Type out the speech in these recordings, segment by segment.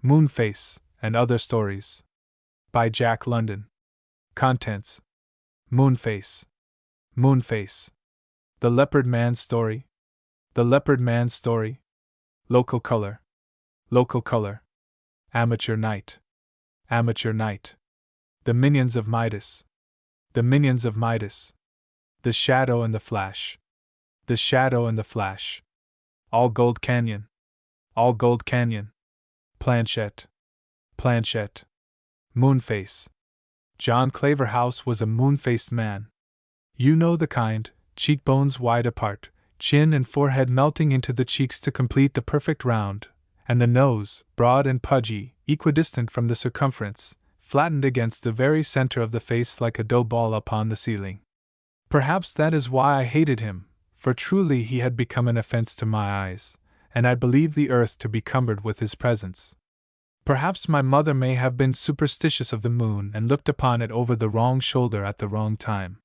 Moonface, and Other Stories. By Jack London. Contents: Moonface. Moonface. The Leopard Man's Story. The Leopard Man's Story. Local color. Local color. Amateur night. Amateur night. The Minions of Midas. The Minions of Midas. The Shadow and the Flash. The Shadow and the Flash. All Gold Canyon. All Gold Canyon. Planchette. Planchette. Moonface. John Claverhouse was a moon-faced man. You know the kind, cheekbones wide apart, chin and forehead melting into the cheeks to complete the perfect round, and the nose, broad and pudgy, equidistant from the circumference, flattened against the very center of the face like a dough ball upon the ceiling. Perhaps that is why I hated him, for truly he had become an offense to my eyes, and I believed the earth to be cumbered with his presence. Perhaps my mother may have been superstitious of the moon and looked upon it over the wrong shoulder at the wrong time.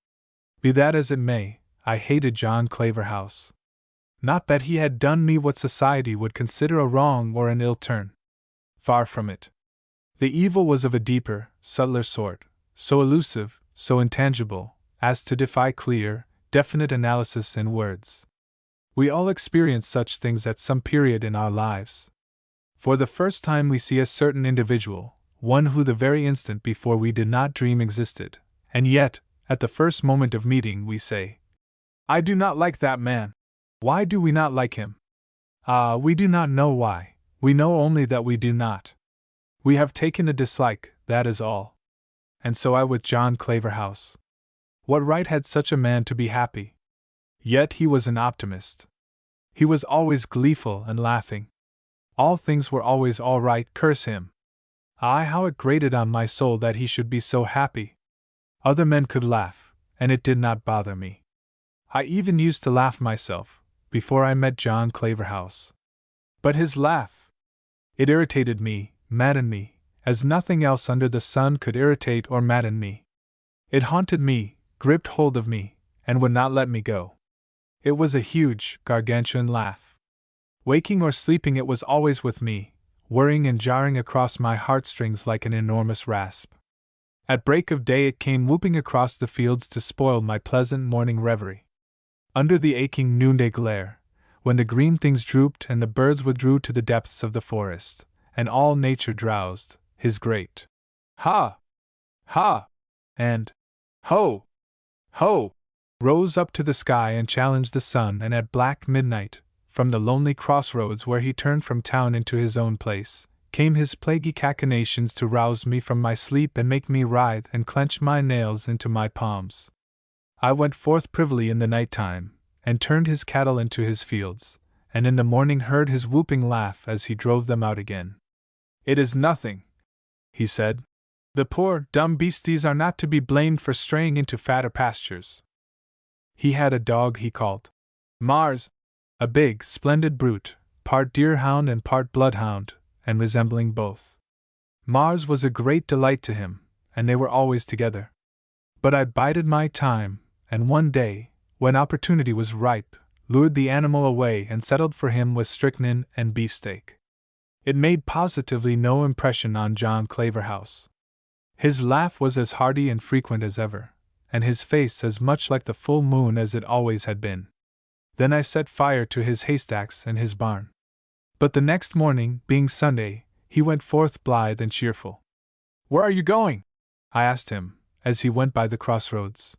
Be that as it may, I hated John Claverhouse. Not that he had done me what society would consider a wrong or an ill turn. Far from it. The evil was of a deeper, subtler sort, so elusive, so intangible, as to defy clear, definite analysis in words. We all experience such things at some period in our lives. For the first time we see a certain individual, one who the very instant before we did not dream existed, and yet, at the first moment of meeting, we say, "I do not like that man." Why do we not like him? Ah, we do not know why, we know only that we do not. We have taken a dislike, that is all. And so I with John Claverhouse. What right had such a man to be happy? Yet he was an optimist. He was always gleeful and laughing. All things were always all right, curse him. Ah, how it grated on my soul that he should be so happy. Other men could laugh, and it did not bother me. I even used to laugh myself, before I met John Claverhouse. But his laugh! It irritated me, maddened me, as nothing else under the sun could irritate or madden me. It haunted me, gripped hold of me, and would not let me go. It was a huge, gargantuan laugh. Waking or sleeping, it was always with me, whirring and jarring across my heartstrings like an enormous rasp. At break of day it came whooping across the fields to spoil my pleasant morning reverie. Under the aching noonday glare, when the green things drooped and the birds withdrew to the depths of the forest, and all nature drowsed, his great ha! Ha! and ho! Ho! rose up to the sky and challenged the sun, and at black midnight, from the lonely crossroads where he turned from town into his own place, came his plaguey cachinnations to rouse me from my sleep and make me writhe and clench my nails into my palms. I went forth privily in the night time, and turned his cattle into his fields, and in the morning heard his whooping laugh as he drove them out again. "It is nothing," he said. "The poor, dumb beasties are not to be blamed for straying into fatter pastures." He had a dog he called Mars, a big, splendid brute, part deerhound and part bloodhound, and resembling both. Mars was a great delight to him, and they were always together. But I bided my time, and one day, when opportunity was ripe, lured the animal away and settled for him with strychnine and beefsteak. It made positively no impression on John Claverhouse. His laugh was as hearty and frequent as ever, and his face as much like the full moon as it always had been. Then I set fire to his haystacks and his barn. But the next morning, being Sunday, he went forth blithe and cheerful. "Where are you going?" I asked him, as he went by the crossroads.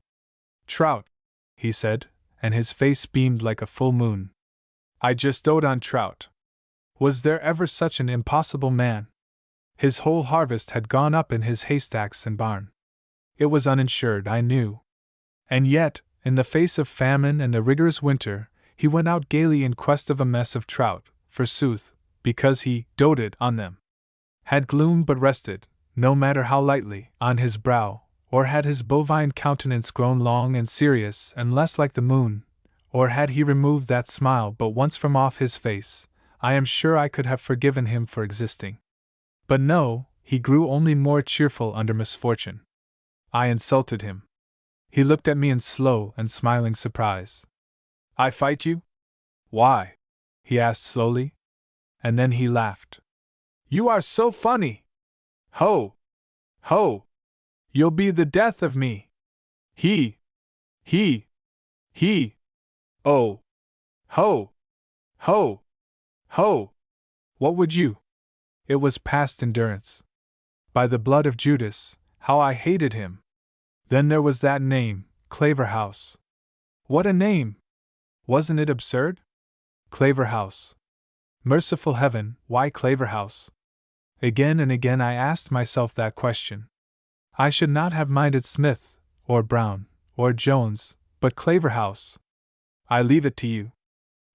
"Trout," he said, and his face beamed like a full moon. "I just dote on trout." Was there ever such an impossible man? His whole harvest had gone up in his haystacks and barn. It was uninsured, I knew. And yet, in the face of famine and the rigorous winter, he went out gaily in quest of a mess of trout, forsooth, because he doted on them. Had gloom but rested, no matter how lightly, on his brow, or had his bovine countenance grown long and serious and less like the moon, or had he removed that smile but once from off his face, I am sure I could have forgiven him for existing. But no, he grew only more cheerful under misfortune. I insulted him. He looked at me in slow and smiling surprise. "I fight you? Why?" he asked slowly. And then he laughed. You are so funny! Ho! Ho! You'll be the death of me! He! He! Oh! Ho! Ho! Ho! What would you? It was past endurance. By the blood of Judas, how I hated him! Then there was that name, Claverhouse. What a name! Wasn't it absurd? Claverhouse. Merciful heaven, why Claverhouse? Again and again I asked myself that question. I should not have minded Smith, or Brown, or Jones, but Claverhouse. I leave it to you.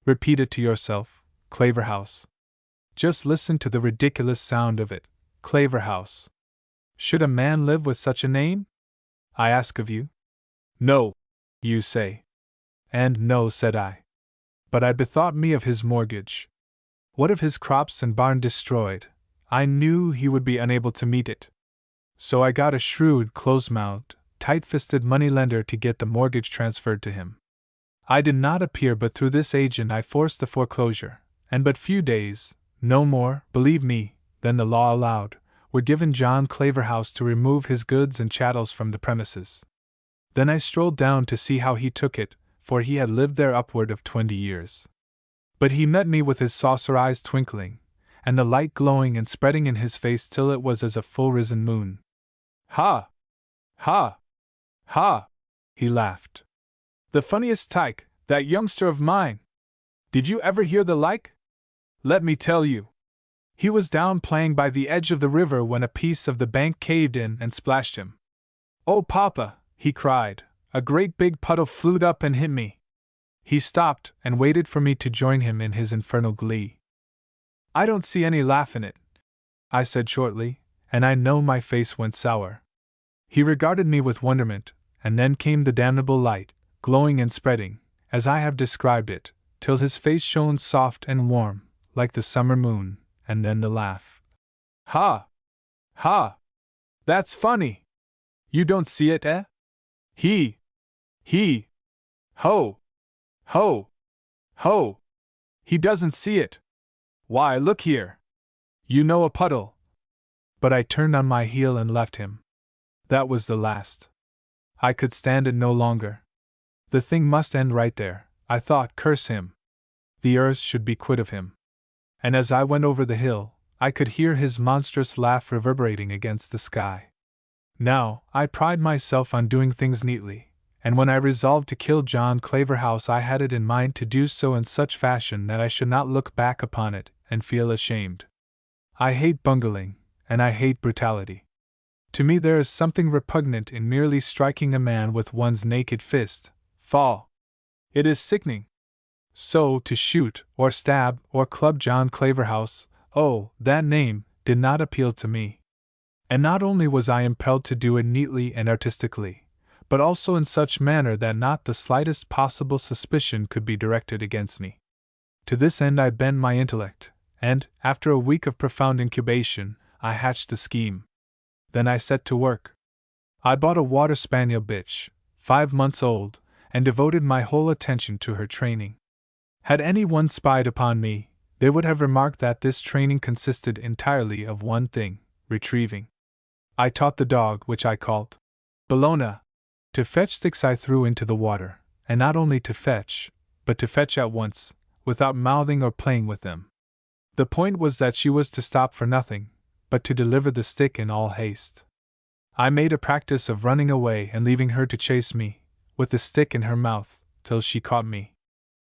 Repeat it to yourself, Claverhouse. Just listen to the ridiculous sound of it, Claverhouse. Should a man live with such a name? I ask of you. No, you say. And no, said I. But I bethought me of his mortgage. What of his crops and barn destroyed? I knew he would be unable to meet it. So I got a shrewd, close-mouthed, tight-fisted moneylender to get the mortgage transferred to him. I did not appear, but through this agent I forced the foreclosure, and but few days, no more, believe me, than the law allowed, were given John Claverhouse to remove his goods and chattels from the premises. Then I strolled down to see how he took it, for he had lived there upward of 20 years. But he met me with his saucer eyes twinkling, and the light glowing and spreading in his face till it was as a full-risen moon. Ha! Ha! Ha! He laughed. The funniest tyke, that youngster of mine! Did you ever hear the like? Let me tell you. He was down playing by the edge of the river when a piece of the bank caved in and splashed him. Oh, Papa, he cried, a great big puddle flew up and hit me. He stopped and waited for me to join him in his infernal glee. I don't see any laugh in it, I said shortly, and I know my face went sour. He regarded me with wonderment, and then came the damnable light, glowing and spreading, as I have described it, till his face shone soft and warm, like the summer moon, and then the laugh. Ha! Ha! That's funny! You don't see it, eh? He! Ho! Ho! Ho! He doesn't see it! Why, look here! You know a puddle! But I turned on my heel and left him. That was the last. I could stand it no longer. The thing must end right there, I thought, curse him. The earth should be quit of him. And as I went over the hill, I could hear his monstrous laugh reverberating against the sky. Now, I pride myself on doing things neatly, and when I resolved to kill John Claverhouse I had it in mind to do so in such fashion that I should not look back upon it and feel ashamed. I hate bungling, and I hate brutality. To me there is something repugnant in merely striking a man with one's naked fist. Fall. It is sickening. So, to shoot, or stab, or club John Claverhouse, oh, that name, did not appeal to me. And not only was I impelled to do it neatly and artistically, but also in such manner that not the slightest possible suspicion could be directed against me. To this end I bent my intellect, and, after a week of profound incubation, I hatched a scheme. Then I set to work. I bought a water spaniel bitch, 5 months old, and devoted my whole attention to her training. Had anyone spied upon me, they would have remarked that this training consisted entirely of one thing: retrieving. I taught the dog, which I called Bologna, to fetch sticks I threw into the water, and not only to fetch, but to fetch at once, without mouthing or playing with them. The point was that she was to stop for nothing, but to deliver the stick in all haste. I made a practice of running away and leaving her to chase me, with the stick in her mouth, till she caught me.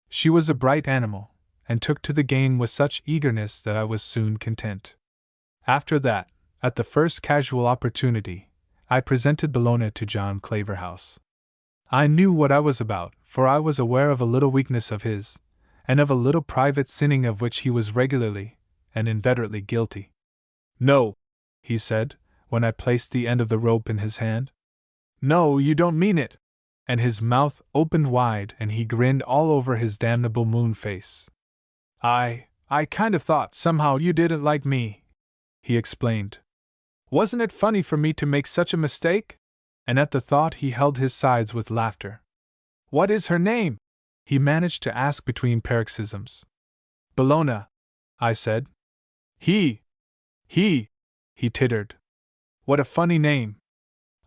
She was a bright animal, and took to the game with such eagerness that I was soon content. After that, at the first casual opportunity, I presented Bologna to John Claverhouse. I knew what I was about, for I was aware of a little weakness of his, and of a little private sinning of which he was regularly and inveterately guilty. No, he said, when I placed the end of the rope in his hand. No, you don't mean it! And his mouth opened wide and he grinned all over his damnable moon face. I kind of thought somehow you didn't like me, he explained. Wasn't it funny for me to make such a mistake? And at the thought he held his sides with laughter. What is her name? He managed to ask between paroxysms. Bologna, I said. He! He tittered. What a funny name!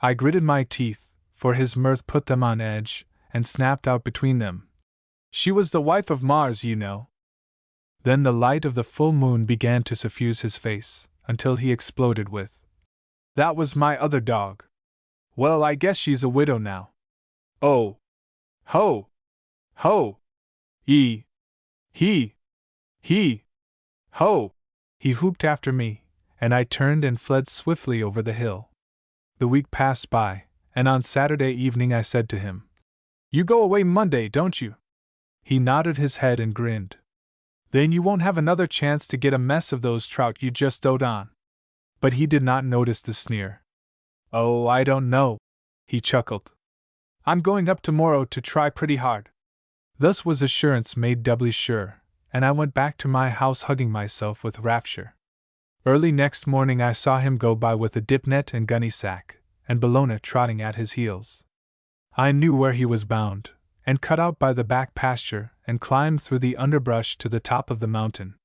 I gritted my teeth, for his mirth put them on edge, and snapped out between them. She was the wife of Mars, you know. Then the light of the full moon began to suffuse his face, until he exploded with, That was my other dog. Well, I guess she's a widow now. Oh! Ho! Ho! He! Ho! He whooped after me, and I turned and fled swiftly over the hill. The week passed by, and on Saturday evening I said to him, You go away Monday, don't you? He nodded his head and grinned. Then you won't have another chance to get a mess of those trout you just dote on. But he did not notice the sneer. Oh, I don't know, he chuckled. I'm going up tomorrow to try pretty hard. Thus was assurance made doubly sure, and I went back to my house hugging myself with rapture. Early next morning I saw him go by with a dip net and gunny sack, and Bellona trotting at his heels. I knew where he was bound, and cut out by the back pasture and climbed through the underbrush to the top of the mountain.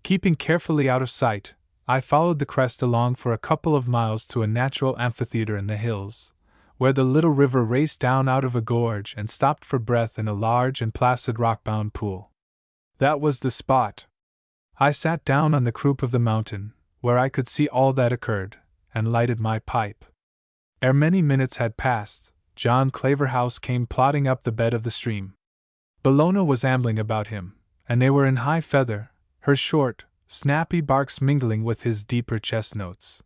Keeping carefully out of sight, I followed the crest along for a couple of miles to a natural amphitheater in the hills, where the little river raced down out of a gorge and stopped for breath in a large and placid rock-bound pool. That was the spot. I sat down on the croup of the mountain, where I could see all that occurred, and lighted my pipe. Ere many minutes had passed, John Claverhouse came plodding up the bed of the stream. Bellona was ambling about him, and they were in high feather, her short, snappy barks mingling with his deeper chest notes.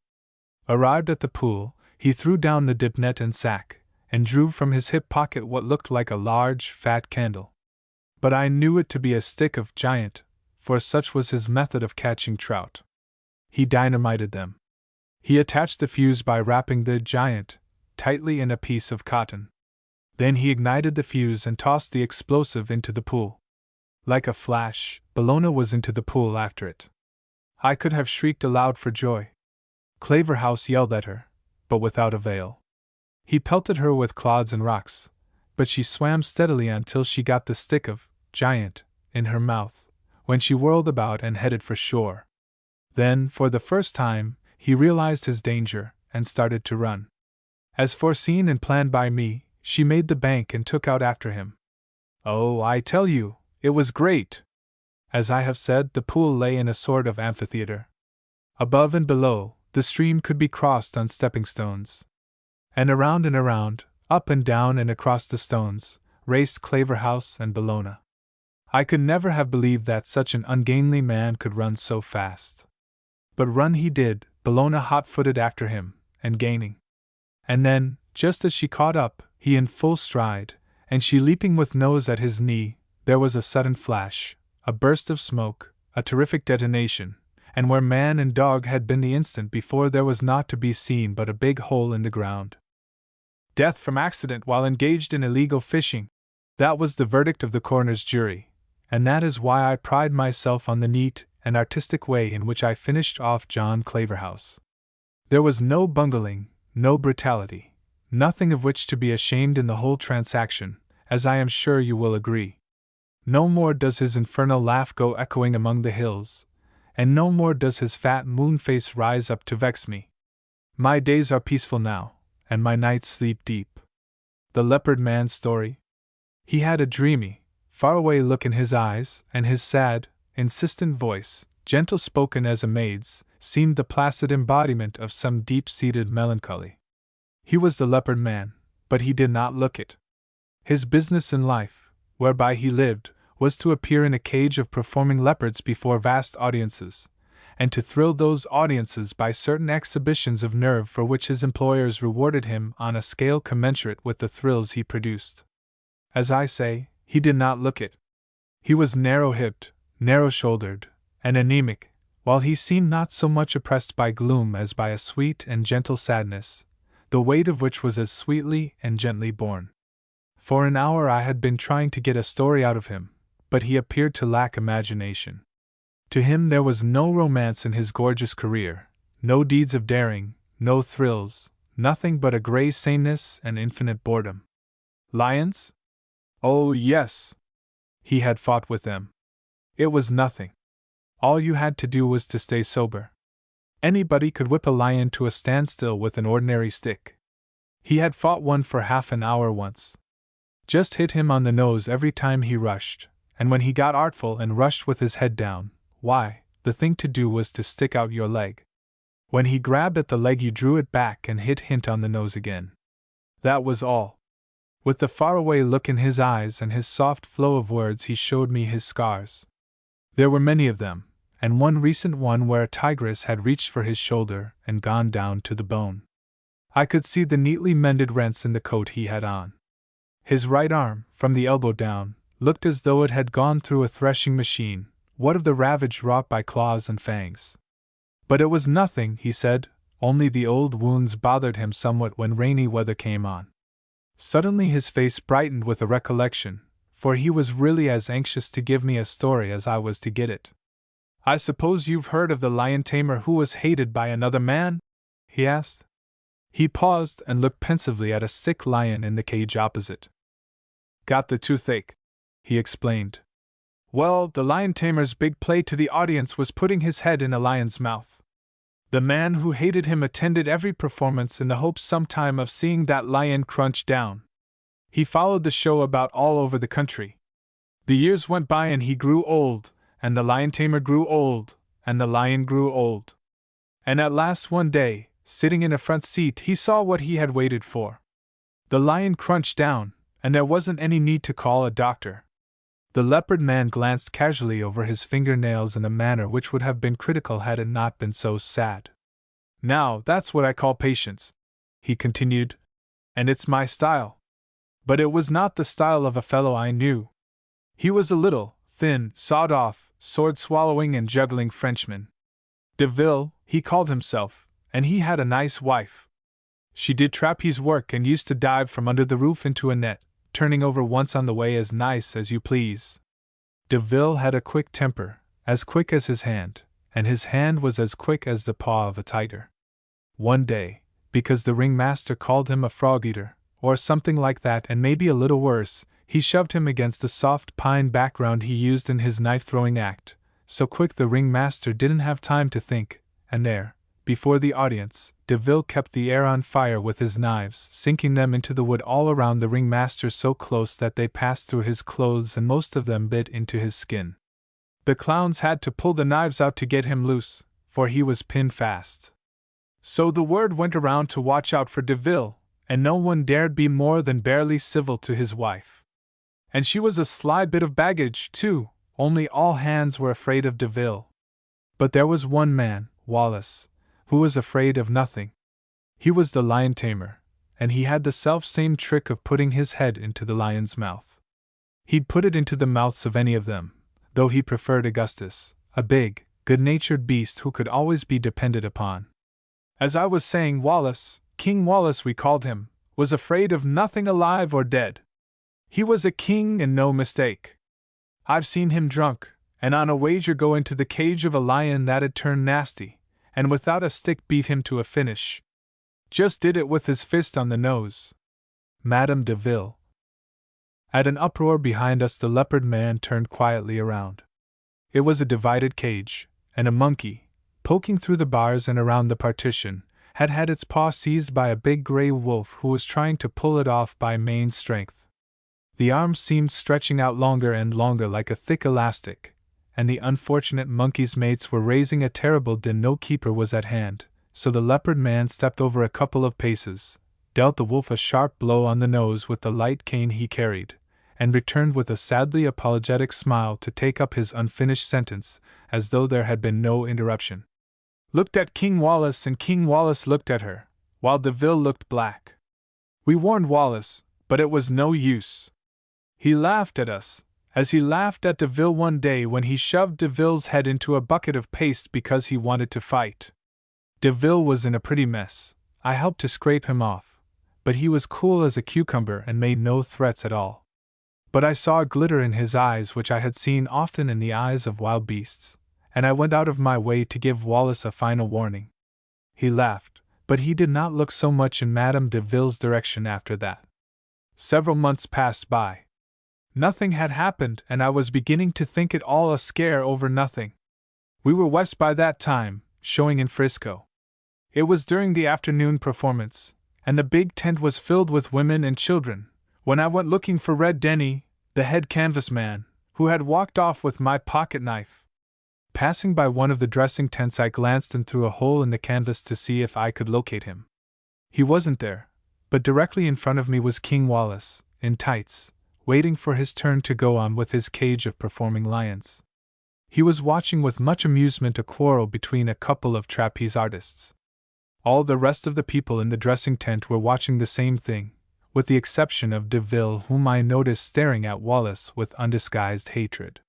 Arrived at the pool, he threw down the dip net and sack, and drew from his hip pocket what looked like a large, fat candle. But I knew it to be a stick of giant, for such was his method of catching trout. He dynamited them. He attached the fuse by wrapping the giant tightly in a piece of cotton. Then he ignited the fuse and tossed the explosive into the pool. Like a flash, Bellona was into the pool after it. I could have shrieked aloud for joy. Claverhouse yelled at her, but without avail. He pelted her with clods and rocks, but she swam steadily until she got the stick of giant in her mouth, when she whirled about and headed for shore. Then, for the first time, he realized his danger and started to run. As foreseen and planned by me, she made the bank and took out after him. Oh, I tell you, it was great! As I have said, the pool lay in a sort of amphitheater. Above and below, the stream could be crossed on stepping stones. And around, up and down and across the stones, raced Claverhouse and Bellona. I could never have believed that such an ungainly man could run so fast. But run he did, Bellona hot-footed after him, and gaining. And then, just as she caught up, he in full stride, and she leaping with nose at his knee, there was a sudden flash, a burst of smoke, a terrific detonation, and where man and dog had been the instant before there was naught to be seen but a big hole in the ground. Death from accident while engaged in illegal fishing. That was the verdict of the coroner's jury, and that is why I pride myself on the neat and artistic way in which I finished off John Claverhouse. There was no bungling, no brutality, nothing of which to be ashamed in the whole transaction, as I am sure you will agree. No more does his infernal laugh go echoing among the hills, and no more does his fat moon face rise up to vex me. My days are peaceful now, and my nights sleep deep. The leopard man's story? He had a dreamy, faraway look in his eyes, and his sad, insistent voice, gentle spoken as a maid's, seemed the placid embodiment of some deep-seated melancholy. He was the leopard man, but he did not look it. His business in life, whereby he lived, was to appear in a cage of performing leopards before vast audiences, and to thrill those audiences by certain exhibitions of nerve for which his employers rewarded him on a scale commensurate with the thrills he produced. As I say, he did not look it. He was narrow-hipped, narrow-shouldered, and anemic, while he seemed not so much oppressed by gloom as by a sweet and gentle sadness, the weight of which was as sweetly and gently borne. For an hour I had been trying to get a story out of him, but he appeared to lack imagination. To him there was no romance in his gorgeous career, no deeds of daring, no thrills, nothing but a grey sameness and infinite boredom. Lions? Oh, yes! He had fought with them. It was nothing. All you had to do was to stay sober. Anybody could whip a lion to a standstill with an ordinary stick. He had fought one for half an hour once. Just hit him on the nose every time he rushed, and when he got artful and rushed with his head down, why, the thing to do was to stick out your leg. When he grabbed at the leg, you drew it back and hit him on the nose again. That was all. With the faraway look in his eyes and his soft flow of words, he showed me his scars. There were many of them, and one recent one where a tigress had reached for his shoulder and gone down to the bone. I could see the neatly mended rents in the coat he had on. His right arm, from the elbow down, looked as though it had gone through a threshing machine, what of the ravage wrought by claws and fangs. But it was nothing, he said, only the old wounds bothered him somewhat when rainy weather came on. Suddenly his face brightened with a recollection, for he was really as anxious to give me a story as I was to get it. I suppose you've heard of the lion tamer who was hated by another man? He asked. He paused and looked pensively at a sick lion in the cage opposite. Got the toothache, he explained. Well, the lion tamer's big play to the audience was putting his head in a lion's mouth. The man who hated him attended every performance in the hope sometime of seeing that lion crunch down. He followed the show about all over the country. The years went by and he grew old, and the lion tamer grew old, and the lion grew old. And at last one day, sitting in a front seat, he saw what he had waited for. The lion crunched down, and there wasn't any need to call a doctor. The leopard man glanced casually over his fingernails in a manner which would have been critical had it not been so sad. Now, that's what I call patience, he continued, and it's my style. But it was not the style of a fellow I knew. He was a little, thin, sawed-off, sword-swallowing and juggling Frenchman. Deville, he called himself, and he had a nice wife. She did trapeze work and used to dive from under the roof into a net, turning over once on the way as nice as you please. Deville had a quick temper, as quick as his hand, and his hand was as quick as the paw of a tiger. One day, because the ringmaster called him a frog-eater, or something like that and maybe a little worse, he shoved him against the soft pine background he used in his knife-throwing act, so quick the ringmaster didn't have time to think, and there, before the audience, Deville kept the air on fire with his knives, sinking them into the wood all around the ringmaster so close that they passed through his clothes and most of them bit into his skin. The clowns had to pull the knives out to get him loose, for he was pinned fast. So the word went around to watch out for Deville, and no one dared be more than barely civil to his wife. And she was a sly bit of baggage, too, only all hands were afraid of Deville. But there was one man, Wallace, who was afraid of nothing. He was the lion tamer, and he had the self-same trick of putting his head into the lion's mouth. He'd put it into the mouths of any of them, though he preferred Augustus, a big, good-natured beast who could always be depended upon. As I was saying, Wallace, King Wallace we called him, was afraid of nothing alive or dead. He was a king and no mistake. I've seen him drunk, and on a wager go into the cage of a lion that'd turn nasty, and without a stick beat him to a finish. Just did it with his fist on the nose. Madame Deville. At an uproar behind us, the leopard man turned quietly around. It was a divided cage, and a monkey, poking through the bars and around the partition, had had its paw seized by a big gray wolf who was trying to pull it off by main strength. The arms seemed stretching out longer and longer like a thick elastic, and the unfortunate monkey's mates were raising a terrible din. No keeper was at hand, so the leopard man stepped over a couple of paces, dealt the wolf a sharp blow on the nose with the light cane he carried, and returned with a sadly apologetic smile to take up his unfinished sentence, as though there had been no interruption. Looked at King Wallace, and King Wallace looked at her, while Deville looked black. We warned Wallace, but it was no use. He laughed at us, as he laughed at Deville one day when he shoved Deville's head into a bucket of paste because he wanted to fight. Deville was in a pretty mess. I helped to scrape him off, but he was cool as a cucumber and made no threats at all. But I saw a glitter in his eyes which I had seen often in the eyes of wild beasts, and I went out of my way to give Wallace a final warning. He laughed, but he did not look so much in Madame Deville's direction after that. Several months passed by. Nothing had happened, and I was beginning to think it all a scare over nothing. We were west by that time, showing in Frisco. It was during the afternoon performance, and the big tent was filled with women and children, when I went looking for Red Denny, the head canvas man, who had walked off with my pocket knife. Passing by one of the dressing tents, I glanced in through a hole in the canvas to see if I could locate him. He wasn't there, but directly in front of me was King Wallace, in tights, waiting for his turn to go on with his cage of performing lions. He was watching with much amusement a quarrel between a couple of trapeze artists. All the rest of the people in the dressing tent were watching the same thing, with the exception of DeVille, whom I noticed staring at Wallace with undisguised hatred.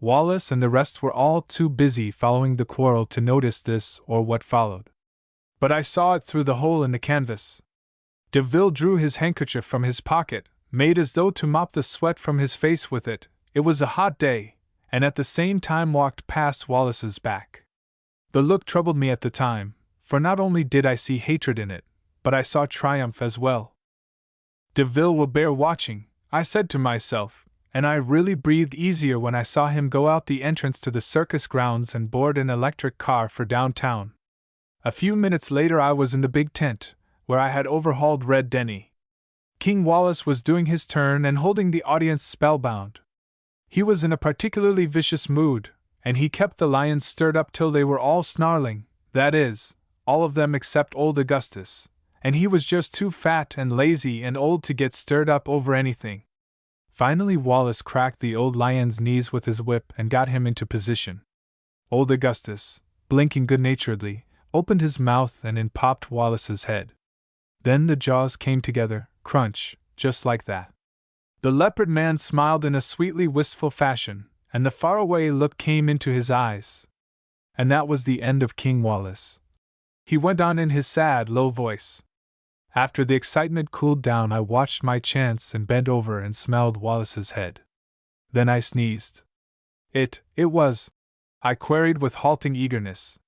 Wallace and the rest were all too busy following the quarrel to notice this or what followed. But I saw it through the hole in the canvas. DeVille drew his handkerchief from his pocket, made as though to mop the sweat from his face with it. It was a hot day, and at the same time walked past Wallace's back. The look troubled me at the time, for not only did I see hatred in it, but I saw triumph as well. DeVille will bear watching, I said to myself, and I really breathed easier when I saw him go out the entrance to the circus grounds and board an electric car for downtown. A few minutes later I was in the big tent, where I had overhauled Red Denny. King Wallace was doing his turn and holding the audience spellbound. He was in a particularly vicious mood, and he kept the lions stirred up till they were all snarling, that is, all of them except old Augustus, and he was just too fat and lazy and old to get stirred up over anything. Finally Wallace cracked the old lion's knees with his whip and got him into position. Old Augustus, blinking good-naturedly, opened his mouth and in popped Wallace's head. Then the jaws came together, crunch, just like that. The leopard man smiled in a sweetly wistful fashion, and the faraway look came into his eyes. And that was the end of King Wallace. He went on in his sad, low voice. After the excitement cooled down, I watched my chance and bent over and smelled Wallace's head. Then I sneezed. It was, I queried with halting eagerness.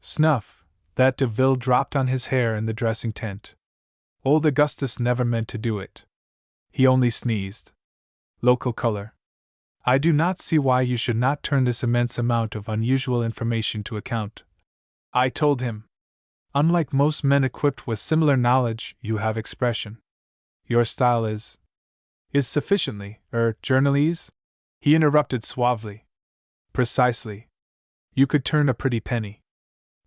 Snuff, that DeVille dropped on his hair in the dressing tent. Old Augustus never meant to do it. He only sneezed. Local color. I do not see why you should not turn this immense amount of unusual information to account, I told him. Unlike most men equipped with similar knowledge, you have expression. Your style is sufficiently, journalese? He interrupted suavely. Precisely. You could turn a pretty penny.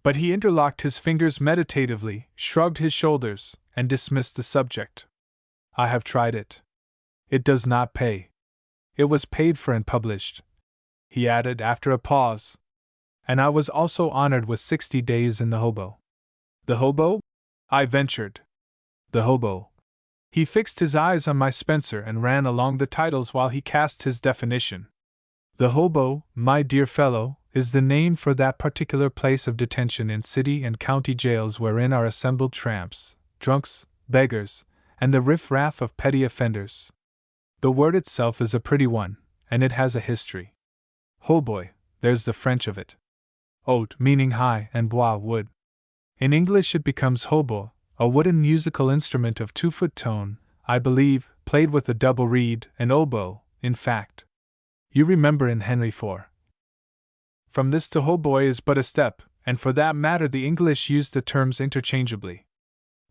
But he interlocked his fingers meditatively, shrugged his shoulders, and dismissed the subject. I have tried it. It does not pay. It was paid for and published, he added after a pause. And I was also honored with 60 days in the hobo. The hobo? I ventured. The hobo. He fixed his eyes on my Spencer and ran along the titles while he cast his definition. The hobo, my dear fellow, is the name for that particular place of detention in city and county jails wherein are assembled tramps, drunks, beggars, and the riff-raff of petty offenders. The word itself is a pretty one, and it has a history. Hautboy, there's the French of it. Haut meaning high and bois wood. In English it becomes hautboy, a wooden musical instrument of 2-foot tone, I believe, played with a double reed, an oboe, in fact. You remember in Henry IV. From this to hautboy is but a step, and for that matter the English use the terms interchangeably.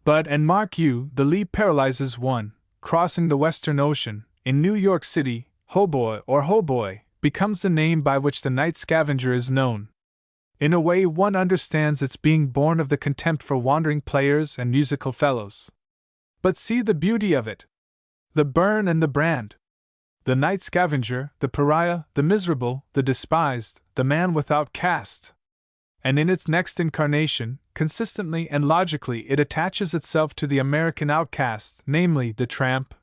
But, and mark you, the leap paralyzes one, crossing the Western Ocean, in New York City, hautboy or hautboy becomes the name by which the night scavenger is known. In a way one understands its being born of the contempt for wandering players and musical fellows. But see the beauty of it! The burn and the brand! The night scavenger, the pariah, the miserable, the despised, the man without caste. And in its next incarnation, consistently and logically it attaches itself to the American outcast, namely, the tramp.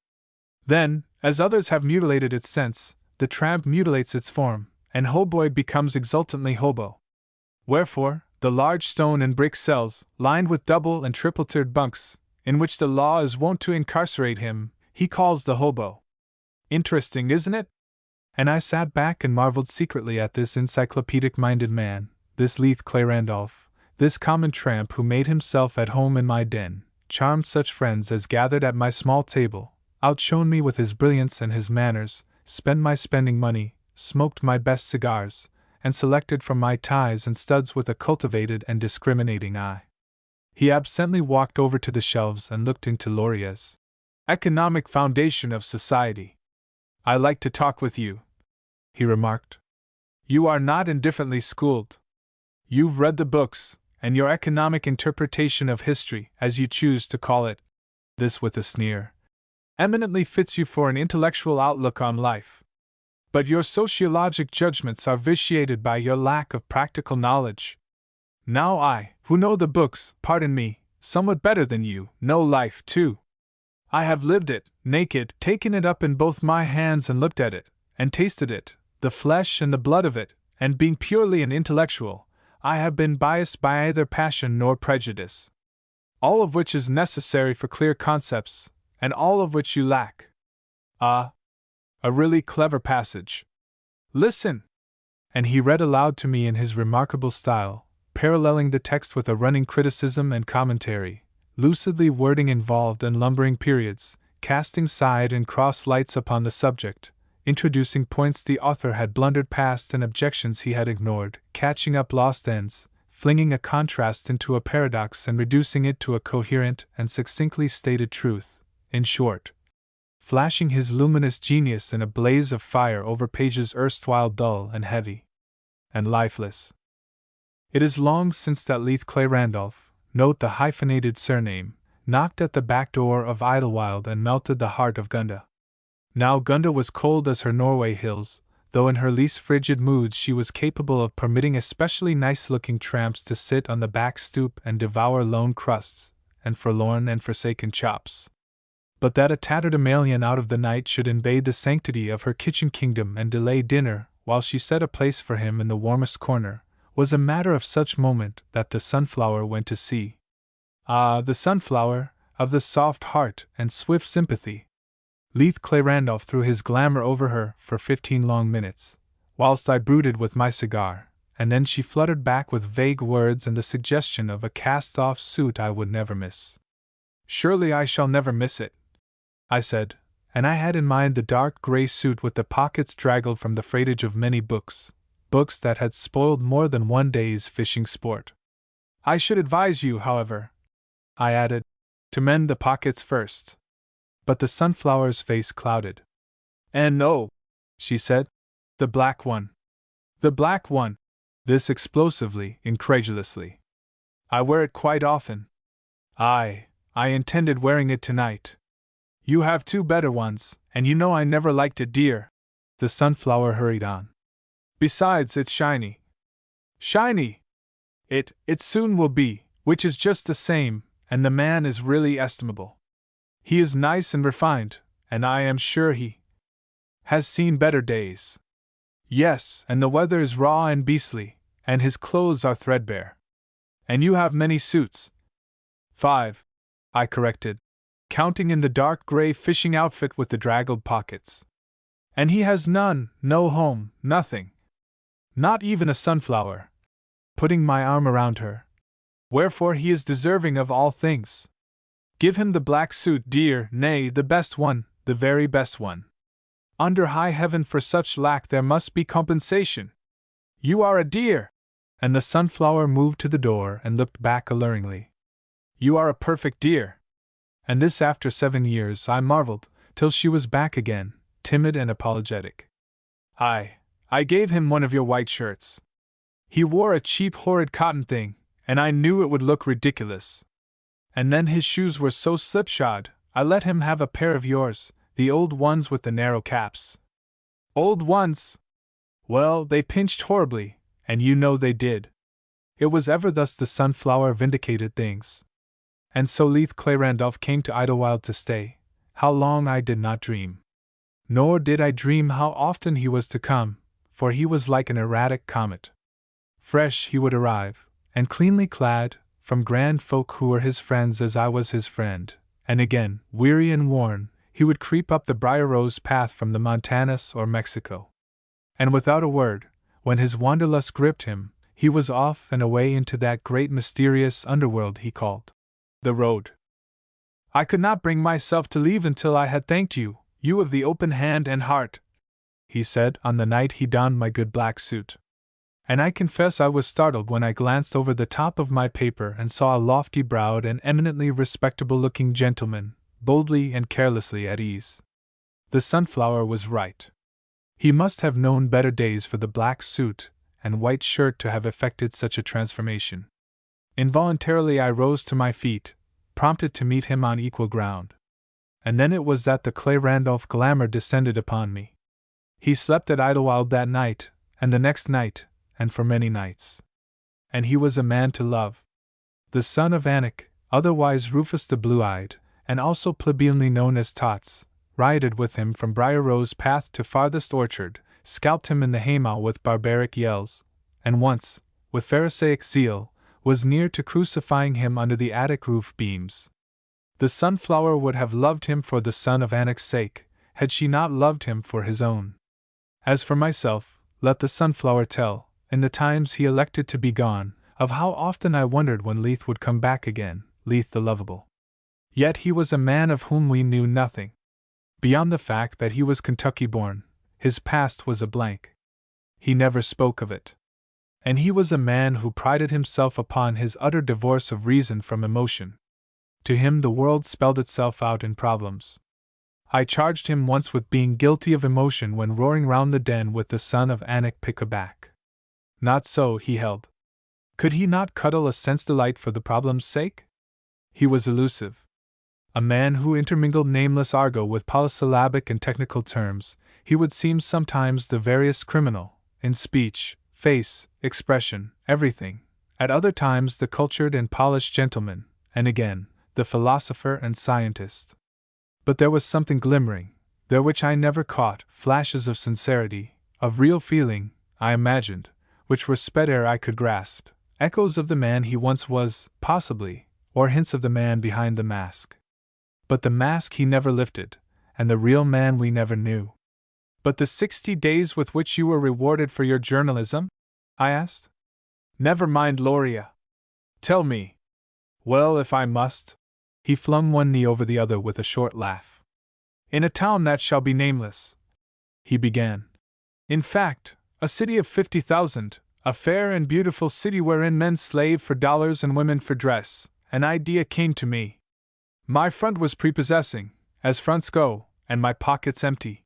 Then, as others have mutilated its sense, the tramp mutilates its form, and hautboy becomes exultantly hobo. Wherefore, the large stone and brick cells, lined with double and triple-tiered bunks, in which the law is wont to incarcerate him, he calls the hobo. Interesting, isn't it? And I sat back and marveled secretly at this encyclopedic-minded man, this Leith Clay Randolph, this common tramp who made himself at home in my den, charmed such friends as gathered at my small table, outshone me with his brilliance and his manners, spent my spending money, smoked my best cigars, and selected from my ties and studs with a cultivated and discriminating eye. He absently walked over to the shelves and looked into Laurier's Economic Foundation of Society. "I like to talk with you," he remarked. "You are not indifferently schooled. You've read the books, and your economic interpretation of history, as you choose to call it," this with a sneer, "eminently fits you for an intellectual outlook on life. But your sociologic judgments are vitiated by your lack of practical knowledge. Now I, who know the books, pardon me, somewhat better than you, know life too. I have lived it, naked, taken it up in both my hands and looked at it, and tasted it, the flesh and the blood of it, and being purely an intellectual, I have been biased by either passion nor prejudice. All of which is necessary for clear concepts, and all of which you lack. Ah! A really clever passage. Listen!" And he read aloud to me in his remarkable style, paralleling the text with a running criticism and commentary, lucidly wording involved and lumbering periods, casting side and cross lights upon the subject, introducing points the author had blundered past and objections he had ignored, catching up lost ends, flinging a contrast into a paradox and reducing it to a coherent and succinctly stated truth, in short, flashing his luminous genius in a blaze of fire over pages erstwhile dull and heavy and lifeless. It is long since that Leith Clay Randolph, note the hyphenated surname, knocked at the back door of Idlewild and melted the heart of Gunda. Now Gunda was cold as her Norway hills, though in her least frigid moods she was capable of permitting especially nice-looking tramps to sit on the back stoop and devour lone crusts, and forlorn and forsaken chops. But that a tatterdemalion out of the night should invade the sanctity of her kitchen kingdom and delay dinner, while she set a place for him in the warmest corner, was a matter of such moment that the sunflower went to sea. Ah, the sunflower, of the soft heart and swift sympathy! Leith Clay Randolph threw his glamour over her for 15 long minutes, whilst I brooded with my cigar, and then she fluttered back with vague words and the suggestion of a cast-off suit I would never miss. "Surely I shall never miss it," I said, and I had in mind the dark gray suit with the pockets draggled from the freightage of many books that had spoiled more than one day's fishing sport. "I should advise you, however," I added, "to mend the pockets first." But the sunflower's face clouded. "And no," she said, "the black one. The black one," this explosively, incredulously. "I wear it quite often. I intended wearing it tonight." "You have two better ones, and you know I never liked it, dear," the sunflower hurried on. "Besides, it's shiny." "Shiny! It soon will be, which is just the same, and the man is really estimable. He is nice and refined, and I am sure he has seen better days. Yes, and the weather is raw and beastly, and his clothes are threadbare. And you have many suits." "5, I corrected, counting in the dark gray fishing outfit with the draggled pockets. "And he has none, no home, nothing. Not even a sunflower," putting my arm around her. "Wherefore he is deserving of all things. Give him the black suit, dear, nay, the best one, the very best one. Under high heaven for such lack there must be compensation. You are a dear!" And the sunflower moved to the door and looked back alluringly. "You are a perfect dear!" And this after 7 years, I marveled, till she was back again, timid and apologetic. I gave him one of your white shirts. He wore a cheap horrid cotton thing, and I knew it would look ridiculous. And then his shoes were so slipshod, I let him have a pair of yours, the old ones with the narrow caps." "Old ones?" "Well, they pinched horribly, and you know they did." It was ever thus the sunflower vindicated things. And so Leith Clay Randolph came to Idlewild to stay. How long I did not dream. Nor did I dream how often he was to come, for he was like an erratic comet. Fresh he would arrive, and cleanly clad, from grand folk who were his friends as I was his friend, and again, weary and worn, he would creep up the Briar Rose path from the Montanas or Mexico. And without a word, when his wanderlust gripped him, he was off and away into that great mysterious underworld he called the road. "I could not bring myself to leave until I had thanked you, you of the open hand and heart," he said on the night he donned my good black suit. And I confess I was startled when I glanced over the top of my paper and saw a lofty-browed and eminently respectable-looking gentleman, boldly and carelessly at ease. The sunflower was right. He must have known better days for the black suit and white shirt to have effected such a transformation. Involuntarily I rose to my feet, prompted to meet him on equal ground. And then it was that the Clay Randolph glamour descended upon me. He slept at Idlewild that night, and the next night, and for many nights. And he was a man to love. The son of Anak, otherwise Rufus the Blue-Eyed, and also plebeianly known as Tots, rioted with him from Briar Rose Path to farthest orchard, scalped him in the haymow with barbaric yells, and once, with Pharisaic zeal, was near to crucifying him under the attic roof beams. The sunflower would have loved him for the son of Anak's sake, had she not loved him for his own. As for myself, let the sunflower tell, in the times he elected to be gone, of how often I wondered when Leith would come back again, Leith the lovable. Yet he was a man of whom we knew nothing. Beyond the fact that he was Kentucky-born, his past was a blank. He never spoke of it. And he was a man who prided himself upon his utter divorce of reason from emotion. To him the world spelled itself out in problems. I charged him once with being guilty of emotion when roaring round the den with the son of Anak pick-a-back. Not so, he held. Could he not cuddle a sense-delight for the problem's sake? He was elusive. A man who intermingled nameless argot with polysyllabic and technical terms, he would seem sometimes the veriest criminal, in speech, face, expression, everything, at other times the cultured and polished gentleman, and again, the philosopher and scientist. But there was something glimmering, there which I never caught, flashes of sincerity, of real feeling, I imagined, which were sped ere I could grasp, echoes of the man he once was, possibly, or hints of the man behind the mask. But the mask he never lifted, and the real man we never knew. But the 60 days with which you were rewarded for your journalism? I asked. Never mind, Loria. Tell me. Well, if I must. He flung one knee over the other with a short laugh. In a town that shall be nameless, he began. In fact, a city of 50,000, a fair and beautiful city wherein men slave for dollars and women for dress, an idea came to me. My front was prepossessing, as fronts go, and my pockets empty.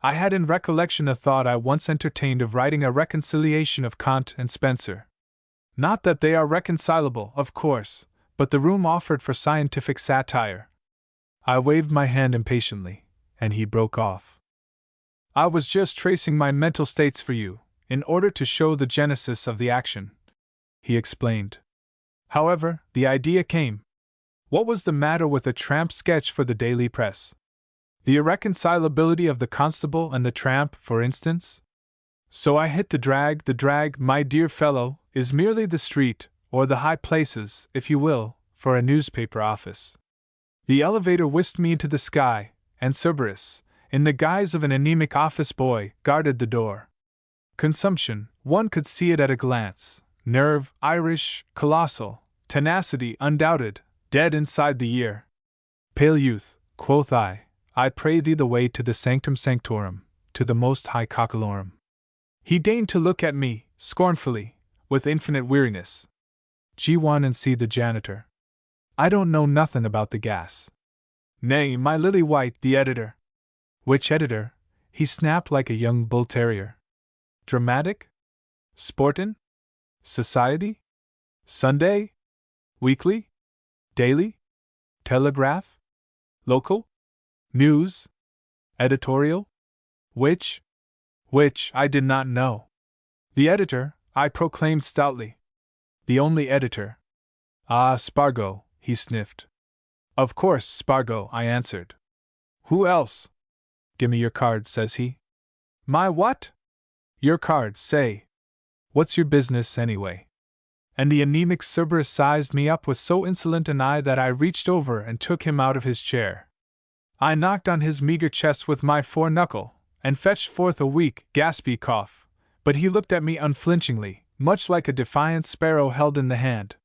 I had in recollection a thought I once entertained of writing a reconciliation of Kant and Spencer. Not that they are reconcilable, of course, but the room offered for scientific satire. I waved my hand impatiently, and he broke off. I was just tracing my mental states for you, in order to show the genesis of the action, he explained. However, the idea came. What was the matter with a tramp sketch for the daily press? The irreconcilability of the constable and the tramp, for instance? So I hit the drag. The drag, my dear fellow, is merely the street, or the high places, if you will, for a newspaper office. The elevator whisked me into the sky, and Cerberus, in the guise of an anemic office boy, guarded the door. Consumption, one could see it at a glance. Nerve, Irish, colossal. Tenacity, undoubted. Dead inside the year. Pale youth, quoth I pray thee the way to the sanctum sanctorum, to the most high cockalorum. He deigned to look at me, scornfully, with infinite weariness. G1 and C the janitor. I don't know nothing about the gas. Nay, my lily white, the editor. Which editor? He snapped like a young bull terrier. Dramatic? Sportin'? Society? Sunday? Weekly? Daily? Telegraph? Local? News? Editorial? Which? I did not know. The editor, I proclaimed stoutly. The only editor. Ah, Spargo, he sniffed. Of course, Spargo, I answered. Who else? Gimme your card, says he. My what? Your card, say. What's your business, anyway? And the anemic Cerberus sized me up with so insolent an eye that I reached over and took him out of his chair. I knocked on his meager chest with my foreknuckle, and fetched forth a weak, gaspy cough, but he looked at me unflinchingly, much like a defiant sparrow held in the hand.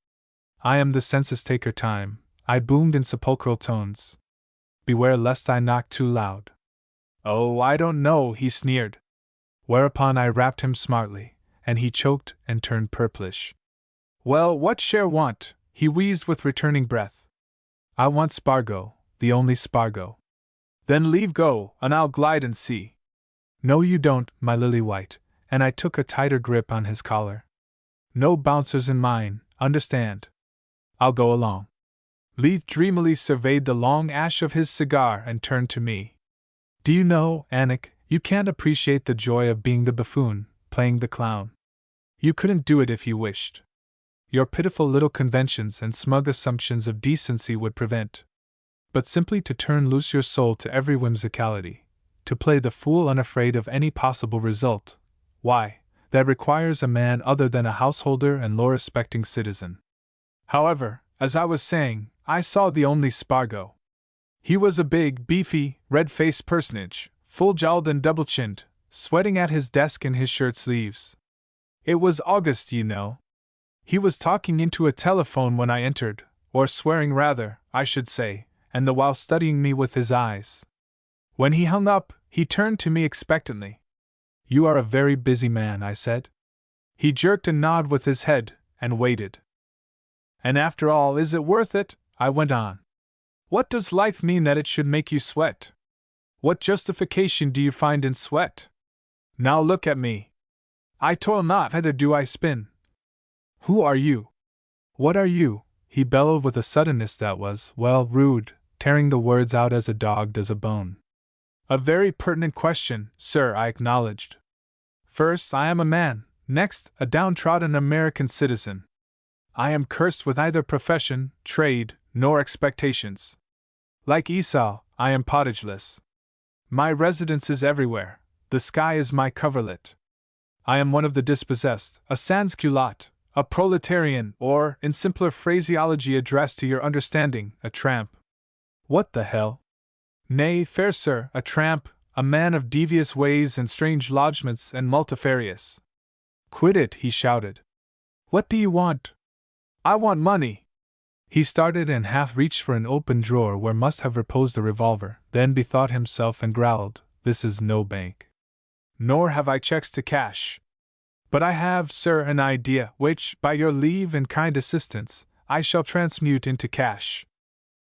I am the census-taker time, I boomed in sepulchral tones. Beware lest I knock too loud. Oh, I don't know, he sneered. Whereupon I rapped him smartly, and he choked and turned purplish. Well, what share want? He wheezed with returning breath. I want Spargo, the only Spargo. Then leave go, and I'll glide and see. No, you don't, my lily white, and I took a tighter grip on his collar. No bouncers in mine, understand. I'll go along. Leith dreamily surveyed the long ash of his cigar and turned to me. Do you know, Anik, you can't appreciate the joy of being the buffoon, playing the clown. You couldn't do it if you wished. Your pitiful little conventions and smug assumptions of decency would prevent. But simply to turn loose your soul to every whimsicality, to play the fool unafraid of any possible result, why, that requires a man other than a householder and law-respecting citizen. However, as I was saying, I saw the only Spargo. He was a big, beefy, red-faced personage, full-jowled and double-chinned, sweating at his desk in his shirt sleeves. It was August, you know. He was talking into a telephone when I entered, or swearing rather, I should say, and the while studying me with his eyes. When he hung up, he turned to me expectantly. You are a very busy man, I said. He jerked a nod with his head, and waited. And after all, is it worth it? I went on. What does life mean that it should make you sweat? What justification do you find in sweat? Now look at me. I toil not, neither do I spin. Who are you? What are you? He bellowed with a suddenness that was, well, rude, tearing the words out as a dog does a bone. A very pertinent question, sir, I acknowledged. First, I am a man, next, a downtrodden American citizen. I am cursed with neither profession, trade, nor expectations. Like Esau, I am potageless. My residence is everywhere, the sky is my coverlet. I am one of the dispossessed, a sans-culotte, a proletarian, or, in simpler phraseology addressed to your understanding, a tramp. What the hell? Nay, fair sir, a tramp, a man of devious ways and strange lodgments and multifarious. Quit it, he shouted. What do you want? I want money. He started and half reached for an open drawer where must have reposed a revolver, then bethought himself and growled, This is no bank. Nor have I checks to cash. But I have, sir, an idea, which, by your leave and kind assistance, I shall transmute into cash.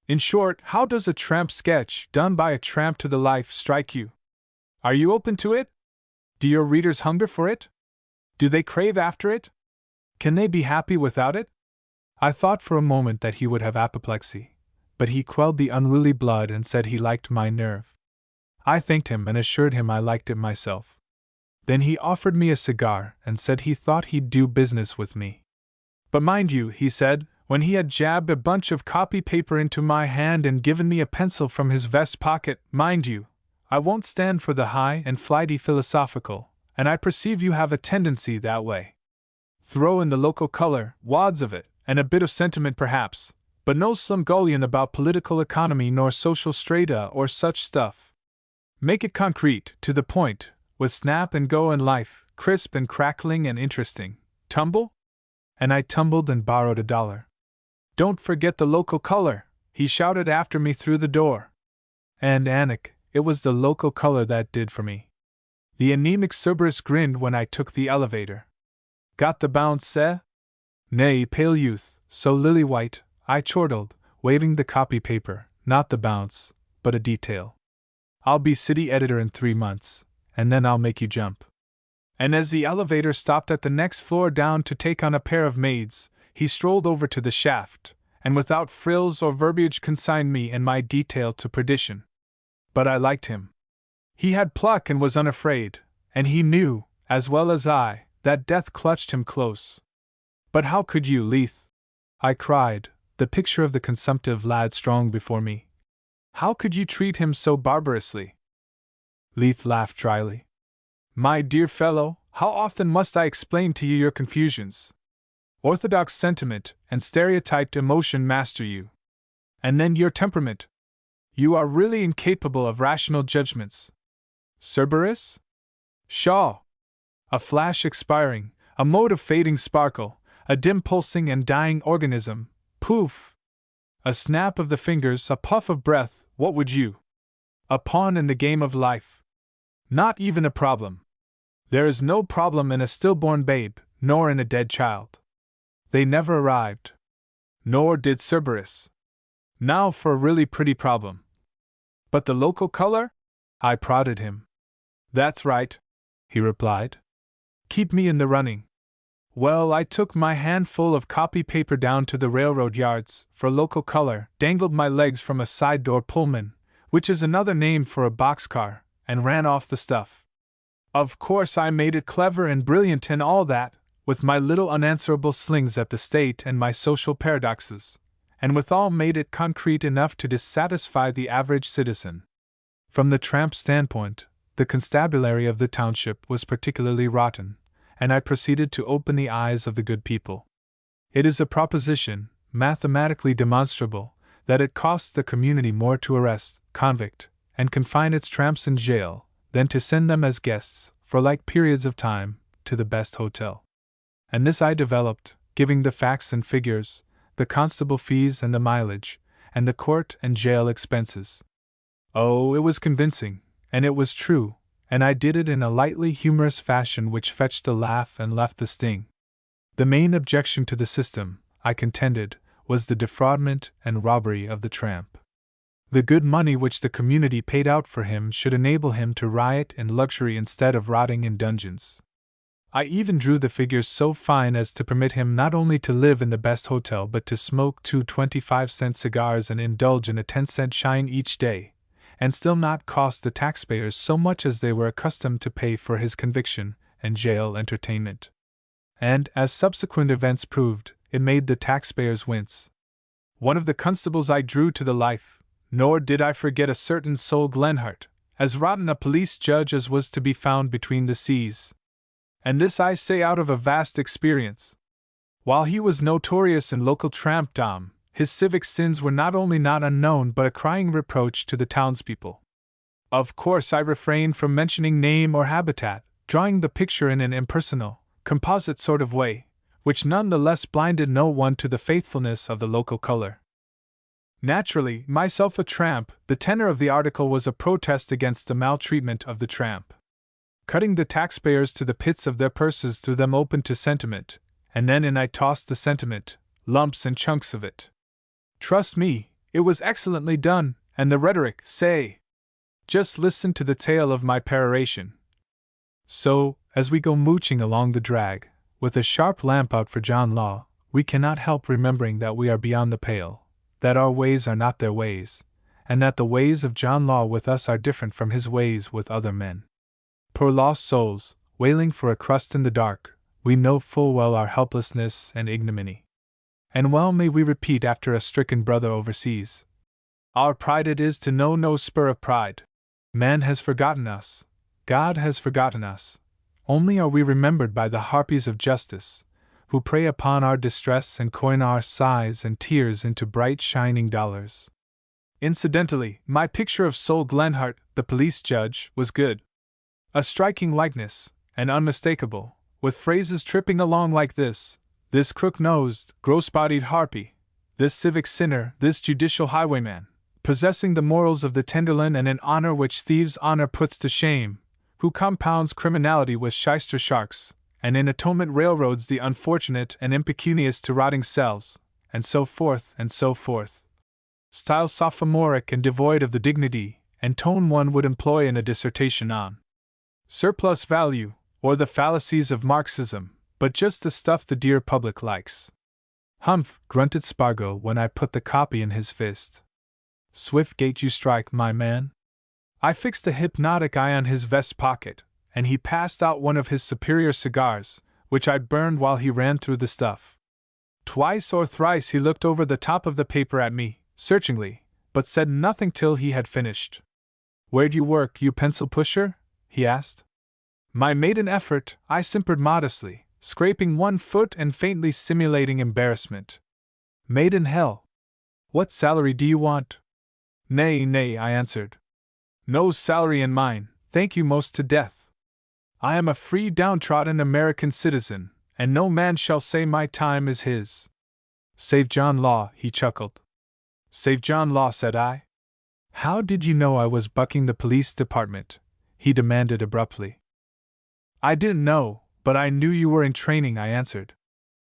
In short, how does a tramp sketch, done by a tramp to the life, strike you? Are you open to it? Do your readers hunger for it? Do they crave after it? Can they be happy without it? I thought for a moment that he would have apoplexy, but he quelled the unruly blood and said he liked my nerve. I thanked him and assured him I liked it myself. Then he offered me a cigar and said he thought he'd do business with me. But mind you, he said, when he had jabbed a bunch of copy paper into my hand and given me a pencil from his vest pocket, mind you, I won't stand for the high and flighty philosophical, and I perceive you have a tendency that way. Throw in the local color, wads of it, and a bit of sentiment perhaps, but no Slumgullion about political economy nor social strata or such stuff. Make it concrete, to the point, with snap and go in life, crisp and crackling and interesting. Tumble? And I tumbled and borrowed $1. Don't forget the local color, he shouted after me through the door. And, Anik, it was the local color that did for me. The anemic Cerberus grinned when I took the elevator. Got the bounce, eh? Nay, pale youth, so lily-white, I chortled, waving the copy paper, not the bounce, but a detail. I'll be city editor in 3 months, and then I'll make you jump. And as the elevator stopped at the next floor down to take on a pair of maids, he strolled over to the shaft, and without frills or verbiage consigned me and my detail to perdition. But I liked him. He had pluck and was unafraid, and he knew, as well as I, that death clutched him close. But how could you, Leith? I cried, the picture of the consumptive lad strong before me. How could you treat him so barbarously? Leith laughed dryly. My dear fellow, how often must I explain to you your confusions? Orthodox sentiment and stereotyped emotion master you. And then your temperament. You are really incapable of rational judgments. Cerberus? Shaw! A flash expiring, a mode of fading sparkle, a dim pulsing and dying organism, poof! A snap of the fingers, a puff of breath, what would you? A pawn in the game of life. Not even a problem. There is no problem in a stillborn babe, nor in a dead child. They never arrived. Nor did Cerberus. Now for a really pretty problem. But the local color? I prodded him. That's right, he replied. Keep me in the running. Well, I took my handful of copy paper down to the railroad yards for local color, dangled my legs from a side door Pullman, which is another name for a boxcar, and ran off the stuff. Of course, I made it clever and brilliant and all that, with my little unanswerable slings at the state and my social paradoxes, and withal made it concrete enough to dissatisfy the average citizen. From the tramp standpoint, the constabulary of the township was particularly rotten, and I proceeded to open the eyes of the good people. It is a proposition, mathematically demonstrable, that it costs the community more to arrest, convict, and confine its tramps in jail than to send them as guests, for like periods of time, to the best hotel. And this I developed, giving the facts and figures, the constable fees and the mileage, and the court and jail expenses. Oh, it was convincing, and it was true, and I did it in a lightly humorous fashion which fetched a laugh and left the sting. The main objection to the system, I contended, was the defraudment and robbery of the tramp. The good money which the community paid out for him should enable him to riot in luxury instead of rotting in dungeons. I even drew the figures so fine as to permit him not only to live in the best hotel but to smoke 2 25-cent cigars and indulge in a 10-cent shine each day, and still not cost the taxpayers so much as they were accustomed to pay for his conviction and jail entertainment. And, as subsequent events proved, it made the taxpayers wince. One of the constables I drew to the life, nor did I forget a certain Sol Glenhart, as rotten a police judge as was to be found between the seas. And this I say out of a vast experience. While he was notorious in local trampdom, his civic sins were not only not unknown but a crying reproach to the townspeople. Of course I refrained from mentioning name or habitat, drawing the picture in an impersonal, composite sort of way, which none the less blinded no one to the faithfulness of the local color. Naturally, myself a tramp, the tenor of the article was a protest against the maltreatment of the tramp. Cutting the taxpayers to the pits of their purses threw them open to sentiment, and then in I tossed the sentiment, lumps and chunks of it. Trust me, it was excellently done, and the rhetoric, say. Just listen to the tale of my peroration. So, as we go mooching along the drag, with a sharp lamp out for John Law, we cannot help remembering that we are beyond the pale, that our ways are not their ways, and that the ways of John Law with us are different from his ways with other men. Poor lost souls, wailing for a crust in the dark, we know full well our helplessness and ignominy. And well may we repeat after a stricken brother overseas. Our pride it is to know no spur of pride. Man has forgotten us, God has forgotten us, only are we remembered by the harpies of justice, who prey upon our distress and coin our sighs and tears into bright shining dollars. Incidentally, my picture of Sol Glenhart, the police judge, was good. A striking likeness, and unmistakable, with phrases tripping along like this crook-nosed, gross-bodied harpy, this civic sinner, this judicial highwayman, possessing the morals of the Tenderloin and an honor which thieves' honor puts to shame, who compounds criminality with shyster sharks, and in atonement railroads the unfortunate and impecunious to rotting cells, and so forth and so forth. Style sophomoric and devoid of the dignity and tone one would employ in a dissertation on surplus value, or the fallacies of Marxism, but just the stuff the dear public likes. Humph, grunted Spargo when I put the copy in his fist. Swift gait you strike, my man. I fixed a hypnotic eye on his vest pocket, and he passed out one of his superior cigars, which I burned while he ran through the stuff. Twice or thrice he looked over the top of the paper at me, searchingly, but said nothing till he had finished. Where'd you work, you pencil pusher? He asked. My maiden effort, I simpered modestly, scraping one foot and faintly simulating embarrassment. Maiden hell. What salary do you want? Nay, I answered. No salary in mine, thank you most to death. I am a free downtrodden American citizen, and no man shall say my time is his. Save John Law, he chuckled. Save John Law, said I. How did you know I was bucking the police department? He demanded abruptly. I didn't know, but I knew you were in training, I answered.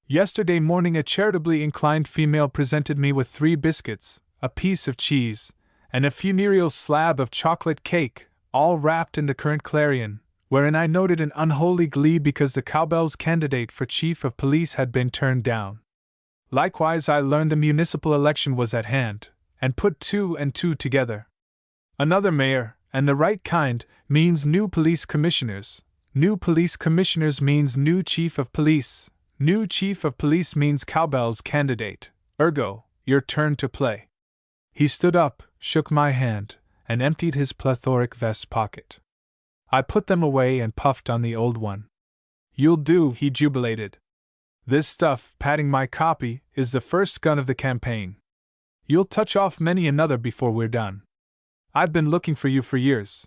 Yesterday morning a charitably inclined female presented me with 3 biscuits, a piece of cheese, and a funereal slab of chocolate cake, all wrapped in the current Clarion, wherein I noted an unholy glee because the Cowbell's candidate for chief of police had been turned down. Likewise I learned the municipal election was at hand, and put 2 and 2 together. Another mayor, and the right kind, means new police commissioners. New police commissioners means new chief of police. New chief of police means Cowbell's candidate. Ergo, your turn to play. He stood up, shook my hand, and emptied his plethoric vest pocket. I put them away and puffed on the old one. You'll do, he jubilated. This stuff, patting my copy, is the first gun of the campaign. You'll touch off many another before we're done. I've been looking for you for years.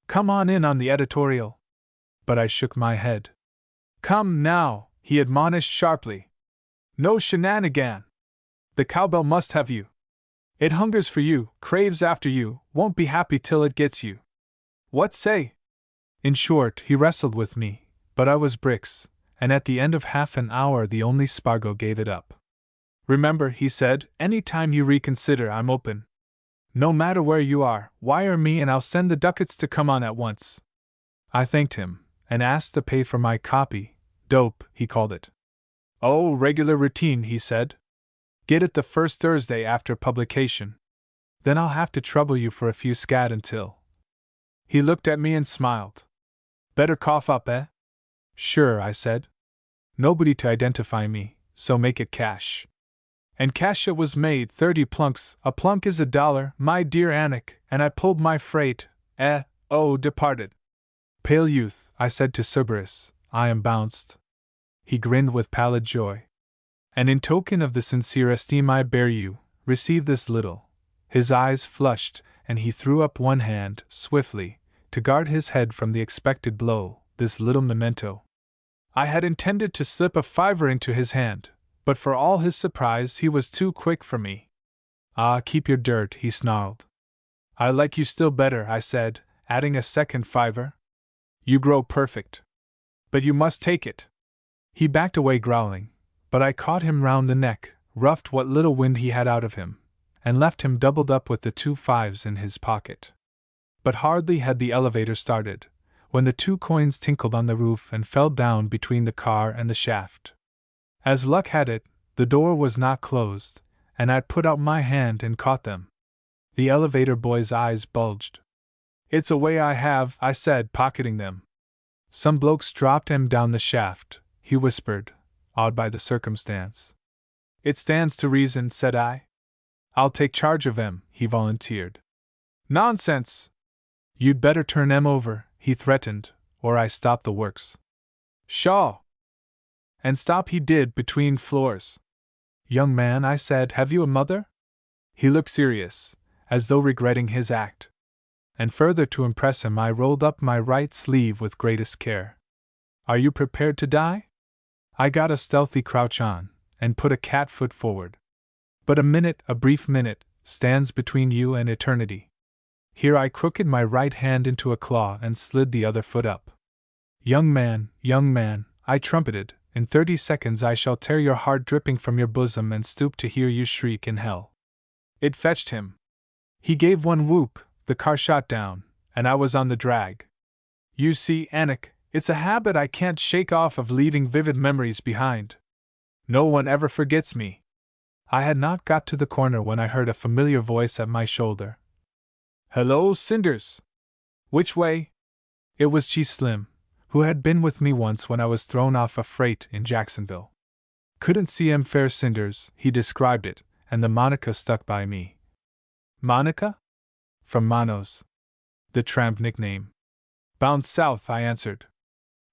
Come on in on the editorial. But I shook my head. Come now, he admonished sharply. No shenanigan. The Cowbell must have you. It hungers for you, craves after you, won't be happy till it gets you. What say? In short, he wrestled with me, but I was bricks, and at the end of half an hour the only Spargo gave it up. Remember, he said, any time you reconsider I'm open. No matter where you are, wire me and I'll send the ducats to come on at once. I thanked him, and asked to pay for my copy. Dope, he called it. Oh, regular routine, he said. Get it the first Thursday after publication. Then I'll have to trouble you for a few scat until. He looked at me and smiled. Better cough up, eh? Sure, I said. Nobody to identify me, so make it cash. And cash it was made, 30 plunks, a plunk is $1, my dear Anik, and I pulled my freight, departed. Pale youth, I said to Cerberus, I am bounced. He grinned with pallid joy. And in token of the sincere esteem I bear you, receive this little. His eyes flushed, and he threw up one hand, swiftly, to guard his head from the expected blow, this little memento. I had intended to slip a $5 into his hand, but for all his surprise he was too quick for me. Ah, keep your dirt, he snarled. I like you still better, I said, adding a second $5. You grow perfect. But you must take it. He backed away growling, but I caught him round the neck, roughed what little wind he had out of him, and left him doubled up with the 2 5s in his pocket. But hardly had the elevator started, when the 2 coins tinkled on the roof and fell down between the car and the shaft. As luck had it, the door was not closed, and I put out my hand and caught them. The elevator boy's eyes bulged. It's a way I have, I said, pocketing them. Some blokes dropped 'em down the shaft, he whispered, awed by the circumstance. It stands to reason, said I. I'll take charge of 'em, he volunteered. Nonsense! You'd better turn 'em over, he threatened, or I stop the works. Shaw! And stop he did between floors. Young man, I said, have you a mother? He looked serious, as though regretting his act. And further to impress him I rolled up my right sleeve with greatest care. Are you prepared to die? I got a stealthy crouch on, and put a cat foot forward. But a brief minute, stands between you and eternity. Here I crooked my right hand into a claw and slid the other foot up. Young man, I trumpeted, in 30 seconds I shall tear your heart dripping from your bosom and stoop to hear you shriek in hell. It fetched him. He gave one whoop, the car shot down, and I was on the drag. You see, Anik, it's a habit I can't shake off of leaving vivid memories behind. No one ever forgets me. I had not got to the corner when I heard a familiar voice at my shoulder. Hello, Cinders! Which way? It was Chi Slim, who had been with me once when I was thrown off a freight in Jacksonville. Couldn't see him fair Cinders, he described it, and the Monica stuck by me. Monica? From Monos. The tramp nickname. Bound south, I answered.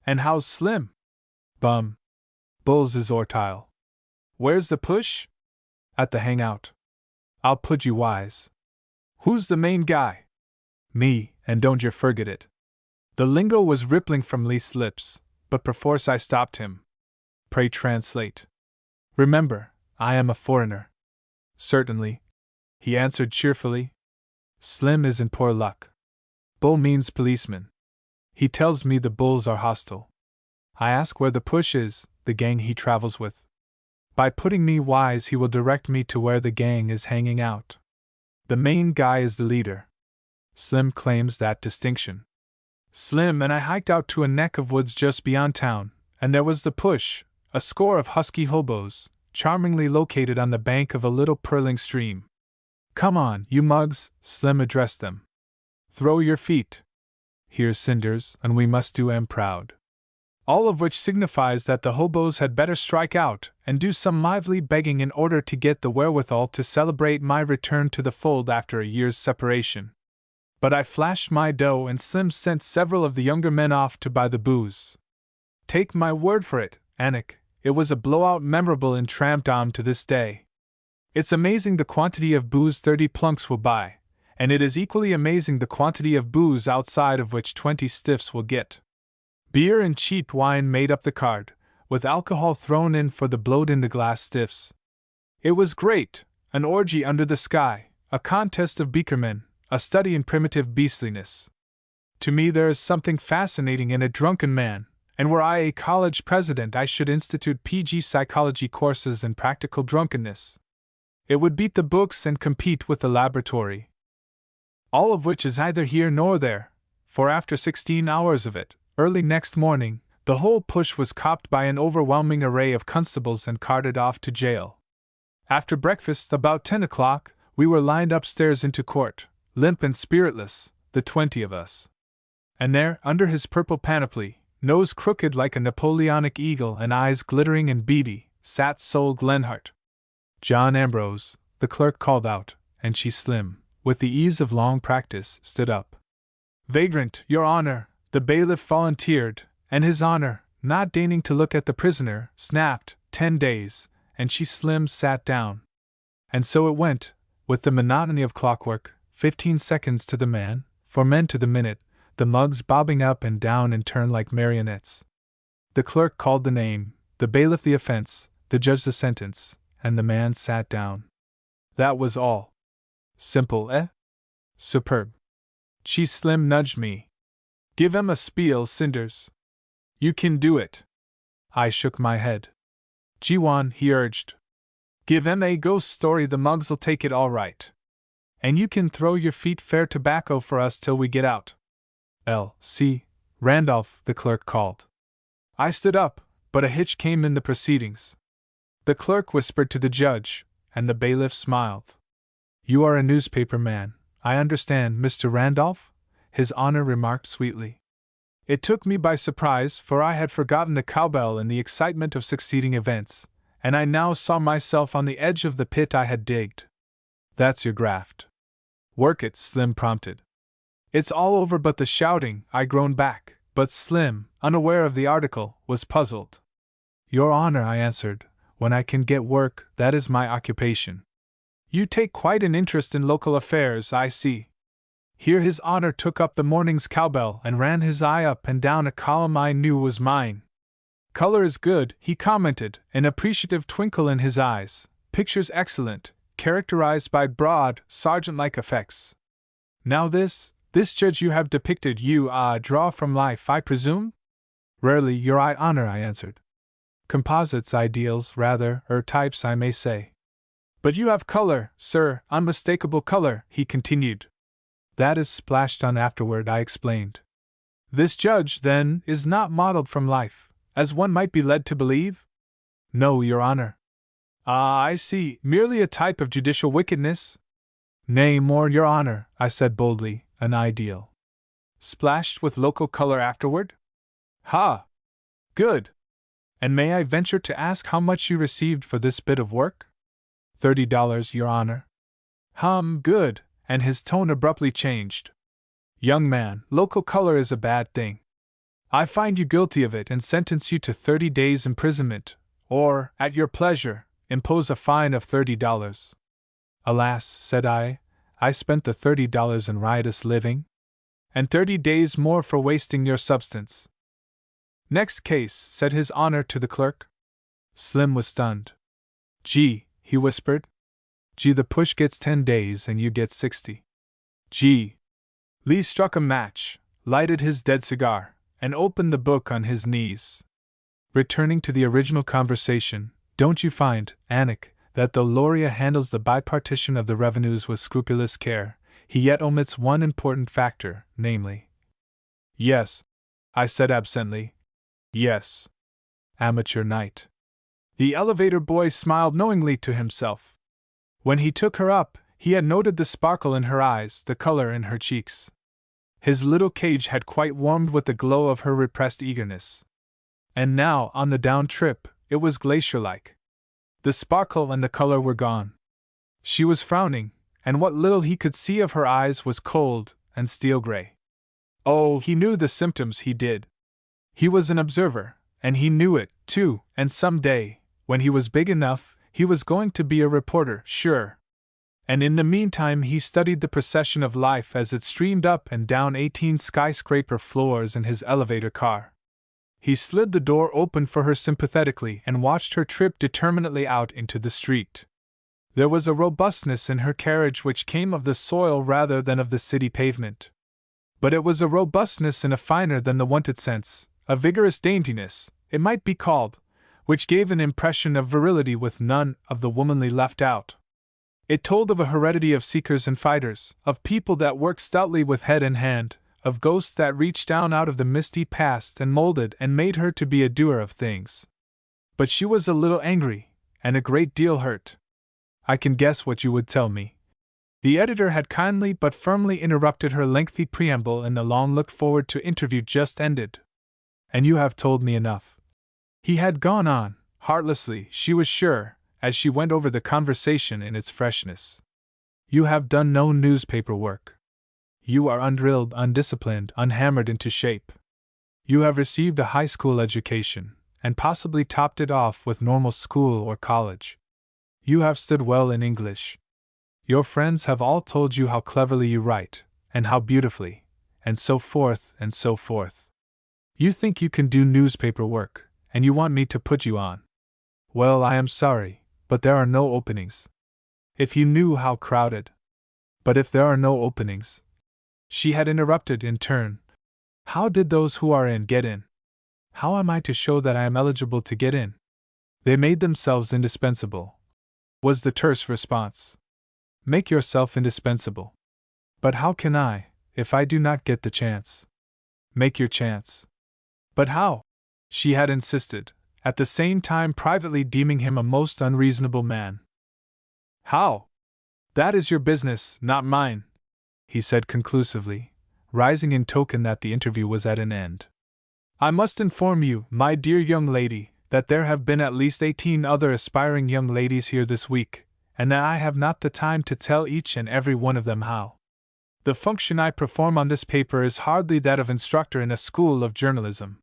And how's Slim? Bum. Bulls is ortile. Where's the push? At the hangout. I'll put you wise. Who's the main guy? Me, and don't you forget it. The lingo was rippling from Lee's lips, but perforce I stopped him. Pray translate. Remember, I am a foreigner. Certainly, he answered cheerfully. Slim is in poor luck. Bull means policeman. He tells me the bulls are hostile. I ask where the push is, the gang he travels with. By putting me wise, he will direct me to where the gang is hanging out. The main guy is the leader. Slim claims that distinction. Slim and I hiked out to a neck of woods just beyond town, and there was the push, a score of husky hobos, charmingly located on the bank of a little purling stream. Come on, you mugs, Slim addressed them. Throw your feet. Here's cinders, and we must do 'em proud. All of which signifies that the hobos had better strike out and do some lively begging in order to get the wherewithal to celebrate my return to the fold after a year's separation. But I flashed my dough and Slim sent several of the younger men off to buy the booze. Take my word for it, Anik, it was a blowout memorable in Trampdom to this day. It's amazing the quantity of booze 30 plunks will buy, and it is equally amazing the quantity of booze outside of which 20 stiffs will get. Beer and cheap wine made up the card, with alcohol thrown in for the blowed in the glass stiffs. It was great, an orgy under the sky, a contest of beakermen, a study in primitive beastliness. To me there is something fascinating in a drunken man, and were I a college president I should institute PG psychology courses in practical drunkenness. It would beat the books and compete with the laboratory. All of which is either here nor there, for after 16 hours of it, early next morning, the whole push was copped by an overwhelming array of constables and carted off to jail. After breakfast, about 10 o'clock, we were lined upstairs into court, limp and spiritless, the 20 of us. And there, under his purple panoply, nose crooked like a Napoleonic eagle and eyes glittering and beady, sat Sol Glenhart. John Ambrose, the clerk called out, and she Slim, with the ease of long practice, stood up. Vagrant, Your Honor, the bailiff volunteered, and His Honor, not deigning to look at the prisoner, snapped, 10 days, and she Slim sat down. And so it went, with the monotony of clockwork, 15 seconds to the man, 4 men to the minute, the mugs bobbing up and down in turn like marionettes. The clerk called the name, the bailiff the offense, the judge the sentence, and the man sat down. That was all. Simple, eh? Superb. She Slim nudged me. Give 'em a spiel, Cinders. You can do it. I shook my head. Jiwan, he urged. Give 'em a ghost story, the mugs'll take it all right. And you can throw your feet fair tobacco for us till we get out. L.C. Randolph, the clerk called. I stood up, but a hitch came in the proceedings. The clerk whispered to the judge, and the bailiff smiled. You are a newspaper man, I understand, Mr. Randolph? His Honor remarked sweetly. It took me by surprise, for I had forgotten the cowbell in the excitement of succeeding events, and I now saw myself on the edge of the pit I had digged. That's your graft. Work it, Slim prompted. It's all over but the shouting, I groaned back, but Slim, unaware of the article, was puzzled. Your Honor, I answered, when I can get work, that is my occupation. You take quite an interest in local affairs, I see. Here His Honor took up the morning's cowbell and ran his eye up and down a column I knew was mine. Color is good, he commented, an appreciative twinkle in his eyes. Pictures excellent, characterized by broad, sergeant-like effects. Now this judge you have depicted you, draw from life, I presume? Rarely, Your Honor, I answered. Composites, ideals, rather, types, I may say. But you have color, sir, unmistakable color, he continued. That is splashed on afterward, I explained. This judge, then, is not modeled from life, as one might be led to believe? No, Your Honor. Ah, I see, merely a type of judicial wickedness? Nay, more, Your Honor, I said boldly, an ideal. Splashed with local color afterward? Ha! Good! And may I venture to ask how much you received for this bit of work? $30, Your Honor. Good, and his tone abruptly changed. Young man, local color is a bad thing. I find you guilty of it and sentence you to 30 days' imprisonment, or, at your pleasure, impose a fine of $30. Alas, said I spent the $30 in riotous living, and 30 days more for wasting your substance. Next case, said His Honor to the clerk. Slim was stunned. Gee, he whispered. Gee, the push gets 10 days and you get 60. Gee. Lee struck a match, lighted his dead cigar, and opened the book on his knees. Returning to the original conversation, don't you find, Anik, that though Loria handles the bipartition of the revenues with scrupulous care, he yet omits one important factor, namely? Yes, I said absently. Yes. Amateur night. The elevator boy smiled knowingly to himself. When he took her up, he had noted the sparkle in her eyes, the color in her cheeks. His little cage had quite warmed with the glow of her repressed eagerness. And now, on the down trip, it was glacier-like. The sparkle and the color were gone. She was frowning, and what little he could see of her eyes was cold and steel-gray. Oh, he knew the symptoms, he did. He was an observer, and he knew it, too, and some day, when he was big enough, he was going to be a reporter, sure. And in the meantime he studied the procession of life as it streamed up and down 18 skyscraper floors in his elevator car. He slid the door open for her sympathetically and watched her trip determinedly out into the street. There was a robustness in her carriage which came of the soil rather than of the city pavement. But it was a robustness in a finer than the wonted sense, a vigorous daintiness, it might be called, which gave an impression of virility with none of the womanly left out. It told of a heredity of seekers and fighters, of people that worked stoutly with head and hand, of ghosts that reached down out of the misty past and molded and made her to be a doer of things. But she was a little angry, and a great deal hurt. I can guess what you would tell me. The editor had kindly but firmly interrupted her lengthy preamble in the long looked-forward to interview just ended. And you have told me enough. He had gone on, heartlessly, she was sure, as she went over the conversation in its freshness. You have done no newspaper work. You are undrilled, undisciplined, unhammered into shape. You have received a high school education, and possibly topped it off with normal school or college. You have stood well in English. Your friends have all told you how cleverly you write, and how beautifully, and so forth and so forth. You think you can do newspaper work, and you want me to put you on. Well, I am sorry, but there are no openings. If you knew how crowded. But if there are no openings. She had interrupted in turn. How did those who are in get in? How am I to show that I am eligible to get in? They made themselves indispensable, was the terse response. Make yourself indispensable. But how can I, if I do not get the chance? Make your chance. But how? She had insisted, at the same time privately deeming him a most unreasonable man. How? That is your business, not mine, he said conclusively, rising in token that the interview was at an end. I must inform you, my dear young lady, that there have been at least 18 other aspiring young ladies here this week, and that I have not the time to tell each and every one of them how. The function I perform on this paper is hardly that of instructor in a school of journalism.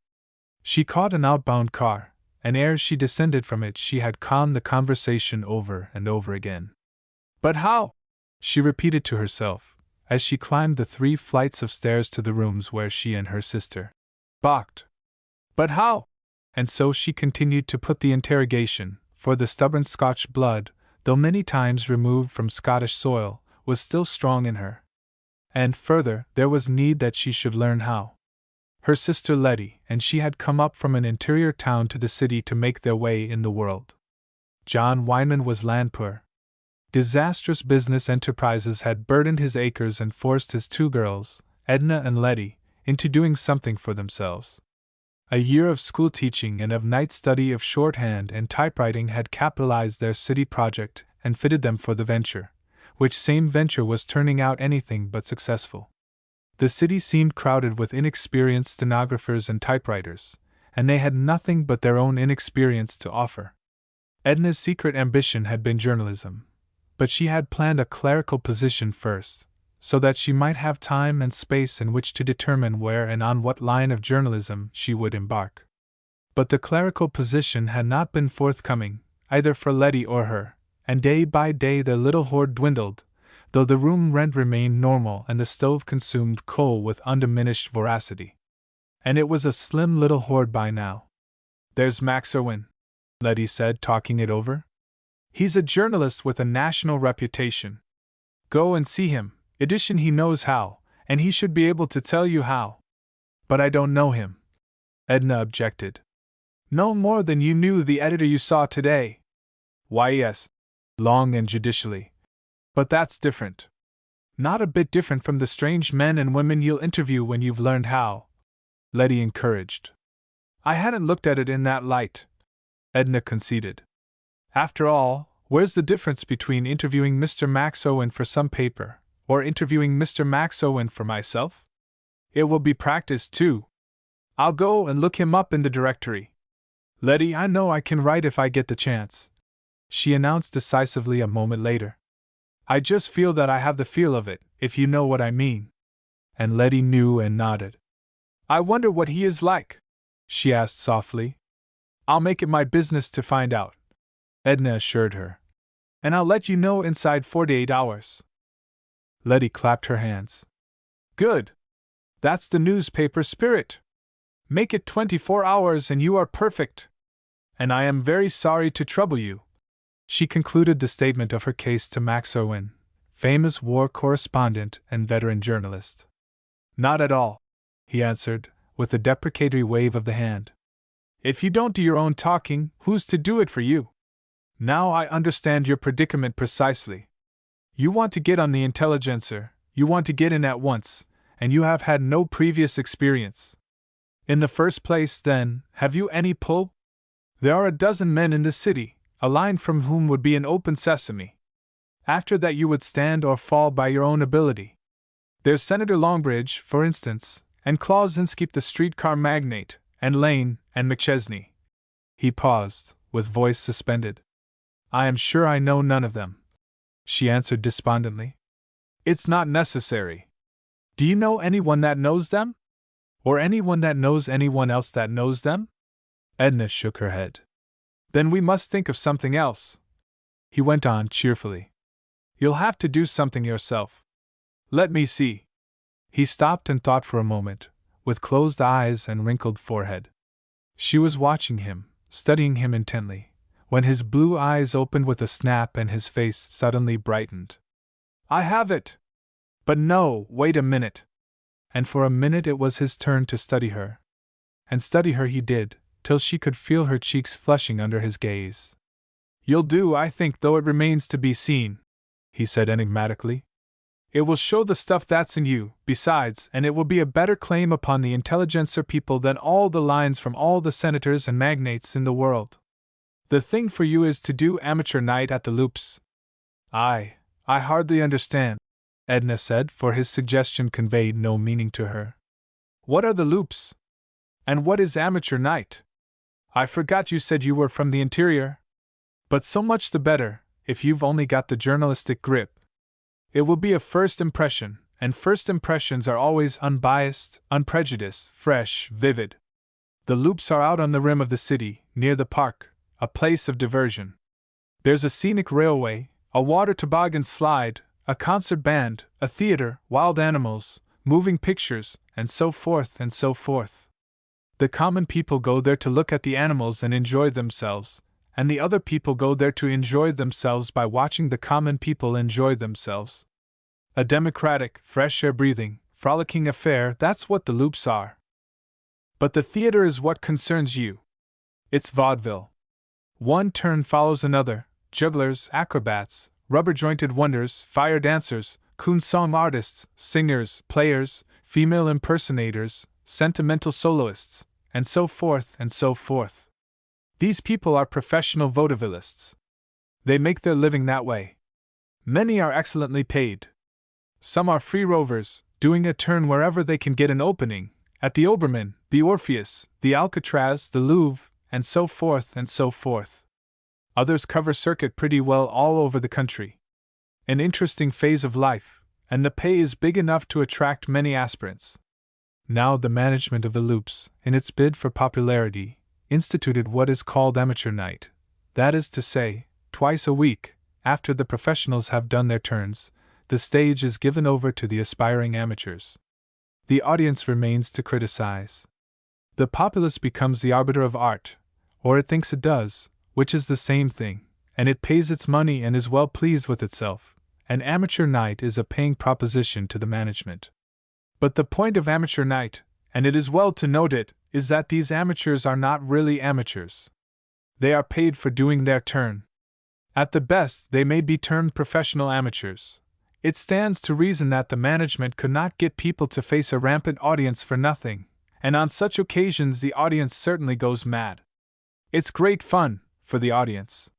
She caught an outbound car, and ere she descended from it she had conned the conversation over and over again. But how? She repeated to herself, as she climbed the 3 flights of stairs to the rooms where she and her sister balked. But how? And so she continued to put the interrogation, for the stubborn Scotch blood, though many times removed from Scottish soil, was still strong in her. And further, there was need that she should learn how. Her sister Letty and she had come up from an interior town to the city to make their way in the world. John Wyman was land poor. Disastrous business enterprises had burdened his acres and forced his 2 girls, Edna and Letty, into doing something for themselves. A year of school teaching and of night study of shorthand and typewriting had capitalized their city project and fitted them for the venture, which same venture was turning out anything but successful. The city seemed crowded with inexperienced stenographers and typewriters, and they had nothing but their own inexperience to offer. Edna's secret ambition had been journalism, but she had planned a clerical position first, so that she might have time and space in which to determine where and on what line of journalism she would embark. But the clerical position had not been forthcoming, either for Letty or her, and day by day their little hoard dwindled, though the room rent remained normal and the stove consumed coal with undiminished voracity. And it was a slim little hoard by now. There's Max Irwin, Letty said, talking it over. He's a journalist with a national reputation. Go and see him, edition he knows how, and he should be able to tell you how. But I don't know him, Edna objected. No more than you knew the editor you saw today. Why, yes, long and judicially. But that's different. Not a bit different from the strange men and women you'll interview when you've learned how, Letty encouraged. I hadn't looked at it in that light, Edna conceded. After all, where's the difference between interviewing Mr. Max Owen for some paper, or interviewing Mr. Max Owen for myself? It will be practice, too. I'll go and look him up in the directory. Letty, I know I can write if I get the chance, she announced decisively a moment later. I just feel that I have the feel of it, if you know what I mean. And Letty knew and nodded. I wonder what he is like, she asked softly. I'll make it my business to find out, Edna assured her. And I'll let you know inside 48 hours. Letty clapped her hands. Good! That's the newspaper spirit! Make it 24 hours and you are perfect! And I am very sorry to trouble you. She concluded the statement of her case to Max Owen, famous war correspondent and veteran journalist. Not at all, he answered, with a deprecatory wave of the hand. If you don't do your own talking, who's to do it for you? Now I understand your predicament precisely. You want to get on the Intelligencer, you want to get in at once, and you have had no previous experience. In the first place, then, have you any pull? There are a dozen men in the city, a line from whom would be an open sesame. After that you would stand or fall by your own ability. There's Senator Longbridge, for instance, and Clausinski the streetcar magnate, and Lane, and McChesney. He paused, with voice suspended. I am sure I know none of them, she answered despondently. It's not necessary. Do you know anyone that knows them? Or anyone that knows anyone else that knows them? Edna shook her head. Then we must think of something else, he went on cheerfully. You'll have to do something yourself. Let me see. He stopped and thought for a moment, with closed eyes and wrinkled forehead. She was watching him, studying him intently, when his blue eyes opened with a snap and his face suddenly brightened. I have it! But no, wait a minute. And for a minute it was his turn to study her. And study her he did, till she could feel her cheeks flushing under his gaze. You'll do, I think, though it remains to be seen, he said enigmatically. It will show the stuff that's in you, besides, and it will be a better claim upon the Intelligencer people than all the lines from all the senators and magnates in the world. The thing for you is to do amateur night at the Loops. I hardly understand, Edna said, for his suggestion conveyed no meaning to her. What are the Loops? And what is amateur night? I forgot you said you were from the interior. But so much the better, if you've only got the journalistic grip. It will be a first impression, and first impressions are always unbiased, unprejudiced, fresh, vivid. The Loops are out on the rim of the city, near the park, a place of diversion. There's a scenic railway, a water toboggan slide, a concert band, a theater, wild animals, moving pictures, and so forth and so forth. The common people go there to look at the animals and enjoy themselves, and the other people go there to enjoy themselves by watching the common people enjoy themselves. A democratic, fresh air breathing, frolicking affair, that's what the Loops are. But the theater is what concerns you. It's vaudeville. One turn follows another, jugglers, acrobats, rubber-jointed wonders, fire dancers, coon song artists, singers, players, female impersonators, sentimental soloists, and so forth and so forth. These people are professional vaudevillists. They make their living that way. Many are excellently paid. Some are free rovers, doing a turn wherever they can get an opening, at the Obermann, the Orpheus, the Alcatraz, the Louvre, and so forth and so forth. Others cover circuit pretty well all over the country. An interesting phase of life, and the pay is big enough to attract many aspirants. Now the management of the Loops, in its bid for popularity, instituted what is called amateur night. That is to say, twice a week, after the professionals have done their turns, the stage is given over to the aspiring amateurs. The audience remains to criticize. The populace becomes the arbiter of art, or it thinks it does, which is the same thing, and it pays its money and is well pleased with itself. An amateur night is a paying proposition to the management. But the point of amateur night, and it is well to note it, is that these amateurs are not really amateurs. They are paid for doing their turn. At the best, they may be termed professional amateurs. It stands to reason that the management could not get people to face a rampant audience for nothing, and on such occasions the audience certainly goes mad. It's great fun, for the audience.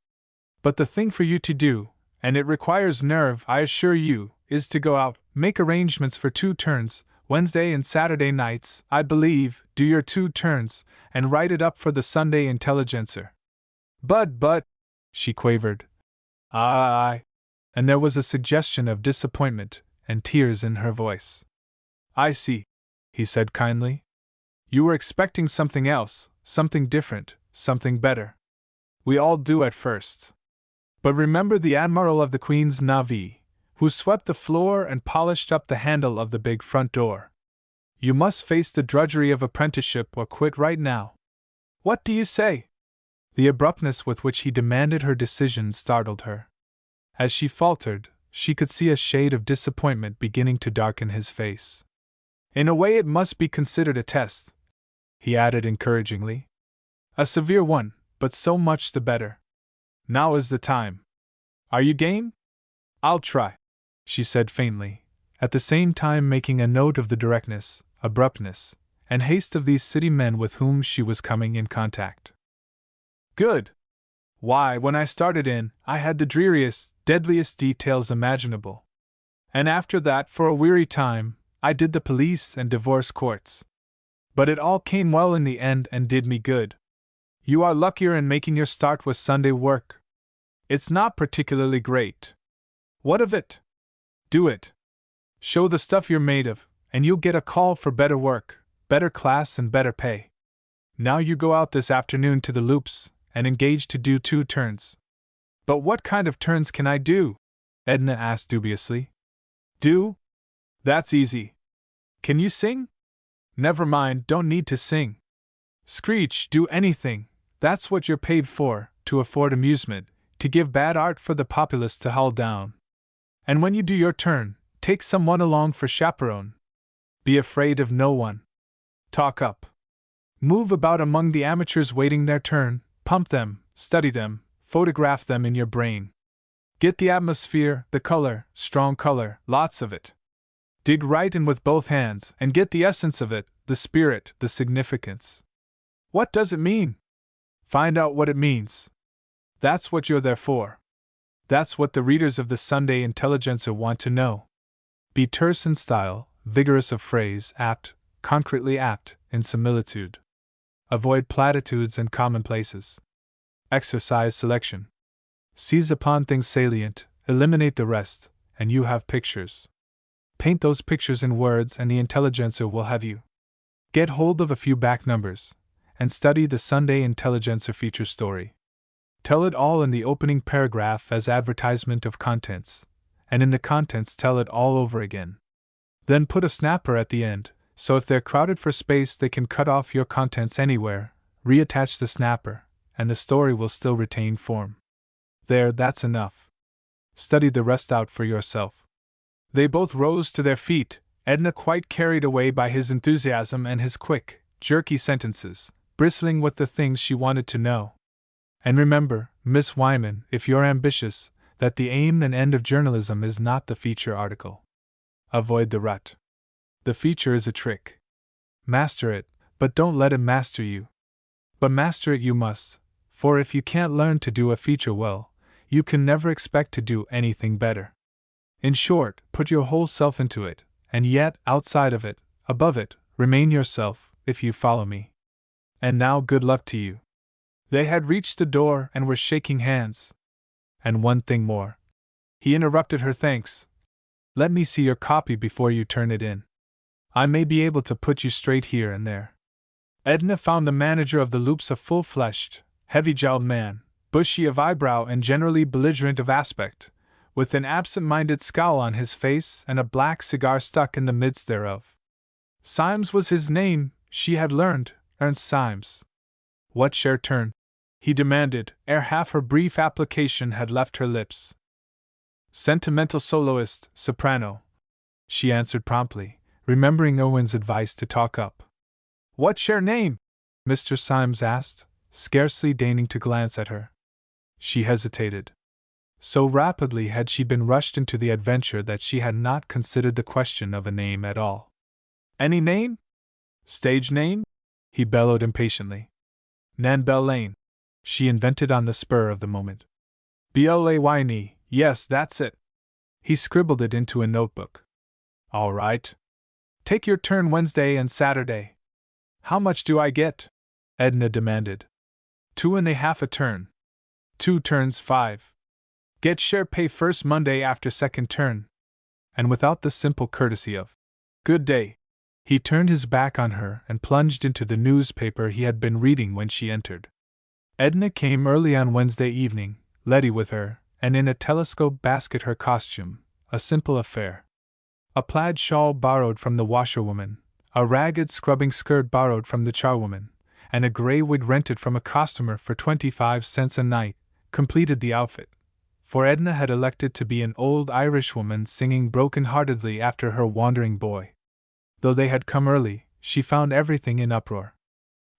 But the thing for you to do, and it requires nerve, I assure you, is to go out, make arrangements for 2 turns, Wednesday and Saturday nights, I believe, do your 2 turns, and write it up for the Sunday Intelligencer. But, she quavered. Aye. And there was a suggestion of disappointment and tears in her voice. I see, he said kindly. You were expecting something else, something different, something better. We all do at first. But remember the Admiral of the Queen's Navee, who swept the floor and polished up the handle of the big front door. You must face the drudgery of apprenticeship or quit right now. What do you say? The abruptness with which he demanded her decision startled her. As she faltered, she could see a shade of disappointment beginning to darken his face. In a way, it must be considered a test, he added encouragingly. A severe one, but so much the better. Now is the time. Are you game? I'll try, she said faintly, at the same time making a note of the directness, abruptness, and haste of these city men with whom she was coming in contact. Good! Why, when I started in, I had the dreariest, deadliest details imaginable. And after that, for a weary time, I did the police and divorce courts. But it all came well in the end and did me good. You are luckier in making your start with Sunday work. It's not particularly great. What of it? Do it. Show the stuff you're made of, and you'll get a call for better work, better class, and better pay. Now you go out this afternoon to the loops, and engage to do 2 turns. But what kind of turns can I do? Edna asked dubiously. Do? That's easy. Can you sing? Never mind, don't need to sing. Screech, do anything. That's what you're paid for, to afford amusement, to give bad art for the populace to howl down. And when you do your turn, take someone along for chaperone. Be afraid of no one. Talk up. Move about among the amateurs waiting their turn, pump them, study them, photograph them in your brain. Get the atmosphere, the color, strong color, lots of it. Dig right in with both hands and get the essence of it, the spirit, the significance. What does it mean? Find out what it means. That's what you're there for. That's what the readers of the Sunday Intelligencer want to know. Be terse in style, vigorous of phrase, apt, concretely apt, in similitude. Avoid platitudes and commonplaces. Exercise selection. Seize upon things salient, eliminate the rest, and you have pictures. Paint those pictures in words and the Intelligencer will have you. Get hold of a few back numbers, and study the Sunday Intelligencer feature story. Tell it all in the opening paragraph as advertisement of contents, and in the contents tell it all over again. Then put a snapper at the end, so if they're crowded for space they can cut off your contents anywhere, reattach the snapper, and the story will still retain form. There, that's enough. Study the rest out for yourself. They both rose to their feet, Edna quite carried away by his enthusiasm and his quick, jerky sentences, bristling with the things she wanted to know. And remember, Miss Wyman, if you're ambitious, that the aim and end of journalism is not the feature article. Avoid the rut. The feature is a trick. Master it, but don't let it master you. But master it you must, for if you can't learn to do a feature well, you can never expect to do anything better. In short, put your whole self into it, and yet, outside of it, above it, remain yourself, if you follow me. And now good luck to you. They had reached the door and were shaking hands. And one thing more. He interrupted her. Thanks. Let me see your copy before you turn it in. I may be able to put you straight here and there. Edna found the manager of the loops a full-fleshed, heavy-jowled man, bushy of eyebrow and generally belligerent of aspect, with an absent-minded scowl on his face and a black cigar stuck in the midst thereof. Symes was his name, she had learned, Ernst Symes. What's your turn? He demanded, ere half her brief application had left her lips. Sentimental soloist, soprano, she answered promptly, remembering Owen's advice to talk up. What's your name? Mr. Symes asked, scarcely deigning to glance at her. She hesitated. So rapidly had she been rushed into the adventure that she had not considered the question of a name at all. Any name? Stage name? He bellowed impatiently. Nan Lane. She invented on the spur of the moment. Blayne, yes, that's it. He scribbled it into a notebook. All right. Take your turn Wednesday and Saturday. How much do I get? Edna demanded. 2.5 a turn. 2 turns 5. Get share pay first Monday after second turn. And without the simple courtesy of good day, he turned his back on her and plunged into the newspaper he had been reading when she entered. Edna came early on Wednesday evening, Letty with her, and in a telescope basket her costume, a simple affair. A plaid shawl borrowed from the washerwoman, a ragged scrubbing skirt borrowed from the charwoman, and a gray wig rented from a costumer for 25 cents a night, completed the outfit. For Edna had elected to be an old Irishwoman singing broken-heartedly after her wandering boy. Though they had come early, she found everything in uproar.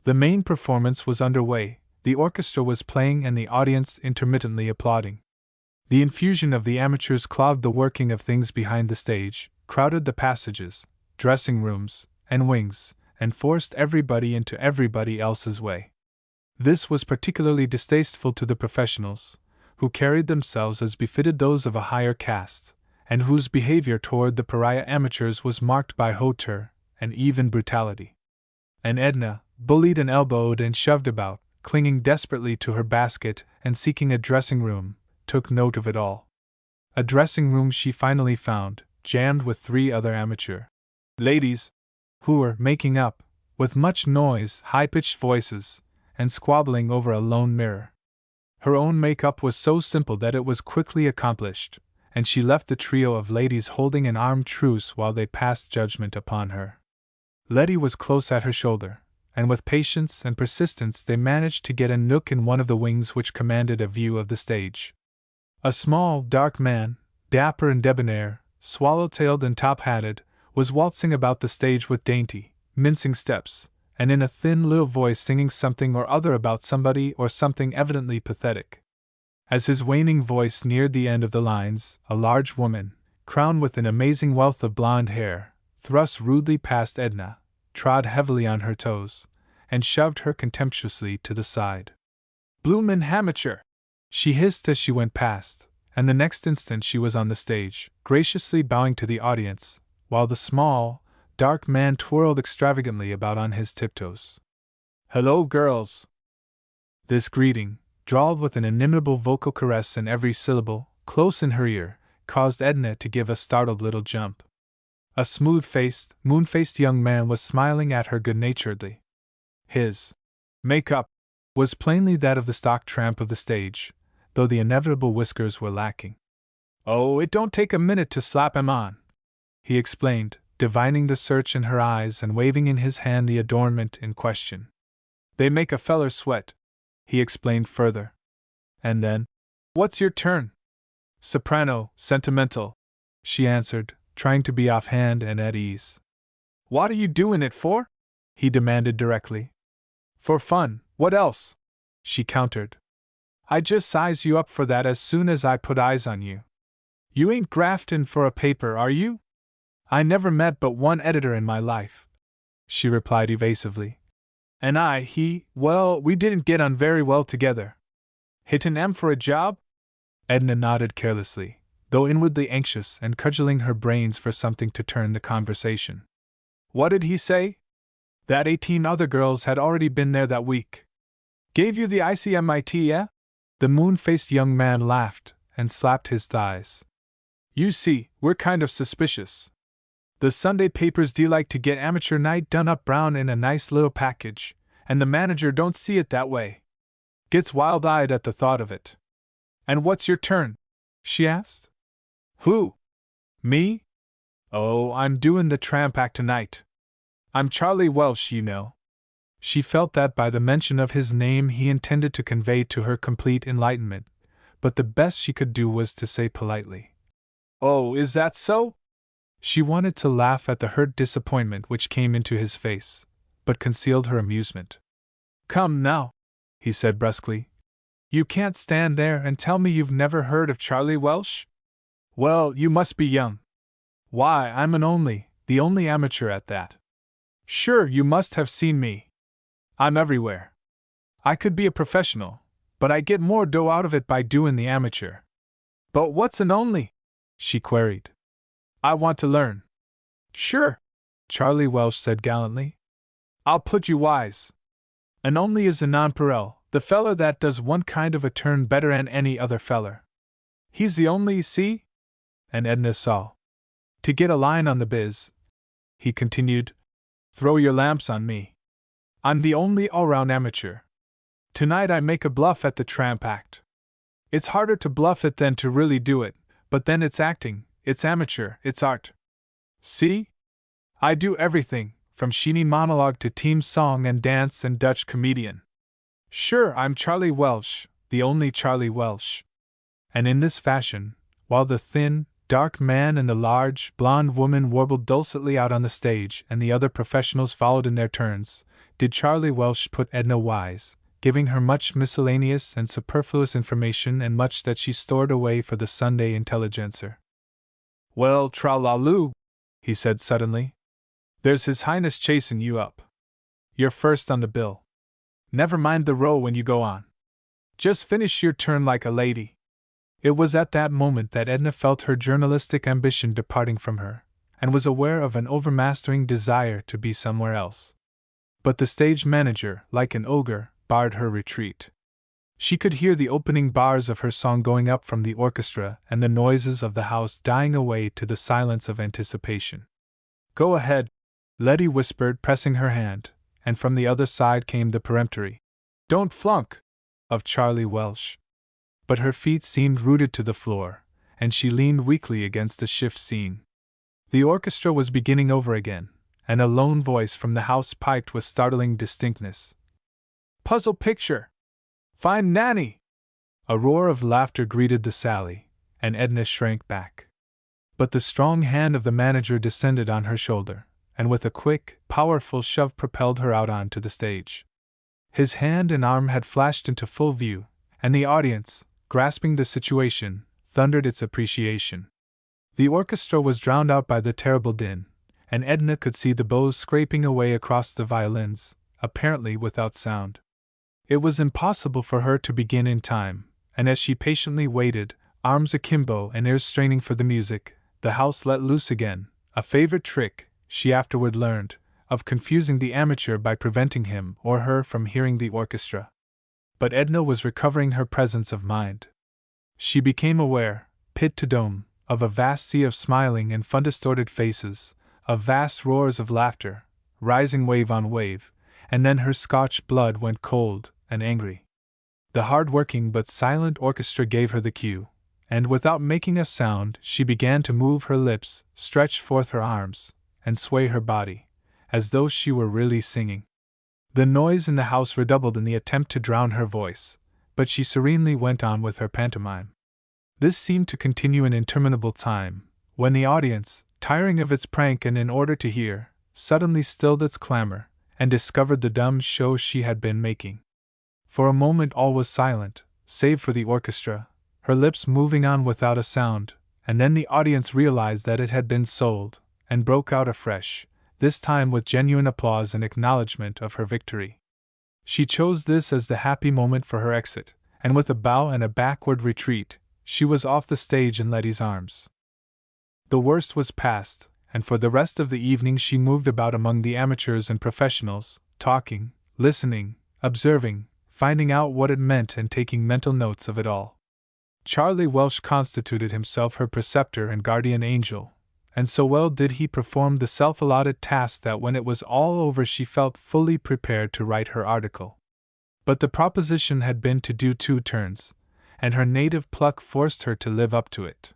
The main performance was under way, the orchestra was playing and the audience intermittently applauding. The infusion of the amateurs clogged the working of things behind the stage, crowded the passages, dressing rooms, and wings, and forced everybody into everybody else's way. This was particularly distasteful to the professionals, who carried themselves as befitted those of a higher caste, and whose behavior toward the pariah amateurs was marked by hauteur and even brutality. And Edna, bullied and elbowed and shoved about, clinging desperately to her basket and seeking a dressing room, took note of it all. A dressing room she finally found, jammed with 3 other amateur ladies, who were making up, with much noise, high-pitched voices, and squabbling over a lone mirror. Her own make-up was so simple that it was quickly accomplished, and she left the trio of ladies holding an armed truce while they passed judgment upon her. Letty was close at her shoulder, and with patience and persistence they managed to get a nook in one of the wings which commanded a view of the stage. A small, dark man, dapper and debonair, swallow-tailed and top-hatted, was waltzing about the stage with dainty, mincing steps, and in a thin little voice singing something or other about somebody or something evidently pathetic. As his waning voice neared the end of the lines, a large woman, crowned with an amazing wealth of blonde hair, thrust rudely past Edna, trod heavily on her toes, and shoved her contemptuously to the side. "Bloomin' hamateur!" she hissed as she went past, and the next instant she was on the stage, graciously bowing to the audience, while the small, dark man twirled extravagantly about on his tiptoes. "Hello, girls!" This greeting, drawled with an inimitable vocal caress in every syllable, close in her ear, caused Edna to give a startled little jump. A smooth-faced, moon-faced young man was smiling at her good-naturedly. His make-up was plainly that of the stock tramp of the stage, though the inevitable whiskers were lacking. "Oh, it don't take a minute to slap 'em on," he explained, divining the search in her eyes and waving in his hand the adornment in question. "They make a feller sweat," he explained further. And then, "What's your turn?" "Soprano, sentimental," she answered, trying to be offhand and at ease. "What are you doing it for?" he demanded directly. "For fun, what else?" she countered. "I just size you up for that as soon as I put eyes on you. You ain't graftin' for a paper, are you?" "I never met but one editor in my life," she replied evasively. "And well, we didn't get on very well together." "Hittin' 'em for a job?" Edna nodded carelessly, though inwardly anxious and cudgeling her brains for something to turn the conversation. "What did he say?" "That 18 other girls had already been there that week." "Gave you the ICMIT, eh?" The moon-faced young man laughed and slapped his thighs. "You see, we're kind of suspicious. The Sunday papers like to get amateur night done up brown in a nice little package, and the manager don't see it that way. Gets wild-eyed at the thought of it." "And what's your turn?" she asked. "Who? Me? Oh, I'm doing the tramp act tonight. I'm Charlie Welsh, you know." She felt that by the mention of his name he intended to convey to her complete enlightenment, but the best she could do was to say politely, "Oh, is that so?" She wanted to laugh at the hurt disappointment which came into his face, but concealed her amusement. "Come now," he said brusquely. "You can't stand there and tell me you've never heard of Charlie Welsh? Well, you must be young. Why, I'm the only amateur at that. Sure, you must have seen me. I'm everywhere. I could be a professional, but I get more dough out of it by doing the amateur." "But what's an only?" she queried. "I want to learn." "Sure," Charlie Welsh said gallantly. "I'll put you wise. An only is a nonpareil, the feller that does one kind of a turn better'n any other feller. He's the only, see?" And Edna saw. "To get a line on the biz," he continued, "throw your lamps on me. I'm the only all-round amateur. Tonight I make a bluff at the tramp act. It's harder to bluff it than to really do it, but then it's acting, it's amateur, it's art. See? I do everything, from sheeny monologue to team song and dance and Dutch comedian. Sure, I'm Charlie Welsh, the only Charlie Welsh." And in this fashion, while the thin, dark man and the large, blonde woman warbled dulcetly out on the stage and the other professionals followed in their turns, did Charlie Welsh put Edna wise, giving her much miscellaneous and superfluous information and much that she stored away for the Sunday Intelligencer. "Well, tra-la-loo," he said suddenly. "There's His Highness chasing you up. You're first on the bill. Never mind the row when you go on. Just finish your turn like a lady." It was at that moment that Edna felt her journalistic ambition departing from her, and was aware of an overmastering desire to be somewhere else. But the stage manager, like an ogre, barred her retreat. She could hear the opening bars of her song going up from the orchestra and the noises of the house dying away to the silence of anticipation. "Go ahead," Letty whispered, pressing her hand, and from the other side came the peremptory, "Don't flunk," of Charlie Welsh. But her feet seemed rooted to the floor, and she leaned weakly against a shift scene. The orchestra was beginning over again, and a lone voice from the house piped with startling distinctness, "Puzzle picture! Find Nanny!" A roar of laughter greeted the sally, and Edna shrank back. But the strong hand of the manager descended on her shoulder, and with a quick, powerful shove propelled her out onto the stage. His hand and arm had flashed into full view, and the audience, grasping the situation, thundered its appreciation. The orchestra was drowned out by the terrible din, and Edna could see the bows scraping away across the violins, apparently without sound. It was impossible for her to begin in time, and as she patiently waited, arms akimbo and ears straining for the music, the house let loose again, a favorite trick, she afterward learned, of confusing the amateur by preventing him or her from hearing the orchestra. But Edna was recovering her presence of mind. She became aware, pit to dome, of a vast sea of smiling and fun-distorted faces, of vast roars of laughter, rising wave on wave, and then her Scotch blood went cold and angry. The hard-working but silent orchestra gave her the cue, and without making a sound she began to move her lips, stretch forth her arms, and sway her body, as though she were really singing. The noise in the house redoubled in the attempt to drown her voice, but she serenely went on with her pantomime. This seemed to continue an interminable time, when the audience, tiring of its prank and in order to hear, suddenly stilled its clamor, and discovered the dumb show she had been making. For a moment all was silent, save for the orchestra, her lips moving on without a sound, and then the audience realized that it had been sold, and broke out afresh, this time with genuine applause and acknowledgement of her victory. She chose this as the happy moment for her exit, and with a bow and a backward retreat, she was off the stage in Letty's arms. The worst was past, and for the rest of the evening she moved about among the amateurs and professionals, talking, listening, observing, finding out what it meant and taking mental notes of it all. Charlie Welsh constituted himself her preceptor and guardian angel, and so well did he perform the self-allotted task that when it was all over she felt fully prepared to write her article. But the proposition had been to do 2 turns, and her native pluck forced her to live up to it.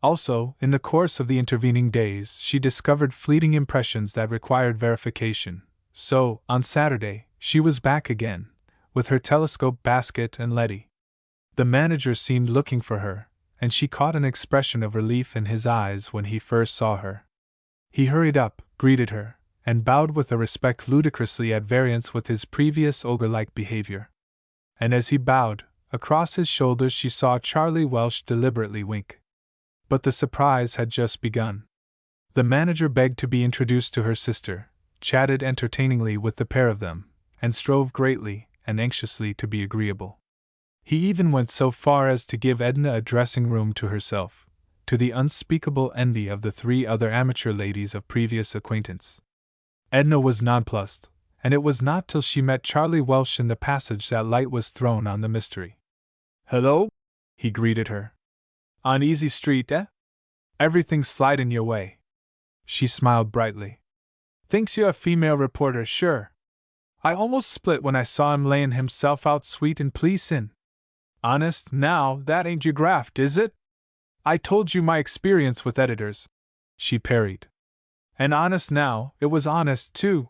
Also, in the course of the intervening days she discovered fleeting impressions that required verification, so, on Saturday, she was back again, with her telescope basket and Letty. The manager seemed looking for her, and she caught an expression of relief in his eyes when he first saw her. He hurried up, greeted her, and bowed with a respect ludicrously at variance with his previous ogre-like behavior. And as he bowed, across his shoulders she saw Charlie Welsh deliberately wink. But the surprise had just begun. The manager begged to be introduced to her sister, chatted entertainingly with the pair of them, and strove greatly and anxiously to be agreeable. He even went so far as to give Edna a dressing room to herself, to the unspeakable envy of the 3 other amateur ladies of previous acquaintance. Edna was nonplussed, and it was not till she met Charlie Welsh in the passage that light was thrown on the mystery. "Hello?" he greeted her. "On Easy Street, eh? Everything's sliding your way." She smiled brightly. "Thinks you're a female reporter, sure. I almost split when I saw him layin' himself out sweet and pleasin'. Honest, now, that ain't your graft, is it? I told you my experience with editors," she parried. "And honest now, it was honest, too."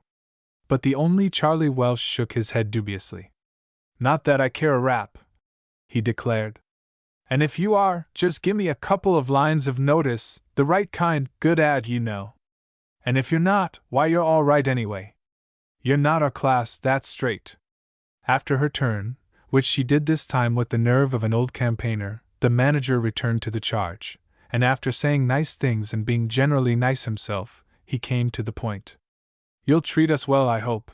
But the only Charlie Welsh shook his head dubiously. "Not that I care a rap," he declared. "And if you are, just give me a couple of lines of notice, the right kind, good ad, you know. And if you're not, why you're all right anyway. You're not our class, that's straight." After her turn, which she did this time with the nerve of an old campaigner, the manager returned to the charge, and after saying nice things and being generally nice himself, he came to the point. "You'll treat us well, I hope,"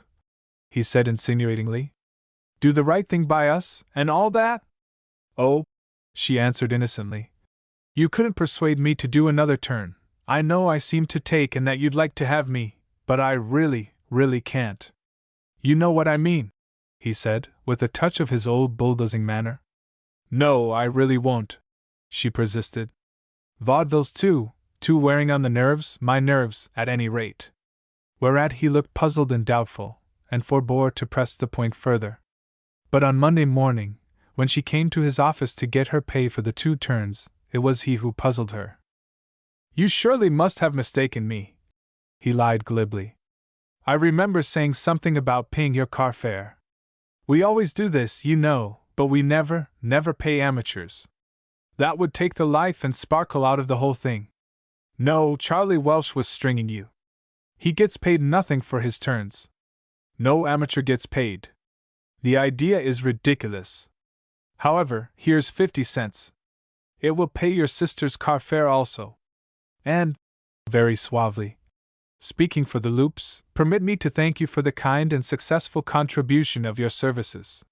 he said insinuatingly. "Do the right thing by us, and all that?" "Oh," she answered innocently. "You couldn't persuade me to do another turn. I know I seem to take and that you'd like to have me, but I really can't." "You know what I mean," he said, with a touch of his old bulldozing manner. "No, I really won't," she persisted. "Vaudevilles too wearing on the nerves, my nerves, at any rate." Whereat he looked puzzled and doubtful, and forbore to press the point further. But on Monday morning, when she came to his office to get her pay for the 2 turns, it was he who puzzled her. "You surely must have mistaken me," he lied glibly. "I remember saying something about paying your car fare. We always do this, you know, but we never pay amateurs. That would take the life and sparkle out of the whole thing. No, Charlie Welsh was stringing you. He gets paid nothing for his turns. No amateur gets paid. The idea is ridiculous. However, here's 50 cents. It will pay your sister's car fare also. And," very suavely, "speaking for the loops, permit me to thank you for the kind and successful contribution of your services."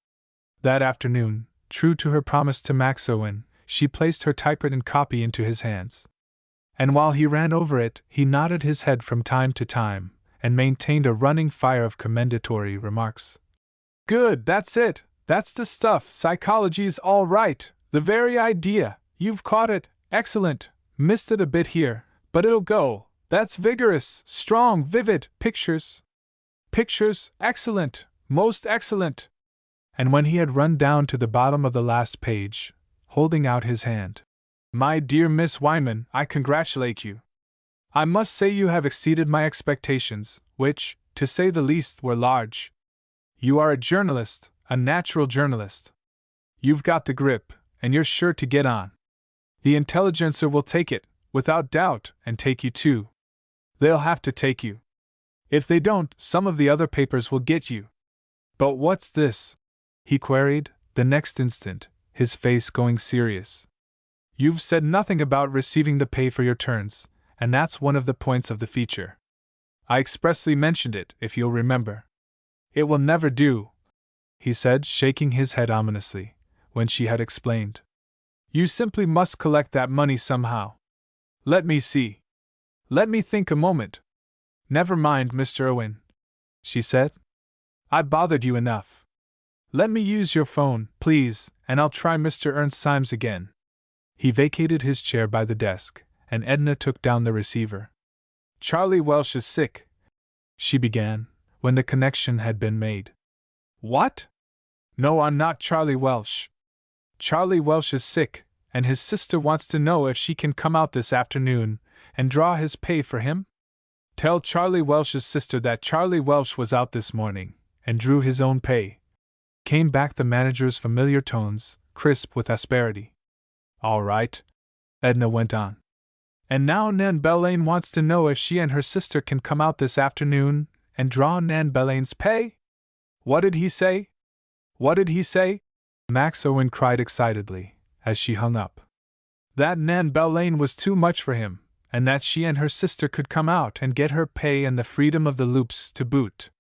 That afternoon, true to her promise to Max Owen, she placed her typewritten copy into his hands. And while he ran over it, he nodded his head from time to time, and maintained a running fire of commendatory remarks. "Good, that's it, that's the stuff, psychology's all right, the very idea, you've caught it, excellent, missed it a bit here, but it'll go, that's vigorous, strong, vivid, pictures, excellent, most excellent." And when he had run down to the bottom of the last page, holding out his hand, "My dear Miss Wyman, I congratulate you. I must say you have exceeded my expectations, which, to say the least, were large. You are a journalist, a natural journalist. You've got the grip, and you're sure to get on. The Intelligencer will take it, without doubt, and take you too. They'll have to take you. If they don't, some of the other papers will get you. But what's this?" he queried, the next instant, his face going serious. "You've said nothing about receiving the pay for your turns, and that's one of the points of the feature. I expressly mentioned it, if you'll remember." "It will never do," he said, shaking his head ominously, when she had explained. "You simply must collect that money somehow. Let me see. Let me think a moment. Never mind, Mr. Owen," she said. "I bothered you enough. Let me use your phone, please, and I'll try Mr. Ernst Symes again." He vacated his chair by the desk, and Edna took down the receiver. "Charlie Welsh is sick," she began, when the connection had been made. "What? No, I'm not Charlie Welsh. Charlie Welsh is sick, and his sister wants to know if she can come out this afternoon and draw his pay for him. Tell Charlie Welsh's sister that Charlie Welsh was out this morning and drew his own pay," came back the manager's familiar tones, crisp with asperity. "All right," Edna went on. And now Nan Belaine wants to know if she and her sister can come out this afternoon and draw Nan Belaine's pay? What did he say? What did he say? Max Owen cried excitedly, as she hung up. That Nan Belaine was too much for him, and that she and her sister could come out and get her pay and the freedom of the loops to boot.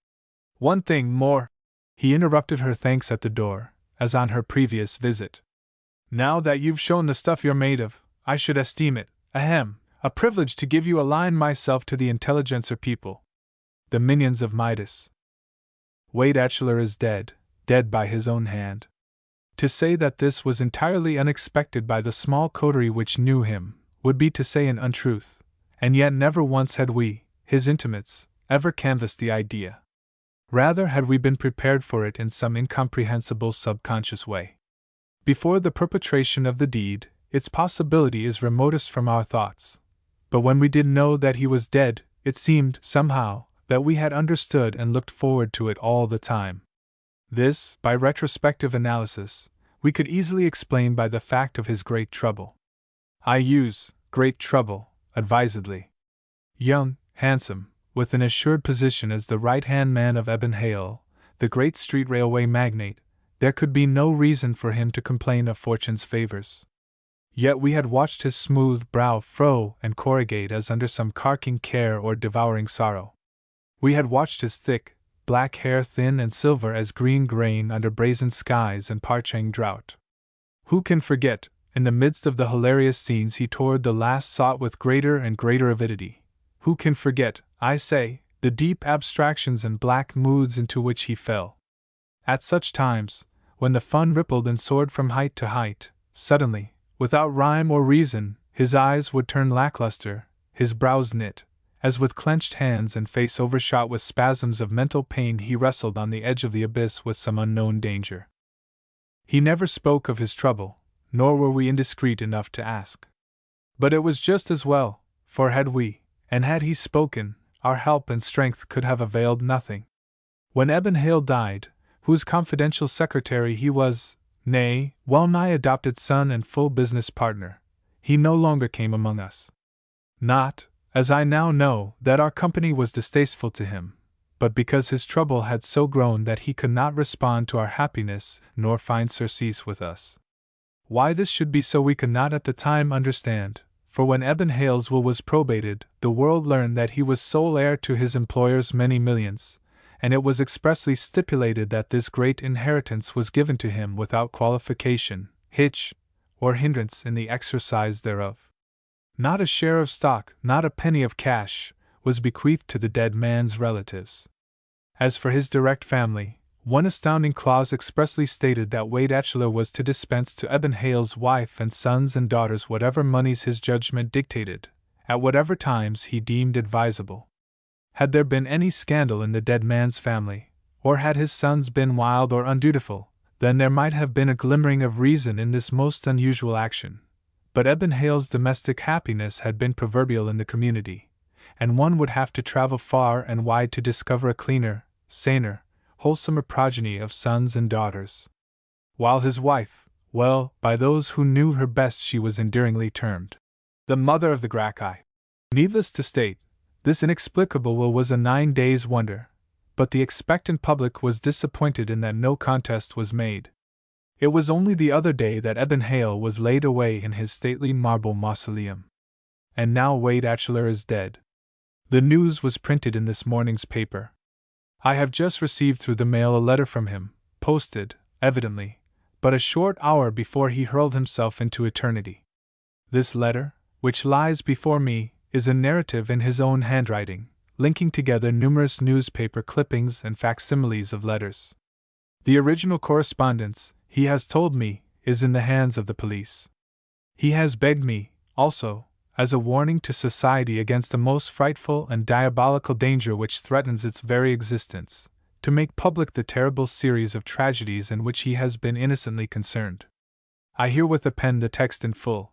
One thing more. He interrupted her thanks at the door, as on her previous visit. Now that you've shown the stuff you're made of, I should esteem it, a privilege to give you a line myself to the intelligencer people. The minions of Midas. Wade Atchler is dead, dead by his own hand. To say that this was entirely unexpected by the small coterie which knew him, would be to say an untruth, and yet never once had we, his intimates, ever canvassed the idea. Rather had we been prepared for it in some incomprehensible subconscious way. Before the perpetration of the deed, its possibility is remotest from our thoughts. But when we did know that he was dead, it seemed, somehow, that we had understood and looked forward to it all the time. This, by retrospective analysis, we could easily explain by the fact of his great trouble. I use great trouble advisedly. Young, handsome, with an assured position as the right-hand man of Eben Hale, the great street railway magnate, there could be no reason for him to complain of fortune's favors. Yet we had watched his smooth brow frown and corrugate as under some carking care or devouring sorrow. We had watched his thick, black hair thin and silver as green grain under brazen skies and parching drought. Who can forget, in the midst of the hilarious scenes he toward the last sought with greater and greater avidity, who can forget, I say, the deep abstractions and black moods into which he fell? At such times, when the fun rippled and soared from height to height, suddenly, without rhyme or reason, his eyes would turn lackluster, his brows knit, as with clenched hands and face overshot with spasms of mental pain he wrestled on the edge of the abyss with some unknown danger. He never spoke of his trouble, nor were we indiscreet enough to ask. But it was just as well, for had we, and had he spoken, our help and strength could have availed nothing. When Eben Hale died, whose confidential secretary he was, nay, well-nigh adopted son and full business partner, he no longer came among us. Not, as I now know, that our company was distasteful to him, but because his trouble had so grown that he could not respond to our happiness nor find surcease with us. Why this should be so we could not at the time understand, for when Eben Hale's will was probated, the world learned that he was sole heir to his employer's many millions, and it was expressly stipulated that this great inheritance was given to him without qualification, hitch, or hindrance in the exercise thereof. Not a share of stock, not a penny of cash, was bequeathed to the dead man's relatives. As for his direct family, one astounding clause expressly stated that Wade Atchler was to dispense to Eben Hale's wife and sons and daughters whatever moneys his judgment dictated, at whatever times he deemed advisable. Had there been any scandal in the dead man's family, or had his sons been wild or undutiful, then there might have been a glimmering of reason in this most unusual action. But Eben Hale's domestic happiness had been proverbial in the community, and one would have to travel far and wide to discover a cleaner, saner, wholesomer progeny of sons and daughters. While his wife, well, by those who knew her best she was endearingly termed the mother of the Gracchi. Needless to state, this inexplicable will was a 9 days' wonder, but the expectant public was disappointed in that no contest was made. It was only the other day that Eben Hale was laid away in his stately marble mausoleum. And now Wade Atchler is dead. The news was printed in this morning's paper. I have just received through the mail a letter from him, posted, evidently, but a short hour before he hurled himself into eternity. This letter, which lies before me, is a narrative in his own handwriting, linking together numerous newspaper clippings and facsimiles of letters. The original correspondence, he has told me, is in the hands of the police. He has begged me, also, as a warning to society against a most frightful and diabolical danger which threatens its very existence, to make public the terrible series of tragedies in which he has been innocently concerned. I herewith append the text in full.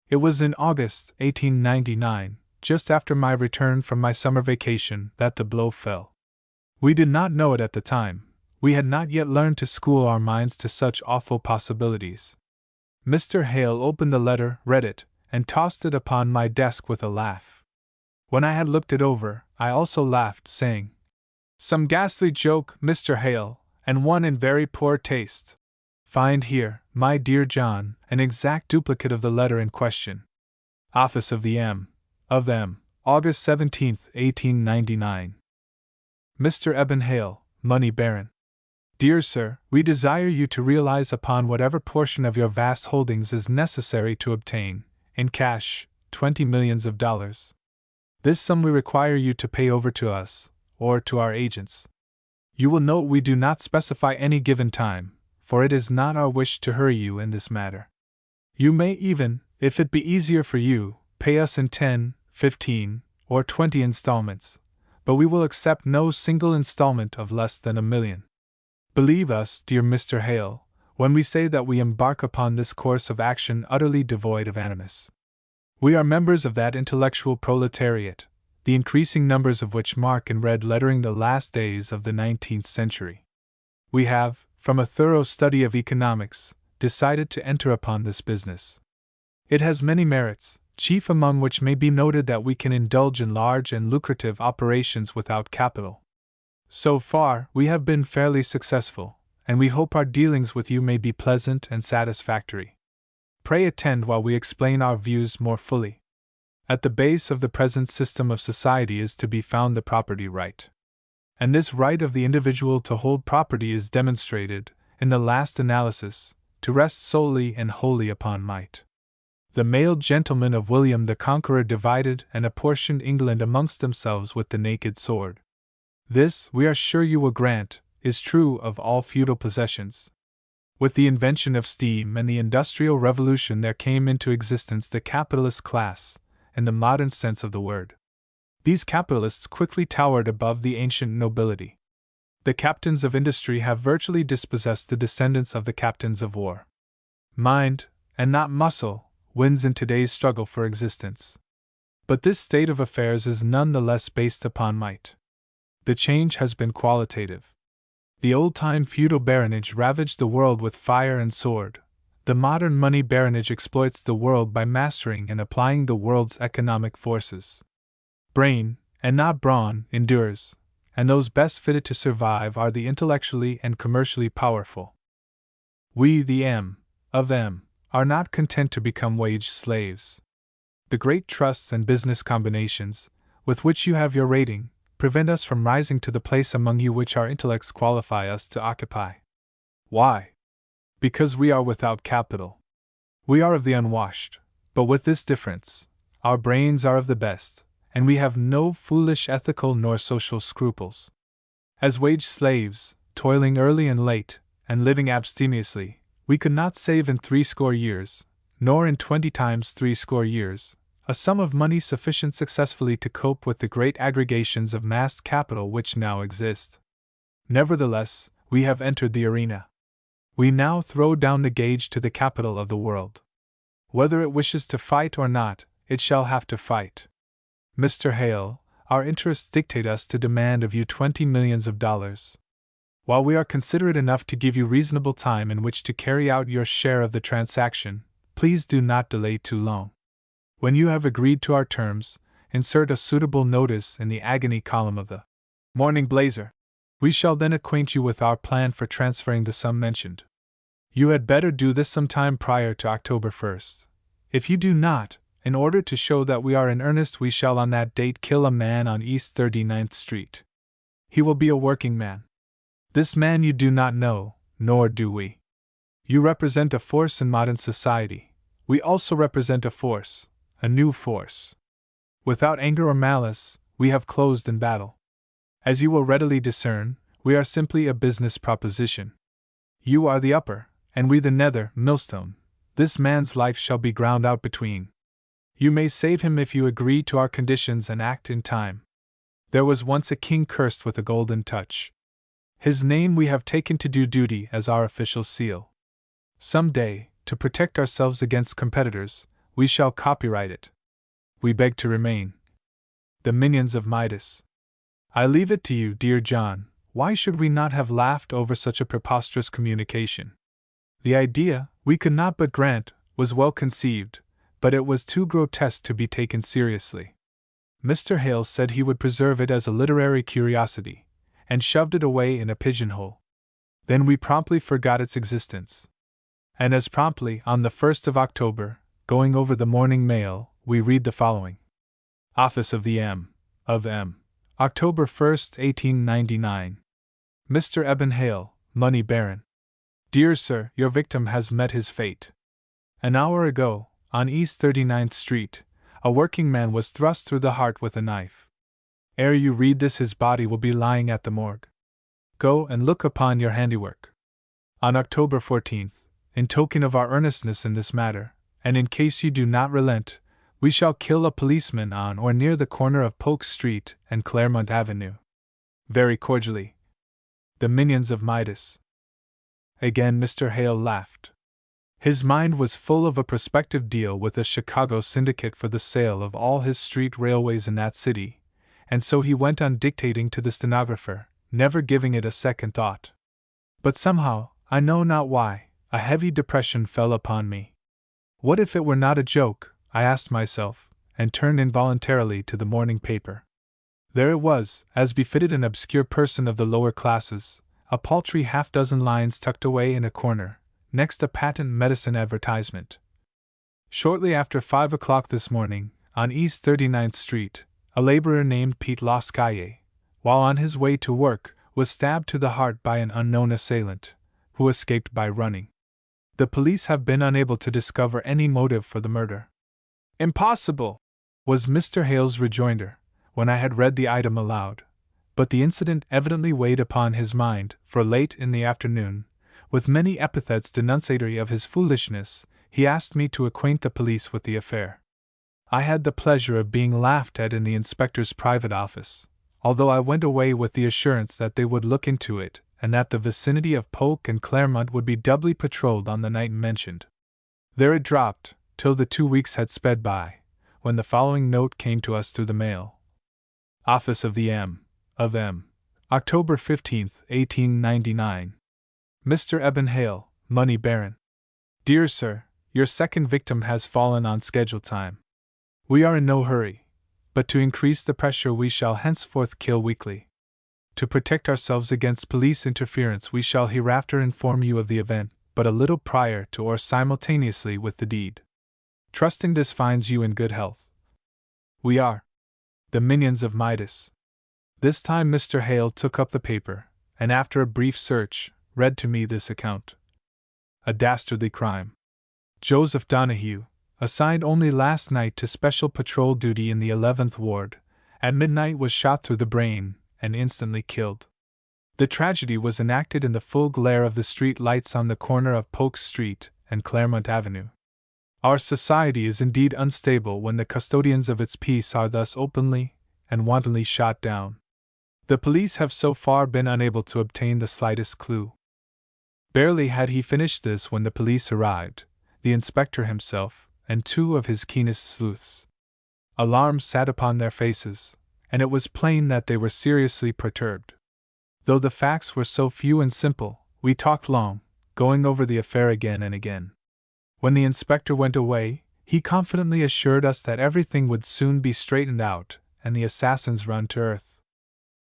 It was in August 1899, just after my return from my summer vacation, that the blow fell. We did not know it at the time. We had not yet learned to school our minds to such awful possibilities. Mr. Hale opened the letter, read it, and tossed it upon my desk with a laugh. When I had looked it over, I also laughed, saying, "Some ghastly joke, Mr. Hale, and one in very poor taste. Find here, my dear John, an exact duplicate of the letter in question. Office of the M. of M. August 17th, 1899. Mr. Eben Hale, Money Baron. Dear Sir, we desire you to realize upon whatever portion of your vast holdings is necessary to obtain, in cash, $20 millions. This sum we require you to pay over to us, or to our agents. You will note we do not specify any given time, for it is not our wish to hurry you in this matter. You may even, if it be easier for you, pay us in 10, 15, or 20 installments, but we will accept no single installment of less than $1 million. Believe us, dear Mr. Hale, when we say that we embark upon this course of action utterly devoid of animus. We are members of that intellectual proletariat, the increasing numbers of which mark in red lettering the last days of the 19th century. We have, from a thorough study of economics, decided to enter upon this business. It has many merits, chief among which may be noted that we can indulge in large and lucrative operations without capital. So far, we have been fairly successful, and we hope our dealings with you may be pleasant and satisfactory. Pray attend while we explain our views more fully. At the base of the present system of society is to be found the property right. And this right of the individual to hold property is demonstrated, in the last analysis, to rest solely and wholly upon might. The male gentlemen of William the Conqueror divided and apportioned England amongst themselves with the naked sword. This, we are sure you will grant, is true of all feudal possessions. With the invention of steam and the Industrial Revolution there came into existence the capitalist class, in the modern sense of the word. These capitalists quickly towered above the ancient nobility. The captains of industry have virtually dispossessed the descendants of the captains of war. Mind, and not muscle, wins in today's struggle for existence. But this state of affairs is none the less based upon might. The change has been qualitative. The old-time feudal baronage ravaged the world with fire and sword. The modern money baronage exploits the world by mastering and applying the world's economic forces. Brain, and not brawn, endures, and those best fitted to survive are the intellectually and commercially powerful. We, the M. of M., are not content to become wage slaves. The great trusts and business combinations, with which you have your rating, prevent us from rising to the place among you which our intellects qualify us to occupy. Why? Because we are without capital. We are of the unwashed, but with this difference: our brains are of the best, and we have no foolish ethical nor social scruples. As wage slaves, toiling early and late, and living abstemiously, we could not save in 60 years, nor in 20 times 60 years, a sum of money sufficient successfully to cope with the great aggregations of massed capital which now exist. Nevertheless, we have entered the arena. We now throw down the gauge to the capital of the world. Whether it wishes to fight or not, it shall have to fight. Mr. Hale, our interests dictate us to demand of you $20 millions. While we are considerate enough to give you reasonable time in which to carry out your share of the transaction, please do not delay too long. When you have agreed to our terms, insert a suitable notice in the agony column of the Morning Blazer. We shall then acquaint you with our plan for transferring the sum mentioned. You had better do this sometime prior to October 1st. If you do not, in order to show that we are in earnest, we shall on that date kill a man on East 39th Street. He will be a working man. This man you do not know, nor do we. You represent a force in modern society. We also represent a force, a new force. Without anger or malice, we have closed in battle. As you will readily discern, we are simply a business proposition. You are the upper, and we the nether, millstone. This man's life shall be ground out between. You may save him if you agree to our conditions and act in time. There was once a king cursed with a golden touch. His name we have taken to do duty as our official seal. Some day, to protect ourselves against competitors, we shall copyright it. We beg to remain the minions of Midas. I leave it to you, dear John, why should we not have laughed over such a preposterous communication? The idea, we could not but grant, was well conceived, but it was too grotesque to be taken seriously. Mr. Hale said he would preserve it as a literary curiosity, and shoved it away in a pigeonhole. Then we promptly forgot its existence. And as promptly, on the 1st of October, going over the morning mail, we read the following. Office of the M. of M. October 1st, 1899. Mr. Eben Hale, Money Baron. Dear Sir, your victim has met his fate. An hour ago, on East 39th Street, a working man was thrust through the heart with a knife. Ere you read this, his body will be lying at the morgue. Go and look upon your handiwork. On October 14th, in token of our earnestness in this matter, and in case you do not relent, we shall kill a policeman on or near the corner of Polk Street and Claremont Avenue. Very cordially, the minions of Midas. Again Mr. Hale laughed. His mind was full of a prospective deal with a Chicago syndicate for the sale of all his street railways in that city, and so he went on dictating to the stenographer, never giving it a second thought. But somehow, I know not why, a heavy depression fell upon me. What if it were not a joke, I asked myself, and turned involuntarily to the morning paper. There it was, as befitted an obscure person of the lower classes, a paltry half-dozen lines tucked away in a corner, next a patent medicine advertisement. Shortly after 5 o'clock this morning, on East 39th Street, a laborer named Pete Lascalle, while on his way to work, was stabbed to the heart by an unknown assailant, who escaped by running. The police have been unable to discover any motive for the murder. Impossible! Was Mr. Hale's rejoinder, when I had read the item aloud, but the incident evidently weighed upon his mind, for late in the afternoon, with many epithets denunciatory of his foolishness, he asked me to acquaint the police with the affair. I had the pleasure of being laughed at in the inspector's private office, although I went away with the assurance that they would look into it, and that the vicinity of Polk and Claremont would be doubly patrolled on the night mentioned. There it dropped, till the 2 weeks had sped by, when the following note came to us through the mail. Office of the M. of M. October 15th, 1899. Mr. Eben Hale, Money Baron. Dear Sir, your second victim has fallen on schedule time. We are in no hurry, but to increase the pressure we shall henceforth kill weekly. To protect ourselves against police interference we shall hereafter inform you of the event, but a little prior to or simultaneously with the deed. Trusting this finds you in good health. We are the minions of Midas. This time Mr. Hale took up the paper, and after a brief search, read to me this account. A dastardly crime. Joseph Donahue, assigned only last night to special patrol duty in the 11th Ward, at midnight was shot through the brain, and instantly killed. The tragedy was enacted in the full glare of the street lights on the corner of Polk Street and Claremont Avenue. Our society is indeed unstable when the custodians of its peace are thus openly and wantonly shot down. The police have so far been unable to obtain the slightest clue. Barely had he finished this when the police arrived, the inspector himself, and 2 of his keenest sleuths. Alarm sat upon their faces, and it was plain that they were seriously perturbed. Though the facts were so few and simple, we talked long, going over the affair again and again. When the inspector went away, he confidently assured us that everything would soon be straightened out, and the assassins run to earth.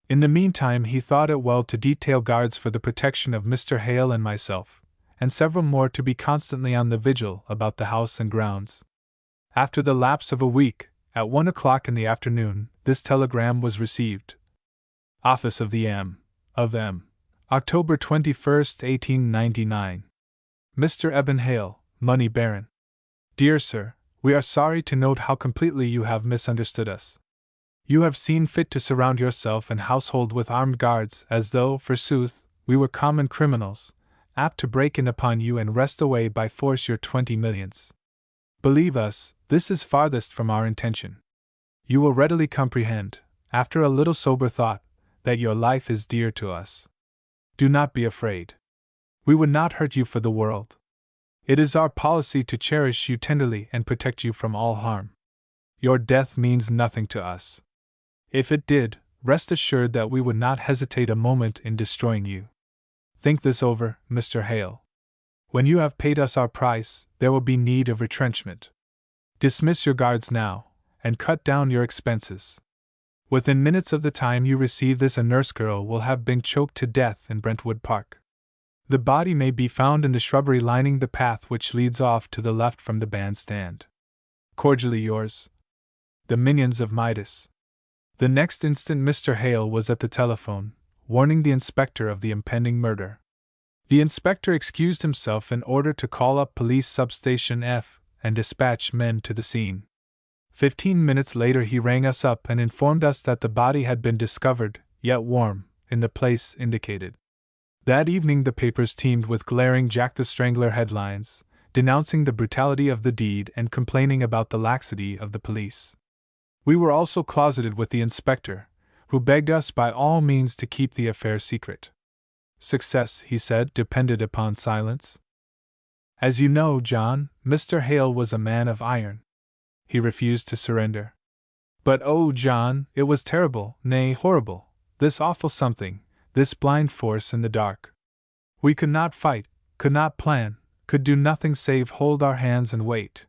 In the meantime he thought it well to detail guards for the protection of Mr. Hale and myself, and several more to be constantly on the vigil about the house and grounds. After the lapse of a week, at 1 o'clock in the afternoon, this telegram was received. Office of the M. of M. October 21st, 1899. Mr. Eben Hale, Money Baron. Dear Sir, we are sorry to note how completely you have misunderstood us. You have seen fit to surround yourself and household with armed guards, as though, forsooth, we were common criminals, apt to break in upon you and wrest away by force your 20 millions. Believe us, this is farthest from our intention. You will readily comprehend, after a little sober thought, that your life is dear to us. Do not be afraid. We would not hurt you for the world. It is our policy to cherish you tenderly and protect you from all harm. Your death means nothing to us. If it did, rest assured that we would not hesitate a moment in destroying you. Think this over, Mr. Hale. When you have paid us our price, there will be need of retrenchment. Dismiss your guards now, and cut down your expenses. Within minutes of the time you receive this, a nurse girl will have been choked to death in Brentwood Park. The body may be found in the shrubbery lining the path which leads off to the left from the bandstand. Cordially yours, the Minions of Midas. The next instant Mr. Hale was at the telephone, warning the inspector of the impending murder. The inspector excused himself in order to call up Police Substation F and dispatch men to the scene. 15 minutes later he rang us up and informed us that the body had been discovered, yet warm, in the place indicated. That evening the papers teemed with glaring Jack the Strangler headlines, denouncing the brutality of the deed and complaining about the laxity of the police. We were also closeted with the inspector, who begged us by all means to keep the affair secret. Success, he said, depended upon silence. As you know, John, Mr. Hale was a man of iron. He refused to surrender. But oh, John, it was terrible, nay, horrible, this awful something, this blind force in the dark. We could not fight, could not plan, could do nothing save hold our hands and wait.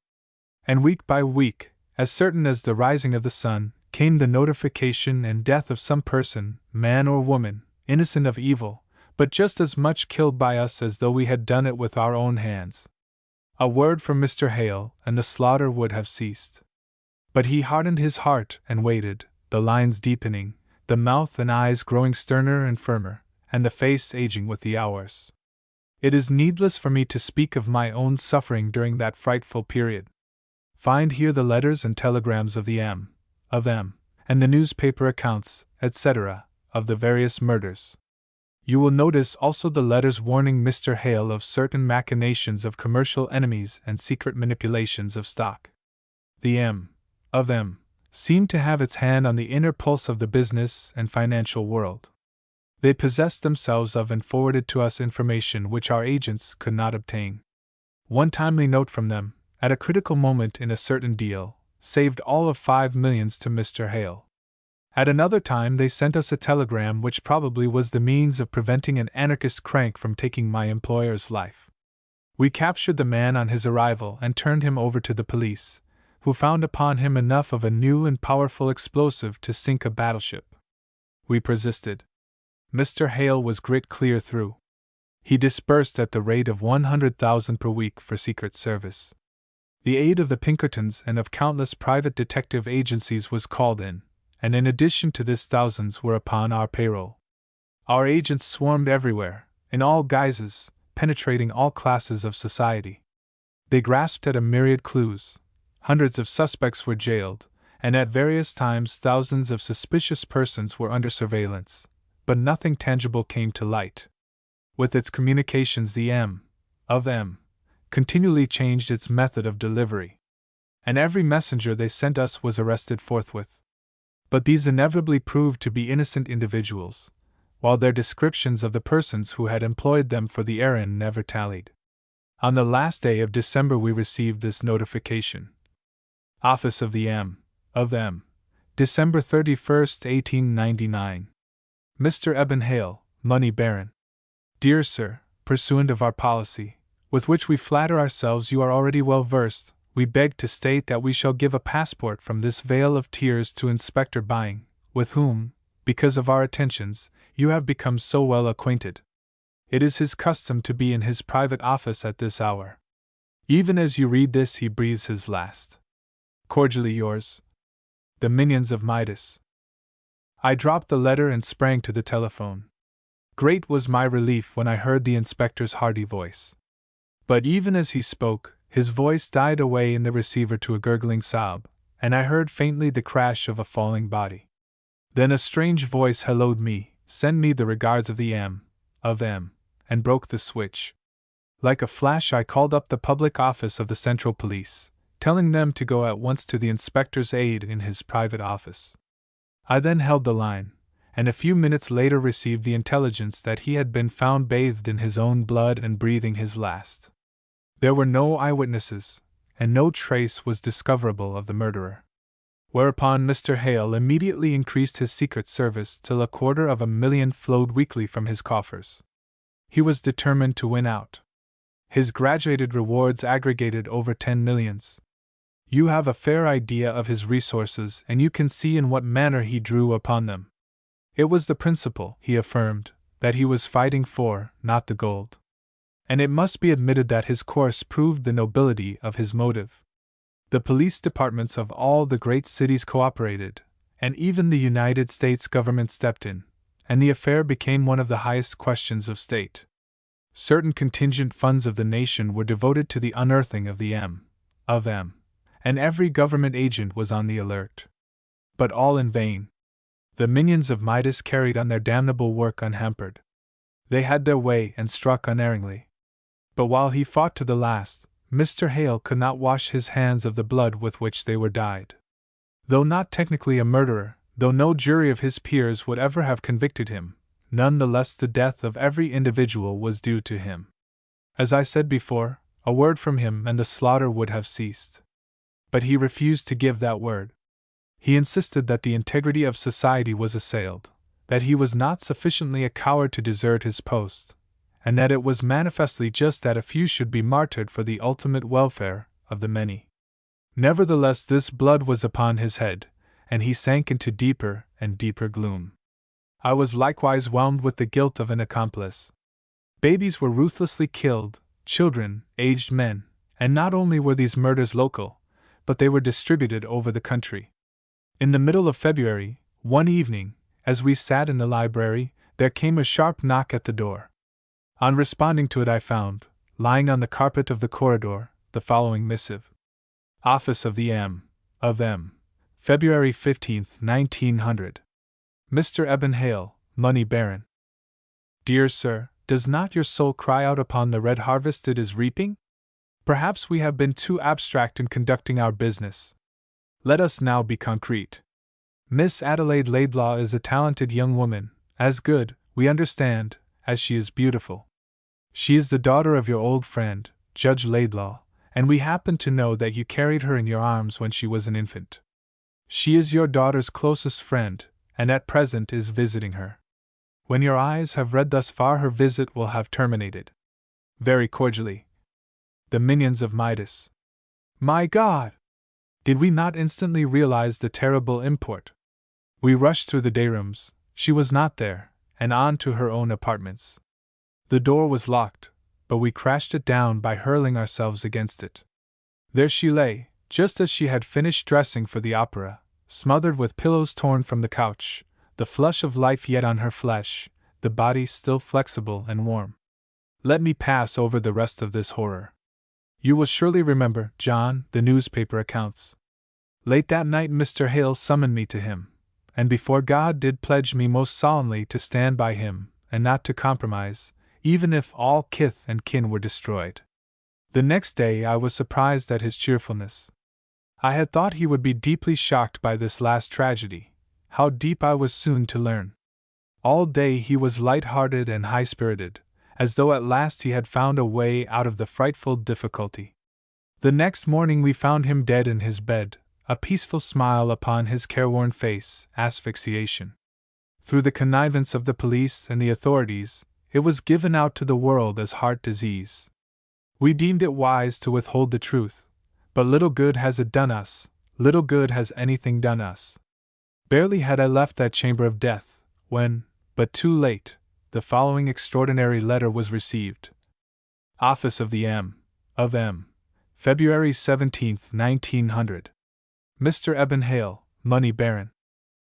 And week by week, as certain as the rising of the sun, came the notification and death of some person, man or woman, innocent of evil, but just as much killed by us as though we had done it with our own hands. A word from Mr. Hale, and the slaughter would have ceased. But he hardened his heart and waited, the lines deepening, the mouth and eyes growing sterner and firmer, and the face aging with the hours. It is needless for me to speak of my own suffering during that frightful period. Find here the letters and telegrams of the M, and the newspaper accounts, etc., of the various murders. You will notice also the letters warning Mr. Hale of certain machinations of commercial enemies and secret manipulations of stock. The M seemed to have its hand on the inner pulse of the business and financial world. They possessed themselves of and forwarded to us information which our agents could not obtain. One timely note from them, at a critical moment in a certain deal, saved all of $5 millions to Mr. Hale. At another time they sent us a telegram which probably was the means of preventing an anarchist crank from taking my employer's life. We captured the man on his arrival and turned him over to the police, who found upon him enough of a new and powerful explosive to sink a battleship. We persisted. Mr. Hale was grit clear through. He disbursed at the rate of $100,000 per week for Secret Service. The aid of the Pinkertons and of countless private detective agencies was called in, and in addition to this thousands were upon our payroll. Our agents swarmed everywhere, in all guises, penetrating all classes of society. They grasped at a myriad clues. Hundreds of suspects were jailed, and at various times thousands of suspicious persons were under surveillance, but nothing tangible came to light. With its communications the M continually changed its method of delivery, and every messenger they sent us was arrested forthwith. But these inevitably proved to be innocent individuals, while their descriptions of the persons who had employed them for the errand never tallied. On the last day of December we received this notification. Office of the M, December 31st, 1899. Mr. Eben Hale, Money Baron. Dear Sir, pursuant of our policy, with which we flatter ourselves you are already well versed, we beg to state that we shall give a passport from this vale of tears to Inspector Byng, with whom, because of our attentions, you have become so well acquainted. It is his custom to be in his private office at this hour. Even as you read this he breathes his last. Cordially yours, the Minions of Midas. I dropped the letter and sprang to the telephone. Great was my relief when I heard the inspector's hearty voice. But even as he spoke, his voice died away in the receiver to a gurgling sob, and I heard faintly the crash of a falling body. Then a strange voice helloed me, "Send me the regards of the M, and broke the switch. Like a flash I called up the public office of the Central Police, telling them to go at once to the inspector's aid in his private office. I then held the line, and a few minutes later received the intelligence that he had been found bathed in his own blood and breathing his last. There were no eyewitnesses, and no trace was discoverable of the murderer. Whereupon Mr. Hale immediately increased his Secret Service till $250,000 flowed weekly from his coffers. He was determined to win out. His graduated rewards aggregated over $10 millions. You have a fair idea of his resources, and you can see in what manner he drew upon them. It was the principle, he affirmed, that he was fighting for, not the gold. And it must be admitted that his course proved the nobility of his motive. The police departments of all the great cities cooperated, and even the United States government stepped in, and the affair became one of the highest questions of state. Certain contingent funds of the nation were devoted to the unearthing of the M. of M., and every government agent was on the alert. But all in vain. The minions of Midas carried on their damnable work unhampered. They had their way and struck unerringly. But while he fought to the last, Mr. Hale could not wash his hands of the blood with which they were dyed. Though not technically a murderer, though no jury of his peers would ever have convicted him, none the less the death of every individual was due to him. As I said before, a word from him and the slaughter would have ceased. But he refused to give that word. He insisted that the integrity of society was assailed, that he was not sufficiently a coward to desert his post, and that it was manifestly just that a few should be martyred for the ultimate welfare of the many. Nevertheless, this blood was upon his head, and he sank into deeper and deeper gloom. I was likewise whelmed with the guilt of an accomplice. Babies were ruthlessly killed, children, aged men, and not only were these murders local, but they were distributed over the country. In the middle of February, one evening, as we sat in the library, there came a sharp knock at the door. On responding to it, I found, lying on the carpet of the corridor, the following missive: Office of the M. of M. February 15, 1900. Mr. Eben Hale, Money Baron. Dear Sir, does not your soul cry out upon the red harvest it is reaping? Perhaps we have been too abstract in conducting our business. Let us now be concrete. Miss Adelaide Laidlaw is a talented young woman, as good, we understand, as she is beautiful. She is the daughter of your old friend, Judge Laidlaw, and we happen to know that you carried her in your arms when she was an infant. She is your daughter's closest friend, and at present is visiting her. When your eyes have read thus far, her visit will have terminated. Very cordially, the minions of Midas. My God! Did we not instantly realize the terrible import? We rushed through the day rooms, she was not there, and on to her own apartments. The door was locked, but we crashed it down by hurling ourselves against it. There she lay, just as she had finished dressing for the opera, smothered with pillows torn from the couch, the flush of life yet on her flesh, the body still flexible and warm. Let me pass over the rest of this horror. You will surely remember, John, the newspaper accounts. Late that night Mr. Hale summoned me to him, and before God did pledge me most solemnly to stand by him, and not to compromise, even if all kith and kin were destroyed. The next day I was surprised at his cheerfulness. I had thought he would be deeply shocked by this last tragedy. How deep I was soon to learn. All day he was light-hearted and high-spirited, as though at last he had found a way out of the frightful difficulty. The next morning we found him dead in his bed, a peaceful smile upon his careworn face, asphyxiation. Through the connivance of the police and the authorities, it was given out to the world as heart disease. We deemed it wise to withhold the truth, but little good has it done us, little good has anything done us. Barely had I left that chamber of death, when, but too late, the following extraordinary letter was received. Office of the M. of M. February 17, 1900. Mr. Eben Hale, Money Baron.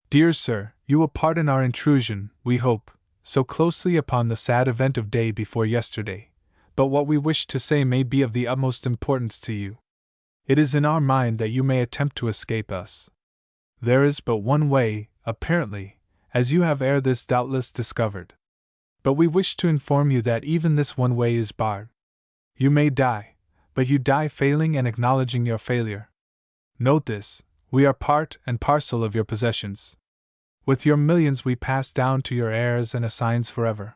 Dear Sir, you will pardon our intrusion, we hope, so closely upon the sad event of day before yesterday, but what we wish to say may be of the utmost importance to you. It is in our mind that you may attempt to escape us. There is but one way, apparently, as you have ere this doubtless discovered. But we wish to inform you that even this one way is barred. You may die, but you die failing and acknowledging your failure. Note this, we are part and parcel of your possessions. With your millions we pass down to your heirs and assigns forever.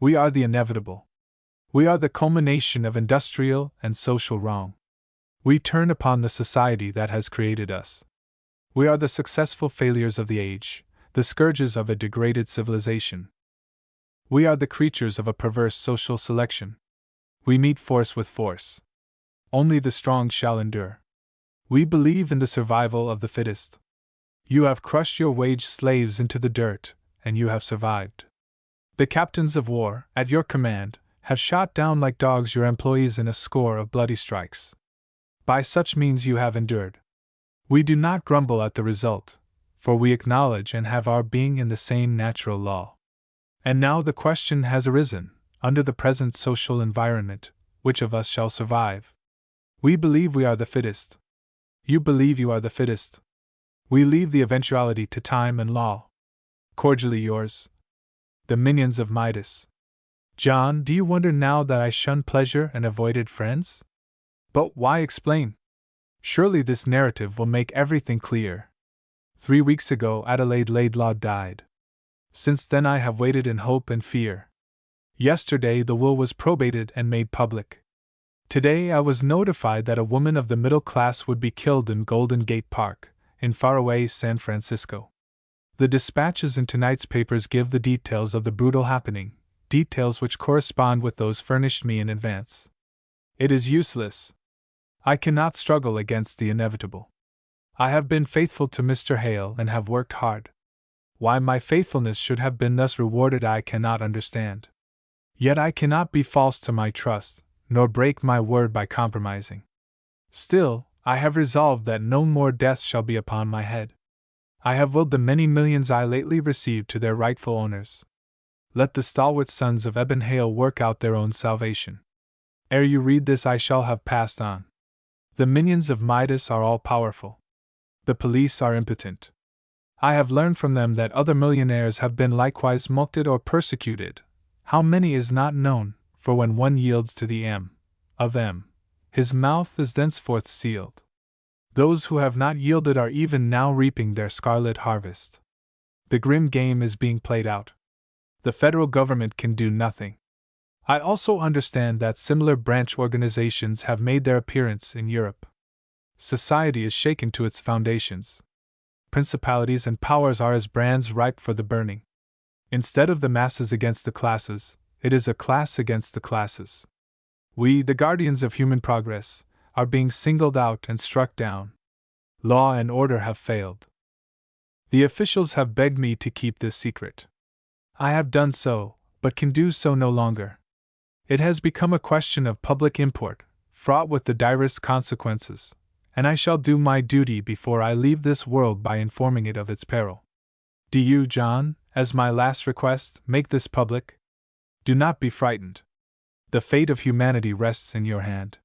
We are the inevitable. We are the culmination of industrial and social wrong. We turn upon the society that has created us. We are the successful failures of the age, the scourges of a degraded civilization. We are the creatures of a perverse social selection. We meet force with force. Only the strong shall endure. We believe in the survival of the fittest. You have crushed your wage slaves into the dirt, and you have survived. The captains of war, at your command, have shot down like dogs your employees in a score of bloody strikes. By such means you have endured. We do not grumble at the result, for we acknowledge and have our being in the same natural law. And now the question has arisen, under the present social environment, which of us shall survive? We believe we are the fittest. You believe you are the fittest. We leave the eventuality to time and law. Cordially yours, the minions of Midas. John, do you wonder now that I shunned pleasure and avoided friends? But why explain? Surely this narrative will make everything clear. 3 weeks ago Adelaide Laidlaw died. Since then I have waited in hope and fear. Yesterday the will was probated and made public. Today I was notified that a woman of the middle class would be killed in Golden Gate Park, in faraway San Francisco. The dispatches in tonight's papers give the details of the brutal happening, details which correspond with those furnished me in advance. It is useless. I cannot struggle against the inevitable. I have been faithful to Mr. Hale and have worked hard. Why my faithfulness should have been thus rewarded I cannot understand. Yet I cannot be false to my trust, nor break my word by compromising. Still, I have resolved that no more death shall be upon my head. I have willed the many millions I lately received to their rightful owners. Let the stalwart sons of Eben Hale work out their own salvation. Ere you read this I shall have passed on. The minions of Midas are all powerful. The police are impotent. I have learned from them that other millionaires have been likewise mulcted or persecuted. How many is not known, for when one yields to the of M, his mouth is thenceforth sealed. Those who have not yielded are even now reaping their scarlet harvest. The grim game is being played out. The federal government can do nothing. I also understand that similar branch organizations have made their appearance in Europe. Society is shaken to its foundations. Principalities and powers are as brands ripe for the burning. Instead of the masses against the classes, it is a class against the classes. We, the guardians of human progress, are being singled out and struck down. Law and order have failed. The officials have begged me to keep this secret. I have done so, but can do so no longer. It has become a question of public import, fraught with the direst consequences, and I shall do my duty before I leave this world by informing it of its peril. Do you, John, as my last request, make this public? Do not be frightened. The fate of humanity rests in your hand.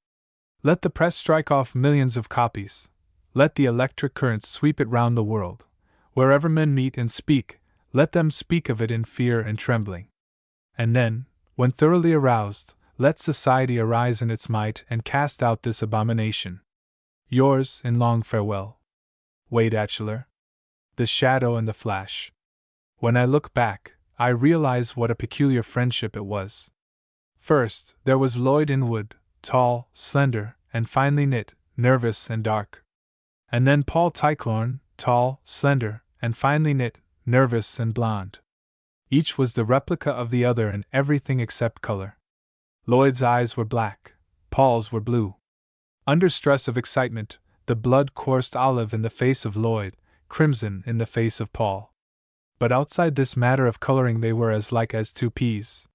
Let the press strike off millions of copies. Let the electric currents sweep it round the world. Wherever men meet and speak, let them speak of it in fear and trembling. And then, when thoroughly aroused, let society arise in its might and cast out this abomination. Yours, in long farewell, Wade Atchler. The Shadow and the Flash. When I look back, I realize what a peculiar friendship it was. First, there was Lloyd Inwood, tall, slender, and finely knit, nervous and dark. And then Paul Tyclorne, tall, slender, and finely knit, nervous and blond. Each was the replica of the other in everything except color. Lloyd's eyes were black, Paul's were blue. Under stress of excitement, the blood coursed olive in the face of Lloyd, crimson in the face of Paul. But outside this matter of coloring they were as like as two peas.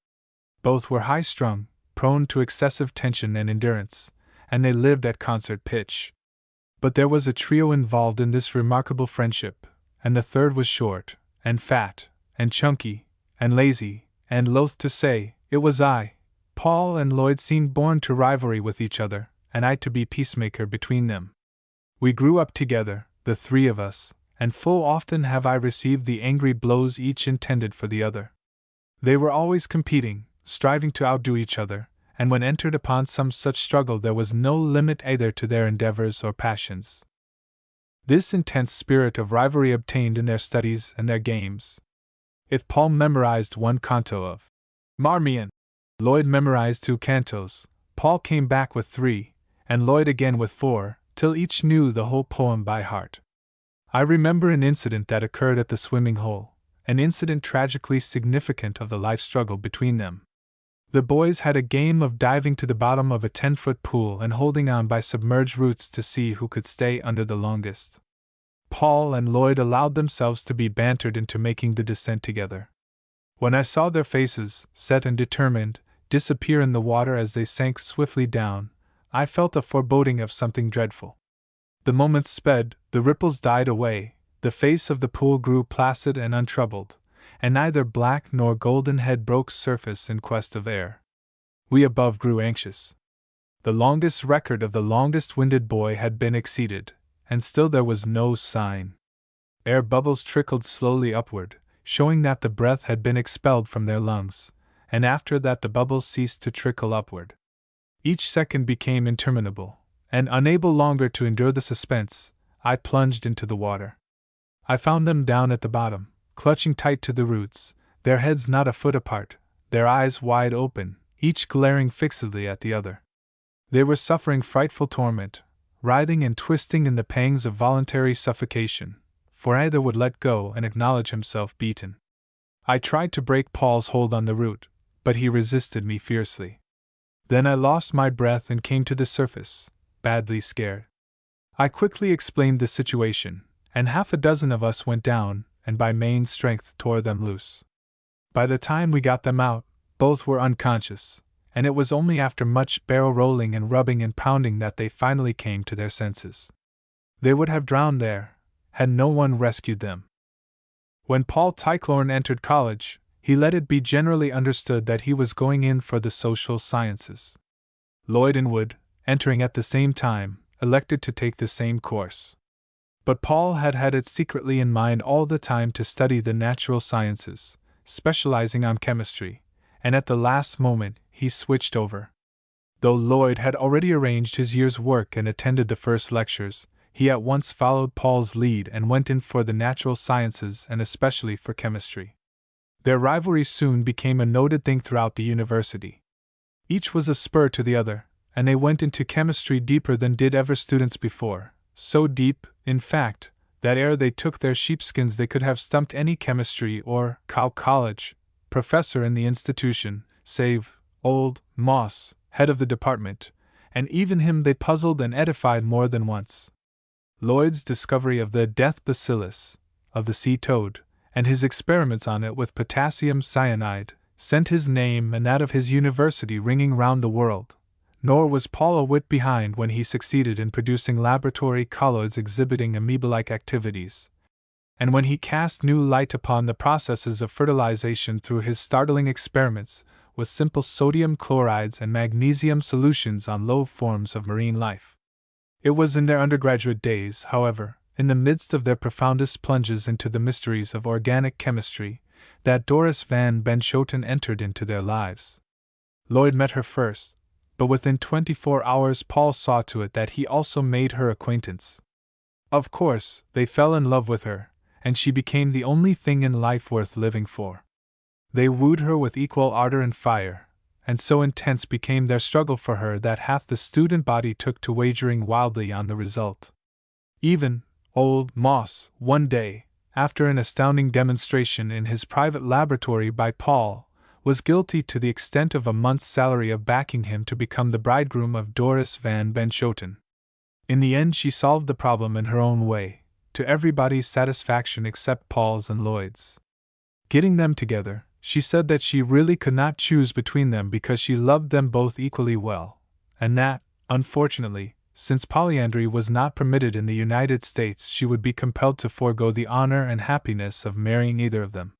Both were high-strung, prone to excessive tension and endurance, and they lived at concert pitch. But there was a trio involved in this remarkable friendship, and the third was short, and fat, and chunky, and lazy, and loath to say, it was I. Paul and Lloyd seemed born to rivalry with each other, and I to be peacemaker between them. We grew up together, the three of us, and full often have I received the angry blows each intended for the other. They were always competing, striving to outdo each other, and when entered upon some such struggle there was no limit either to their endeavors or passions. This intense spirit of rivalry obtained in their studies and their games. If Paul memorized one canto of Marmion, Lloyd memorized 2 cantos, Paul came back with 3, and Lloyd again with 4, till each knew the whole poem by heart. I remember an incident that occurred at the swimming hole, an incident tragically significant of the life struggle between them. The boys had a game of diving to the bottom of a 10-foot pool and holding on by submerged roots to see who could stay under the longest. Paul and Lloyd allowed themselves to be bantered into making the descent together. When I saw their faces, set and determined, disappear in the water as they sank swiftly down, I felt a foreboding of something dreadful. The moments sped, the ripples died away, the face of the pool grew placid and untroubled, and neither black nor golden head broke surface in quest of air. We above grew anxious. The longest record of the longest-winded boy had been exceeded, and still there was no sign. Air bubbles trickled slowly upward, showing that the breath had been expelled from their lungs, and after that the bubbles ceased to trickle upward. Each second became interminable, and unable longer to endure the suspense, I plunged into the water. I found them down at the bottom, clutching tight to the roots, their heads not a foot apart, their eyes wide open, each glaring fixedly at the other. They were suffering frightful torment, writhing and twisting in the pangs of voluntary suffocation, for neither would let go and acknowledge himself beaten. I tried to break Paul's hold on the root, but he resisted me fiercely. Then I lost my breath and came to the surface, badly scared. I quickly explained the situation, and half a dozen of us went down, and by main strength tore them loose. By the time we got them out, both were unconscious, and it was only after much barrel rolling and rubbing and pounding that they finally came to their senses. They would have drowned there, had no one rescued them. When Paul Tyclorne entered college, he let it be generally understood that he was going in for the social sciences. Lloyd and Wood, entering at the same time, elected to take the same course. But Paul had had it secretly in mind all the time to study the natural sciences, specializing on chemistry, and at the last moment he switched over. Though Lloyd had already arranged his year's work and attended the first lectures, he at once followed Paul's lead and went in for the natural sciences and especially for chemistry. Their rivalry soon became a noted thing throughout the university. Each was a spur to the other, and they went into chemistry deeper than did ever students before, so deep, in fact, that ere they took their sheepskins they could have stumped any chemistry or college professor in the institution, save old Moss, head of the department, and even him they puzzled and edified more than once. Lloyd's discovery of the death bacillus, of the sea toad, and his experiments on it with potassium cyanide, sent his name and that of his university ringing round the world. Nor was Paul a whit behind when he succeeded in producing laboratory colloids exhibiting amoeba-like activities, and when he cast new light upon the processes of fertilization through his startling experiments with simple sodium chlorides and magnesium solutions on low forms of marine life. It was in their undergraduate days, however, in the midst of their profoundest plunges into the mysteries of organic chemistry, that Doris Van Benschoten entered into their lives. Lloyd met her first, but within 24 hours Paul saw to it that he also made her acquaintance. Of course, they fell in love with her, and she became the only thing in life worth living for. They wooed her with equal ardor and fire, and so intense became their struggle for her that half the student body took to wagering wildly on the result. Even old Moss, one day, after an astounding demonstration in his private laboratory by Paul, was guilty to the extent of a month's salary of backing him to become the bridegroom of Doris Van Benschoten. In the end she solved the problem in her own way, to everybody's satisfaction except Paul's and Lloyd's. Getting them together, she said that she really could not choose between them because she loved them both equally well, and that, unfortunately, since polyandry was not permitted in the United States, she would be compelled to forego the honor and happiness of marrying either of them.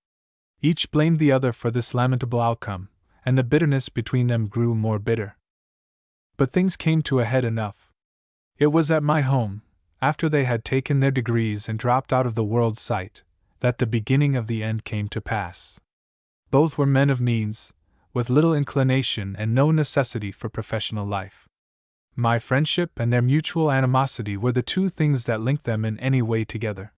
Each blamed the other for this lamentable outcome, and the bitterness between them grew more bitter. But things came to a head enough. It was at my home, after they had taken their degrees and dropped out of the world's sight, that the beginning of the end came to pass. Both were men of means, with little inclination and no necessity for professional life. My friendship and their mutual animosity were the two things that linked them in any way together.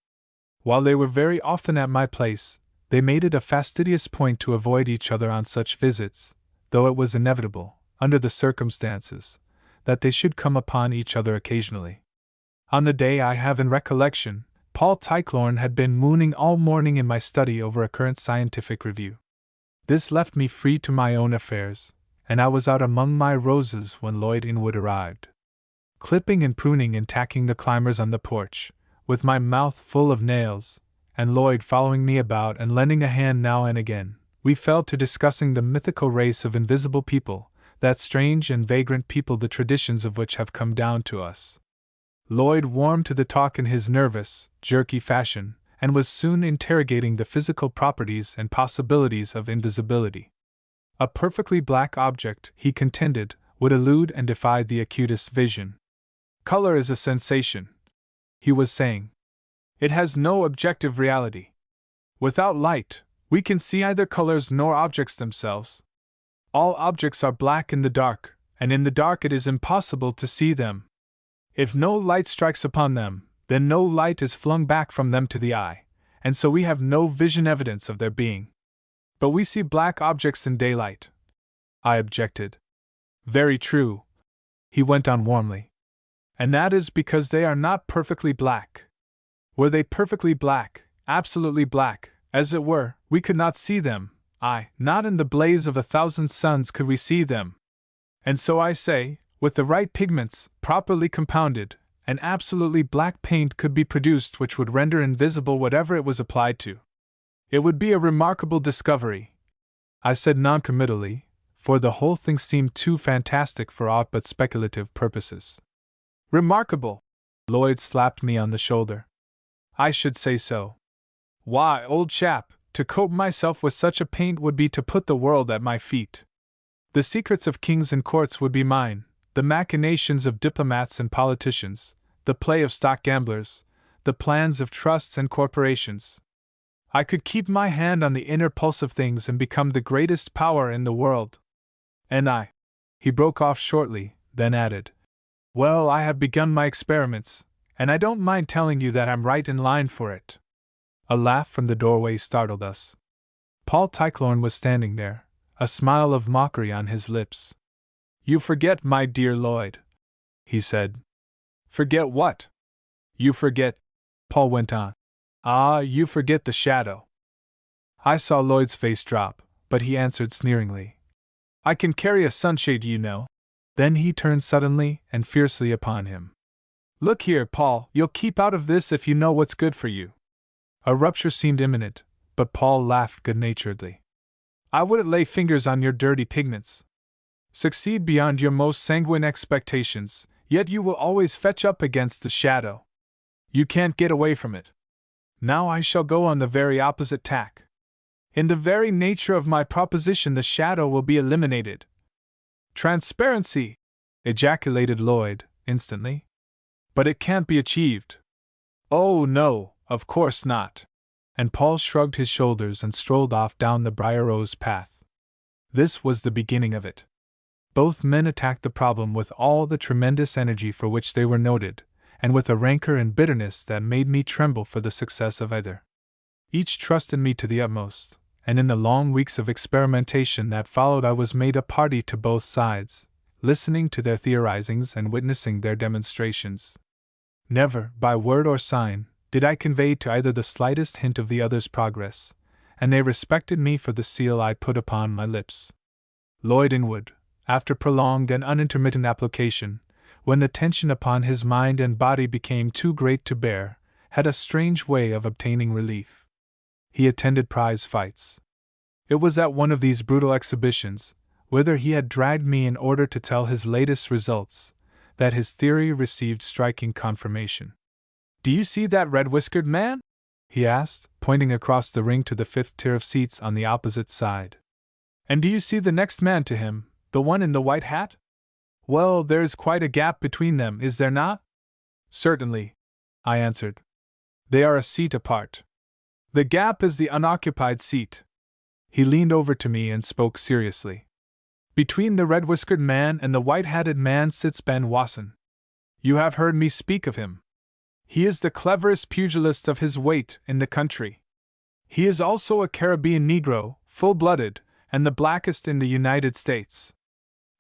While they were very often at my place, they made it a fastidious point to avoid each other on such visits, though it was inevitable, under the circumstances, that they should come upon each other occasionally. On the day I have in recollection, Paul Tyclorne had been mooning all morning in my study over a current scientific review. This left me free to my own affairs, and I was out among my roses when Lloyd Inwood arrived. Clipping and pruning and tacking the climbers on the porch, with my mouth full of nails, and Lloyd following me about and lending a hand now and again, we fell to discussing the mythical race of invisible people, that strange and vagrant people the traditions of which have come down to us. Lloyd warmed to the talk in his nervous, jerky fashion, and was soon interrogating the physical properties and possibilities of invisibility. A perfectly black object, he contended, would elude and defy the acutest vision. Color is a sensation, he was saying. It has no objective reality. Without light, we can see either colors nor objects themselves. All objects are black in the dark, and in the dark it is impossible to see them. If no light strikes upon them, then no light is flung back from them to the eye, and so we have no vision evidence of their being. But we see black objects in daylight, I objected. Very true, he went on warmly. And that is because they are not perfectly black. Were they perfectly black, absolutely black, as it were, we could not see them, not in the blaze of 1,000 suns could we see them. And so I say, with the right pigments, properly compounded, an absolutely black paint could be produced which would render invisible whatever it was applied to. It would be a remarkable discovery, I said noncommittally, for the whole thing seemed too fantastic for aught but speculative purposes. Remarkable! Lloyd slapped me on the shoulder. I should say so. Why, old chap, to coat myself with such a paint would be to put the world at my feet. The secrets of kings and courts would be mine, the machinations of diplomats and politicians, the play of stock gamblers, the plans of trusts and corporations. I could keep my hand on the inner pulse of things and become the greatest power in the world. And he broke off shortly, then added, well, I have begun my experiments, and I don't mind telling you that I'm right in line for it. A laugh from the doorway startled us. Paul Tyclorne was standing there, a smile of mockery on his lips. You forget, my dear Lloyd, he said. Forget what? You forget, Paul went on. You forget the shadow. I saw Lloyd's face drop, but he answered sneeringly. I can carry a sunshade, you know. Then he turned suddenly and fiercely upon him. Look here, Paul, you'll keep out of this if you know what's good for you. A rupture seemed imminent, but Paul laughed good-naturedly. I wouldn't lay fingers on your dirty pigments. Succeed beyond your most sanguine expectations, yet you will always fetch up against the shadow. You can't get away from it. Now I shall go on the very opposite tack. In the very nature of my proposition, the shadow will be eliminated. Transparency! Ejaculated Lloyd, instantly. But it can't be achieved. Oh, no, of course not. And Paul shrugged his shoulders and strolled off down the briar rose path. This was the beginning of it. Both men attacked the problem with all the tremendous energy for which they were noted, and with a rancor and bitterness that made me tremble for the success of either. Each trusted me to the utmost, and in the long weeks of experimentation that followed I was made a party to both sides, listening to their theorizings and witnessing their demonstrations. Never, by word or sign, did I convey to either the slightest hint of the other's progress, and they respected me for the seal I put upon my lips. Lloyd Inwood, after prolonged and unintermittent application, when the tension upon his mind and body became too great to bear, had a strange way of obtaining relief. He attended prize fights. It was at one of these brutal exhibitions, whither he had dragged me in order to tell his latest results, that his theory received striking confirmation. Do you see that red-whiskered man? He asked, pointing across the ring to the fifth tier of seats on the opposite side. And do you see the next man to him, the one in the white hat? Well, there is quite a gap between them, is there not? Certainly, I answered. They are a seat apart. The gap is the unoccupied seat. He leaned over to me and spoke seriously. Between the red-whiskered man and the white-hatted man sits Ben Wasson. You have heard me speak of him. He is the cleverest pugilist of his weight in the country. He is also a Caribbean Negro, full-blooded, and the blackest in the United States.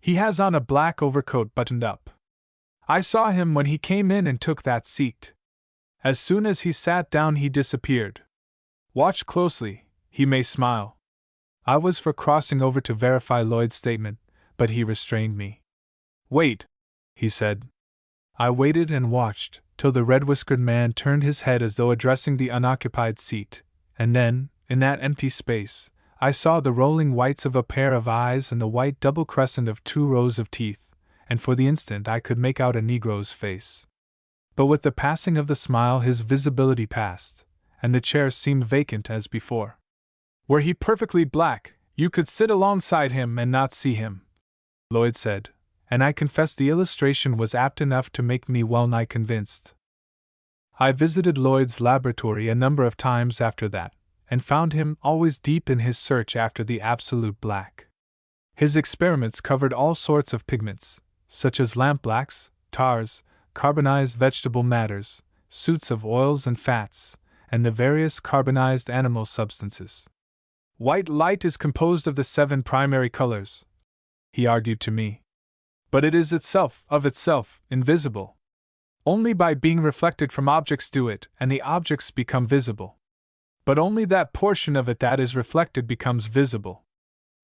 He has on a black overcoat buttoned up. I saw him when he came in and took that seat. As soon as he sat down he disappeared. Watch closely, he may smile. I was for crossing over to verify Lloyd's statement, but he restrained me. "Wait," he said. I waited and watched, till the red-whiskered man turned his head as though addressing the unoccupied seat, and then, in that empty space, I saw the rolling whites of a pair of eyes and the white double crescent of 2 rows of teeth, and for the instant I could make out a Negro's face. But with the passing of the smile his visibility passed, and the chair seemed vacant as before. "Were he perfectly black, you could sit alongside him and not see him," Lloyd said, and I confess the illustration was apt enough to make me well-nigh convinced. I visited Lloyd's laboratory a number of times after that, and found him always deep in his search after the absolute black. His experiments covered all sorts of pigments, such as lampblacks, tars, carbonized vegetable matters, suits of oils and fats, and the various carbonized animal substances. "White light is composed of the 7 primary colors," he argued to me. "But it is itself, of itself, invisible. Only by being reflected from objects do it, and the objects become visible. But only that portion of it that is reflected becomes visible.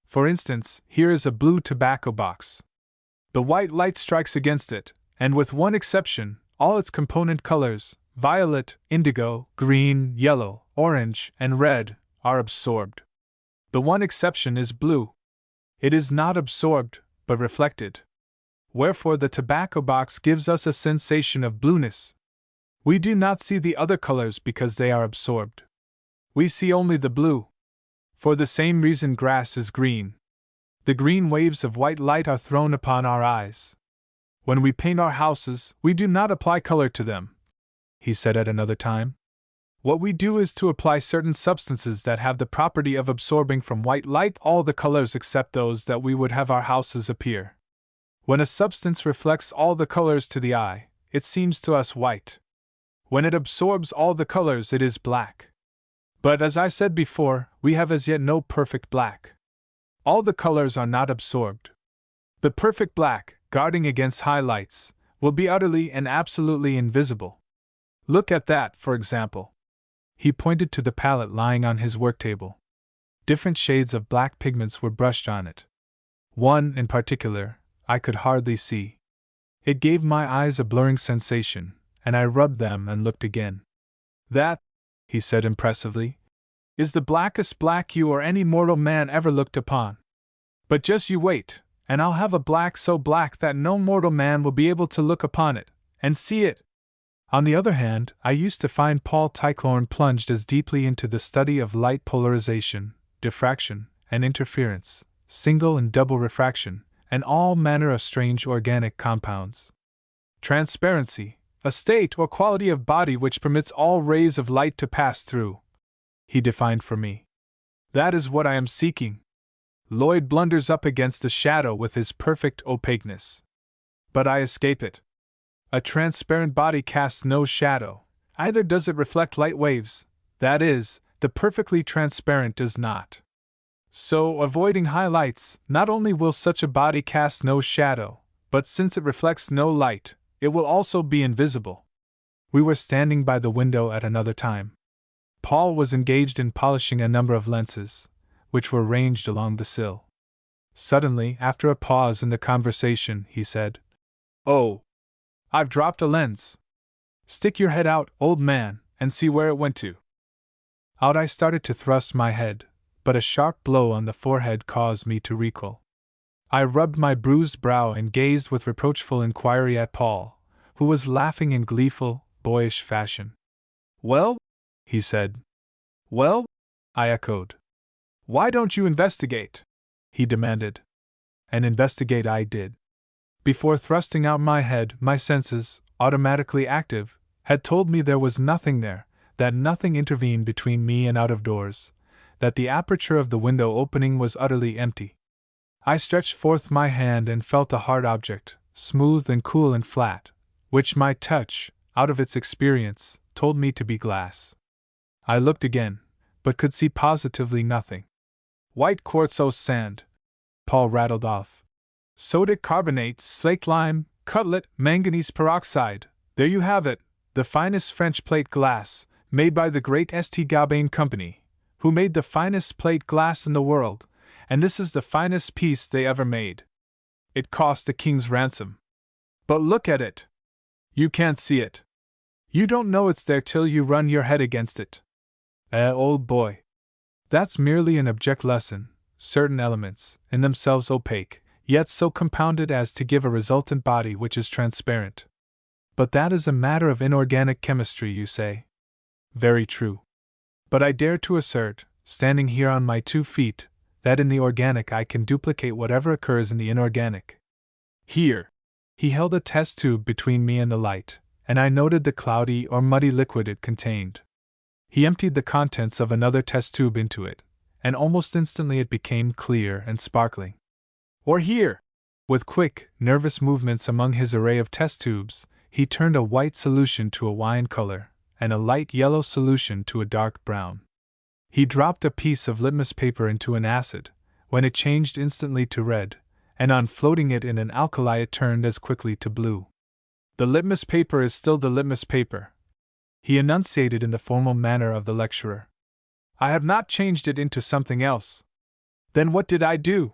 For instance, here is a blue tobacco box. The white light strikes against it, and with one exception, all its component colors, violet, indigo, green, yellow, orange, and red, are absorbed. The one exception is blue. It is not absorbed, but reflected. Wherefore the tobacco box gives us a sensation of blueness. We do not see the other colors because they are absorbed. We see only the blue. For the same reason grass is green. The green waves of white light are thrown upon our eyes. When we paint our houses, we do not apply color to them," he said at another time. "What we do is to apply certain substances that have the property of absorbing from white light all the colors except those that we would have our houses appear. When a substance reflects all the colors to the eye, it seems to us white. When it absorbs all the colors, it is black. But as I said before, we have as yet no perfect black. All the colors are not absorbed. The perfect black, guarding against high lights, will be utterly and absolutely invisible. Look at that, for example." He pointed to the palette lying on his worktable. Different shades of black pigments were brushed on it. One, in particular, I could hardly see. It gave my eyes a blurring sensation, and I rubbed them and looked again. "That," he said impressively, "is the blackest black you or any mortal man ever looked upon. But just you wait, and I'll have a black so black that no mortal man will be able to look upon it, and see it." On the other hand, I used to find Paul Tichlorn plunged as deeply into the study of light polarization, diffraction, and interference, single and double refraction, and all manner of strange organic compounds. "Transparency, a state or quality of body which permits all rays of light to pass through," he defined for me. "That is what I am seeking. Lloyd blunders up against the shadow with his perfect opaqueness. But I escape it. A transparent body casts no shadow, either does it reflect light waves, that is, the perfectly transparent does not. So, avoiding high lights, not only will such a body cast no shadow, but since it reflects no light, it will also be invisible." We were standing by the window at another time. Paul was engaged in polishing a number of lenses, which were ranged along the sill. Suddenly, after a pause in the conversation, he said, "Oh, I've dropped a lens. Stick your head out, old man, and see where it went to." Out I started to thrust my head, but a sharp blow on the forehead caused me to recoil. I rubbed my bruised brow and gazed with reproachful inquiry at Paul, who was laughing in gleeful, boyish fashion. "Well?" he said. "Well?" I echoed. "Why don't you investigate?" he demanded. And investigate I did. Before thrusting out my head, my senses, automatically active, had told me there was nothing there, that nothing intervened between me and out of doors, that the aperture of the window opening was utterly empty. I stretched forth my hand and felt a hard object, smooth and cool and flat, which my touch, out of its experience, told me to be glass. I looked again, but could see positively nothing. "White quartzose sand," Paul rattled off. "Sodic carbonate, slaked lime, cutlet, manganese peroxide, there you have it, the finest French plate glass, made by the great St. Gobain Company, who made the finest plate glass in the world, and this is the finest piece they ever made. It cost a king's ransom. But look at it! You can't see it. You don't know it's there till you run your head against it. Old boy. That's merely an object lesson, certain elements, in themselves opaque, yet so compounded as to give a resultant body which is transparent. But that is a matter of inorganic chemistry, you say. Very true. But I dare to assert, standing here on my 2 feet, that in the organic I can duplicate whatever occurs in the inorganic. Here. He held a test tube between me and the light, and I noted the cloudy or muddy liquid it contained. He emptied the contents of another test tube into it, and almost instantly it became clear and sparkling. Or here! With quick, nervous movements among his array of test tubes, he turned a white solution to a wine color, and a light yellow solution to a dark brown. He dropped a piece of litmus paper into an acid, when it changed instantly to red, and on floating it in an alkali it turned as quickly to blue. The litmus paper is still the litmus paper, he enunciated in the formal manner of the lecturer. I have not changed it into something else. Then what did I do?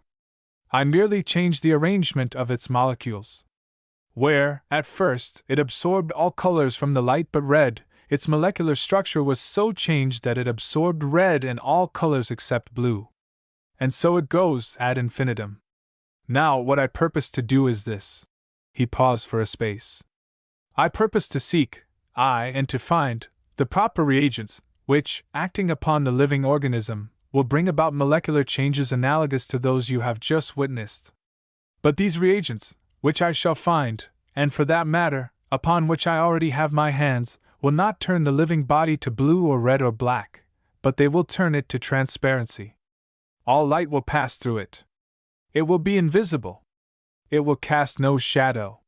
I merely changed the arrangement of its molecules. Where, at first, it absorbed all colors from the light but red, its molecular structure was so changed that it absorbed red and all colors except blue. And so it goes ad infinitum. Now, what I purpose to do is this. He paused for a space. I purpose to seek, and to find, the proper reagents, which, acting upon the living organism, will bring about molecular changes analogous to those you have just witnessed. But these reagents, which I shall find, and for that matter, upon which I already have my hands, will not turn the living body to blue or red or black, but they will turn it to transparency. All light will pass through it. It will be invisible. It will cast no shadow.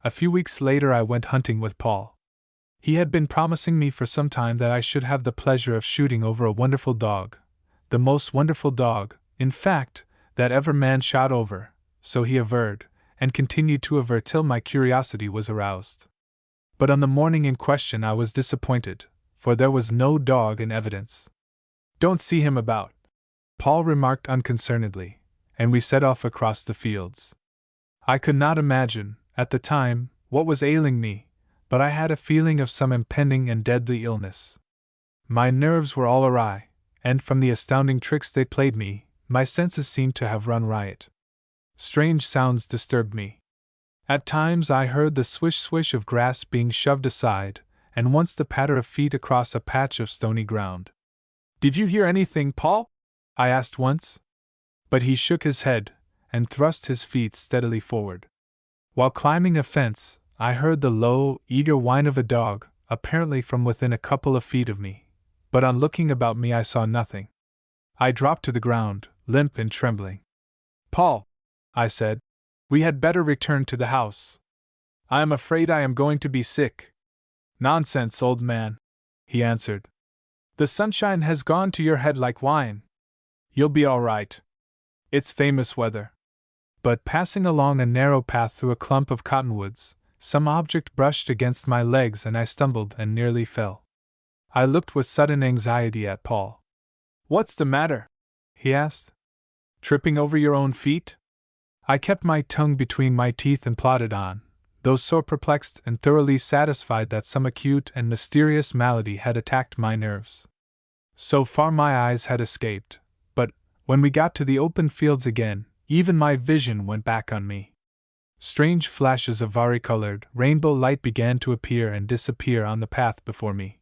A few weeks later I went hunting with Paul. He had been promising me for some time that I should have the pleasure of shooting over a wonderful dog, the most wonderful dog, in fact, that ever man shot over, so he averred, and continued to aver till my curiosity was aroused. But on the morning in question I was disappointed, for there was no dog in evidence. Don't see him about, Paul remarked unconcernedly, and we set off across the fields. I could not imagine, at the time, what was ailing me, but I had a feeling of some impending and deadly illness. My nerves were all awry, and from the astounding tricks they played me, my senses seemed to have run riot. Strange sounds disturbed me. At times I heard the swish-swish of grass being shoved aside, and once the patter of feet across a patch of stony ground. Did you hear anything, Paul? I asked once. But he shook his head, and thrust his feet steadily forward. While climbing a fence, I heard the low, eager whine of a dog, apparently from within a couple of feet of me, but on looking about me I saw nothing. I dropped to the ground, limp and trembling. Paul, I said, we had better return to the house. I am afraid I am going to be sick. Nonsense, old man, he answered. The sunshine has gone to your head like wine. You'll be all right. It's famous weather. But passing along a narrow path through a clump of cottonwoods, some object brushed against my legs and I stumbled and nearly fell. I looked with sudden anxiety at Paul. What's the matter? He asked. Tripping over your own feet? I kept my tongue between my teeth and plodded on, though sore perplexed and thoroughly satisfied that some acute and mysterious malady had attacked my nerves. So far my eyes had escaped, but, when we got to the open fields again, even my vision went back on me. Strange flashes of vari-colored, rainbow light began to appear and disappear on the path before me.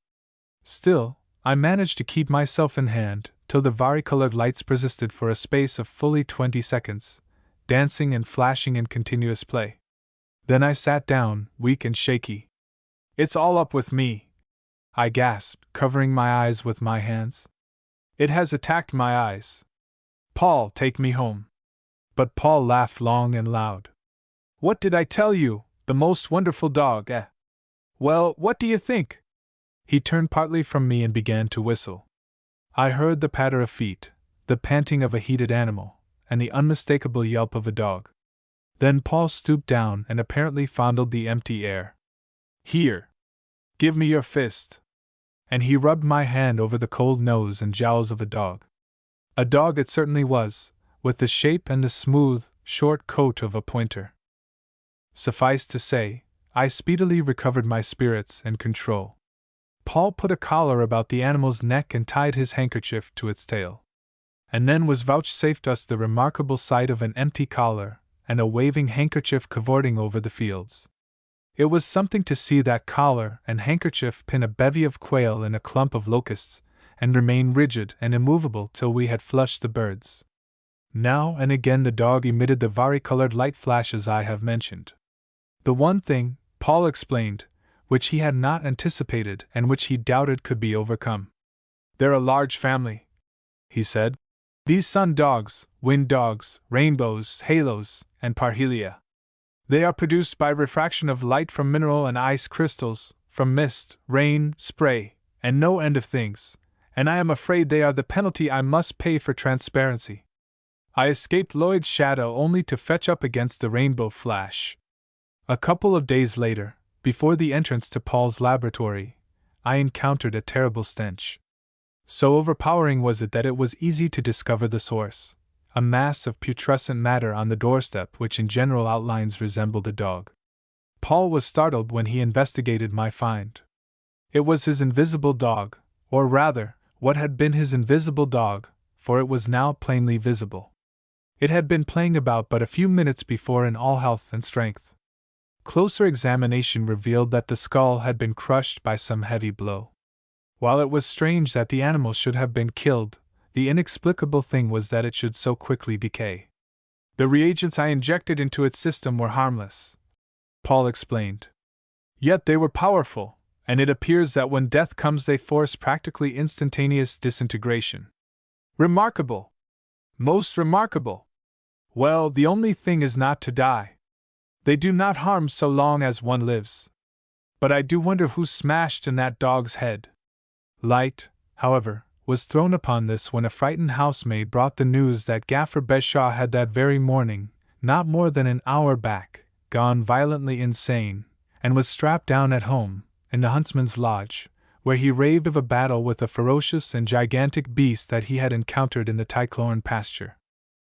Still, I managed to keep myself in hand, till the vari-colored lights persisted for a space of fully 20 seconds, dancing and flashing in continuous play. Then I sat down, weak and shaky. It's all up with me, I gasped, covering my eyes with my hands. It has attacked my eyes. Paul, take me home. But Paul laughed long and loud. What did I tell you, the most wonderful dog, eh? Well, what do you think? He turned partly from me and began to whistle. I heard the patter of feet, the panting of a heated animal, and the unmistakable yelp of a dog. Then Paul stooped down and apparently fondled the empty air. Here. Give me your fist. And he rubbed my hand over the cold nose and jowls of a dog. A dog it certainly was, with the shape and the smooth, short coat of a pointer. Suffice to say, I speedily recovered my spirits and control. Paul put a collar about the animal's neck and tied his handkerchief to its tail. And then was vouchsafed us the remarkable sight of an empty collar and a waving handkerchief cavorting over the fields. It was something to see that collar and handkerchief pin a bevy of quail in a clump of locusts, and remain rigid and immovable till we had flushed the birds. Now and again the dog emitted the vari-colored light flashes I have mentioned. The one thing, Paul explained, which he had not anticipated and which he doubted could be overcome. "They're a large family," he said. "These sun dogs, wind dogs, rainbows, halos, and parhelia. They are produced by refraction of light from mineral and ice crystals, from mist, rain, spray, and no end of things, and I am afraid they are the penalty I must pay for transparency. I escaped Lloyd's shadow only to fetch up against the rainbow flash." A couple of days later, before the entrance to Paul's laboratory, I encountered a terrible stench. So overpowering was it that it was easy to discover the source, a mass of putrescent matter on the doorstep which in general outlines resembled a dog. Paul was startled when he investigated my find. It was his invisible dog, or rather, what had been his invisible dog, for it was now plainly visible. It had been playing about but a few minutes before in all health and strength. Closer examination revealed that the skull had been crushed by some heavy blow. While it was strange that the animal should have been killed, the inexplicable thing was that it should so quickly decay. "The reagents I injected into its system were harmless," Paul explained. "Yet they were powerful, and it appears that when death comes they force practically instantaneous disintegration." "Remarkable! Most remarkable! Well, the only thing is not to die. They do not harm so long as one lives. But I do wonder who smashed in that dog's head." Light, however, was thrown upon this when a frightened housemaid brought the news that Gaffer Beshaw had that very morning, not more than an hour back, gone violently insane, and was strapped down at home, in the huntsman's lodge, where he raved of a battle with a ferocious and gigantic beast that he had encountered in the Tyclorn pasture.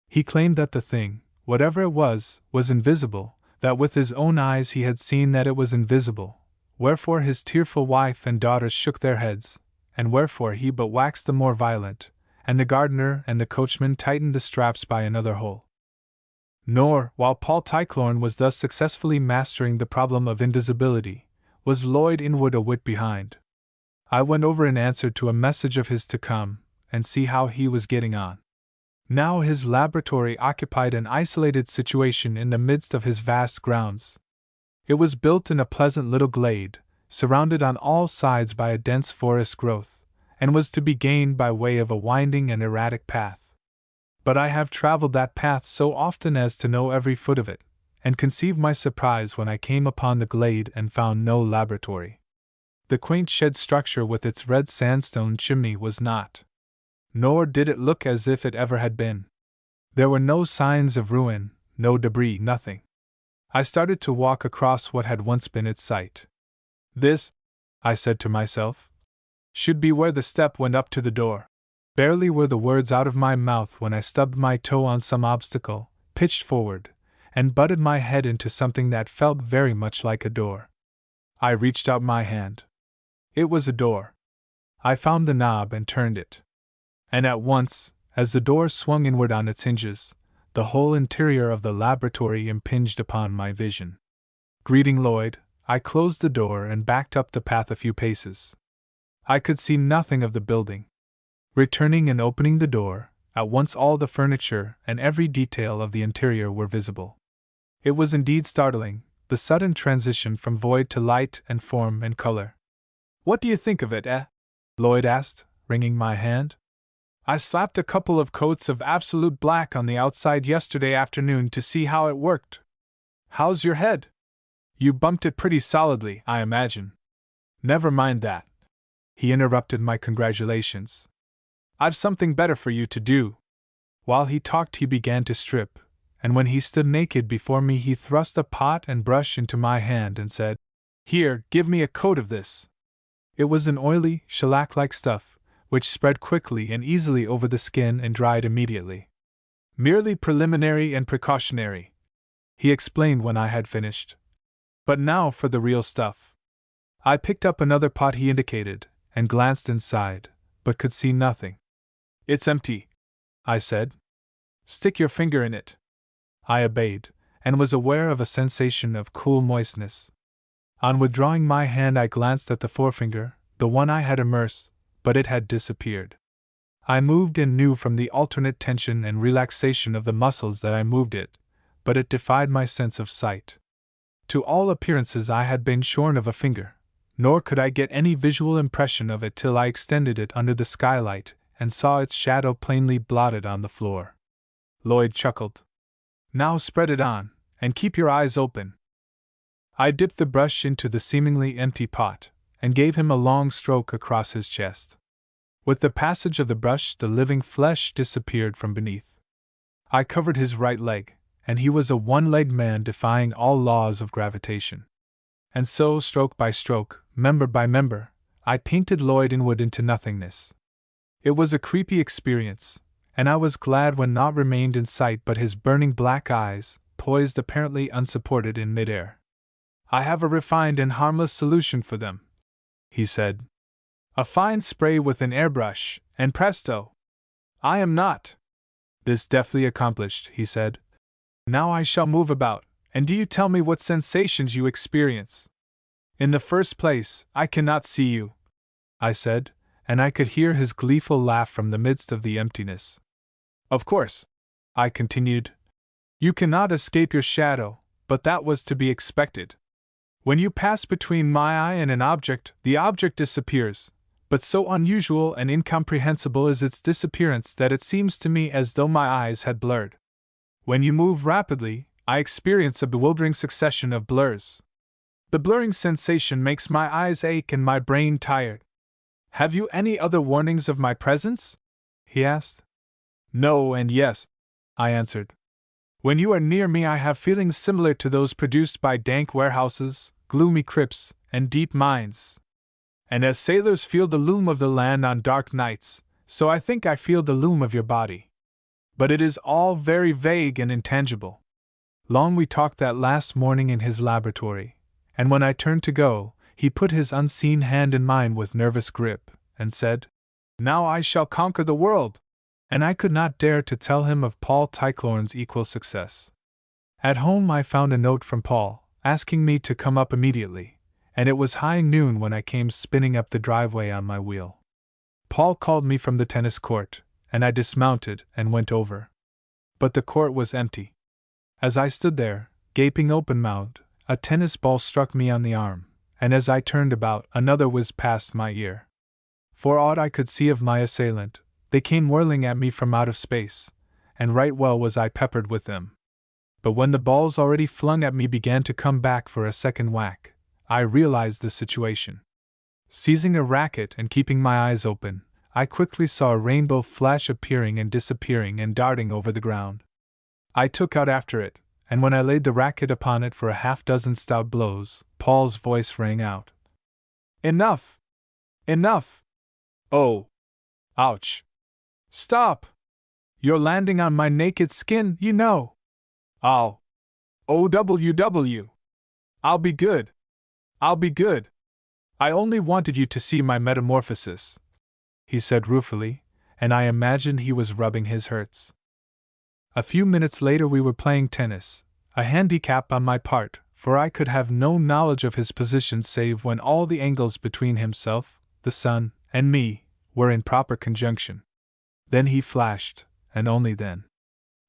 He claimed that the thing, whatever it was invisible, that with his own eyes he had seen that it was invisible, wherefore his tearful wife and daughters shook their heads, and wherefore he but waxed the more violent, and the gardener and the coachman tightened the straps by another hole. Nor, while Paul Tyclorn was thus successfully mastering the problem of invisibility, was Lloyd Inwood a whit behind. I went over in answer to a message of his to come and see how he was getting on. Now his laboratory occupied an isolated situation in the midst of his vast grounds. It was built in a pleasant little glade, surrounded on all sides by a dense forest growth, and was to be gained by way of a winding and erratic path. But I have traveled that path so often as to know every foot of it, and conceive my surprise when I came upon the glade and found no laboratory. The quaint shed structure with its red sandstone chimney was not. Nor did it look as if it ever had been. There were no signs of ruin, no debris, nothing. I started to walk across what had once been its site. "This," I said to myself, "should be where the step went up to the door." Barely were the words out of my mouth when I stubbed my toe on some obstacle, pitched forward, and butted my head into something that felt very much like a door. I reached out my hand. It was a door. I found the knob and turned it. And at once, as the door swung inward on its hinges, the whole interior of the laboratory impinged upon my vision. Greeting Lloyd, I closed the door and backed up the path a few paces. I could see nothing of the building. Returning and opening the door, at once all the furniture and every detail of the interior were visible. It was indeed startling, the sudden transition from void to light and form and color. "What do you think of it, eh?" Lloyd asked, wringing my hand. "I slapped a couple of coats of absolute black on the outside yesterday afternoon to see how it worked. How's your head? You bumped it pretty solidly, I imagine." "Never mind that," he interrupted my congratulations. "I've something better for you to do." While he talked he began to strip, and when he stood naked before me he thrust a pot and brush into my hand and said, "Here, give me a coat of this." It was an oily, shellac-like stuff, which spread quickly and easily over the skin and dried immediately. Merely preliminary and precautionary, he explained when I had finished. But now for the real stuff. I picked up another pot he indicated, and glanced inside, but could see nothing. It's empty, I said. Stick your finger in it. I obeyed, and was aware of a sensation of cool moistness. On withdrawing my hand, I glanced at the forefinger, the one I had immersed, but it had disappeared. I moved and knew from the alternate tension and relaxation of the muscles that I moved it, but it defied my sense of sight. To all appearances, I had been shorn of a finger, nor could I get any visual impression of it till I extended it under the skylight and saw its shadow plainly blotted on the floor. Lloyd chuckled. Now spread it on, and keep your eyes open. I dipped the brush into the seemingly empty pot, and gave him a long stroke across his chest. With the passage of the brush, the living flesh disappeared from beneath. I covered his right leg, and he was a one-legged man defying all laws of gravitation. And so, stroke by stroke, member by member, I painted Lloyd Inwood into nothingness. It was a creepy experience, and I was glad when naught remained in sight but his burning black eyes, poised apparently unsupported in midair. I have a refined and harmless solution for them, he said. A fine spray with an airbrush, and presto! I am not. This deftly accomplished, he said. Now I shall move about, and do you tell me what sensations you experience? In the first place, I cannot see you, I said, and I could hear his gleeful laugh from the midst of the emptiness. Of course, I continued, you cannot escape your shadow, but that was to be expected. When you pass between my eye and an object, the object disappears, but so unusual and incomprehensible is its disappearance that it seems to me as though my eyes had blurred. When you move rapidly, I experience a bewildering succession of blurs. The blurring sensation makes my eyes ache and my brain tired. Have you any other warnings of my presence? He asked. No and yes, I answered. When you are near me, I have feelings similar to those produced by dank warehouses, gloomy crypts, and deep mines. And as sailors feel the loom of the land on dark nights, so I think I feel the loom of your body. But it is all very vague and intangible. Long we talked that last morning in his laboratory, and when I turned to go, he put his unseen hand in mine with nervous grip, and said, Now I shall conquer the world! And I could not dare to tell him of Paul Tyclorne's equal success. At home I found a note from Paul, asking me to come up immediately, and it was high noon when I came spinning up the driveway on my wheel. Paul called me from the tennis court, and I dismounted and went over. But the court was empty. As I stood there, gaping open-mouthed, a tennis ball struck me on the arm, and as I turned about, another whizzed past my ear. For aught I could see of my assailant, they came whirling at me from out of space, and right well was I peppered with them. But when the balls already flung at me began to come back for a second whack, I realized the situation. Seizing a racket and keeping my eyes open, I quickly saw a rainbow flash appearing and disappearing and darting over the ground. I took out after it, and when I laid the racket upon it for a half-dozen stout blows, Paul's voice rang out. Enough! Enough! Oh! Ouch! Stop! You're landing on my naked skin, you know! I'll be good! I'll be good! I only wanted you to see my metamorphosis, he said ruefully, and I imagined he was rubbing his hurts. A few minutes later we were playing tennis, a handicap on my part, for I could have no knowledge of his position save when all the angles between himself, the sun, and me were in proper conjunction. Then he flashed, and only then.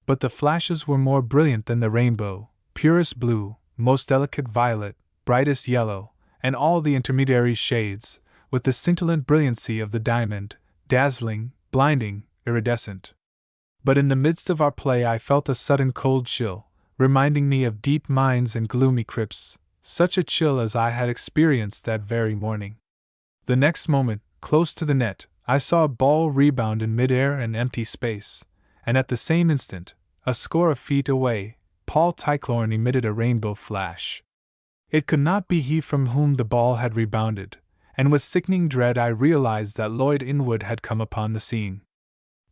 But the flashes were more brilliant than the rainbow, purest blue, most delicate violet, brightest yellow, and all the intermediary shades, with the scintillant brilliancy of the diamond, dazzling, blinding, iridescent. But in the midst of our play I felt a sudden cold chill, reminding me of deep mines and gloomy crypts, such a chill as I had experienced that very morning. The next moment, close to the net, I saw a ball rebound in mid-air and empty space, and at the same instant, a score of feet away, Paul Tyclorne emitted a rainbow flash. It could not be he from whom the ball had rebounded, and with sickening dread I realized that Lloyd Inwood had come upon the scene.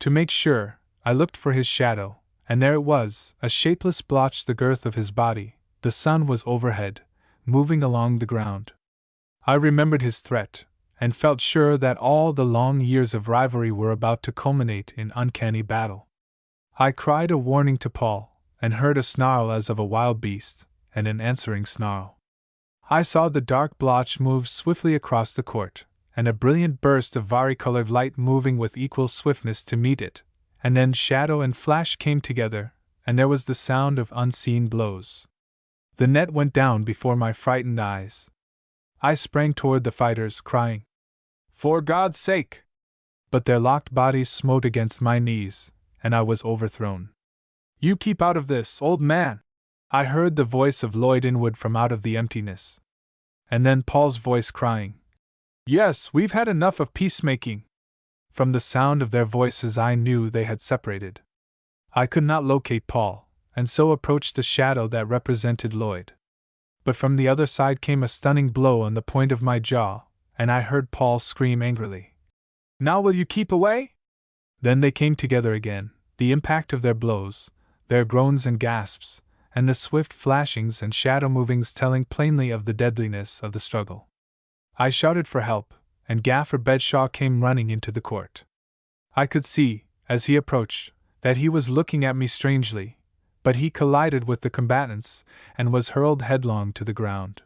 To make sure, I looked for his shadow, And there it was, a shapeless blotch the girth of his body. The sun was overhead, moving along the ground. I remembered his threat, and felt sure that all the long years of rivalry were about to culminate in uncanny battle. I cried a warning to Paul, and heard a snarl as of a wild beast, and an answering snarl. I saw the dark blotch move swiftly across the court, and a brilliant burst of vari-colored light moving with equal swiftness to meet it, and then shadow and flash came together, and there was the sound of unseen blows. The net went down before my frightened eyes. I sprang toward the fighters, crying, "For God's sake!" But their locked bodies smote against my knees, and I was overthrown. "You keep out of this, old man!" I heard the voice of Lloyd Inwood from out of the emptiness. And then Paul's voice crying, "Yes, we've had enough of peacemaking." From the sound of their voices I knew they had separated. I could not locate Paul, and so approached the shadow that represented Lloyd. But from the other side came a stunning blow on the point of my jaw, and I heard Paul scream angrily, "Now will you keep away?" Then they came together again, the impact of their blows, their groans and gasps, and the swift flashings and shadow movings telling plainly of the deadliness of the struggle. I shouted for help, and Gaffer Bedshaw came running into the court. I could see, as he approached, that he was looking at me strangely, but he collided with the combatants, and was hurled headlong to the ground.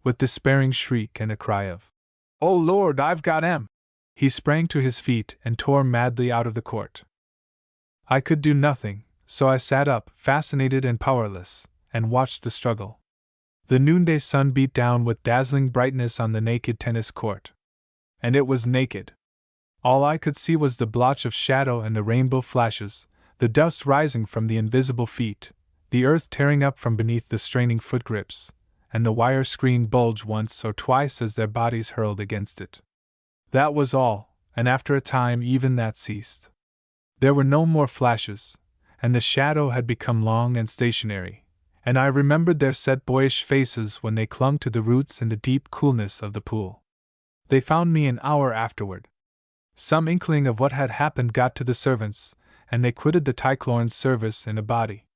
With despairing shriek and a cry of, "Oh Lord, I've got him!" he sprang to his feet and tore madly out of the court. I could do nothing, so I sat up, fascinated and powerless, and watched the struggle. The noonday sun beat down with dazzling brightness on the naked tennis court. And it was naked. All I could see was the blotch of shadow and the rainbow flashes, the dust rising from the invisible feet, the earth tearing up from beneath the straining foot grips, and the wire screen bulge once or twice as their bodies hurled against it. That was all, and after a time even that ceased. There were no more flashes, and the shadow had become long and stationary, and I remembered their set boyish faces when they clung to the roots in the deep coolness of the pool. They found me an hour afterward. Some inkling of what had happened got to the servants, and they quitted the Tyclorn's service in a body.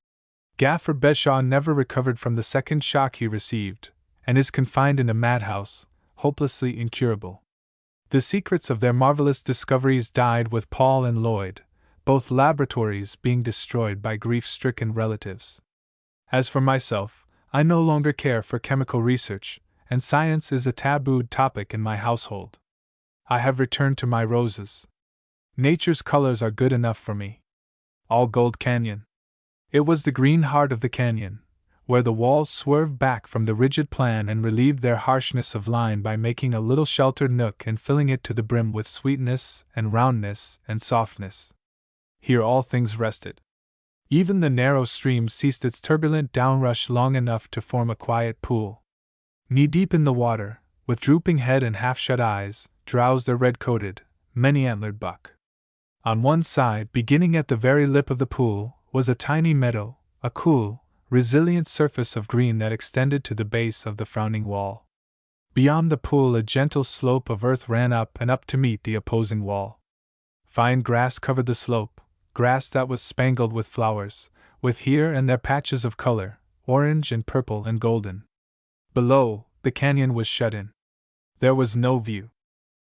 Gaffer Bedshaw never recovered from the second shock he received, and is confined in a madhouse, hopelessly incurable. The secrets of their marvelous discoveries died with Paul and Lloyd, both laboratories being destroyed by grief-stricken relatives. As for myself, I no longer care for chemical research, and science is a tabooed topic in my household. I have returned to my roses. Nature's colors are good enough for me. All Gold Canyon. It was the green heart of the canyon, where the walls swerved back from the rigid plan and relieved their harshness of line by making a little sheltered nook and filling it to the brim with sweetness and roundness and softness. Here all things rested. Even the narrow stream ceased its turbulent downrush long enough to form a quiet pool. Knee-deep in the water, with drooping head and half-shut eyes, drowsed a red-coated, many-antlered buck. On one side, beginning at the very lip of the pool, was a tiny meadow, a cool, resilient surface of green that extended to the base of the frowning wall. Beyond the pool a gentle slope of earth ran up and up to meet the opposing wall. Fine grass covered the slope, grass that was spangled with flowers, with here and there patches of color, orange and purple and golden. Below, the canyon was shut in. There was no view.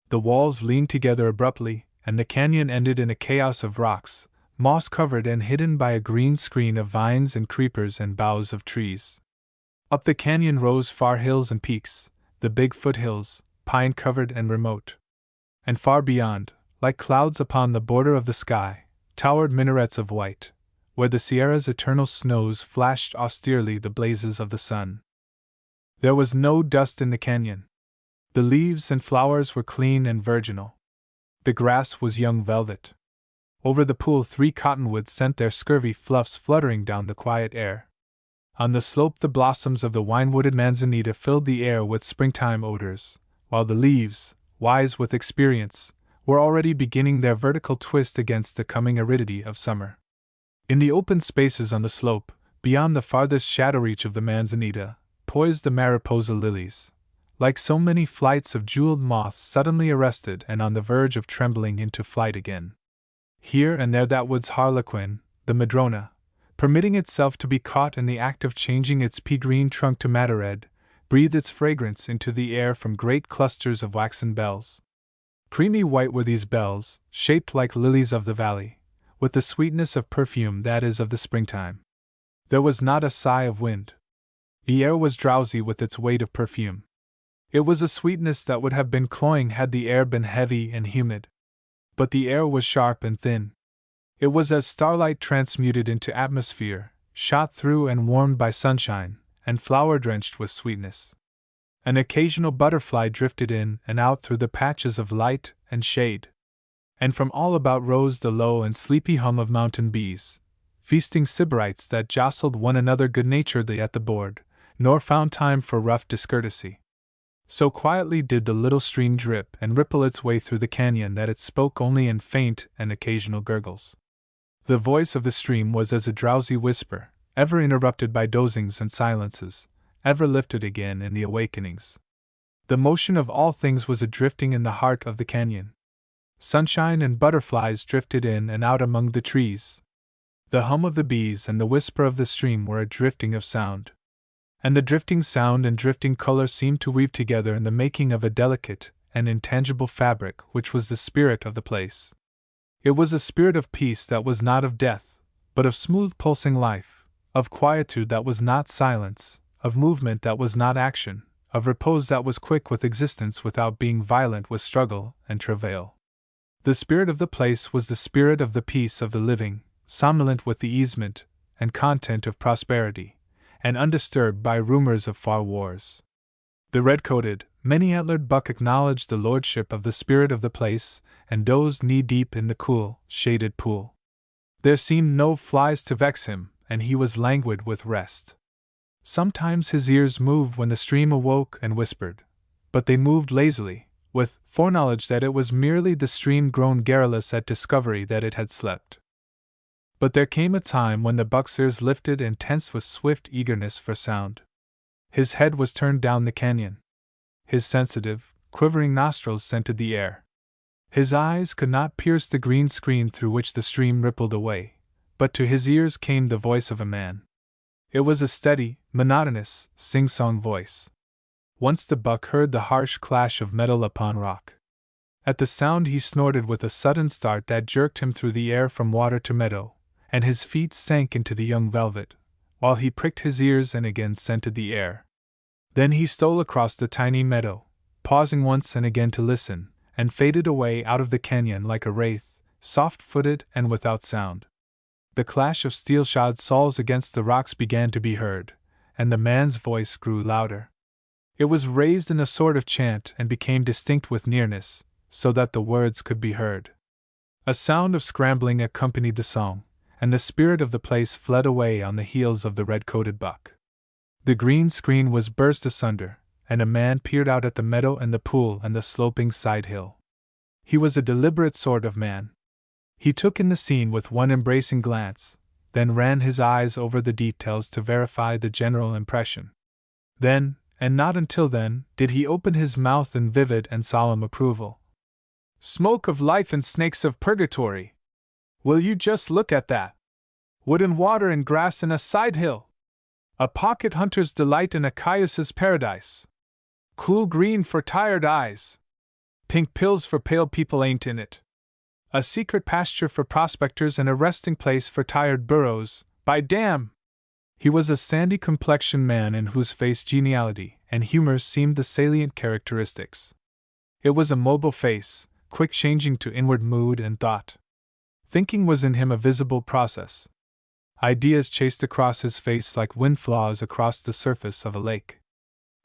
The walls leaned together abruptly, and the canyon ended in a chaos of rocks, moss-covered and hidden by a green screen of vines and creepers and boughs of trees. Up the canyon rose far hills and peaks, the big foothills, pine-covered and remote. And far beyond, like clouds upon the border of the sky, towered minarets of white, where the Sierra's eternal snows flashed austerely the blazes of the sun. There was no dust in the canyon. The leaves and flowers were clean and virginal. The grass was young velvet. Over the pool 3 cottonwoods sent their scurvy fluffs fluttering down the quiet air. On the slope the blossoms of the wine-wooded manzanita filled the air with springtime odors, while the leaves, wise with experience, were already beginning their vertical twist against the coming aridity of summer. In the open spaces on the slope, beyond the farthest shadow reach of the manzanita, poised the mariposa lilies, like so many flights of jeweled moths suddenly arrested and on the verge of trembling into flight again. Here and there that wood's harlequin, the madrona, permitting itself to be caught in the act of changing its pea-green trunk to madder red, breathed its fragrance into the air from great clusters of waxen bells. Creamy white were these bells, shaped like lilies of the valley, with the sweetness of perfume that is of the springtime. There was not a sigh of wind. The air was drowsy with its weight of perfume. It was a sweetness that would have been cloying had the air been heavy and humid. But the air was sharp and thin. It was as starlight transmuted into atmosphere, shot through and warmed by sunshine, and flower-drenched with sweetness. An occasional butterfly drifted in and out through the patches of light and shade. And from all about rose the low and sleepy hum of mountain bees, feasting sybarites that jostled one another good-naturedly at the board, nor found time for rough discourtesy. So quietly did the little stream drip and ripple its way through the canyon that it spoke only in faint and occasional gurgles. The voice of the stream was as a drowsy whisper, ever interrupted by dozings and silences, ever lifted again in the awakenings. The motion of all things was a drifting in the heart of the canyon. Sunshine and butterflies drifted in and out among the trees. The hum of the bees and the whisper of the stream were a drifting of sound. And the drifting sound and drifting color seemed to weave together in the making of a delicate and intangible fabric which was the spirit of the place. It was a spirit of peace that was not of death, but of smooth pulsing life, of quietude that was not silence, of movement that was not action, of repose that was quick with existence without being violent with struggle and travail. The spirit of the place was the spirit of the peace of the living, somnolent with the easement and content of prosperity, and undisturbed by rumors of far wars. The red-coated, many-antlered buck acknowledged the lordship of the spirit of the place, and dozed knee-deep in the cool, shaded pool. There seemed no flies to vex him, and he was languid with rest. Sometimes his ears moved when the stream awoke and whispered, but they moved lazily, with foreknowledge that it was merely the stream grown garrulous at discovery that it had slept. But there came a time when the buck's ears lifted and tensed with swift eagerness for sound. His head was turned down the canyon. His sensitive, quivering nostrils scented the air. His eyes could not pierce the green screen through which the stream rippled away, but to his ears came the voice of a man. It was a steady, monotonous, sing-song voice. Once the buck heard the harsh clash of metal upon rock. At the sound he snorted with a sudden start that jerked him through the air from water to meadow, and his feet sank into the young velvet, while he pricked his ears and again scented the air. Then he stole across the tiny meadow, pausing once and again to listen, and faded away out of the canyon like a wraith, soft-footed and without sound. The clash of steel-shod soles against the rocks began to be heard, and the man's voice grew louder. It was raised in a sort of chant and became distinct with nearness, so that the words could be heard. A sound of scrambling accompanied the song, and the spirit of the place fled away on the heels of the red-coated buck. The green screen was burst asunder, and a man peered out at the meadow and the pool and the sloping side hill. He was a deliberate sort of man. He took in the scene with one embracing glance, then ran his eyes over the details to verify the general impression. Then, and not until then, did he open his mouth in vivid and solemn approval. "Smoke of life and snakes of purgatory! Will you just look at that? Wood and water and grass in a side hill! A pocket hunter's delight and a cayuse's paradise! Cool green for tired eyes! Pink pills for pale people ain't in it! A secret pasture for prospectors and a resting place for tired burros, by damn!" He was a sandy-complexioned man in whose face geniality and humor seemed the salient characteristics. It was a mobile face, quick-changing to inward mood and thought. Thinking was in him a visible process. Ideas chased across his face like windflaws across the surface of a lake.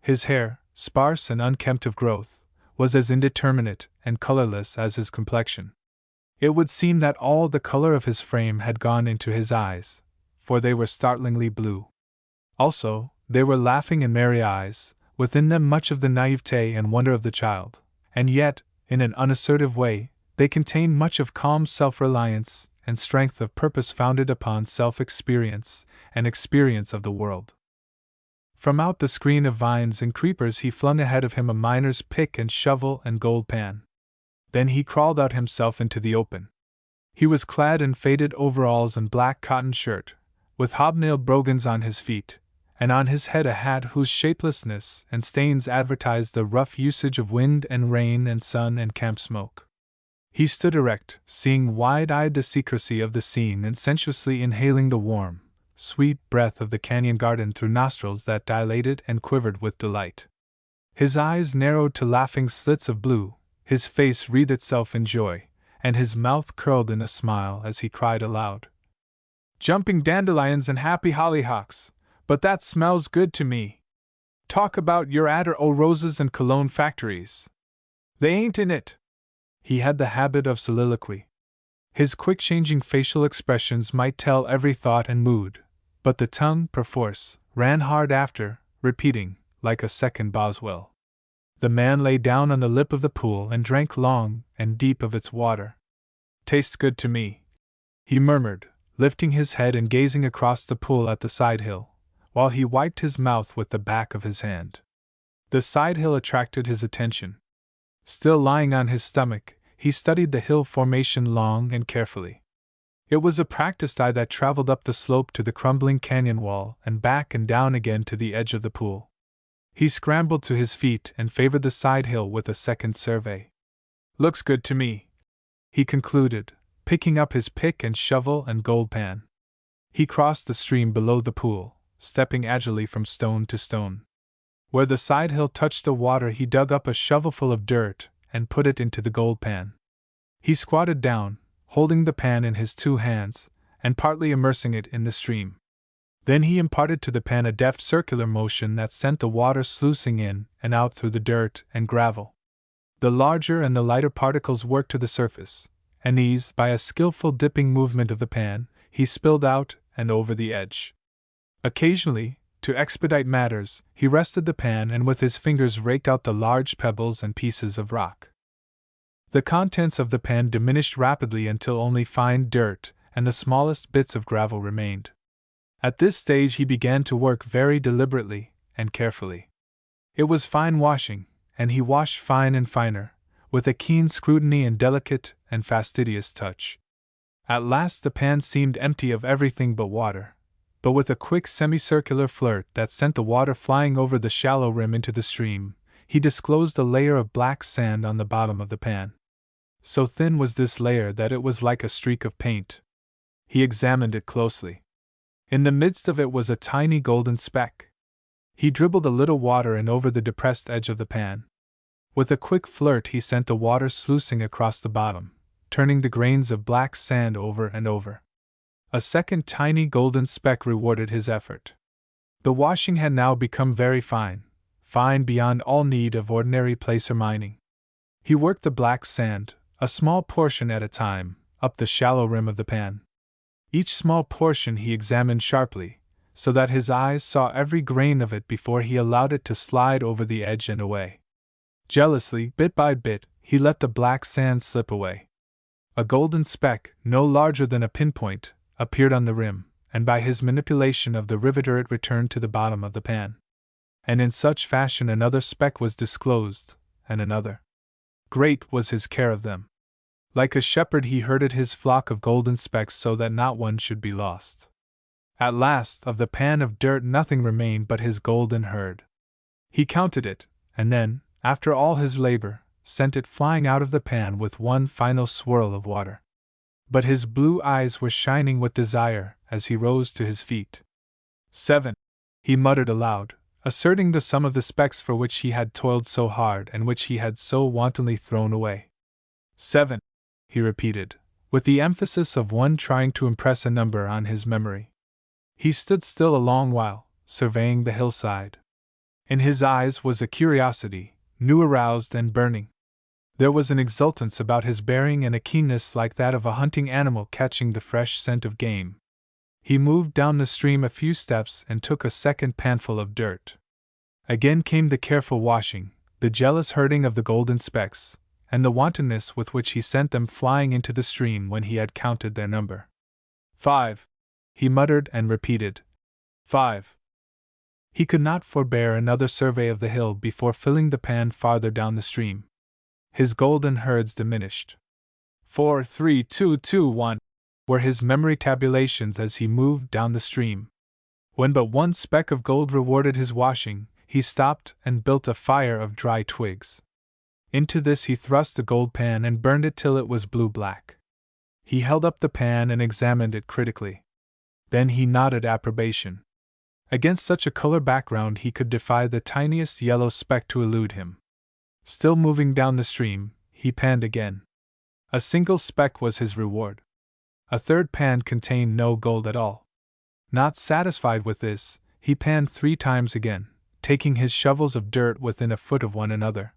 His hair, sparse and unkempt of growth, was as indeterminate and colorless as his complexion. It would seem that all the color of his frame had gone into his eyes, for they were startlingly blue. Also, they were laughing and merry eyes, within them much of the naivete and wonder of the child, and yet, in an unassertive way, they contained much of calm self-reliance and strength of purpose founded upon self-experience and experience of the world. From out the screen of vines and creepers he flung ahead of him a miner's pick and shovel and gold pan. Then he crawled out himself into the open. He was clad in faded overalls and black cotton shirt, with hobnailed brogans on his feet, and on his head a hat whose shapelessness and stains advertised the rough usage of wind and rain and sun and camp smoke. He stood erect, seeing wide-eyed the secrecy of the scene and sensuously inhaling the warm, sweet breath of the canyon garden through nostrils that dilated and quivered with delight. His eyes narrowed to laughing slits of blue, his face wreathed itself in joy, and his mouth curled in a smile as he cried aloud, "Jumping dandelions and happy hollyhocks, but that smells good to me. Talk about your Attar o' roses and cologne factories. They ain't in it." He had the habit of soliloquy. His quick-changing facial expressions might tell every thought and mood, but the tongue, perforce, ran hard after, repeating, like a second Boswell. The man lay down on the lip of the pool and drank long and deep of its water. "Tastes good to me," he murmured, lifting his head and gazing across the pool at the side hill, while he wiped his mouth with the back of his hand. The side hill attracted his attention. Still lying on his stomach, he studied the hill formation long and carefully. It was a practiced eye that traveled up the slope to the crumbling canyon wall and back and down again to the edge of the pool. He scrambled to his feet and favored the side hill with a second survey. "Looks good to me," he concluded, picking up his pick and shovel and gold pan. He crossed the stream below the pool, stepping agilely from stone to stone. Where the side hill touched the water, he dug up a shovelful of dirt and put it into the gold pan. He squatted down, holding the pan in his two hands, and partly immersing it in the stream. Then he imparted to the pan a deft circular motion that sent the water sluicing in and out through the dirt and gravel. The larger and the lighter particles worked to the surface, and these, by a skillful dipping movement of the pan, he spilled out and over the edge. Occasionally, to expedite matters, he rested the pan and with his fingers raked out the large pebbles and pieces of rock. The contents of the pan diminished rapidly until only fine dirt and the smallest bits of gravel remained. At this stage he began to work very deliberately and carefully. It was fine washing, and he washed fine and finer, with a keen scrutiny and delicate and fastidious touch. At last the pan seemed empty of everything but water, but with a quick semicircular flirt that sent the water flying over the shallow rim into the stream, he disclosed a layer of black sand on the bottom of the pan. So thin was this layer that it was like a streak of paint. He examined it closely. In the midst of it was a tiny golden speck. He dribbled a little water in over the depressed edge of the pan. With a quick flirt he sent the water sluicing across the bottom, turning the grains of black sand over and over. A second tiny golden speck rewarded his effort. The washing had now become very fine, fine beyond all need of ordinary placer mining. He worked the black sand, a small portion at a time, up the shallow rim of the pan. Each small portion he examined sharply, so that his eyes saw every grain of it before he allowed it to slide over the edge and away. Jealously, bit by bit, he let the black sand slip away. A golden speck, no larger than a pinpoint, appeared on the rim, and by his manipulation of the riveter it returned to the bottom of the pan. And in such fashion another speck was disclosed, and another. Great was his care of them. Like a shepherd he herded his flock of golden specks so that not one should be lost. At last, of the pan of dirt nothing remained but his golden herd. He counted it, and then, after all his labor, sent it flying out of the pan with one final swirl of water. But his blue eyes were shining with desire as he rose to his feet. 7. He muttered aloud, asserting the sum of the specks for which he had toiled so hard and which he had so wantonly thrown away. 7. He repeated, with the emphasis of one trying to impress a number on his memory. He stood still a long while, surveying the hillside. In his eyes was a curiosity, new aroused and burning. There was an exultance about his bearing and a keenness like that of a hunting animal catching the fresh scent of game. He moved down the stream a few steps and took a second panful of dirt. Again came the careful washing, the jealous herding of the golden specks, and the wantonness with which he sent them flying into the stream when he had counted their number. 5. He muttered and repeated. 5. He could not forbear another survey of the hill before filling the pan farther down the stream. His golden herds diminished. 4, 3, 2, 2, 1. were his memory tabulations as he moved down the stream. When but one speck of gold rewarded his washing, he stopped and built a fire of dry twigs. Into this he thrust the gold pan and burned it till it was blue-black. He held up the pan and examined it critically. Then he nodded approbation. Against such a color background he could defy the tiniest yellow speck to elude him. Still moving down the stream, he panned again. A single speck was his reward. A third pan contained no gold at all. Not satisfied with this, he panned 3 times again, taking his shovels of dirt within a foot of one another.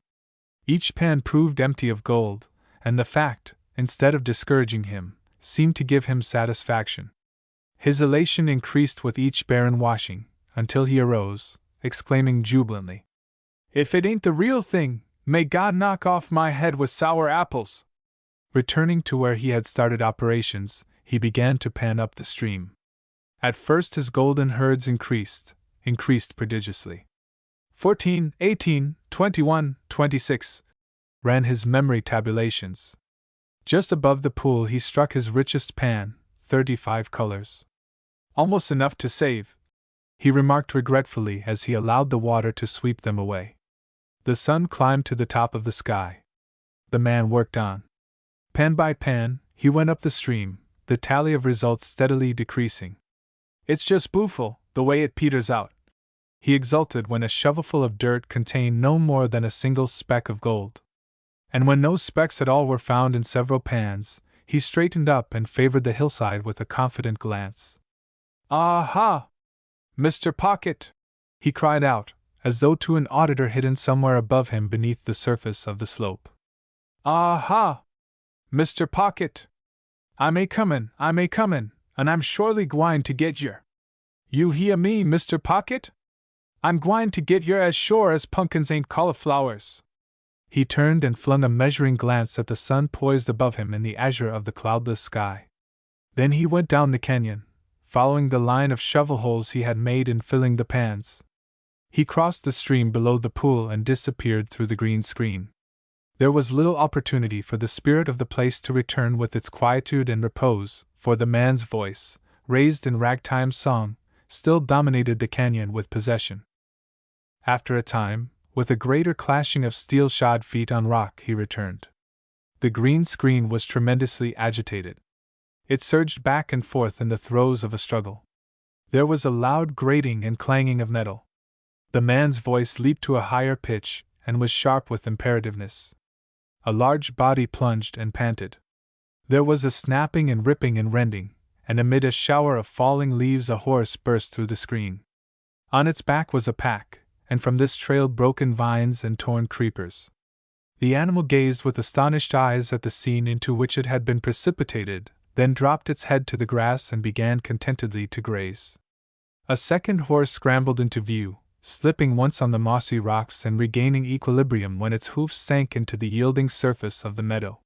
Each pan proved empty of gold, and the fact, instead of discouraging him, seemed to give him satisfaction. His elation increased with each barren washing, until he arose, exclaiming jubilantly, "If it ain't the real thing, may God knock off my head with sour apples!" Returning to where he had started operations, he began to pan up the stream. At first his golden herds increased prodigiously. 14, 18, 21, 26, ran his memory tabulations. Just above the pool he struck his richest pan, 35 colors. "Almost enough to save," he remarked regretfully as he allowed the water to sweep them away. The sun climbed to the top of the sky. The man worked on. Pan by pan, he went up the stream, the tally of results steadily decreasing. "It's just booful, the way it peters out," he exulted when a shovelful of dirt contained no more than a single speck of gold. And when no specks at all were found in several pans, he straightened up and favored the hillside with a confident glance. "Aha! Mr. Pocket!" he cried out, as though to an auditor hidden somewhere above him beneath the surface of the slope. "Aha! Mr. Pocket! I'm a comin', and I'm surely gwine to get yer. You hear me, Mr. Pocket? I'm gwine to get yer as sure as pumpkins ain't cauliflowers." He turned and flung a measuring glance at the sun poised above him in the azure of the cloudless sky. Then he went down the canyon, following the line of shovel holes he had made in filling the pans. He crossed the stream below the pool and disappeared through the green screen. There was little opportunity for the spirit of the place to return with its quietude and repose, for the man's voice, raised in ragtime song, still dominated the canyon with possession. After a time, with a greater clashing of steel-shod feet on rock, he returned. The green screen was tremendously agitated. It surged back and forth in the throes of a struggle. There was a loud grating and clanging of metal. The man's voice leaped to a higher pitch and was sharp with imperativeness. A large body plunged and panted. There was a snapping and ripping and rending, and amid a shower of falling leaves a horse burst through the screen. On its back was a pack, and from this trailed broken vines and torn creepers. The animal gazed with astonished eyes at the scene into which it had been precipitated, then dropped its head to the grass and began contentedly to graze. A second horse scrambled into view, slipping once on the mossy rocks and regaining equilibrium when its hoofs sank into the yielding surface of the meadow.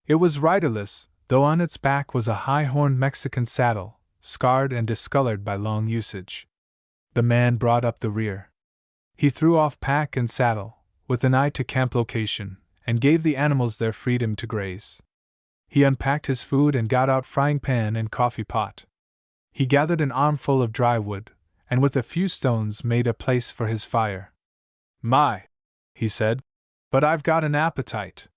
It was riderless, though on its back was a high-horned Mexican saddle, scarred and discolored by long usage. The man brought up the rear. He threw off pack and saddle, with an eye to camp location, and gave the animals their freedom to graze. He unpacked his food and got out frying pan and coffee pot. He gathered an armful of dry wood, and with a few stones made a place for his fire. "My," he said, "but I've got an appetite.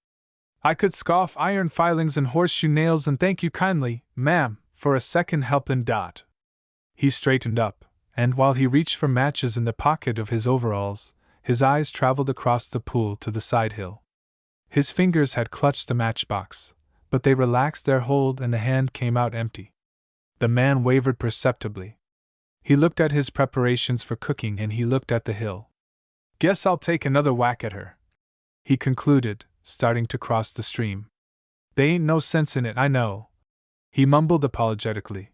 I could scoff iron filings and horseshoe nails and thank you kindly, ma'am, for a second helpin' dot." He straightened up, and while he reached for matches in the pocket of his overalls, his eyes traveled across the pool to the side hill. His fingers had clutched the matchbox, but they relaxed their hold and the hand came out empty. The man wavered perceptibly. He looked at his preparations for cooking and he looked at the hill. "Guess I'll take another whack at her," he concluded, starting to cross the stream. "They ain't no sense in it, I know," he mumbled apologetically.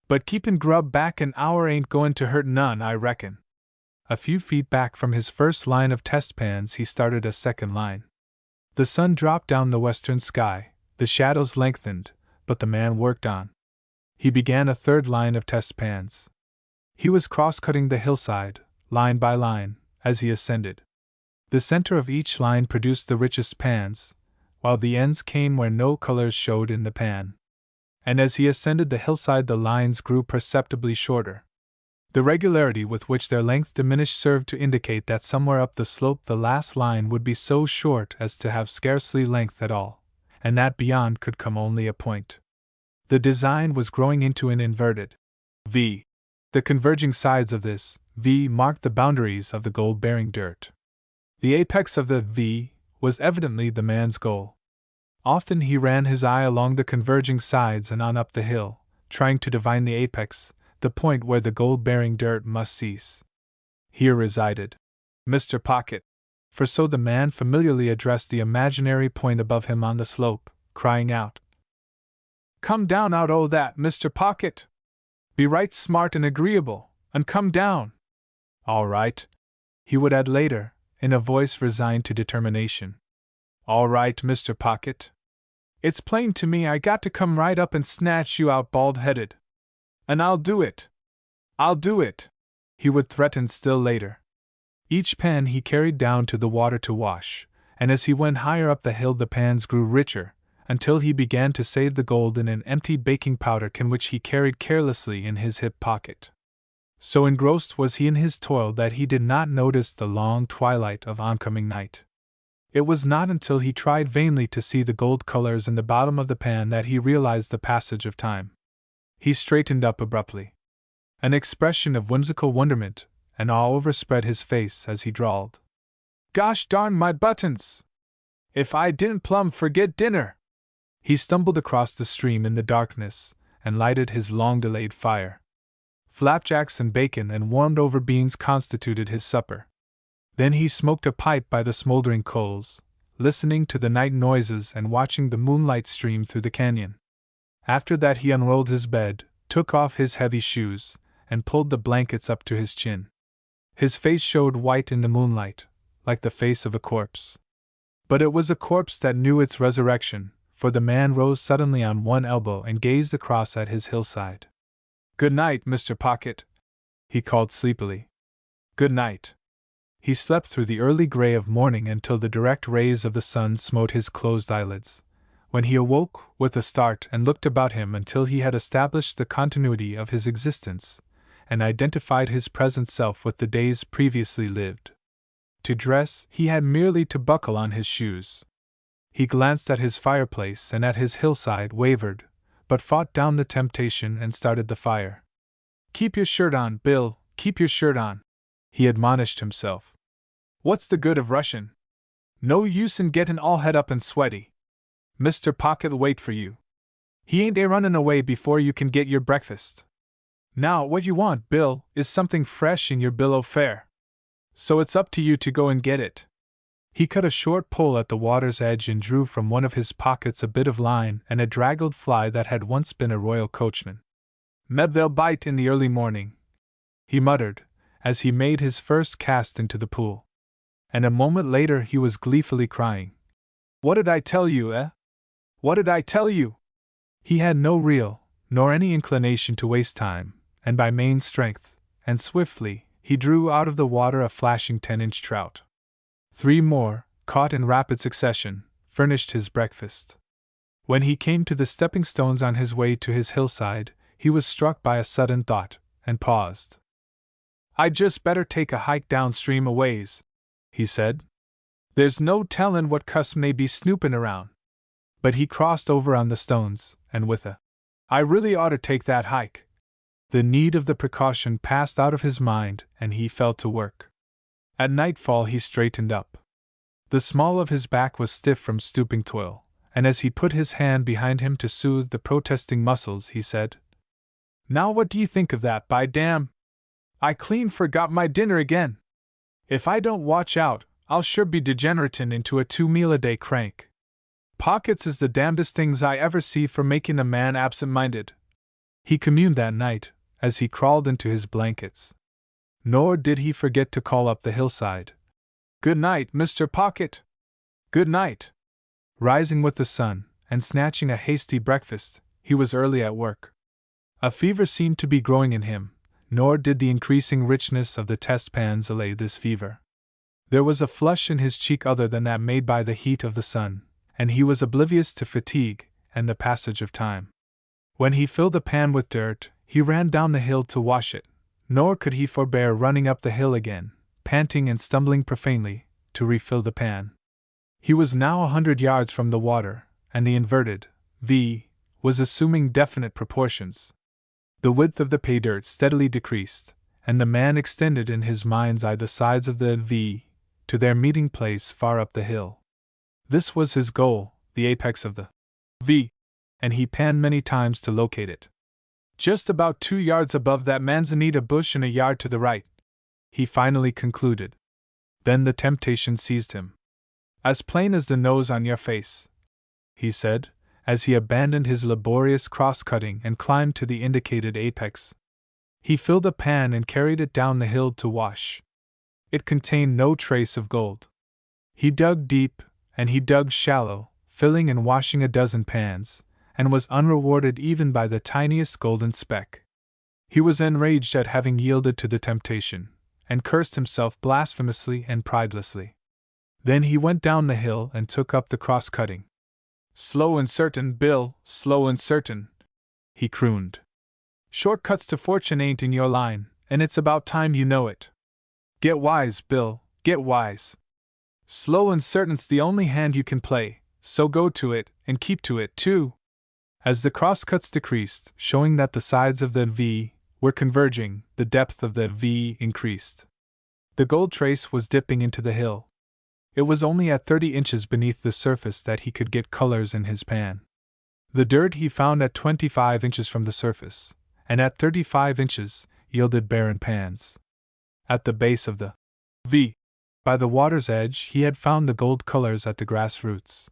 "But keepin' grub back an hour ain't goin' to hurt none, I reckon." A few feet back from his first line of test pans he started a second line. The sun dropped down the western sky, the shadows lengthened, but the man worked on. He began a third line of test pans. He was cross-cutting the hillside, line by line, as he ascended. The center of each line produced the richest pans, while the ends came where no colors showed in the pan. and as he ascended the hillside the lines grew perceptibly shorter. The regularity with which their length diminished served to indicate that somewhere up the slope the last line would be so short as to have scarcely length at all, and that beyond could come only a point. The design was growing into an inverted V. The converging sides of this V marked the boundaries of the gold-bearing dirt. The apex of the V was evidently the man's goal. Often he ran his eye along the converging sides and on up the hill, trying to divine the apex, the point where the gold-bearing dirt must cease. Here resided Mr. Pocket, for so the man familiarly addressed the imaginary point above him on the slope, crying out, "Come down out o' that, Mr. Pocket! Be right smart and agreeable, and come down!" "All right," he would add later, in a voice resigned to determination. "All right, Mr. Pocket. It's plain to me I got to come right up and snatch you out bald-headed. And I'll do it! I'll do it!" he would threaten still later. Each pan he carried down to the water to wash, and as he went higher up the hill the pans grew richer, until he began to save the gold in an empty baking powder can which he carried carelessly in his hip pocket. So engrossed was he in his toil that he did not notice the long twilight of oncoming night. It was not until he tried vainly to see the gold colors in the bottom of the pan that he realized the passage of time. He straightened up abruptly. An expression of whimsical wonderment and awe overspread his face as he drawled, "Gosh darn my buttons! If I didn't plumb forget dinner!" He stumbled across the stream in the darkness and lighted his long-delayed fire. Flapjacks and bacon and warmed-over beans constituted his supper. Then he smoked a pipe by the smoldering coals, listening to the night noises and watching the moonlight stream through the canyon. After that he unrolled his bed, took off his heavy shoes, and pulled the blankets up to his chin. His face showed white in the moonlight, like the face of a corpse. But it was a corpse that knew its resurrection, for the man rose suddenly on one elbow and gazed across at his hillside. "Good night, Mr. Pocket," he called sleepily. "Good night." He slept through the early gray of morning until the direct rays of the sun smote his closed eyelids, when he awoke with a start and looked about him until he had established the continuity of his existence, and identified his present self with the days previously lived. To dress, he had merely to buckle on his shoes. He glanced at his fireplace and at his hillside, wavered, but fought down the temptation and started the fire. "Keep your shirt on, Bill, keep your shirt on," he admonished himself. "What's the good of rushin'? No use in gettin' all het up and sweaty. Mr. Pocket'll wait for you. He ain't runnin' away before you can get your breakfast. Now, what you want, Bill, is something fresh in your bill o' fare. So it's up to you to go and get it." He cut a short pole at the water's edge and drew from one of his pockets a bit of line and a draggled fly that had once been a royal coachman. "Meb they'll bite in the early morning," he muttered, as he made his first cast into the pool. And a moment later he was gleefully crying, "What did I tell you, eh? What did I tell you?" He had no real, nor any inclination to waste time, and by main strength, and swiftly, he drew out of the water a flashing 10-inch trout. 3 more, caught in rapid succession, furnished his breakfast. When he came to the stepping stones on his way to his hillside, he was struck by a sudden thought, and paused. "I'd just better take a hike downstream a ways," he said. "There's no tellin' what cuss may be snoopin' around." But he crossed over on the stones, and with a, "I really ought to take that hike," the need of the precaution passed out of his mind, and he fell to work. At nightfall he straightened up. The small of his back was stiff from stooping toil, and as he put his hand behind him to soothe the protesting muscles, he said, "Now what do you think of that, by damn? I clean forgot my dinner again. If I don't watch out, I'll sure be degeneratin' into a 2-meal-a-day crank. Pockets is the damnedest things I ever see for making a man absent-minded," he communed that night, as he crawled into his blankets. Nor did he forget to call up the hillside, "Good night, Mr. Pocket! Good night!" Rising with the sun, and snatching a hasty breakfast, he was early at work. A fever seemed to be growing in him, nor did the increasing richness of the test pans allay this fever. There was a flush in his cheek other than that made by the heat of the sun, and he was oblivious to fatigue and the passage of time. When he filled the pan with dirt, he ran down the hill to wash it, nor could he forbear running up the hill again, panting and stumbling profanely, to refill the pan. He was now 100 yards from the water, and the inverted V was assuming definite proportions. The width of the pay dirt steadily decreased, and the man extended in his mind's eye the sides of the V to their meeting place far up the hill. This was his goal, the apex of the V, and he panned many times to locate it. Just about 2 yards above that manzanita bush and a yard to the right, he finally concluded. Then the temptation seized him. As plain as the nose on your face, he said, as he abandoned his laborious cross-cutting and climbed to the indicated apex. He filled a pan and carried it down the hill to wash. It contained no trace of gold. He dug deep, and he dug shallow, filling and washing a dozen pans, and was unrewarded even by the tiniest golden speck. He was enraged at having yielded to the temptation, and cursed himself blasphemously and pridelessly. Then he went down the hill and took up the cross-cutting. "Slow and certain, Bill, slow and certain," he crooned. "Shortcuts to fortune ain't in your line, and it's about time you know it. Get wise, Bill, get wise. Slow and certain's the only hand you can play, so go to it, and keep to it, too." As the crosscuts decreased, showing that the sides of the V were converging, the depth of the V increased. The gold trace was dipping into the hill. It was only at 30 inches beneath the surface that he could get colors in his pan. The dirt he found at 25 inches from the surface, and at 35 inches, yielded barren pans. At the base of the V, by the water's edge, he had found the gold colors at the grass roots.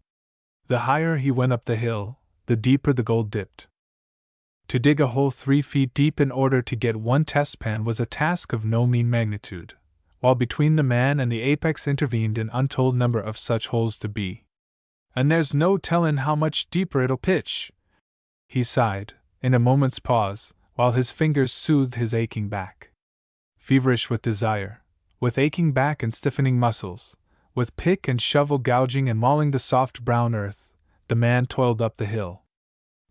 The higher he went up the hill, the deeper the gold dipped. To dig a hole 3 feet deep in order to get one test pan was a task of no mean magnitude, while between the man and the apex intervened an untold number of such holes to be. "And there's no tellin' how much deeper it'll pitch," he sighed, in a moment's pause, while his fingers soothed his aching back. Feverish with desire, with aching back and stiffening muscles, with pick and shovel gouging and mauling the soft brown earth, the man toiled up the hill.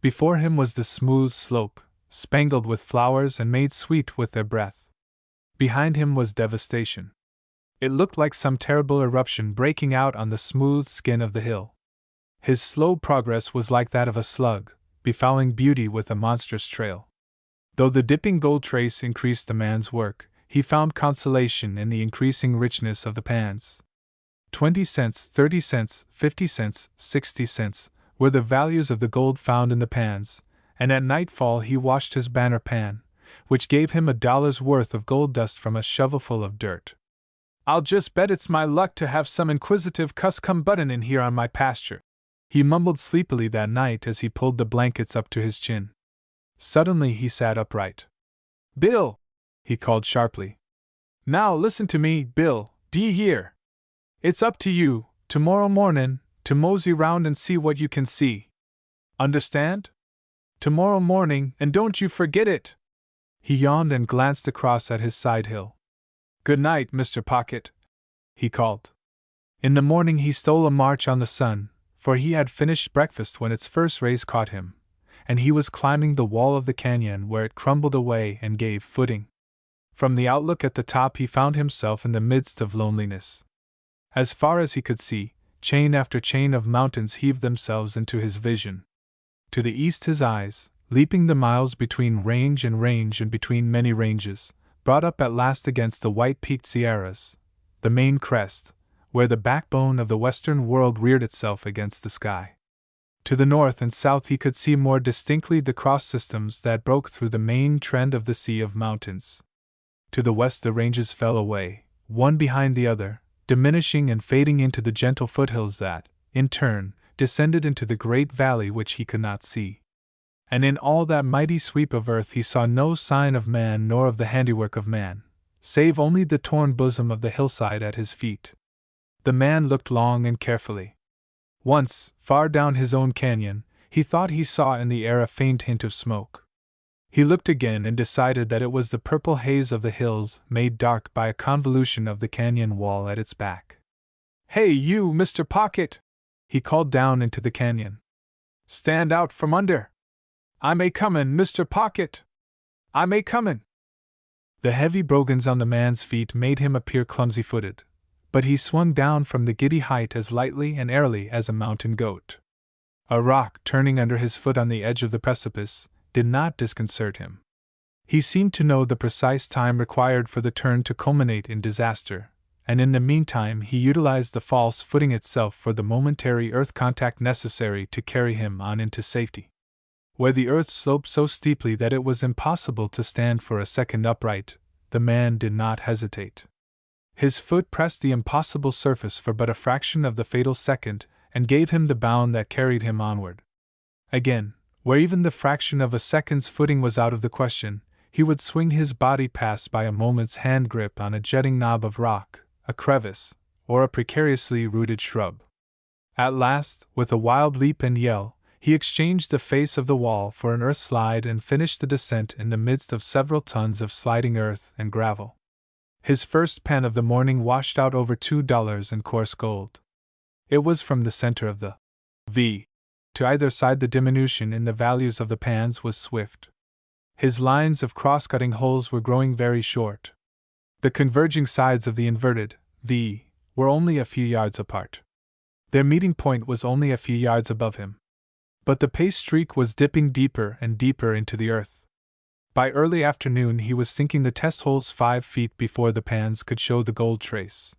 Before him was the smooth slope, spangled with flowers and made sweet with their breath. Behind him was devastation. It looked like some terrible eruption breaking out on the smooth skin of the hill. His slow progress was like that of a slug, befouling beauty with a monstrous trail. Though the dipping gold trace increased the man's work, he found consolation in the increasing richness of the pans. 20 cents, 30 cents, 50 cents, 60 cents were the values of the gold found in the pans, and at nightfall he washed his banner pan, which gave him $1's worth of gold dust from a shovelful of dirt. "I'll just bet it's my luck to have some inquisitive cuss come buttin' in here on my pasture," he mumbled sleepily that night as he pulled the blankets up to his chin. Suddenly he sat upright. "Bill!" he called sharply. "Now listen to me, Bill, d'ye hear? It's up to you, tomorrow mornin', to mosey round and see what you can see. Understand? Tomorrow morning, and don't you forget it!" He yawned and glanced across at his side hill. "Good night, Mr. Pocket," he called. In the morning he stole a march on the sun, for he had finished breakfast when its first rays caught him, and he was climbing the wall of the canyon where it crumbled away and gave footing. From the outlook at the top he found himself in the midst of loneliness. As far as he could see, chain after chain of mountains heaved themselves into his vision. To the east his eyes, leaping the miles between range and between many ranges, brought up at last against the white-peaked Sierras, the main crest, where the backbone of the western world reared itself against the sky. To the north and south he could see more distinctly the cross systems that broke through the main trend of the sea of mountains. To the west the ranges fell away, one behind the other, diminishing and fading into the gentle foothills that, in turn, descended into the great valley which he could not see. And in all that mighty sweep of earth he saw no sign of man nor of the handiwork of man, save only the torn bosom of the hillside at his feet. The man looked long and carefully. Once, far down his own canyon, he thought he saw in the air a faint hint of smoke. He looked again and decided that it was the purple haze of the hills made dark by a convolution of the canyon wall at its back. "Hey you, Mr. Pocket!" he called down into the canyon. "Stand out from under! "I may comin', Mr. Pocket! I may comin'!" The heavy brogans on the man's feet made him appear clumsy-footed, but he swung down from the giddy height as lightly and airily as a mountain goat. A rock turning under his foot on the edge of the precipice did not disconcert him. He seemed to know the precise time required for the turn to culminate in disaster, and in the meantime he utilized the false footing itself for the momentary earth contact necessary to carry him on into safety. Where the earth sloped so steeply that it was impossible to stand for a second upright, the man did not hesitate. His foot pressed the impossible surface for but a fraction of the fatal second, and gave him the bound that carried him onward. Again, where even the fraction of a second's footing was out of the question, he would swing his body past by a moment's hand grip on a jetting knob of rock, a crevice, or a precariously rooted shrub. At last, with a wild leap and yell, he exchanged the face of the wall for an earth slide and finished the descent in the midst of several tons of sliding earth and gravel. His first pan of the morning washed out over $2 in coarse gold. It was from the center of the V. To either side the diminution in the values of the pans was swift. His lines of cross-cutting holes were growing very short. The converging sides of the inverted V were only a few yards apart. Their meeting point was only a few yards above him. But the paste streak was dipping deeper and deeper into the earth. By early afternoon he was sinking the test holes 5 feet before the pans could show the gold trace.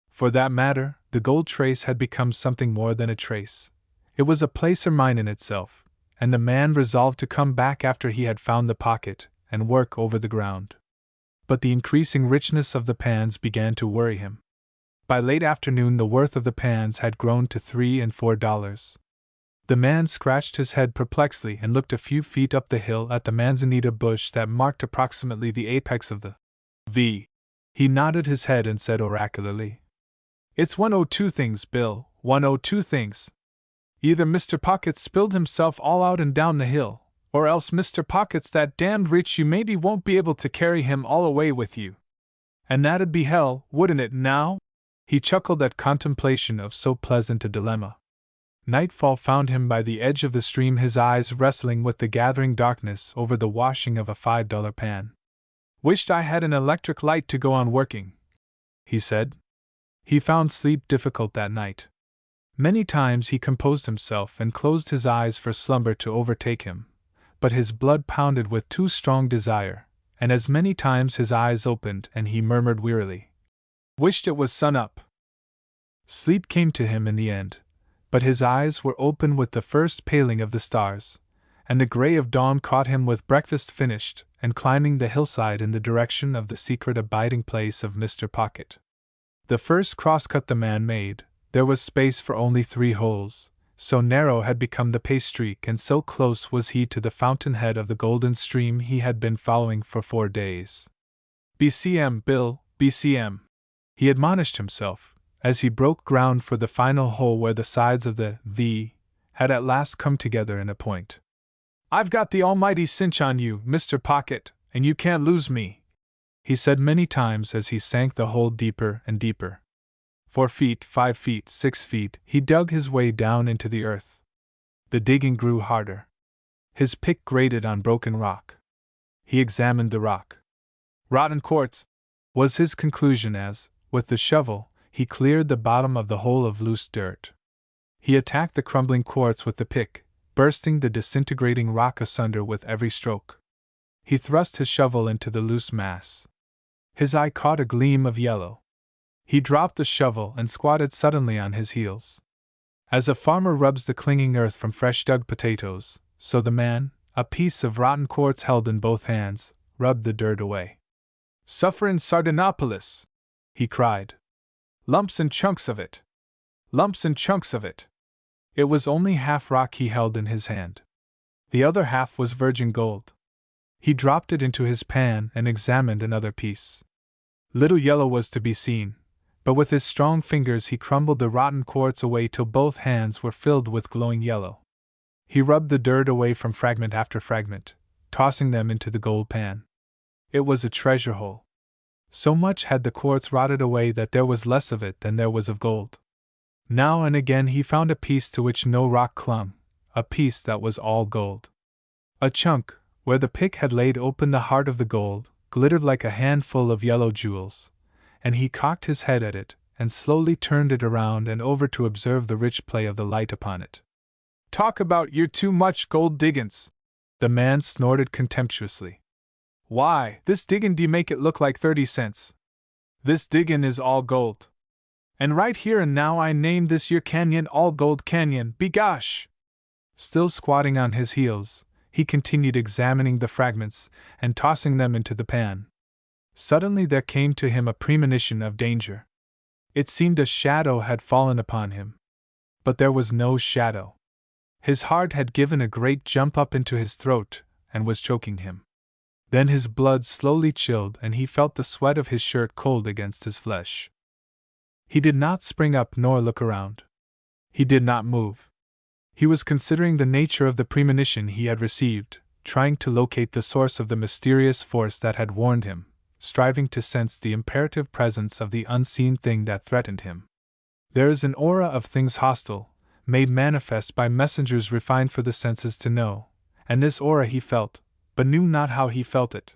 For that matter, the gold trace had become something more than a trace. It was a placer mine in itself, and the man resolved to come back after he had found the pocket, and work over the ground. But the increasing richness of the pans began to worry him. By late afternoon the worth of the pans had grown to $3 and $4. The man scratched his head perplexedly and looked a few feet up the hill at the manzanita bush that marked approximately the apex of the V. He nodded his head and said oracularly, "It's one o' two things, Bill, one o' two things. Either Mr. Pocket's spilled himself all out and down the hill, or else Mr. Pocket's that damned rich you maybe won't be able to carry him all away with you. And that'd be hell, wouldn't it, now?" He chuckled at contemplation of so pleasant a dilemma. Nightfall found him by the edge of the stream, his eyes wrestling with the gathering darkness over the washing of a $5 pan. "Wished I had an electric light to go on working," he said. He found sleep difficult that night. Many times he composed himself and closed his eyes for slumber to overtake him, but his blood pounded with too strong desire, and as many times his eyes opened and he murmured wearily, "Wished it was sun up." Sleep came to him in the end, but his eyes were open with the first paling of the stars, and the gray of dawn caught him with breakfast finished and climbing the hillside in the direction of the secret abiding place of Mr. Pocket. The first crosscut the man made, there was space for only 3 holes, so narrow had become the paste streak and so close was he to the fountainhead of the golden stream he had been following for 4 days. "BCM, Bill, BCM," he admonished himself, as he broke ground for the final hole where the sides of the V had at last come together in a point. "I've got the almighty cinch on you, Mr. Pocket, and you can't lose me," he said many times as he sank the hole deeper and deeper. 4 feet, 5 feet, 6 feet, he dug his way down into the earth. The digging grew harder. His pick grated on broken rock. He examined the rock. "Rotten quartz," was his conclusion as, with the shovel, he cleared the bottom of the hole of loose dirt. He attacked the crumbling quartz with the pick, bursting the disintegrating rock asunder with every stroke. He thrust his shovel into the loose mass. His eye caught a gleam of yellow. He dropped the shovel and squatted suddenly on his heels. As a farmer rubs the clinging earth from fresh dug potatoes, so the man, a piece of rotten quartz held in both hands, rubbed the dirt away. "Sufferin' Sardinopolis!" he cried. "Lumps and chunks of it! Lumps and chunks of it!" It was only half rock he held in his hand. The other half was virgin gold. He dropped it into his pan and examined another piece. Little yellow was to be seen, but with his strong fingers he crumbled the rotten quartz away till both hands were filled with glowing yellow. He rubbed the dirt away from fragment after fragment, tossing them into the gold pan. It was a treasure hole. So much had the quartz rotted away that there was less of it than there was of gold. Now and again he found a piece to which no rock clung, a piece that was all gold. A chunk, where the pick had laid open the heart of the gold, glittered like a handful of yellow jewels, and he cocked his head at it, and slowly turned it around and over to observe the rich play of the light upon it. "Talk about you're too much gold diggins!" the man snorted contemptuously. "Why, this diggin' do make it look like 30 cents. This diggin' is all gold. And right here and now I name this year canyon all gold canyon, begosh!" Still squatting on his heels, he continued examining the fragments and tossing them into the pan. Suddenly there came to him a premonition of danger. It seemed a shadow had fallen upon him. But there was no shadow. His heart had given a great jump up into his throat and was choking him. Then his blood slowly chilled and he felt the sweat of his shirt cold against his flesh. He did not spring up nor look around. He did not move. He was considering the nature of the premonition he had received, trying to locate the source of the mysterious force that had warned him, striving to sense the imperative presence of the unseen thing that threatened him. There is an aura of things hostile, made manifest by messengers refined for the senses to know, and this aura he felt, but knew not how he felt it.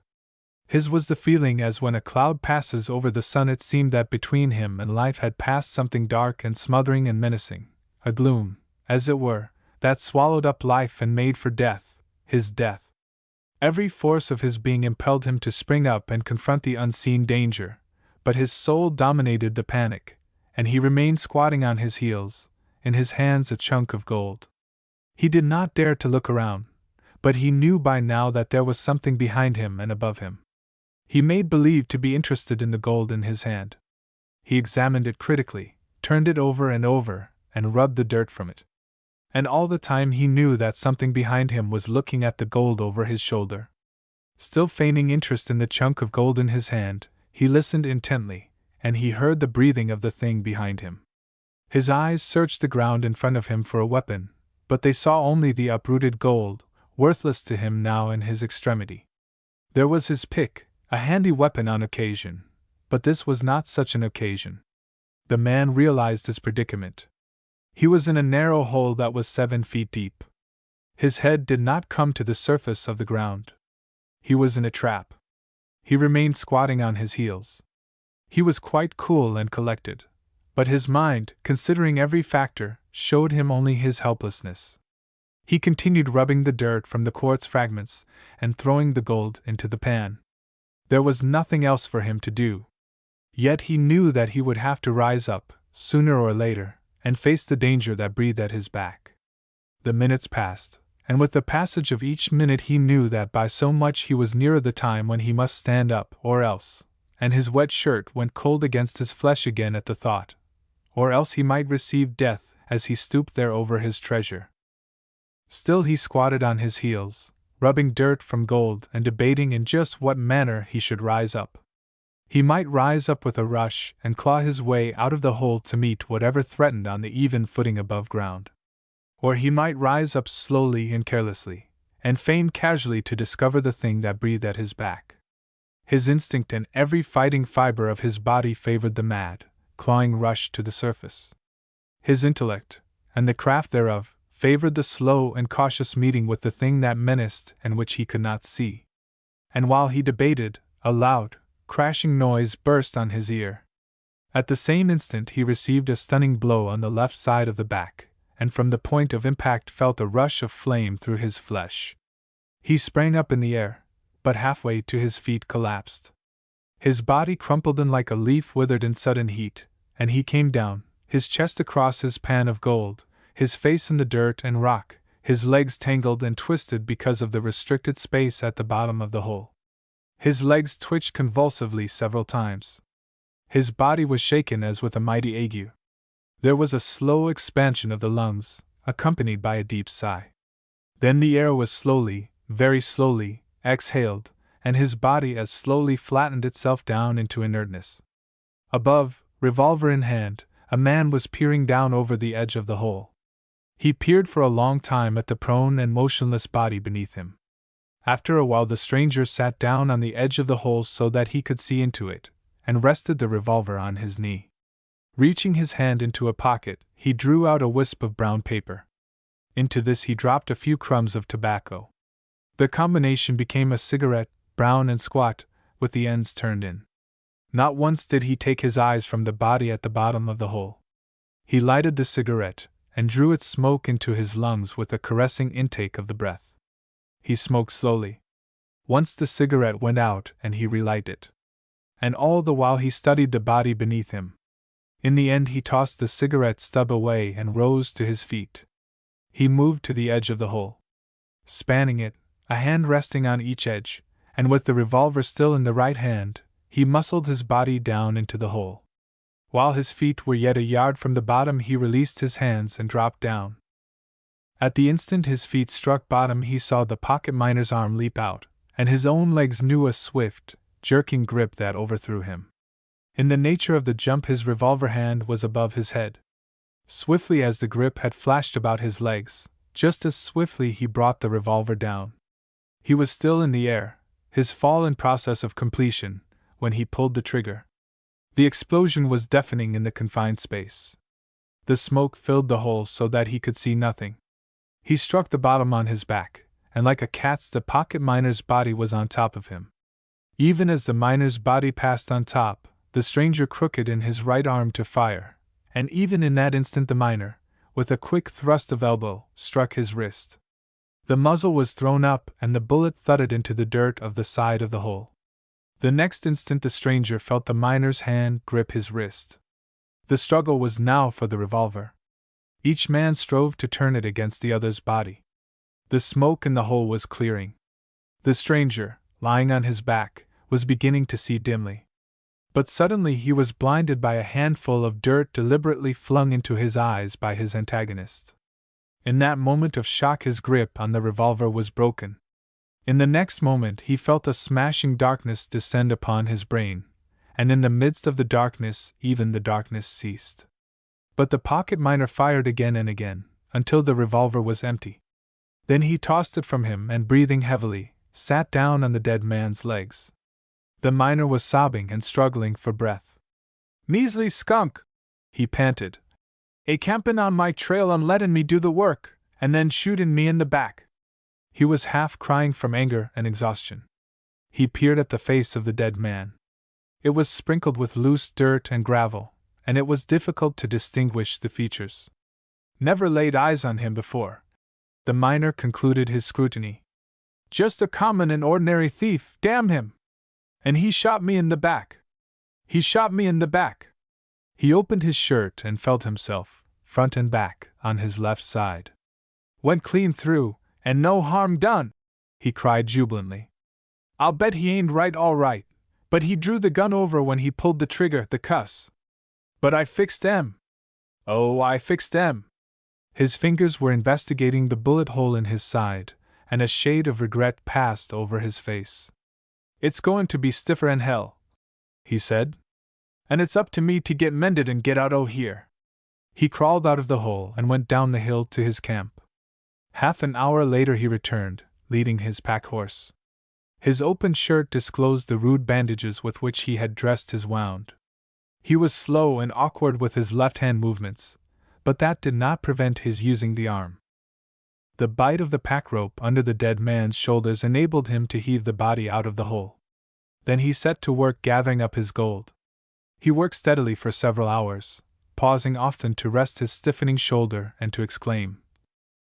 His was the feeling as when a cloud passes over the sun. It seemed that between him and life had passed something dark and smothering and menacing, a gloom, as it were, that swallowed up life and made for death, his death. Every force of his being impelled him to spring up and confront the unseen danger, but his soul dominated the panic, and he remained squatting on his heels, in his hands a chunk of gold. He did not dare to look around, but he knew by now that there was something behind him and above him. He made believe to be interested in the gold in his hand. He examined it critically, turned it over and rubbed the dirt from it. And all the time he knew that something behind him was looking at the gold over his shoulder. Still feigning interest in the chunk of gold in his hand, he listened intently, and he heard the breathing of the thing behind him. His eyes searched the ground in front of him for a weapon, but they saw only the uprooted gold, worthless to him now in his extremity. There was his pick, a handy weapon on occasion, but this was not such an occasion. The man realized his predicament. He was in a narrow hole that was 7 feet deep. His head did not come to the surface of the ground. He was in a trap. He remained squatting on his heels. He was quite cool and collected, but his mind, considering every factor, showed him only his helplessness. He continued rubbing the dirt from the quartz fragments and throwing the gold into the pan. There was nothing else for him to do. Yet he knew that he would have to rise up, sooner or later, and face the danger that breathed at his back. The minutes passed, and with the passage of each minute he knew that by so much he was nearer the time when he must stand up, or else, and his wet shirt went cold against his flesh again at the thought, or else he might receive death as he stooped there over his treasure. Still he squatted on his heels, rubbing dirt from gold and debating in just what manner he should rise up. He might rise up with a rush and claw his way out of the hole to meet whatever threatened on the even footing above ground. Or he might rise up slowly and carelessly, and feign casually to discover the thing that breathed at his back. His instinct and every fighting fiber of his body favored the mad, clawing rush to the surface. His intellect, and the craft thereof, favored the slow and cautious meeting with the thing that menaced and which he could not see. And while he debated, a loud, crashing noise burst on his ear. At the same instant he received a stunning blow on the left side of the back, and from the point of impact felt a rush of flame through his flesh. He sprang up in the air, but halfway to his feet collapsed. His body crumpled in like a leaf withered in sudden heat, and he came down, his chest across his pan of gold, his face in the dirt and rock, his legs tangled and twisted because of the restricted space at the bottom of the hole. His legs twitched convulsively several times. His body was shaken as with a mighty ague. There was a slow expansion of the lungs, accompanied by a deep sigh. Then the air was slowly, very slowly, exhaled, and his body as slowly flattened itself down into inertness. Above, revolver in hand, a man was peering down over the edge of the hole. He peered for a long time at the prone and motionless body beneath him. After a while the stranger sat down on the edge of the hole so that he could see into it, and rested the revolver on his knee. Reaching his hand into a pocket, he drew out a wisp of brown paper. Into this he dropped a few crumbs of tobacco. The combination became a cigarette, brown and squat, with the ends turned in. Not once did he take his eyes from the body at the bottom of the hole. He lighted the cigarette, and drew its smoke into his lungs with a caressing intake of the breath. He smoked slowly. Once the cigarette went out and he relighted it. And all the while he studied the body beneath him. In the end he tossed the cigarette stub away and rose to his feet. He moved to the edge of the hole. Spanning it, a hand resting on each edge, and with the revolver still in the right hand, he muscled his body down into the hole. While his feet were yet a yard from the bottom, he released his hands and dropped down. At the instant his feet struck bottom, he saw the pocket miner's arm leap out, and his own legs knew a swift, jerking grip that overthrew him. In the nature of the jump, his revolver hand was above his head. Swiftly as the grip had flashed about his legs, just as swiftly he brought the revolver down. He was still in the air, his fall in process of completion, when he pulled the trigger. The explosion was deafening in the confined space. The smoke filled the hole so that he could see nothing. He struck the bottom on his back, and like a cat's, the pocket miner's body was on top of him. Even as the miner's body passed on top, the stranger crooked in his right arm to fire, and even in that instant the miner, with a quick thrust of elbow, struck his wrist. The muzzle was thrown up and the bullet thudded into the dirt of the side of the hole. The next instant the stranger felt the miner's hand grip his wrist. The struggle was now for the revolver. Each man strove to turn it against the other's body. The smoke in the hole was clearing. The stranger, lying on his back, was beginning to see dimly. But suddenly he was blinded by a handful of dirt deliberately flung into his eyes by his antagonist. In that moment of shock his grip on the revolver was broken. In the next moment he felt a smashing darkness descend upon his brain, and in the midst of the darkness even the darkness ceased. But the pocket miner fired again and again, until the revolver was empty. Then he tossed it from him and, breathing heavily, sat down on the dead man's legs. The miner was sobbing and struggling for breath. "Measly skunk!" he panted. "A campin' on my trail and lettin' me do the work, and then shootin' me in the back." He was half crying from anger and exhaustion. He peered at the face of the dead man. It was sprinkled with loose dirt and gravel, and it was difficult to distinguish the features. "Never laid eyes on him before," the miner concluded his scrutiny. "Just a common and ordinary thief, damn him! And he shot me in the back. He shot me in the back." He opened his shirt and felt himself, front and back, on his left side. "Went clean through, and no harm done!" he cried jubilantly. "I'll bet he aimed right all right, but he drew the gun over when he pulled the trigger, the cuss. But I fixed em. Oh, I fixed em." His fingers were investigating the bullet hole in his side, and a shade of regret passed over his face. "It's going to be stiffer'n hell," he said. "And it's up to me to get mended and get out o' here." He crawled out of the hole and went down the hill to his camp. Half an hour later he returned, leading his pack horse. His open shirt disclosed the rude bandages with which he had dressed his wound. He was slow and awkward with his left-hand movements, but that did not prevent his using the arm. The bite of the pack rope under the dead man's shoulders enabled him to heave the body out of the hole. Then he set to work gathering up his gold. He worked steadily for several hours, pausing often to rest his stiffening shoulder and to exclaim,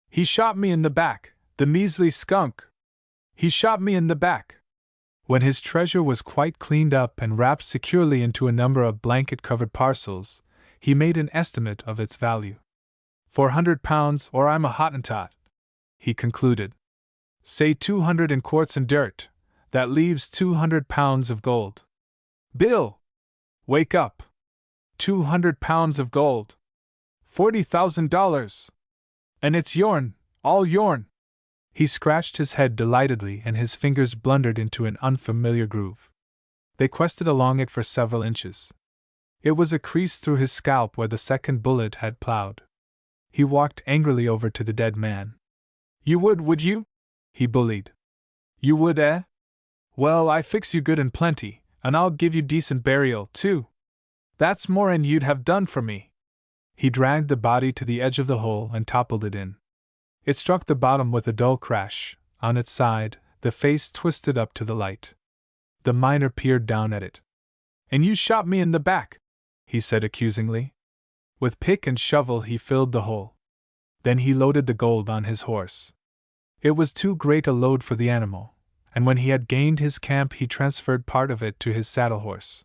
"He shot me in the back, the measly skunk! He shot me in the back!" When his treasure was quite cleaned up and wrapped securely into a number of blanket-covered parcels, he made an estimate of its value. £400, or I'm a Hottentot, he concluded. Say 200 in quartz and dirt, that leaves £200 of gold. Bill! Wake up! £200 of gold! $40,000! And it's yourn, all yourn! He scratched his head delightedly and his fingers blundered into an unfamiliar groove. They quested along it for several inches. It was a crease through his scalp where the second bullet had plowed. He walked angrily over to the dead man. "You would you?" he bullied. "You would, eh? Well, I fix you good and plenty, and I'll give you decent burial, too. That's more'n you'd have done for me." He dragged the body to the edge of the hole and toppled it in. It struck the bottom with a dull crash, on its side, the face twisted up to the light. The miner peered down at it. "And you shot me in the back," he said accusingly. With pick and shovel he filled the hole. Then he loaded the gold on his horse. It was too great a load for the animal, and when he had gained his camp he transferred part of it to his saddle horse.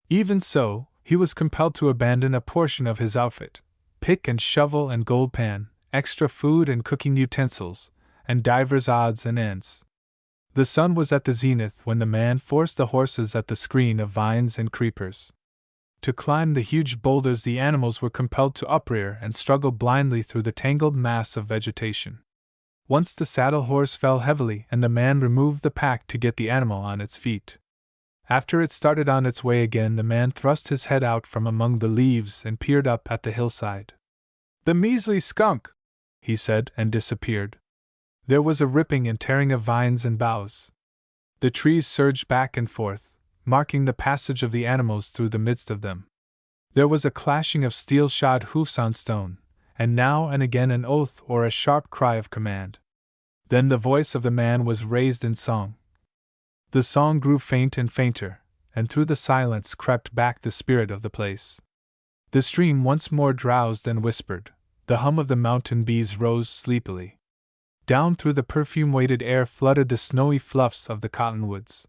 Even so, he was compelled to abandon a portion of his outfit: pick and shovel and gold pan, extra food and cooking utensils, and divers odds and ends. The sun was at the zenith when the man forced the horses at the screen of vines and creepers. To climb the huge boulders the animals were compelled to uprear and struggle blindly through the tangled mass of vegetation. Once the saddle horse fell heavily and the man removed the pack to get the animal on its feet. After it started on its way again, the man thrust his head out from among the leaves and peered up at the hillside. "The measly skunk!" he said, and disappeared. There was a ripping and tearing of vines and boughs. The trees surged back and forth, marking the passage of the animals through the midst of them. There was a clashing of steel-shod hoofs on stone, and now and again an oath or a sharp cry of command. Then the voice of the man was raised in song. The song grew faint and fainter, and through the silence crept back the spirit of the place. The stream once more drowsed and whispered. The hum of the mountain bees rose sleepily. Down through the perfume-weighted air fluttered the snowy fluffs of the cottonwoods.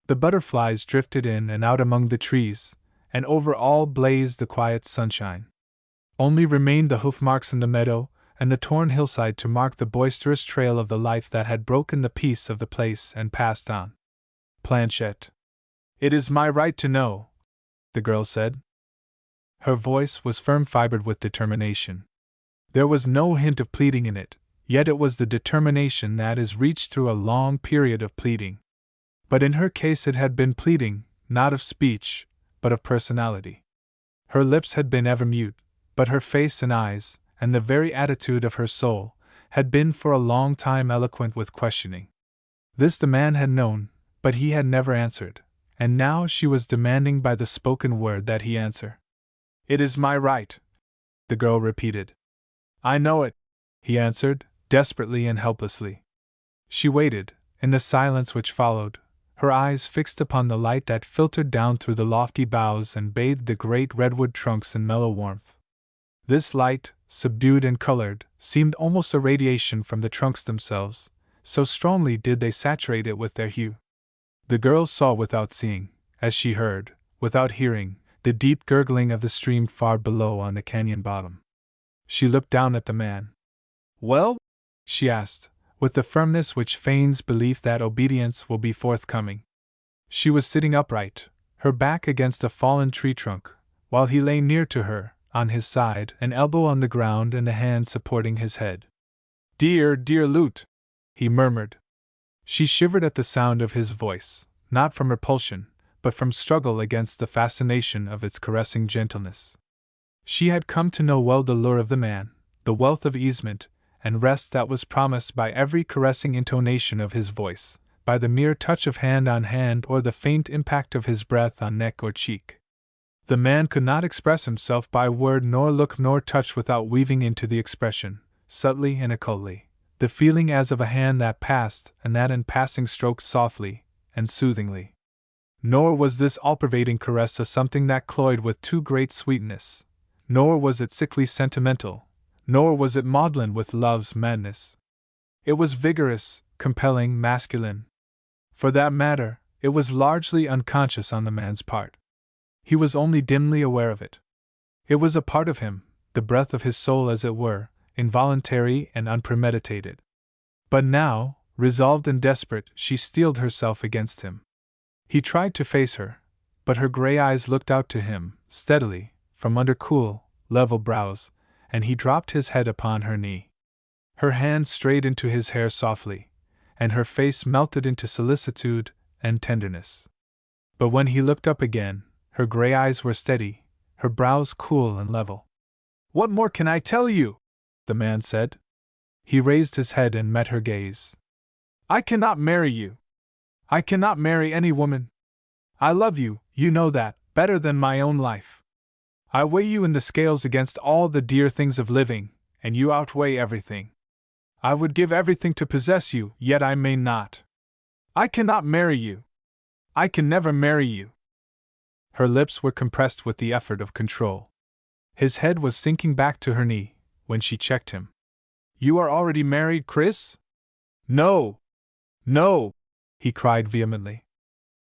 The butterflies drifted in and out among the trees, and over all blazed the quiet sunshine. Only remained the hoof-marks in the meadow and the torn hillside to mark the boisterous trail of the life that had broken the peace of the place and passed on. "Planchette, it is my right to know," the girl said. Her voice was firm-fibered with determination. There was no hint of pleading in it, yet it was the determination that is reached through a long period of pleading. But in her case it had been pleading, not of speech, but of personality. Her lips had been ever mute, but her face and eyes, and the very attitude of her soul, had been for a long time eloquent with questioning. This the man had known, but he had never answered, and now she was demanding by the spoken word that he answer. "It is my right," the girl repeated. "I know it," he answered, desperately and helplessly. She waited, in the silence which followed, her eyes fixed upon the light that filtered down through the lofty boughs and bathed the great redwood trunks in mellow warmth. This light, subdued and colored, seemed almost a radiation from the trunks themselves, so strongly did they saturate it with their hue. The girl saw without seeing, as she heard, without hearing, the deep gurgling of the stream far below on the canyon bottom. She looked down at the man. "Well?" she asked, with the firmness which feigns belief that obedience will be forthcoming. She was sitting upright, her back against a fallen tree trunk, while he lay near to her, on his side, an elbow on the ground and a hand supporting his head. "Dear, dear Lute," he murmured. She shivered at the sound of his voice, not from repulsion, but from struggle against the fascination of its caressing gentleness. She had come to know well the lure of the man, the wealth of easement and rest that was promised by every caressing intonation of his voice, by the mere touch of hand on hand or the faint impact of his breath on neck or cheek. The man could not express himself by word nor look nor touch without weaving into the expression, subtly and occultly, the feeling as of a hand that passed and that in passing stroked softly and soothingly. Nor was this all-pervading caress a something that cloyed with too great sweetness, nor was it sickly sentimental, nor was it maudlin with love's madness. It was vigorous, compelling, masculine. For that matter, it was largely unconscious on the man's part. He was only dimly aware of it. It was a part of him, the breath of his soul as it were, involuntary and unpremeditated. But now, resolved and desperate, she steeled herself against him. He tried to face her, but her gray eyes looked out to him, steadily, from under cool, level brows, and he dropped his head upon her knee. Her hand strayed into his hair softly, and her face melted into solicitude and tenderness. But when he looked up again, her gray eyes were steady, her brows cool and level. "What more can I tell you?" the man said. He raised his head and met her gaze. "I cannot marry you. I cannot marry any woman. I love you, you know that, better than my own life. I weigh you in the scales against all the dear things of living, and you outweigh everything. I would give everything to possess you, yet I may not. I cannot marry you. I can never marry you. Her lips were compressed with the effort of control. His head was sinking back to her knee when she checked him. You are already married, Chris? No! No! He cried vehemently.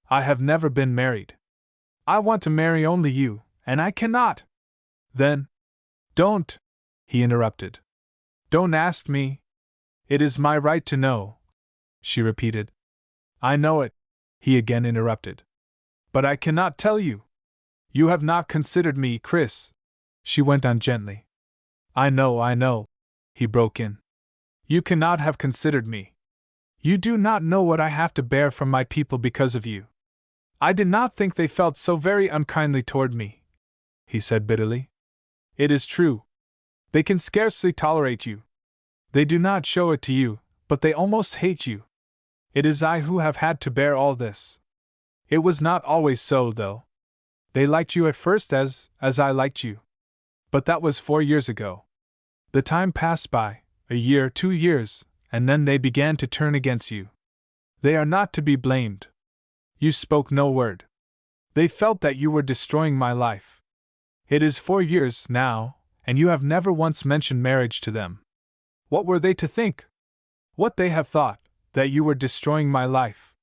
I have never been married. I want to marry only you, and I cannot. Then, don't, he interrupted. Don't ask me. It is my right to know, she repeated. I know it, he again interrupted. But I cannot tell you. You have not considered me, Chris, she went on gently. I know, he broke in. You cannot have considered me. You do not know what I have to bear from my people because of you. I did not think they felt so very unkindly toward me, he said bitterly. It is true. They can scarcely tolerate you. They do not show it to you, but they almost hate you. It is I who have had to bear all this. It was not always so, though. They liked you at first as I liked you. But that was 4 years ago. The time passed by, a year, 2 years, and then they began to turn against you. They are not to be blamed. You spoke no word. They felt that you were destroying my life. It is 4 years now, and you have never once mentioned marriage to them. What were they to think? What they have thought, that you were destroying my life.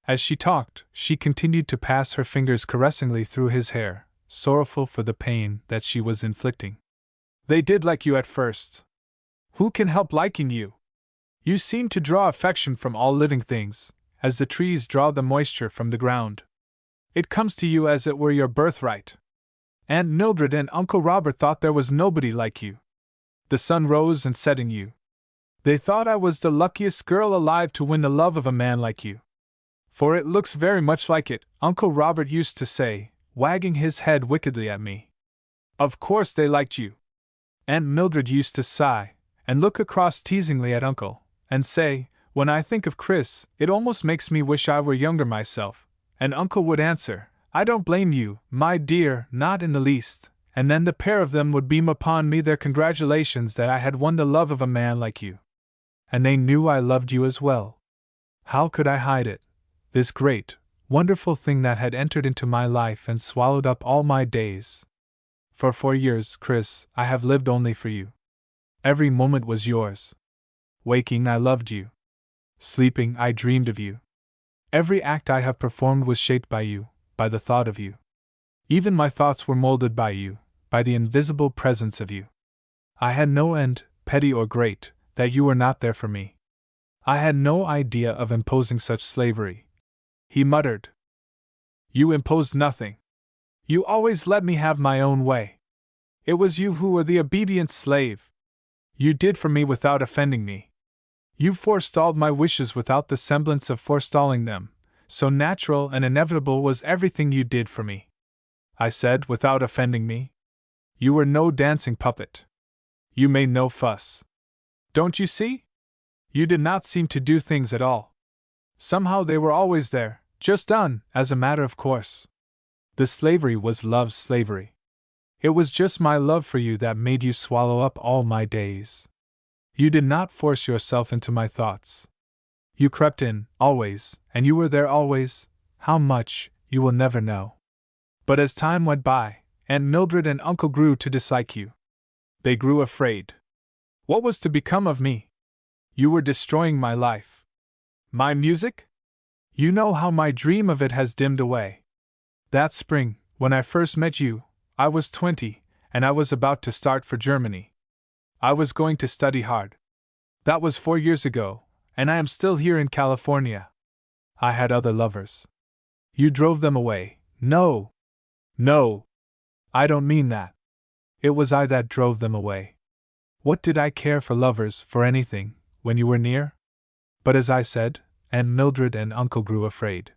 As she talked, she continued to pass her fingers caressingly through his hair, sorrowful for the pain that she was inflicting. They did like you at first. Who can help liking you? You seem to draw affection from all living things, as the trees draw the moisture from the ground. It comes to you as it were your birthright. Aunt Mildred and Uncle Robert thought there was nobody like you. The sun rose and set in you. They thought I was the luckiest girl alive to win the love of a man like you. For it looks very much like it, Uncle Robert used to say, wagging his head wickedly at me. Of course they liked you. Aunt Mildred used to sigh, and look across teasingly at Uncle, and say, when I think of Chris, it almost makes me wish I were younger myself, and Uncle would answer, I don't blame you, my dear, not in the least, and then the pair of them would beam upon me their congratulations that I had won the love of a man like you. And they knew I loved you as well. How could I hide it? This great, wonderful thing that had entered into my life and swallowed up all my days. For 4 years, Chris, I have lived only for you. Every moment was yours. Waking, I loved you. Sleeping, I dreamed of you. Every act I have performed was shaped by you, by the thought of you. Even my thoughts were molded by you, by the invisible presence of you. I had no end, petty or great, that you were not there for me. I had no idea of imposing such slavery. He muttered. You imposed nothing. You always let me have my own way. It was you who were the obedient slave. You did for me without offending me. You forestalled my wishes without the semblance of forestalling them, so natural and inevitable was everything you did for me. I said, without offending me. You were no dancing puppet. You made no fuss. Don't you see? You did not seem to do things at all. Somehow they were always there, just done, as a matter of course. The slavery was love's slavery. It was just my love for you that made you swallow up all my days. You did not force yourself into my thoughts. You crept in, always, and you were there always. How much, you will never know. But as time went by, Aunt Mildred and Uncle grew to dislike you. They grew afraid. What was to become of me? You were destroying my life. My music? You know how my dream of it has dimmed away. That spring, when I first met you, I was 20, and I was about to start for Germany. I was going to study hard. That was 4 years ago, and I am still here in California. I had other lovers. You drove them away. No. No. I don't mean that. It was I that drove them away. What did I care for lovers, for anything, when you were near? But as I said, Aunt Mildred and Uncle grew afraid.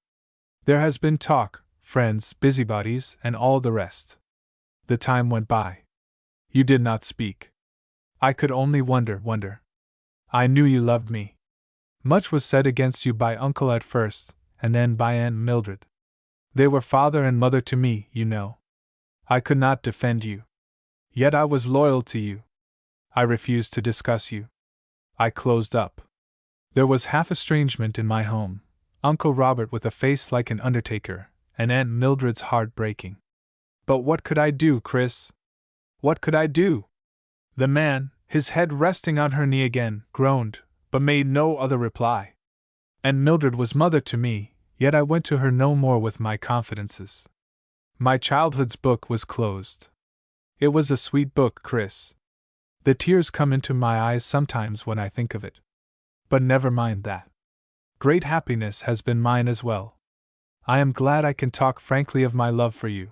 There has been talk, friends, busybodies, and all the rest. The time went by. You did not speak. I could only wonder. I knew you loved me. Much was said against you by Uncle at first, and then by Aunt Mildred. They were father and mother to me, you know. I could not defend you. Yet I was loyal to you. I refused to discuss you. I closed up. There was half estrangement in my home, Uncle Robert with a face like an undertaker, and Aunt Mildred's heart breaking. But what could I do, Chris? What could I do? The man, his head resting on her knee again, groaned, but made no other reply. And Mildred was mother to me, yet I went to her no more with my confidences. My childhood's book was closed. It was a sweet book, Chris. The tears come into my eyes sometimes when I think of it. But never mind that. Great happiness has been mine as well. I am glad I can talk frankly of my love for you.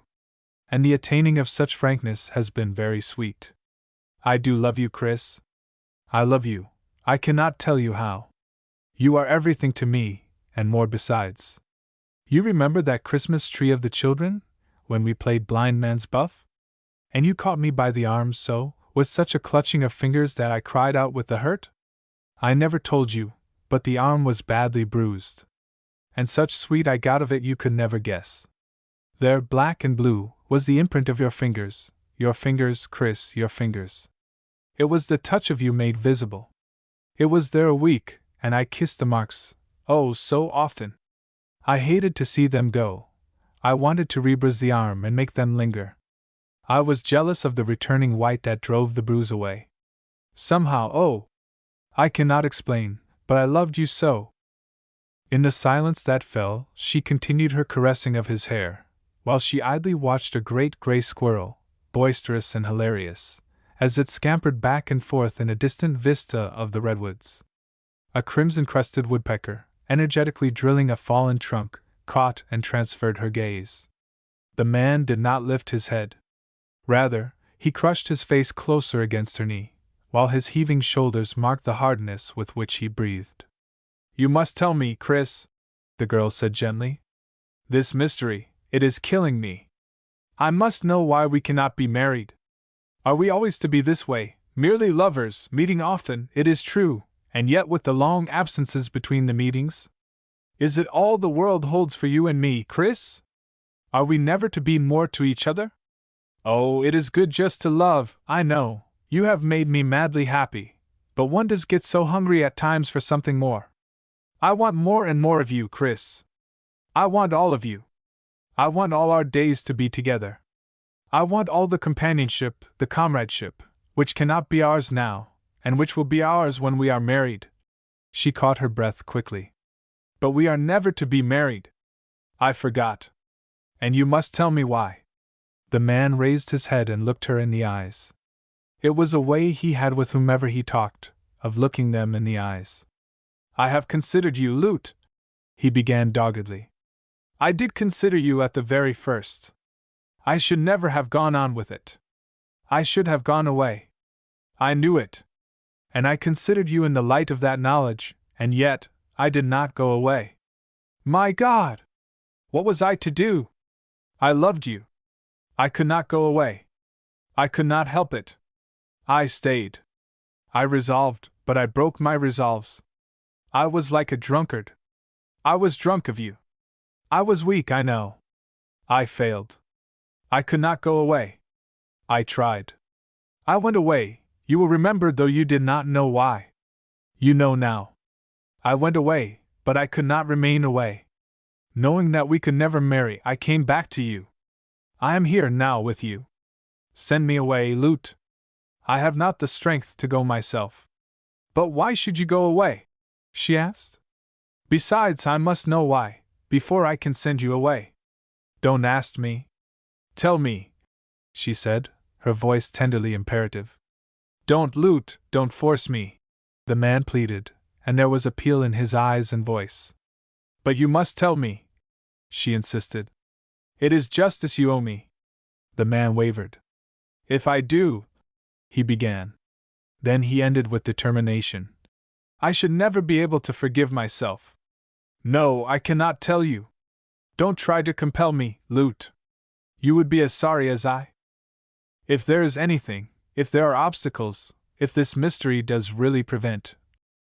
And the attaining of such frankness has been very sweet. I do love you, Chris. I love you. I cannot tell you how. You are everything to me, and more besides. You remember that Christmas tree of the children, when we played blind man's buff? And you caught me by the arm so, with such a clutching of fingers that I cried out with the hurt? I never told you, but the arm was badly bruised. And such sweet I got of it you could never guess. There, black and blue, was the imprint of your fingers, Chris, your fingers. It was the touch of you made visible. It was there a week, and I kissed the marks, oh, so often. I hated to see them go. I wanted to rebruise the arm and make them linger. I was jealous of the returning white that drove the bruise away. Somehow, oh, I cannot explain, but I loved you so. In the silence that fell, she continued her caressing of his hair, while she idly watched a great gray squirrel, boisterous and hilarious, as it scampered back and forth in a distant vista of the redwoods. A crimson-crested woodpecker, energetically drilling a fallen trunk, caught and transferred her gaze. The man did not lift his head. Rather, he crushed his face closer against her knee, while his heaving shoulders marked the hardness with which he breathed. You must tell me, Chris, the girl said gently. This mystery, it is killing me. I must know why we cannot be married. Are we always to be this way, merely lovers, meeting often, it is true, and yet with the long absences between the meetings? Is it all the world holds for you and me, Chris? Are we never to be more to each other? Oh, it is good just to love, I know, you have made me madly happy, but one does get so hungry at times for something more. I want more and more of you, Chris. I want all of you. I want all our days to be together. I want all the companionship, the comradeship, which cannot be ours now, and which will be ours when we are married. She caught her breath quickly. But we are never to be married. I forgot. And you must tell me why. The man raised his head and looked her in the eyes. It was a way he had with whomever he talked, of looking them in the eyes. I have considered you, Lute, he began doggedly. I did consider you at the very first. I should never have gone on with it. I should have gone away. I knew it. And I considered you in the light of that knowledge, and yet, I did not go away. My God! What was I to do? I loved you. I could not go away. I could not help it. I stayed. I resolved, but I broke my resolves. I was like a drunkard. I was drunk of you. I was weak, I know. I failed. I could not go away. I tried. I went away, you will remember, though you did not know why. You know now. I went away, but I could not remain away. Knowing that we could never marry, I came back to you. I am here now with you. Send me away, Lute. I have not the strength to go myself. But why should you go away? She asked. Besides, I must know why, before I can send you away. Don't ask me. Tell me, she said, her voice tenderly imperative. Don't, Lute, don't force me, the man pleaded, and there was appeal in his eyes and voice. But you must tell me, she insisted. It is justice you owe me. The man wavered. If I do, he began. Then he ended with determination. I should never be able to forgive myself. No, I cannot tell you. Don't try to compel me, Lute. You would be as sorry as I. If there is anything, if there are obstacles, if this mystery does really prevent.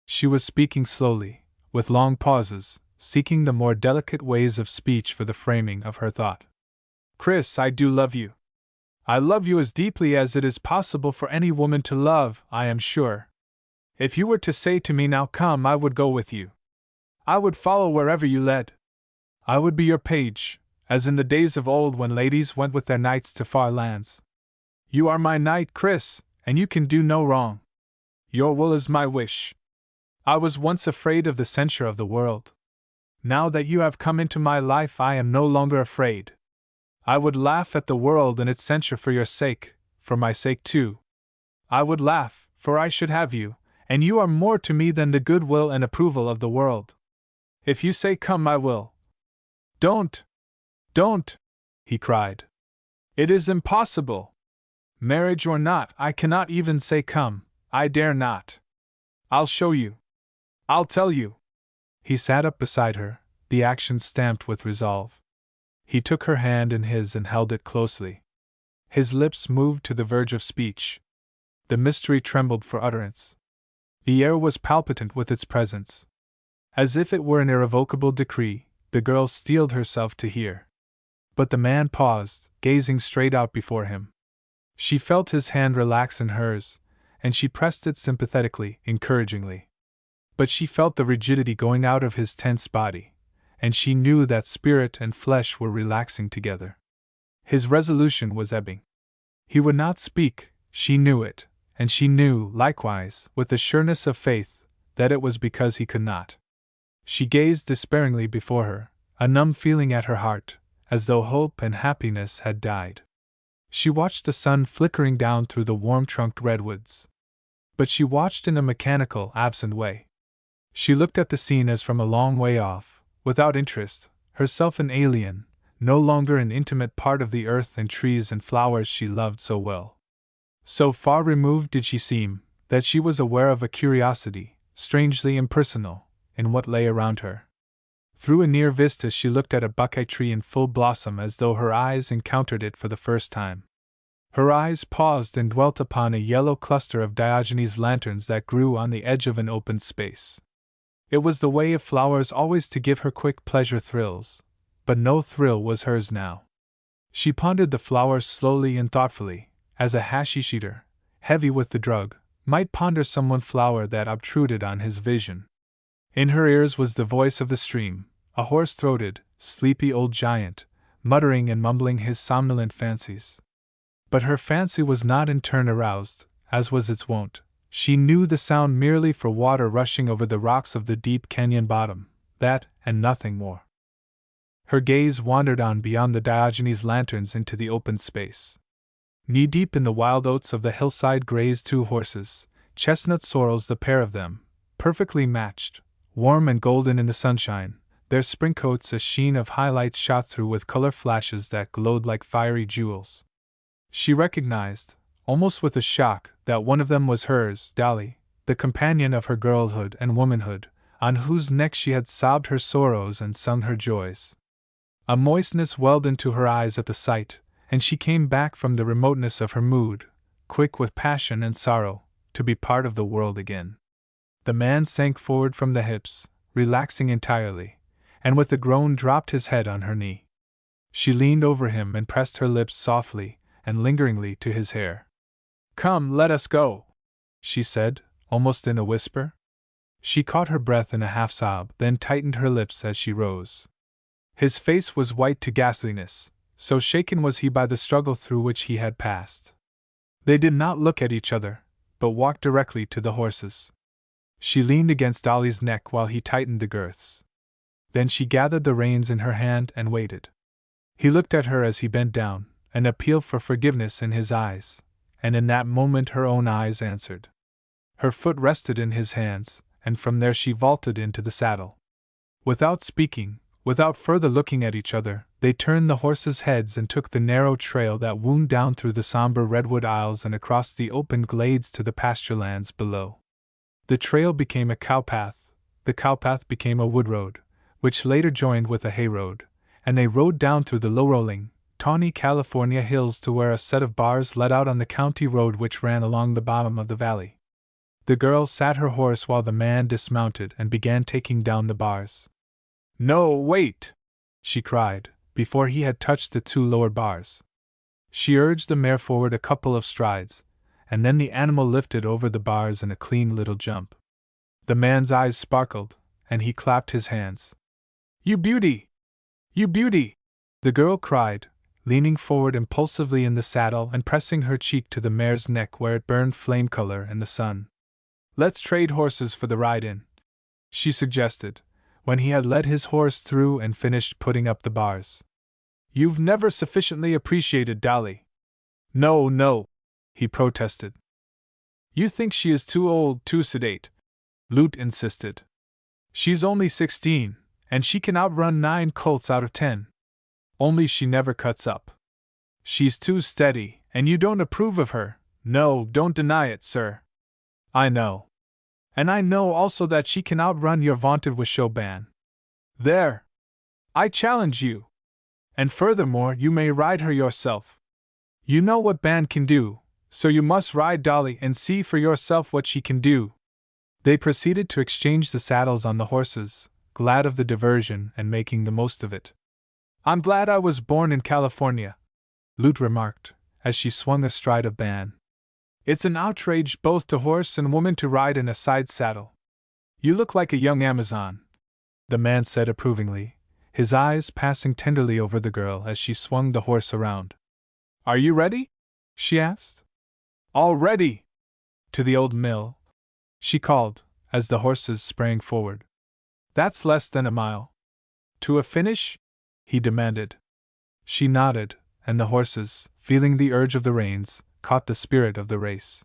She was speaking slowly, with long pauses, seeking the more delicate ways of speech for the framing of her thought. Chris, I do love you. I love you as deeply as it is possible for any woman to love, I am sure. If you were to say to me now come, I would go with you. I would follow wherever you led. I would be your page, as in the days of old when ladies went with their knights to far lands. You are my knight, Chris, and you can do no wrong. Your will is my wish. I was once afraid of the censure of the world. Now that you have come into my life, I am no longer afraid. I would laugh at the world and its censure for your sake, for my sake too. I would laugh, for I should have you, and you are more to me than the goodwill and approval of the world. If you say come, I will. Don't! Don't! He cried. It is impossible. Marriage or not, I cannot even say come, I dare not. I'll show you. I'll tell you. He sat up beside her, the action stamped with resolve. He took her hand in his and held it closely. His lips moved to the verge of speech. The mystery trembled for utterance. The air was palpitant with its presence. As if it were an irrevocable decree, the girl steeled herself to hear. But the man paused, gazing straight out before him. She felt his hand relax in hers, and she pressed it sympathetically, encouragingly. But she felt the rigidity going out of his tense body, and she knew that spirit and flesh were relaxing together. His resolution was ebbing. He would not speak, she knew it, and she knew, likewise, with the sureness of faith, that it was because he could not. She gazed despairingly before her, a numb feeling at her heart, as though hope and happiness had died. She watched the sun flickering down through the warm-trunked redwoods. But she watched in a mechanical, absent way. She looked at the scene as from a long way off, without interest, herself an alien, no longer an intimate part of the earth and trees and flowers she loved so well. So far removed did she seem, that she was aware of a curiosity, strangely impersonal, in what lay around her. Through a near vista she looked at a buckeye tree in full blossom as though her eyes encountered it for the first time. Her eyes paused and dwelt upon a yellow cluster of Diogenes lanterns that grew on the edge of an open space. It was the way of flowers always to give her quick pleasure thrills, but no thrill was hers now. She pondered the flowers slowly and thoughtfully, as a hashish eater, heavy with the drug, might ponder some one flower that obtruded on his vision. In her ears was the voice of the stream, a hoarse-throated, sleepy old giant, muttering and mumbling his somnolent fancies. But her fancy was not in turn aroused, as was its wont. She knew the sound merely for water rushing over the rocks of the deep canyon bottom, that, and nothing more. Her gaze wandered on beyond the Diogenes lanterns into the open space. Knee-deep in the wild oats of the hillside grazed two horses, chestnut sorrels the pair of them, perfectly matched, warm and golden in the sunshine, their springcoats a sheen of highlights shot through with color flashes that glowed like fiery jewels. She recognized, almost with a shock, that one of them was hers, Dolly, the companion of her girlhood and womanhood, on whose neck she had sobbed her sorrows and sung her joys. A moistness welled into her eyes at the sight, and she came back from the remoteness of her mood, quick with passion and sorrow, to be part of the world again. The man sank forward from the hips, relaxing entirely, and with a groan dropped his head on her knee. She leaned over him and pressed her lips softly and lingeringly to his hair. "Come, let us go," she said, almost in a whisper. She caught her breath in a half-sob, then tightened her lips as she rose. His face was white to ghastliness, so shaken was he by the struggle through which he had passed. They did not look at each other, but walked directly to the horses. She leaned against Dolly's neck while he tightened the girths. Then she gathered the reins in her hand and waited. He looked at her as he bent down, an appeal for forgiveness in his eyes, and in that moment her own eyes answered. Her foot rested in his hands, and from there she vaulted into the saddle. Without speaking, without further looking at each other, they turned the horses' heads and took the narrow trail that wound down through the somber redwood aisles and across the open glades to the pasture lands below. The trail became a cowpath, the cowpath became a wood road, which later joined with a hay road, and they rode down through the low-rolling, tawny California hills to where a set of bars led out on the county road which ran along the bottom of the valley. The girl sat her horse while the man dismounted and began taking down the bars. "No, wait!" she cried, before he had touched the two lower bars. She urged the mare forward a couple of strides, and then the animal lifted over the bars in a clean little jump. The man's eyes sparkled, and he clapped his hands. "You beauty! You beauty!" the girl cried, leaning forward impulsively in the saddle and pressing her cheek to the mare's neck where it burned flame color in the sun. "Let's trade horses for the ride-in," she suggested, when he had led his horse through and finished putting up the bars. "You've never sufficiently appreciated Dolly." "No, no," he protested. "You think she is too old, too sedate," Lute insisted. "She's only 16, and she can outrun 9 colts out of 10. Only she never cuts up. She's too steady, and you don't approve of her. No, don't deny it, sir. I know. And I know also that she can outrun your vaunted Wishoban. There! I challenge you! And furthermore, you may ride her yourself. You know what Ban can do, so you must ride Dolly and see for yourself what she can do." They proceeded to exchange the saddles on the horses, glad of the diversion and making the most of it. "I'm glad I was born in California," Lute remarked, as she swung astride of Ban. "It's an outrage both to horse and woman to ride in a side saddle." "You look like a young Amazon," the man said approvingly, his eyes passing tenderly over the girl as she swung the horse around. "Are you ready?" she asked. "All ready!" To the old mill, she called, as the horses sprang forward. "That's less than a mile." "To a finish?" he demanded. She nodded, and the horses, feeling the urge of the reins, caught the spirit of the race.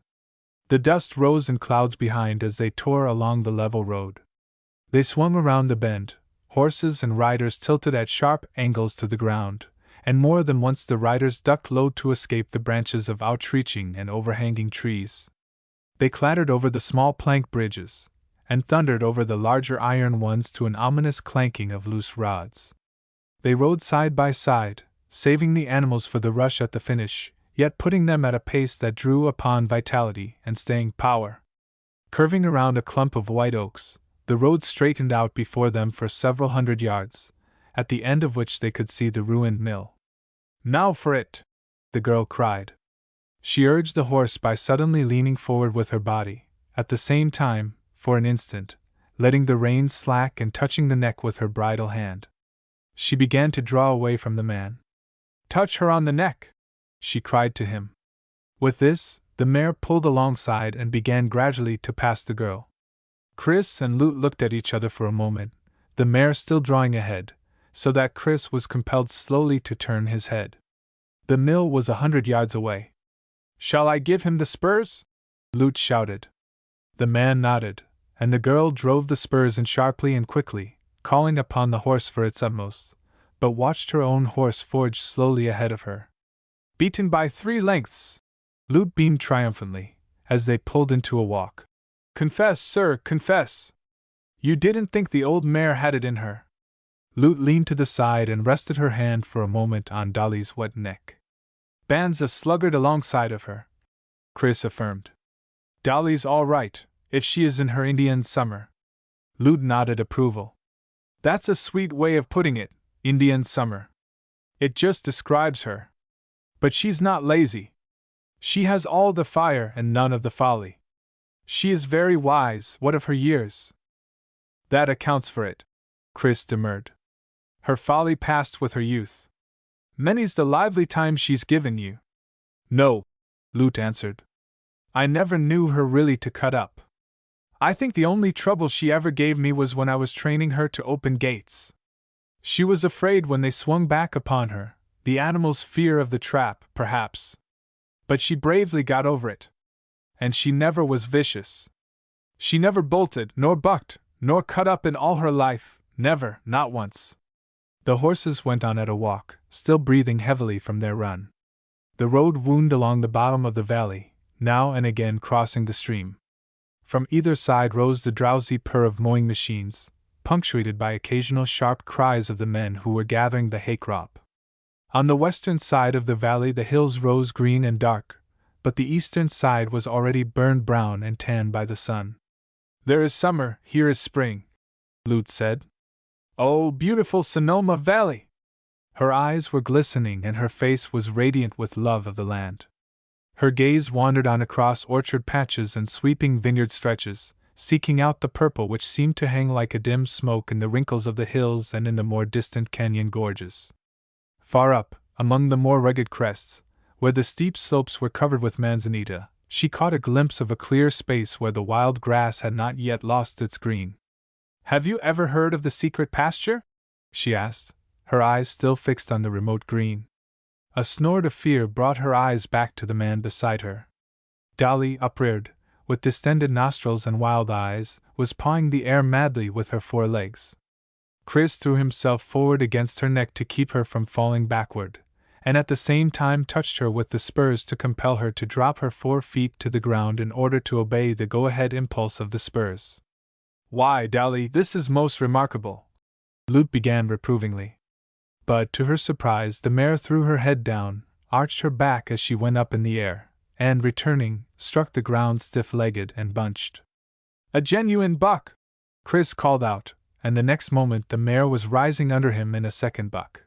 The dust rose in clouds behind as they tore along the level road. They swung around the bend, horses and riders tilted at sharp angles to the ground, and more than once the riders ducked low to escape the branches of outreaching and overhanging trees. They clattered over the small plank bridges, and thundered over the larger iron ones to an ominous clanking of loose rods. They rode side by side, saving the animals for the rush at the finish, yet putting them at a pace that drew upon vitality and staying power. Curving around a clump of white oaks, the road straightened out before them for several hundred yards, at the end of which they could see the ruined mill. "Now for it!" the girl cried. She urged the horse by suddenly leaning forward with her body, at the same time, for an instant, letting the reins slack and touching the neck with her bridle hand. She began to draw away from the man. "Touch her on the neck!" she cried to him. With this, the mare pulled alongside and began gradually to pass the girl. Chris and Lute looked at each other for a moment, the mare still drawing ahead, so that Chris was compelled slowly to turn his head. The mill was 100 yards away. "Shall I give him the spurs?" Lute shouted. The man nodded, and the girl drove the spurs in sharply and quickly, calling upon the horse for its utmost, but watched her own horse forge slowly ahead of her. "Beaten by 3 lengths!" Lute beamed triumphantly, as they pulled into a walk. "Confess, sir, confess! You didn't think the old mare had it in her." Lute leaned to the side and rested her hand for a moment on Dolly's wet neck. "Ban's a sluggard alongside of her," Chris affirmed. "Dolly's all right, if she is in her Indian summer." Lute nodded approval. "That's a sweet way of putting it, Indian summer. It just describes her. But she's not lazy. She has all the fire and none of the folly. She is very wise, what of her years?" "That accounts for it," Chris demurred. "Her folly passed with her youth. Many's the lively time she's given you." "No," Lute answered. "I never knew her really to cut up. I think the only trouble she ever gave me was when I was training her to open gates. She was afraid when they swung back upon her, the animal's fear of the trap, perhaps. But she bravely got over it. And she never was vicious. She never bolted, nor bucked, nor cut up in all her life, never, not once." The horses went on at a walk, still breathing heavily from their run. The road wound along the bottom of the valley, now and again crossing the stream. From either side rose the drowsy purr of mowing machines, punctuated by occasional sharp cries of the men who were gathering the hay crop. On the western side of the valley the hills rose green and dark, but the eastern side was already burned brown and tan by the sun. "There is summer, here is spring," Lute said. "Oh, beautiful Sonoma Valley!" Her eyes were glistening and her face was radiant with love of the land. Her gaze wandered on across orchard patches and sweeping vineyard stretches, seeking out the purple which seemed to hang like a dim smoke in the wrinkles of the hills and in the more distant canyon gorges. Far up, among the more rugged crests, where the steep slopes were covered with manzanita, she caught a glimpse of a clear space where the wild grass had not yet lost its green. "Have you ever heard of the secret pasture?" she asked, her eyes still fixed on the remote green. A snort of fear brought her eyes back to the man beside her. Dolly, upreared, with distended nostrils and wild eyes, was pawing the air madly with her forelegs. Chris threw himself forward against her neck to keep her from falling backward, and at the same time touched her with the spurs to compel her to drop her 4 feet to the ground in order to obey the go-ahead impulse of the spurs. "Why, Dolly, this is most remarkable," Lute began reprovingly. But, to her surprise, the mare threw her head down, arched her back as she went up in the air, and, returning, struck the ground stiff-legged and bunched. "A genuine buck!" Chris called out, and the next moment the mare was rising under him in a second buck.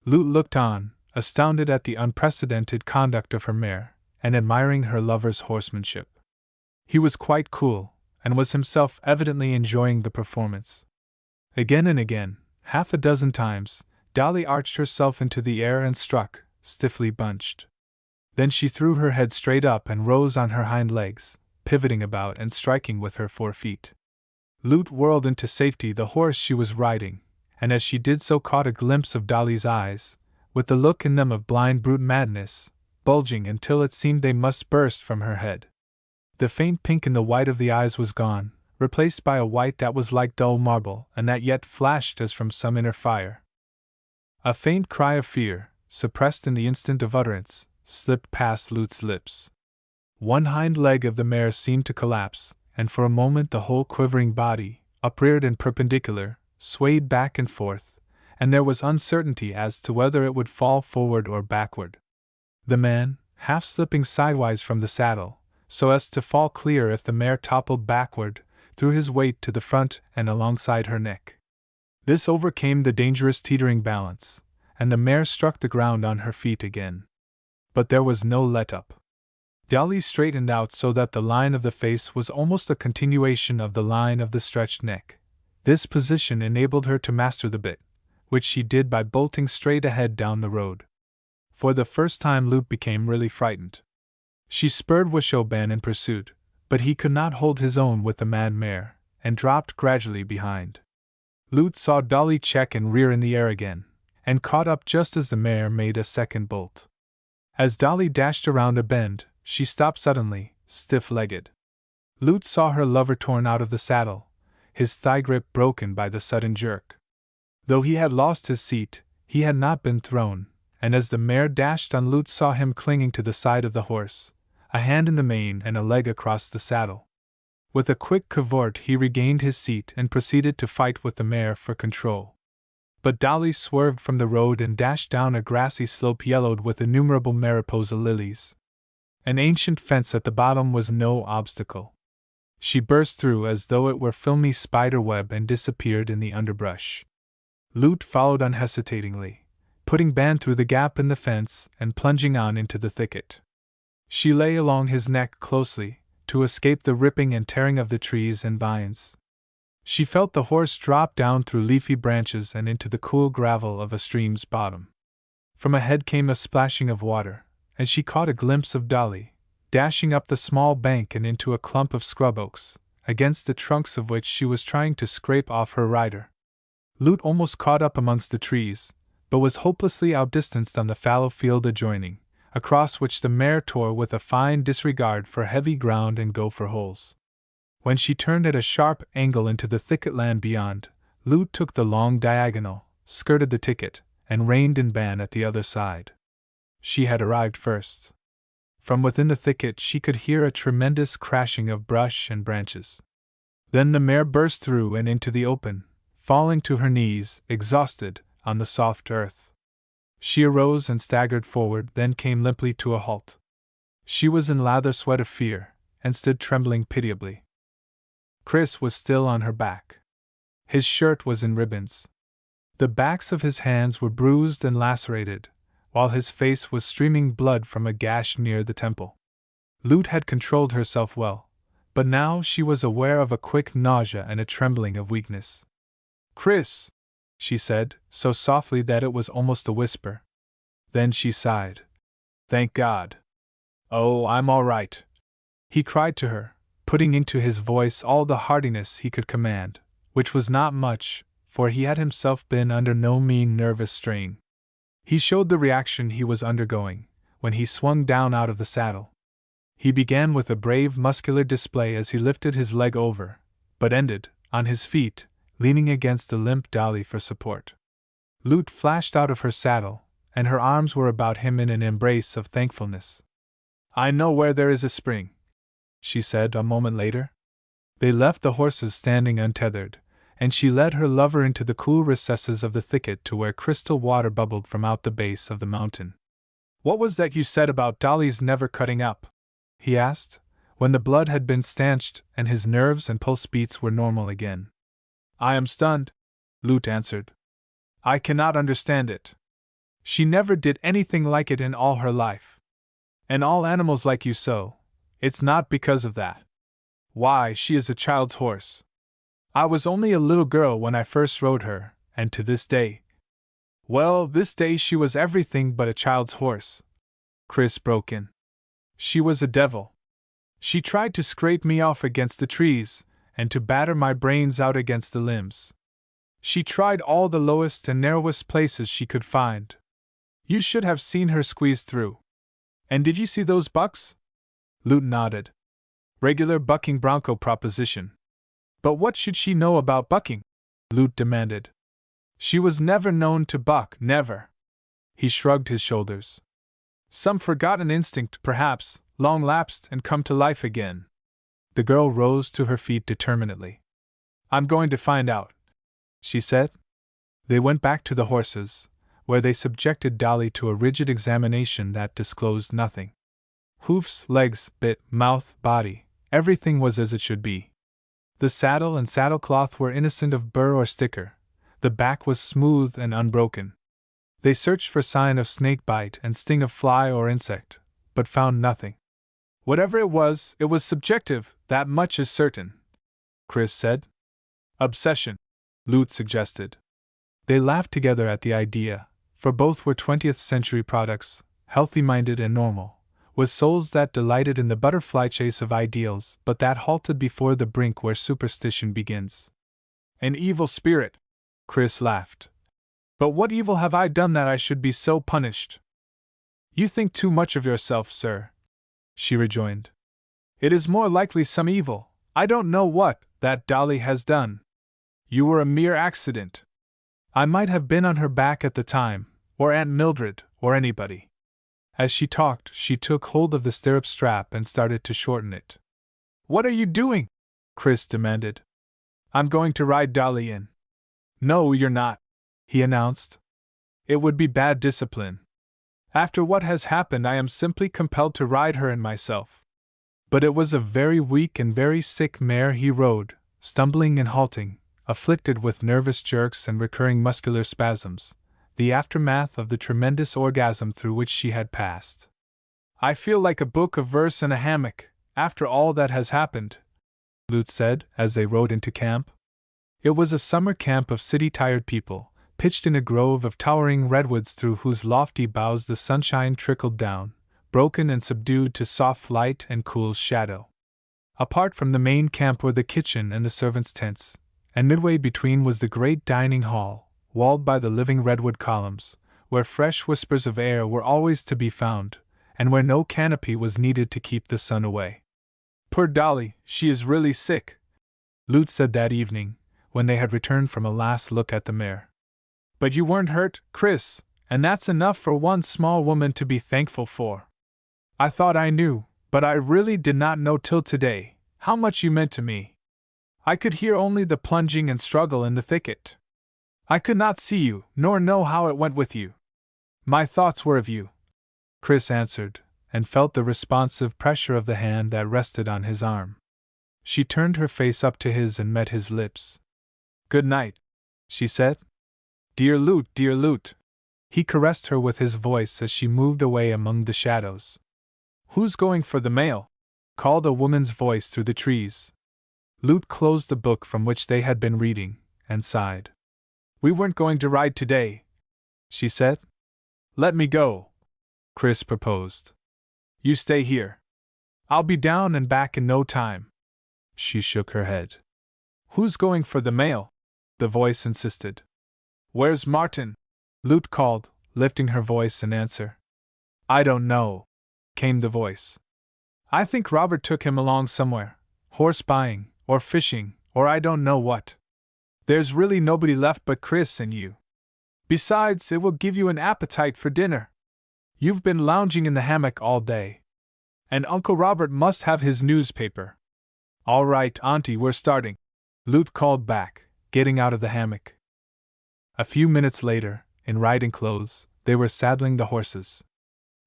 Lute looked on, astounded at the unprecedented conduct of her mare, and admiring her lover's horsemanship. He was quite cool, and was himself evidently enjoying the performance. Again and again, half a dozen times, Dolly arched herself into the air and struck, stiffly bunched. Then she threw her head straight up and rose on her hind legs, pivoting about and striking with her 4 feet. Lute whirled into safety the horse she was riding, and as she did so caught a glimpse of Dolly's eyes, with the look in them of blind brute madness, bulging until it seemed they must burst from her head. The faint pink in the white of the eyes was gone, replaced by a white that was like dull marble and that yet flashed as from some inner fire. A faint cry of fear, suppressed in the instant of utterance, slipped past Lute's lips. One hind leg of the mare seemed to collapse, and for a moment the whole quivering body, upreared and perpendicular, swayed back and forth, and there was uncertainty as to whether it would fall forward or backward. The man, half slipping sidewise from the saddle, so as to fall clear if the mare toppled backward, threw his weight to the front and alongside her neck. This overcame the dangerous teetering balance, and the mare struck the ground on her feet again. But there was no let-up. Dolly straightened out so that the line of the face was almost a continuation of the line of the stretched neck. This position enabled her to master the bit, which she did by bolting straight ahead down the road. For the first time Lute became really frightened. She spurred Wishoban in pursuit, but he could not hold his own with the mad mare, and dropped gradually behind. Lute saw Dolly check and rear in the air again, and caught up just as the mare made a second bolt. As Dolly dashed around a bend, she stopped suddenly, stiff-legged. Lute saw her lover torn out of the saddle, his thigh grip broken by the sudden jerk. Though he had lost his seat, he had not been thrown, and as the mare dashed on, Lute saw him clinging to the side of the horse, a hand in the mane and a leg across the saddle. With a quick cavort he regained his seat and proceeded to fight with the mare for control. But Dolly swerved from the road and dashed down a grassy slope yellowed with innumerable Mariposa lilies. An ancient fence at the bottom was no obstacle. She burst through as though it were filmy spider web and disappeared in the underbrush. Lute followed unhesitatingly, putting Ban through the gap in the fence and plunging on into the thicket. She lay along his neck closely, to escape the ripping and tearing of the trees and vines. She felt the horse drop down through leafy branches and into the cool gravel of a stream's bottom. From ahead came a splashing of water, and she caught a glimpse of Dolly, dashing up the small bank and into a clump of scrub oaks, against the trunks of which she was trying to scrape off her rider. Lute almost caught up amongst the trees, but was hopelessly outdistanced on the fallow field adjoining, across which the mare tore with a fine disregard for heavy ground and gopher holes. When she turned at a sharp angle into the thicket land beyond, Lute took the long diagonal, skirted the thicket, and reined in Ban at the other side. She had arrived first. From within the thicket she could hear a tremendous crashing of brush and branches. Then the mare burst through and into the open, falling to her knees, exhausted, on the soft earth. She arose and staggered forward, then came limply to a halt. She was in lather sweat of fear, and stood trembling pitiably. Chris was still on her back. His shirt was in ribbons. The backs of his hands were bruised and lacerated, while his face was streaming blood from a gash near the temple. Lute had controlled herself well, but now she was aware of a quick nausea and a trembling of weakness. "Chris," she said, so softly that it was almost a whisper. Then she sighed. "Thank God. Oh, I'm all right," he cried to her, putting into his voice all the heartiness he could command, which was not much, for he had himself been under no mean nervous strain. He showed the reaction he was undergoing, when he swung down out of the saddle. He began with a brave muscular display as he lifted his leg over, but ended, on his feet, leaning against the limp dolly for support. Lute flashed out of her saddle, and her arms were about him in an embrace of thankfulness. "I know where there is a spring," she said a moment later. They left the horses standing untethered, and she led her lover into the cool recesses of the thicket to where crystal water bubbled from out the base of the mountain. "What was that you said about Dolly's never cutting up?" he asked, when the blood had been stanched and his nerves and pulse beats were normal again. "I am stunned," Lute answered. "I cannot understand it. She never did anything like it in all her life. And all animals like you so. It's not because of that. Why, she is a child's horse. I was only a little girl when I first rode her, and to this day—" "Well, this day she was everything but a child's horse," Chris broke in. "She was a devil. She tried to scrape me off against the trees, and to batter my brains out against the limbs. She tried all the lowest and narrowest places she could find. You should have seen her squeeze through. And did you see those bucks?" Lute nodded. "Regular bucking bronco proposition." "But what should she know about bucking?" Lute demanded. "She was never known to buck, never." He shrugged his shoulders. "Some forgotten instinct, perhaps, long lapsed and come to life again." The girl rose to her feet determinedly. "I'm going to find out," she said. They went back to the horses, where they subjected Dolly to a rigid examination that disclosed nothing. Hoofs, legs, bit, mouth, body, everything was as it should be. The saddle and saddlecloth were innocent of burr or sticker, the back was smooth and unbroken. They searched for sign of snake bite and sting of fly or insect, but found nothing. "Whatever it was subjective, that much is certain," Chris said. "Obsession," Lute suggested. They laughed together at the idea, for both were 20th century products, healthy-minded and normal, with souls that delighted in the butterfly chase of ideals but that halted before the brink where superstition begins. "An evil spirit," Chris laughed. "But what evil have I done that I should be so punished?" "You think too much of yourself, sir," she rejoined. "It is more likely some evil, I don't know what, that Dolly has done. You were a mere accident. I might have been on her back at the time, or Aunt Mildred, or anybody." As she talked, she took hold of the stirrup strap and started to shorten it. "What are you doing?" Chris demanded. "I'm going to ride Dolly in." "No, you're not," he announced. "It would be bad discipline. After what has happened, I am simply compelled to ride her in myself." But it was a very weak and very sick mare he rode, stumbling and halting, afflicted with nervous jerks and recurring muscular spasms, the aftermath of the tremendous orgasm through which she had passed. "I feel like a book of verse in a hammock, after all that has happened," Lute said as they rode into camp. It was a summer camp of city-tired people, pitched in a grove of towering redwoods through whose lofty boughs the sunshine trickled down, broken and subdued to soft light and cool shadow. Apart from the main camp were the kitchen and the servants' tents, and midway between was the great dining hall, walled by the living redwood columns, where fresh whispers of air were always to be found, and where no canopy was needed to keep the sun away. "Poor Dolly, she is really sick," Lute said that evening, when they had returned from a last look at the mare. "But you weren't hurt, Chris, and that's enough for one small woman to be thankful for. I thought I knew, but I really did not know till today, how much you meant to me. I could hear only the plunging and struggle in the thicket. I could not see you, nor know how it went with you. My thoughts were of you," Chris answered, and felt the responsive pressure of the hand that rested on his arm. She turned her face up to his and met his lips. "Good night," she said. "Dear Lute, dear Lute." He caressed her with his voice as she moved away among the shadows. "Who's going for the mail?" called a woman's voice through the trees. Lute closed the book from which they had been reading, and sighed. We weren't going to ride today, she said. Let me go, Chris proposed. You stay here. I'll be down and back in no time. She shook her head. Who's going for the mail? The voice insisted. Where's Martin? Lute called, lifting her voice in answer. I don't know, came the voice. I think Robert took him along somewhere, horse buying, or fishing, or I don't know what. There's really nobody left but Chris and you. Besides, it will give you an appetite for dinner. You've been lounging in the hammock all day. And Uncle Robert must have his newspaper. All right, Auntie, we're starting, Lute called back, getting out of the hammock. A few minutes later, in riding clothes, they were saddling the horses.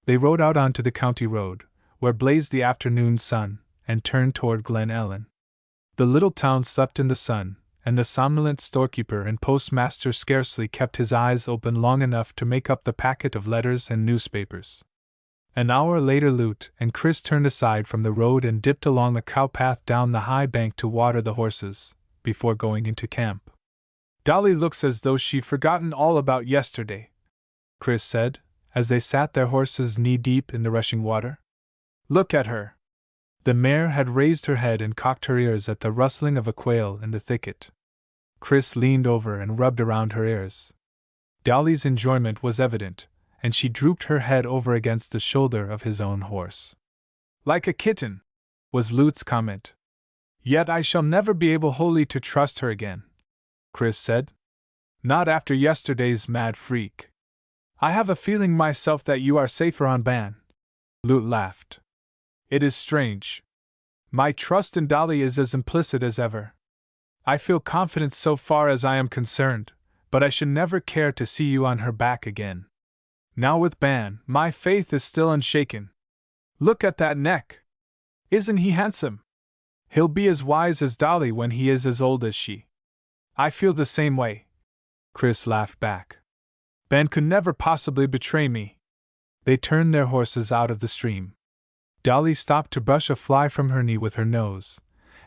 They rode out onto the county road, where blazed the afternoon sun, and turned toward Glen Ellen. The little town slept in the sun, and the somnolent storekeeper and postmaster scarcely kept his eyes open long enough to make up the packet of letters and newspapers. An hour later, Lute and Chris turned aside from the road and dipped along the cowpath down the high bank to water the horses, before going into camp. Dolly looks as though she'd forgotten all about yesterday, Chris said, as they sat their horses knee-deep in the rushing water. Look at her. The mare had raised her head and cocked her ears at the rustling of a quail in the thicket. Chris leaned over and rubbed around her ears. Dolly's enjoyment was evident, and she drooped her head over against the shoulder of his own horse. Like a kitten, was Lute's comment. Yet I shall never be able wholly to trust her again, Chris said. Not after yesterday's mad freak. I have a feeling myself that you are safer on Ban. Lute laughed. It is strange. My trust in Dolly is as implicit as ever. I feel confident so far as I am concerned, but I should never care to see you on her back again. Now with Ban, my faith is still unshaken. Look at that neck. Isn't he handsome? He'll be as wise as Dolly when he is as old as she. I feel the same way. Chris laughed back. Ben could never possibly betray me. They turned their horses out of the stream. Dolly stopped to brush a fly from her knee with her nose,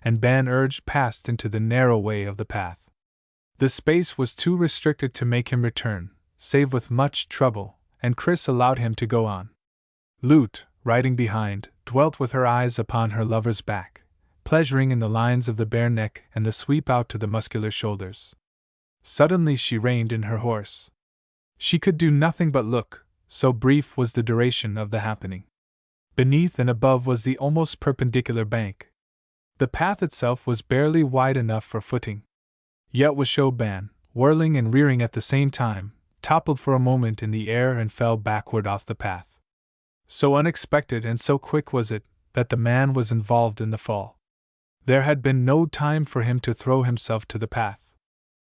and Ben urged past into the narrow way of the path. The space was too restricted to make him return, save with much trouble, and Chris allowed him to go on. Lute, riding behind, dwelt with her eyes upon her lover's back, pleasuring in the lines of the bare neck and the sweep out to the muscular shoulders. Suddenly she reined in her horse. She could do nothing but look, so brief was the duration of the happening. Beneath and above was the almost perpendicular bank. The path itself was barely wide enough for footing. Yet Washoe Ban, whirling and rearing at the same time, toppled for a moment in the air and fell backward off the path. So unexpected and so quick was it, that the man was involved in the fall. There had been no time for him to throw himself to the path.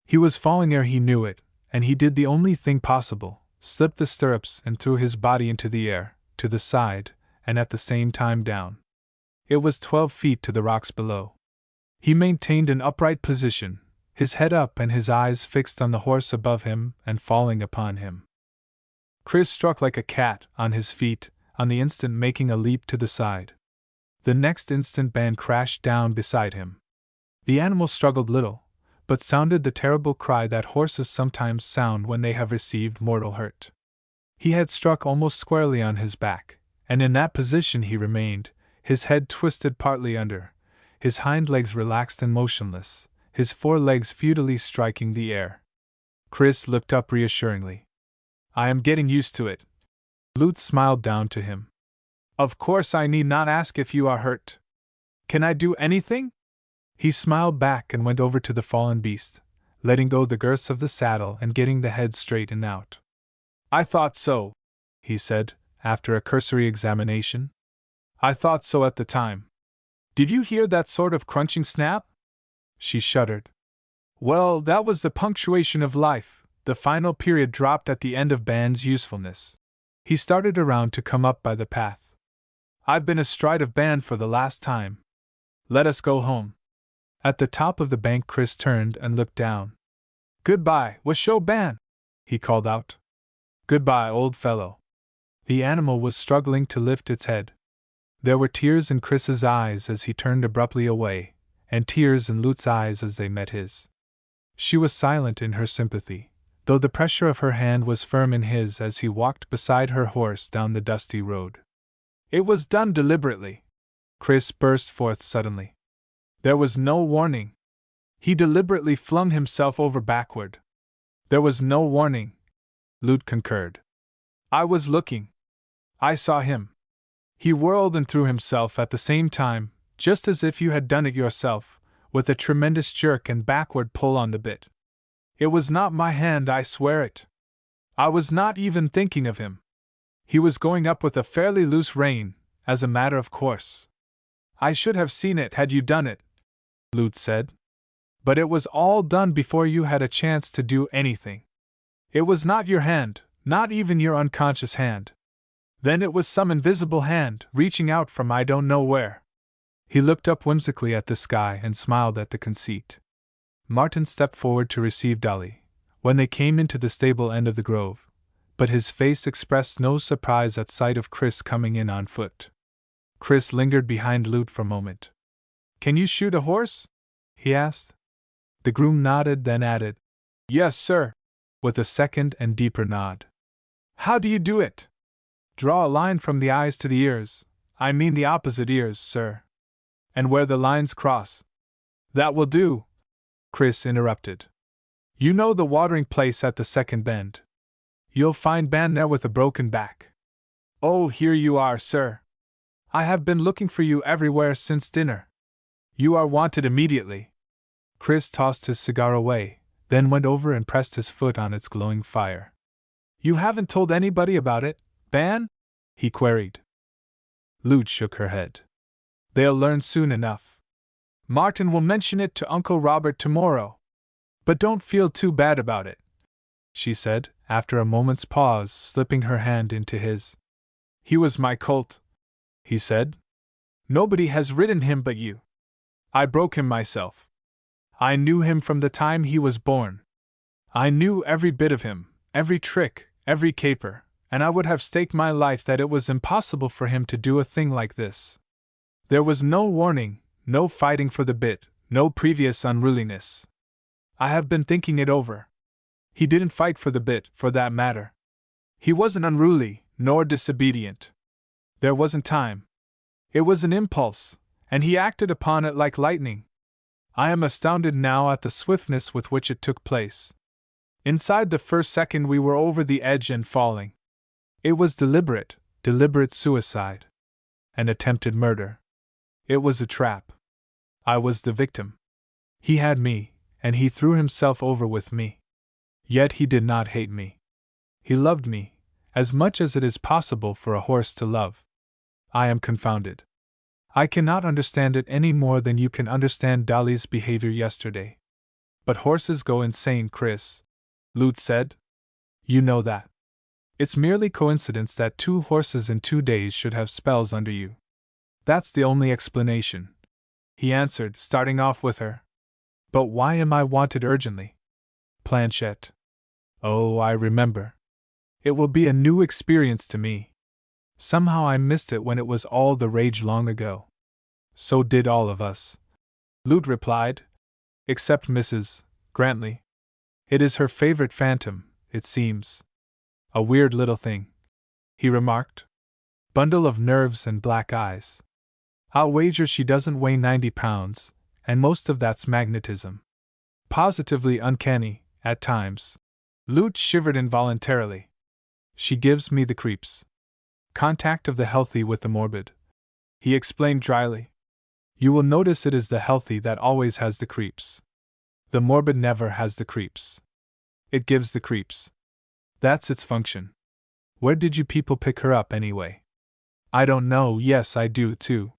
He was falling ere he knew it, and he did the only thing possible, slipped the stirrups and threw his body into the air, to the side, and at the same time down. It was 12 feet to the rocks below. He maintained an upright position, his head up and his eyes fixed on the horse above him and falling upon him. Chris struck like a cat, on his feet, on the instant making a leap to the side. The next instant Ban crashed down beside him. The animal struggled little, but sounded the terrible cry that horses sometimes sound when they have received mortal hurt. He had struck almost squarely on his back, and in that position he remained, his head twisted partly under, his hind legs relaxed and motionless, his fore legs futilely striking the air. Chris looked up reassuringly. I am getting used to it. Lute smiled down to him. Of course I need not ask if you are hurt. Can I do anything? He smiled back and went over to the fallen beast, letting go the girths of the saddle and getting the head straightened out. I thought so, he said, after a cursory examination. I thought so at the time. Did you hear that sort of crunching snap? She shuddered. Well, that was the punctuation of life, the final period dropped at the end of Ban's usefulness. He started around to come up by the path. I've been astride of Ban for the last time. Let us go home. At the top of the bank Chris turned and looked down. Goodbye, Washoe Ban, he called out. Goodbye, old fellow. The animal was struggling to lift its head. There were tears in Chris's eyes as he turned abruptly away, and tears in Lute's eyes as they met his. She was silent in her sympathy, though the pressure of her hand was firm in his as he walked beside her horse down the dusty road. It was done deliberately, Chris burst forth suddenly. There was no warning. He deliberately flung himself over backward. There was no warning, Lute concurred. I was looking. I saw him. He whirled and threw himself at the same time, just as if you had done it yourself, with a tremendous jerk and backward pull on the bit. It was not my hand, I swear it. I was not even thinking of him. He was going up with a fairly loose rein, as a matter of course. I should have seen it had you done it, Lute said. But it was all done before you had a chance to do anything. It was not your hand, not even your unconscious hand. Then it was some invisible hand, reaching out from I don't know where. He looked up whimsically at the sky and smiled at the conceit. Martin stepped forward to receive Dolly, when they came into the stable end of the grove, but his face expressed no surprise at sight of Chris coming in on foot. Chris lingered behind Lute for a moment. Can you shoot a horse? He asked. The groom nodded, then added, Yes, sir, with a second and deeper nod. How do you do it? Draw a line from the eyes to the ears, I mean the opposite ears, sir. And where the lines cross. That will do, Chris interrupted. You know the watering place at the second bend. You'll find Ban there with a broken back. Oh, here you are, sir. I have been looking for you everywhere since dinner. You are wanted immediately. Chris tossed his cigar away, then went over and pressed his foot on its glowing fire. You haven't told anybody about it, Ban? He queried. Lute shook her head. They'll learn soon enough. Martin will mention it to Uncle Robert tomorrow. But don't feel too bad about it, she said, after a moment's pause, slipping her hand into his. He was my colt, he said. Nobody has ridden him but you. I broke him myself. I knew him from the time he was born. I knew every bit of him, every trick, every caper, and I would have staked my life that it was impossible for him to do a thing like this. There was no warning, no fighting for the bit, no previous unruliness. I have been thinking it over. He didn't fight for the bit, for that matter. He wasn't unruly, nor disobedient. There wasn't time. It was an impulse, and he acted upon it like lightning. I am astounded now at the swiftness with which it took place. Inside the first second we were over the edge and falling. It was deliberate suicide. An attempted murder. It was a trap. I was the victim. He had me, and he threw himself over with me. Yet he did not hate me. He loved me, as much as it is possible for a horse to love. I am confounded. I cannot understand it any more than you can understand Dolly's behavior yesterday. But horses go insane, Chris, Lute said. You know that. It's merely coincidence that 2 horses in 2 days should have spells under you. That's the only explanation, he answered, starting off with her. But why am I wanted urgently? Planchette. Oh, I remember. It will be a new experience to me. Somehow I missed it when it was all the rage long ago. So did all of us, Lute replied, except Mrs. Grantley. It is her favorite phantom, it seems. A weird little thing, he remarked. Bundle of nerves and black eyes. I'll wager she doesn't weigh 90 pounds, and most of that's magnetism. Positively uncanny, at times. Lute shivered involuntarily. She gives me the creeps. Contact of the healthy with the morbid, he explained dryly. You will notice it is the healthy that always has the creeps. The morbid never has the creeps. It gives the creeps. That's its function. Where did you people pick her up anyway? I don't know. Yes, I do too.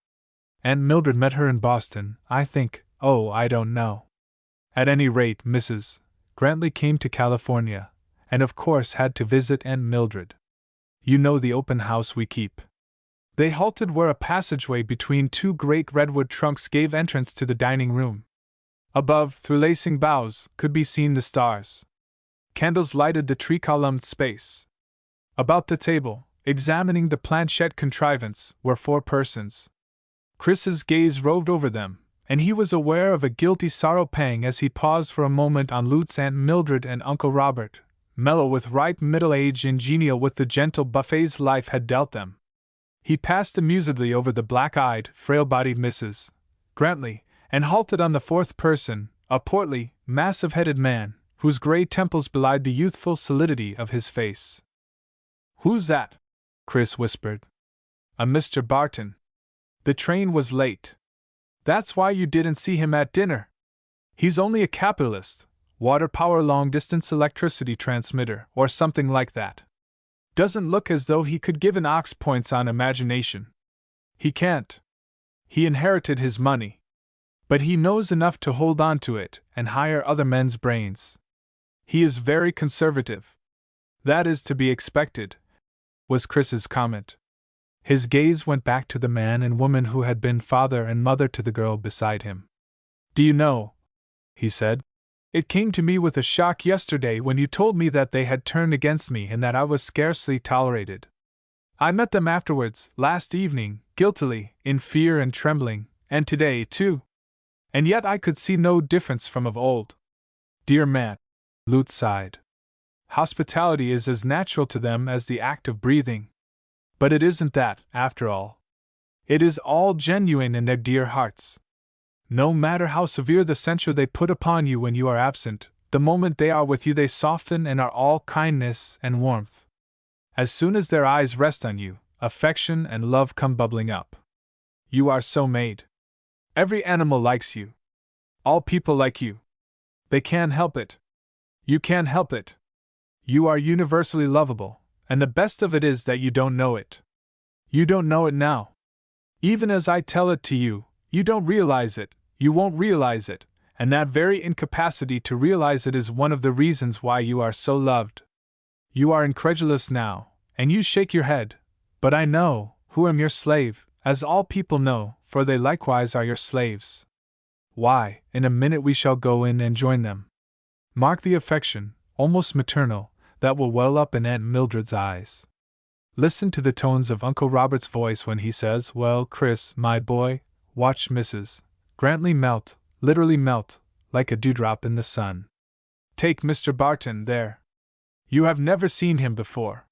Aunt Mildred met her in Boston, I think. Oh, I don't know. At any rate, Mrs. Grantley came to California, and of course had to visit Aunt Mildred. You know the open house we keep. They halted where a passageway between 2 great redwood trunks gave entrance to the dining room. Above, through lacing boughs, could be seen the stars. Candles lighted the tree-columned space. About the table, examining the planchette contrivance, were 4 persons. Chris's gaze roved over them, and he was aware of a guilty sorrow pang as he paused for a moment on Lute's Aunt Mildred and Uncle Robert, mellow with ripe middle age and genial with the gentle buffets life had dealt them. He passed amusedly over the black-eyed, frail-bodied Mrs. Grantley, and halted on the 4th person, a portly, massive-headed man, whose gray temples belied the youthful solidity of his face. "Who's that?" Chris whispered. "A Mr. Barton. The train was late. That's why you didn't see him at dinner. He's only a capitalist, water power long-distance electricity transmitter, or something like that. Doesn't look as though he could give an ox points on imagination. He can't. He inherited his money. But he knows enough to hold on to it and hire other men's brains. He is very conservative. That is to be expected," was Chris's comment. His gaze went back to the man and woman who had been father and mother to the girl beside him. "Do you know," he said, "it came to me with a shock yesterday when you told me that they had turned against me and that I was scarcely tolerated. I met them afterwards, last evening, guiltily, in fear and trembling, and today, too. And yet I could see no difference from of old. Dear man," Lute sighed. "Hospitality is as natural to them as the act of breathing. But it isn't that, after all. It is all genuine in their dear hearts. No matter how severe the censure they put upon you when you are absent, the moment they are with you they soften and are all kindness and warmth. As soon as their eyes rest on you, affection and love come bubbling up. You are so made. Every animal likes you. All people like you. They can't help it. You can't help it. You are universally lovable, and the best of it is that you don't know it. You don't know it now. Even as I tell it to you, you don't realize it, you won't realize it, and that very incapacity to realize it is one of the reasons why you are so loved. You are incredulous now, and you shake your head, but I know, who am your slave, as all people know, for they likewise are your slaves. Why, in a minute we shall go in and join them. Mark the affection, almost maternal, that will well up in Aunt Mildred's eyes. Listen to the tones of Uncle Robert's voice when he says, 'Well, Chris, my boy, watch Mrs. Grantley melt, literally melt, like a dewdrop in the sun. Take Mr. Barton there. You have never seen him before.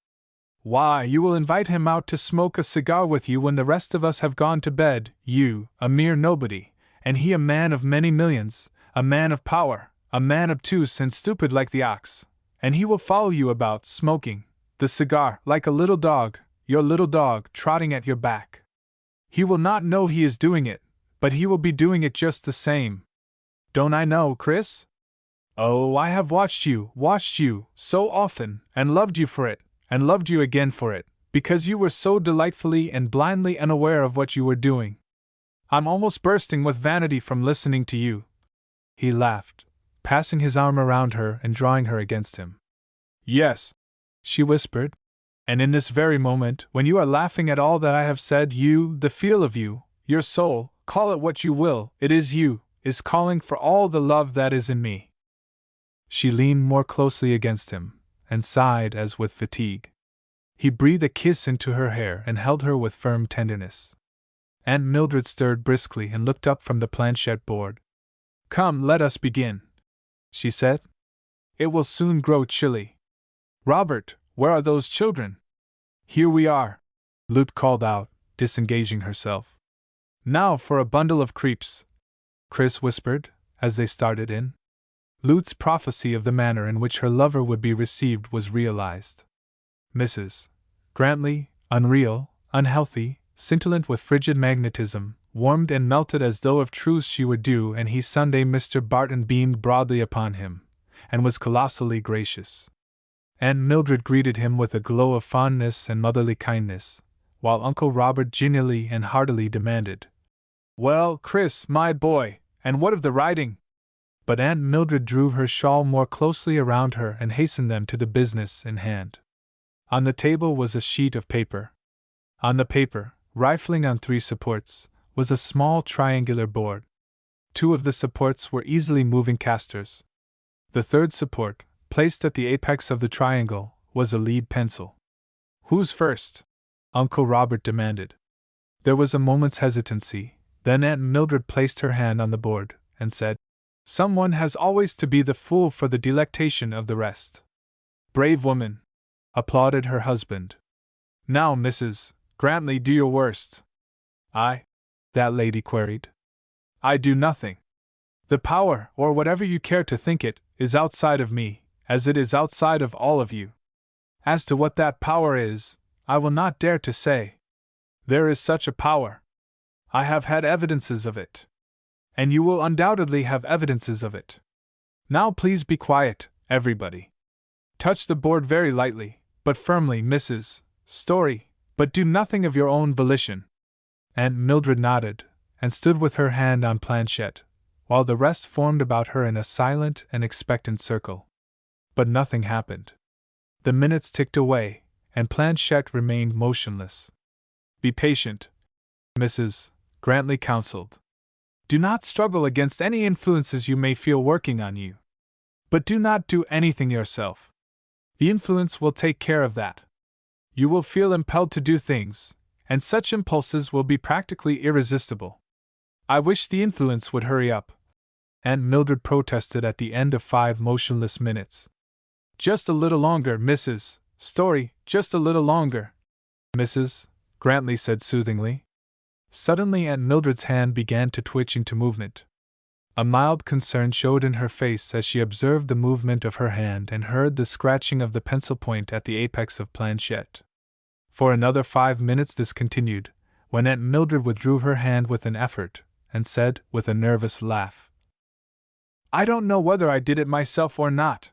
Why, you will invite him out to smoke a cigar with you when the rest of us have gone to bed, you, a mere nobody, and he a man of many millions, a man of power, a man obtuse and stupid like the ox, and he will follow you about, smoking the cigar, like a little dog, your little dog, trotting at your back. He will not know he is doing it, but he will be doing it just the same. Don't I know, Chris? Oh, I have watched you, so often, and loved you for it, and loved you again for it, because you were so delightfully and blindly unaware of what you were doing. I'm almost bursting with vanity from listening to you." He laughed, passing his arm around her and drawing her against him. "Yes," she whispered, "and in this very moment, when you are laughing at all that I have said, you, the feel of you, your soul, call it what you will, it is you, is calling for all the love that is in me." She leaned more closely against him, and sighed as with fatigue. He breathed a kiss into her hair and held her with firm tenderness. Aunt Mildred stirred briskly and looked up from the planchette board. "Come, let us begin," she said. "It will soon grow chilly. Robert, where are those children?" "Here we are," Lute called out, disengaging herself. "Now for a bundle of creeps," Chris whispered, as they started in. Lute's prophecy of the manner in which her lover would be received was realized. Mrs. Grantley, unreal, unhealthy, scintillant with frigid magnetism, warmed and melted as though of truth she were due, and he Sunday Mr. Barton beamed broadly upon him, and was colossally gracious. Aunt Mildred greeted him with a glow of fondness and motherly kindness, while Uncle Robert genially and heartily demanded, "Well, Chris, my boy, and what of the riding?" But Aunt Mildred drew her shawl more closely around her and hastened them to the business in hand. On the table was a sheet of paper. On the paper, rifling on 3 supports, was a small triangular board. 2 of the supports were easily moving casters. The 3rd support, placed at the apex of the triangle, was a lead pencil. Who's first? Uncle Robert demanded. There was a moment's hesitancy, then Aunt Mildred placed her hand on the board and said, Someone has always to be the fool for the delectation of the rest. Brave woman! Applauded her husband. Now, Mrs. Grantley, do your worst. That lady queried. I do nothing. The power, or whatever you care to think it, is outside of me, as it is outside of all of you. As to what that power is, I will not dare to say. There is such a power. I have had evidences of it. And you will undoubtedly have evidences of it. Now please be quiet, everybody. Touch the board very lightly, but firmly, Mrs. Story, but do nothing of your own volition. Aunt Mildred nodded, and stood with her hand on planchette, while the rest formed about her in a silent and expectant circle. But nothing happened. The minutes ticked away, and planchette remained motionless. Be patient, Mrs. Grantley counseled. Do not struggle against any influences you may feel working on you. But do not do anything yourself. The influence will take care of that. You will feel impelled to do things, and such impulses will be practically irresistible. I wish the influence would hurry up, Aunt Mildred protested at the end of 5 motionless minutes. Just a little longer, Mrs. Story, just a little longer, Mrs. Grantley said soothingly. Suddenly Aunt Mildred's hand began to twitch into movement. A mild concern showed in her face as she observed the movement of her hand and heard the scratching of the pencil point at the apex of planchette. For another 5 minutes this continued, when Aunt Mildred withdrew her hand with an effort, and said, with a nervous laugh, I don't know whether I did it myself or not.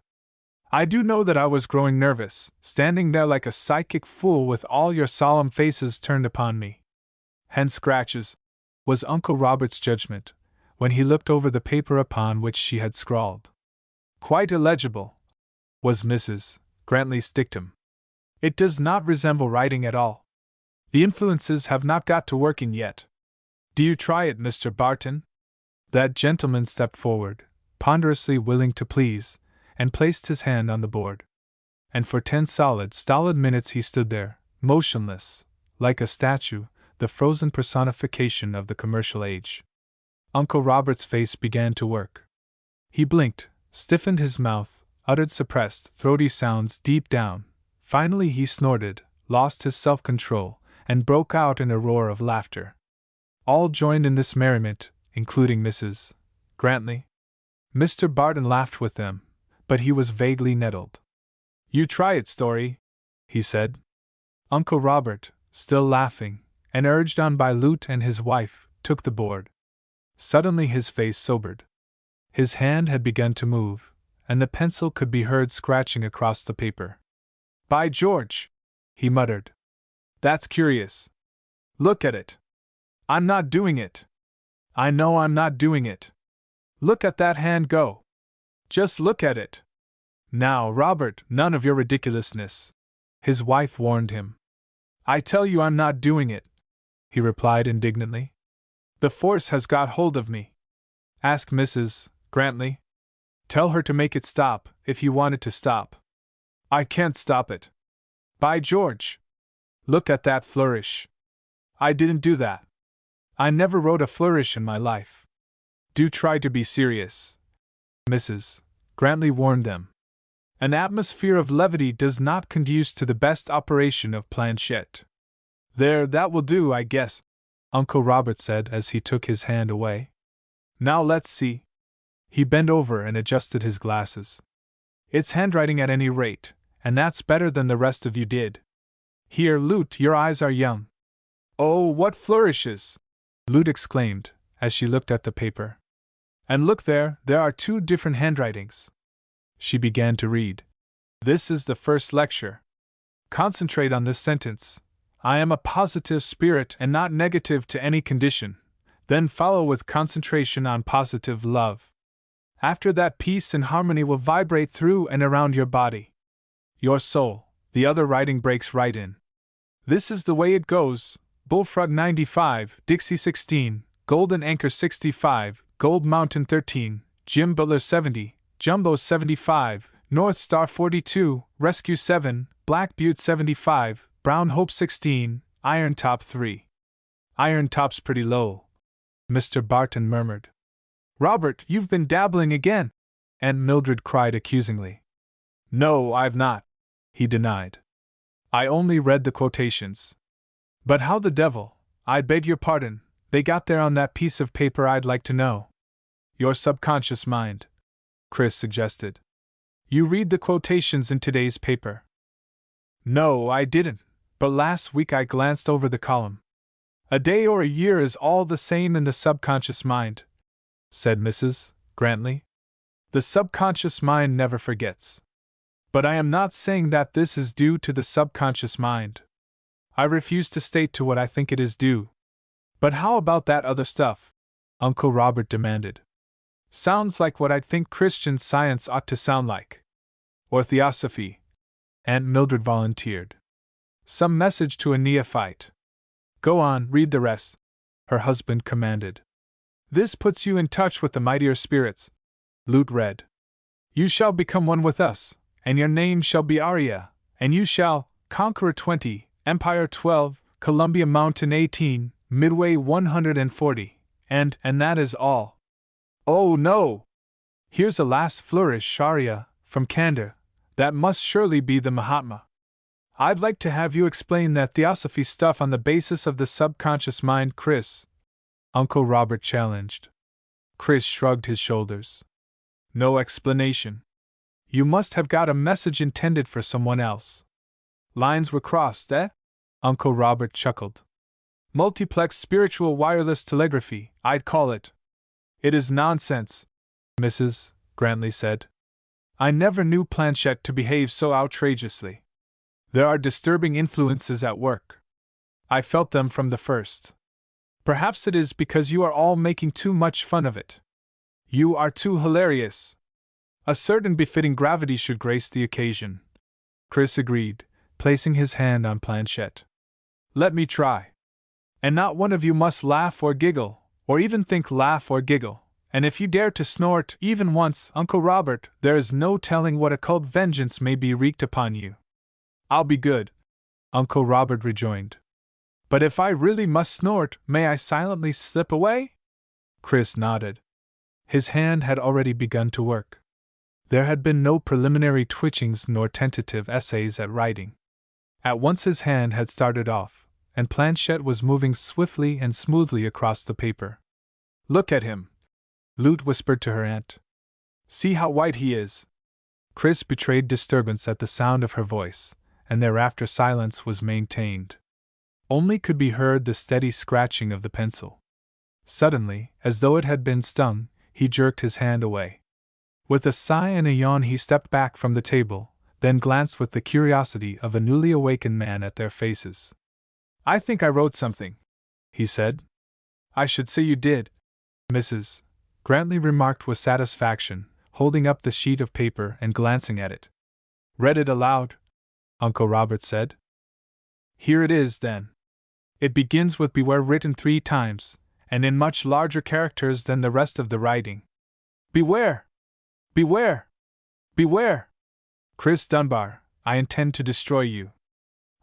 I do know that I was growing nervous, standing there like a psychic fool with all your solemn faces turned upon me. Hand scratches, was Uncle Robert's judgment, when he looked over the paper upon which she had scrawled. Quite illegible, was Mrs. Grantley's dictum. It does not resemble writing at all. The influences have not got to working yet. Do you try it, Mr. Barton? That gentleman stepped forward, ponderously willing to please, and placed his hand on the board. And for 10 stolid minutes he stood there, motionless, like a statue, the frozen personification of the commercial age. Uncle Robert's face began to work. He blinked, stiffened his mouth, uttered suppressed, throaty sounds deep down. Finally he snorted, lost his self-control, and broke out in a roar of laughter. All joined in this merriment, including Mrs. Grantley. Mr. Barton laughed with them, but he was vaguely nettled. You try it, Story, he said. Uncle Robert, still laughing, and urged on by Lute and his wife, took the board. Suddenly his face sobered. His hand had begun to move, and the pencil could be heard scratching across the paper. By George, he muttered. That's curious. Look at it. I'm not doing it. I know I'm not doing it. Look at that hand go. Just look at it. Now, Robert, none of your ridiculousness, his wife warned him. I tell you I'm not doing it, he replied indignantly. The force has got hold of me. Ask Mrs. Grantley. Tell her to make it stop, if you want it to stop. I can't stop it. By George! Look at that flourish. I didn't do that. I never wrote a flourish in my life. Do try to be serious, Mrs. Grantley warned them. An atmosphere of levity does not conduce to the best operation of planchette. There, that will do, I guess, Uncle Robert said as he took his hand away. Now let's see. He bent over and adjusted his glasses. It's handwriting at any rate, and that's better than the rest of you did. Here, Lute, your eyes are young. Oh, what flourishes! Lute exclaimed, as she looked at the paper. And look there are 2 different handwritings. She began to read. This is the first lecture. Concentrate on this sentence. I am a positive spirit and not negative to any condition. Then follow with concentration on positive love. After that, peace and harmony will vibrate through and around your body. Your soul, the other writing breaks right in. This is the way it goes. Bullfrog 95, Dixie 16, Golden Anchor 65, Gold Mountain 13, Jim Butler 70, Jumbo 75, North Star 42, Rescue 7, Black Butte 75, Brown Hope 16, Iron Top 3. Iron Top's pretty low, Mr. Barton murmured. Robert, you've been dabbling again, Aunt Mildred cried accusingly. No, I've not, he denied. I only read the quotations. But how the devil, I beg your pardon, they got there on that piece of paper I'd like to know. Your subconscious mind, Chris suggested. You read the quotations in today's paper. No, I didn't, but last week I glanced over the column. A day or a year is all the same in the subconscious mind, said Mrs. Grantley. The subconscious mind never forgets. But I am not saying that this is due to the subconscious mind. I refuse to state to what I think it is due. But how about that other stuff? Uncle Robert demanded. Sounds like what I'd think Christian Science ought to sound like. Or Theosophy, Aunt Mildred volunteered. Some message to a neophyte. Go on, read the rest, her husband commanded. This puts you in touch with the mightier spirits, Lute read. You shall become one with us, and your name shall be Arya, and you shall, Conqueror 20, Empire 12, Columbia Mountain 18, Midway 140, and that is all. Oh no! Here's a last flourish, Arya, from Candor. That must surely be the Mahatma. I'd like to have you explain that Theosophy stuff on the basis of the subconscious mind, Chris, Uncle Robert challenged. Chris shrugged his shoulders. No explanation. You must have got a message intended for someone else. Lines were crossed, eh? Uncle Robert chuckled. Multiplex spiritual wireless telegraphy, I'd call it. It is nonsense, Mrs. Grantley said. I never knew Planchette to behave so outrageously. There are disturbing influences at work. I felt them from the first. Perhaps it is because you are all making too much fun of it. You are too hilarious. A certain befitting gravity should grace the occasion, Chris agreed, placing his hand on Planchette. Let me try. And not one of you must laugh or giggle, or even think laugh or giggle. And if you dare to snort even once, Uncle Robert, there is no telling what occult vengeance may be wreaked upon you. I'll be good, Uncle Robert rejoined. But if I really must snort, may I silently slip away? Chris nodded. His hand had already begun to work. There had been no preliminary twitchings nor tentative essays at writing. At once his hand had started off, and Planchette was moving swiftly and smoothly across the paper. Look at him, Lute whispered to her aunt. See how white he is. Chris betrayed disturbance at the sound of her voice, and thereafter silence was maintained. Only could be heard the steady scratching of the pencil. Suddenly, as though it had been stung, he jerked his hand away. With a sigh and a yawn he stepped back from the table, then glanced with the curiosity of a newly awakened man at their faces. I think I wrote something, he said. I should say you did, Mrs. Grantley remarked with satisfaction, holding up the sheet of paper and glancing at it. Read it aloud, Uncle Robert said. Here it is, then. It begins with beware written 3 times, and in much larger characters than the rest of the writing. Beware! Beware! Beware! Chris Dunbar, I intend to destroy you.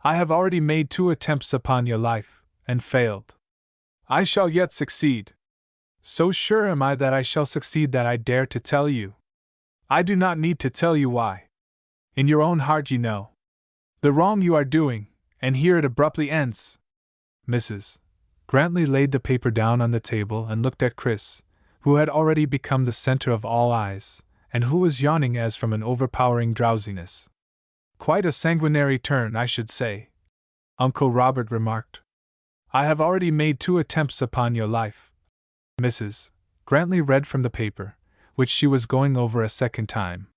I have already made 2 attempts upon your life, and failed. I shall yet succeed. So sure am I that I shall succeed that I dare to tell you. I do not need to tell you why. In your own heart you know the wrong you are doing, and here it abruptly ends. Mrs. Grantley laid the paper down on the table and looked at Chris, who had already become the center of all eyes, and who was yawning as from an overpowering drowsiness. Quite a sanguinary turn, I should say, Uncle Robert remarked. I have already made 2 attempts upon your life. Mrs. Grantley read from the paper, which she was going over a second time.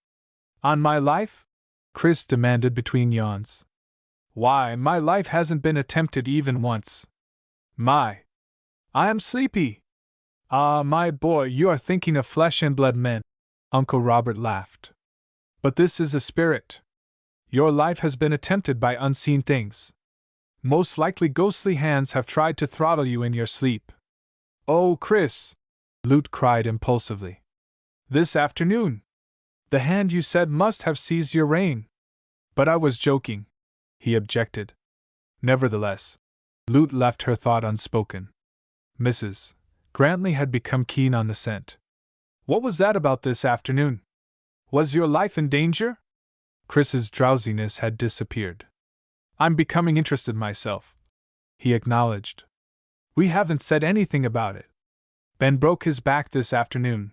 On my life? Chris demanded between yawns. Why, my life hasn't been attempted even once. I am sleepy. Ah, my boy, you are thinking of flesh and blood men, Uncle Robert laughed. But this is a spirit. Your life has been attempted by unseen things. Most likely ghostly hands have tried to throttle you in your sleep. Oh, Chris, Lute cried impulsively. This afternoon. The hand you said must have seized your rein. But I was joking, he objected. Nevertheless, Lute left her thought unspoken. Mrs. Grantley had become keen on the scent. What was that about this afternoon? Was your life in danger? Chris's drowsiness had disappeared. I'm becoming interested myself, he acknowledged. We haven't said anything about it. Ben broke his back this afternoon.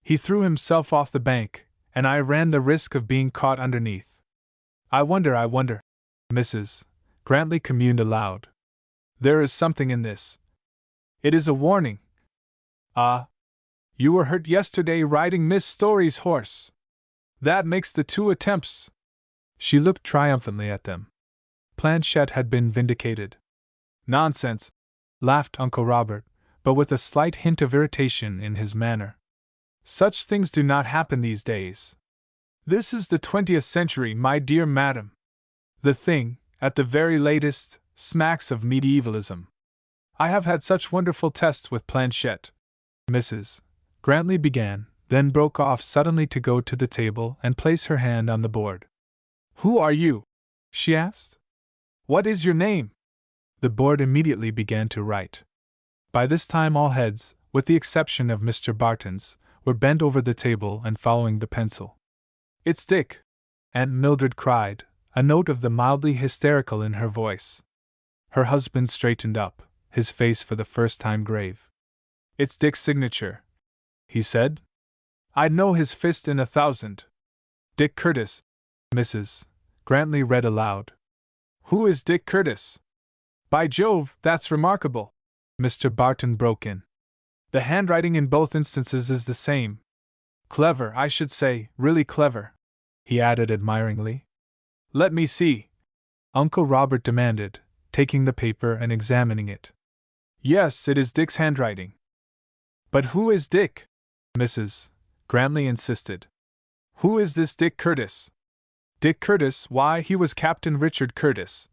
He threw himself off the bank, and I ran the risk of being caught underneath. I wonder, Mrs. Grantley communed aloud. There is something in this. It is a warning. Ah, you were hurt yesterday riding Miss Story's horse. That makes the 2 attempts. She looked triumphantly at them. Planchette had been vindicated. Nonsense, laughed Uncle Robert, but with a slight hint of irritation in his manner. Such things do not happen these days. This is the 20th century, my dear madam. The thing, at the very latest, smacks of medievalism. I have had such wonderful tests with Planchette. Mrs. Grantley began, then broke off suddenly to go to the table and place her hand on the board. Who are you? She asked. What is your name? The board immediately began to write. By this time all heads, with the exception of Mr. Barton's, were bent over the table and following the pencil. It's Dick, Aunt Mildred cried, a note of the mildly hysterical in her voice. Her husband straightened up, his face for the first time grave. It's Dick's signature, he said. I'd know his fist in 1,000. Dick Curtis, Mrs. Grantley read aloud. Who is Dick Curtis? By Jove, that's remarkable, Mr. Barton broke in. The handwriting in both instances is the same. Clever, I should say, really clever, he added admiringly. Let me see, Uncle Robert demanded, taking the paper and examining it. Yes, it is Dick's handwriting. But who is Dick? Mrs. Grantley insisted. Who is this Dick Curtis? Dick Curtis, why, he was Captain Richard Curtis,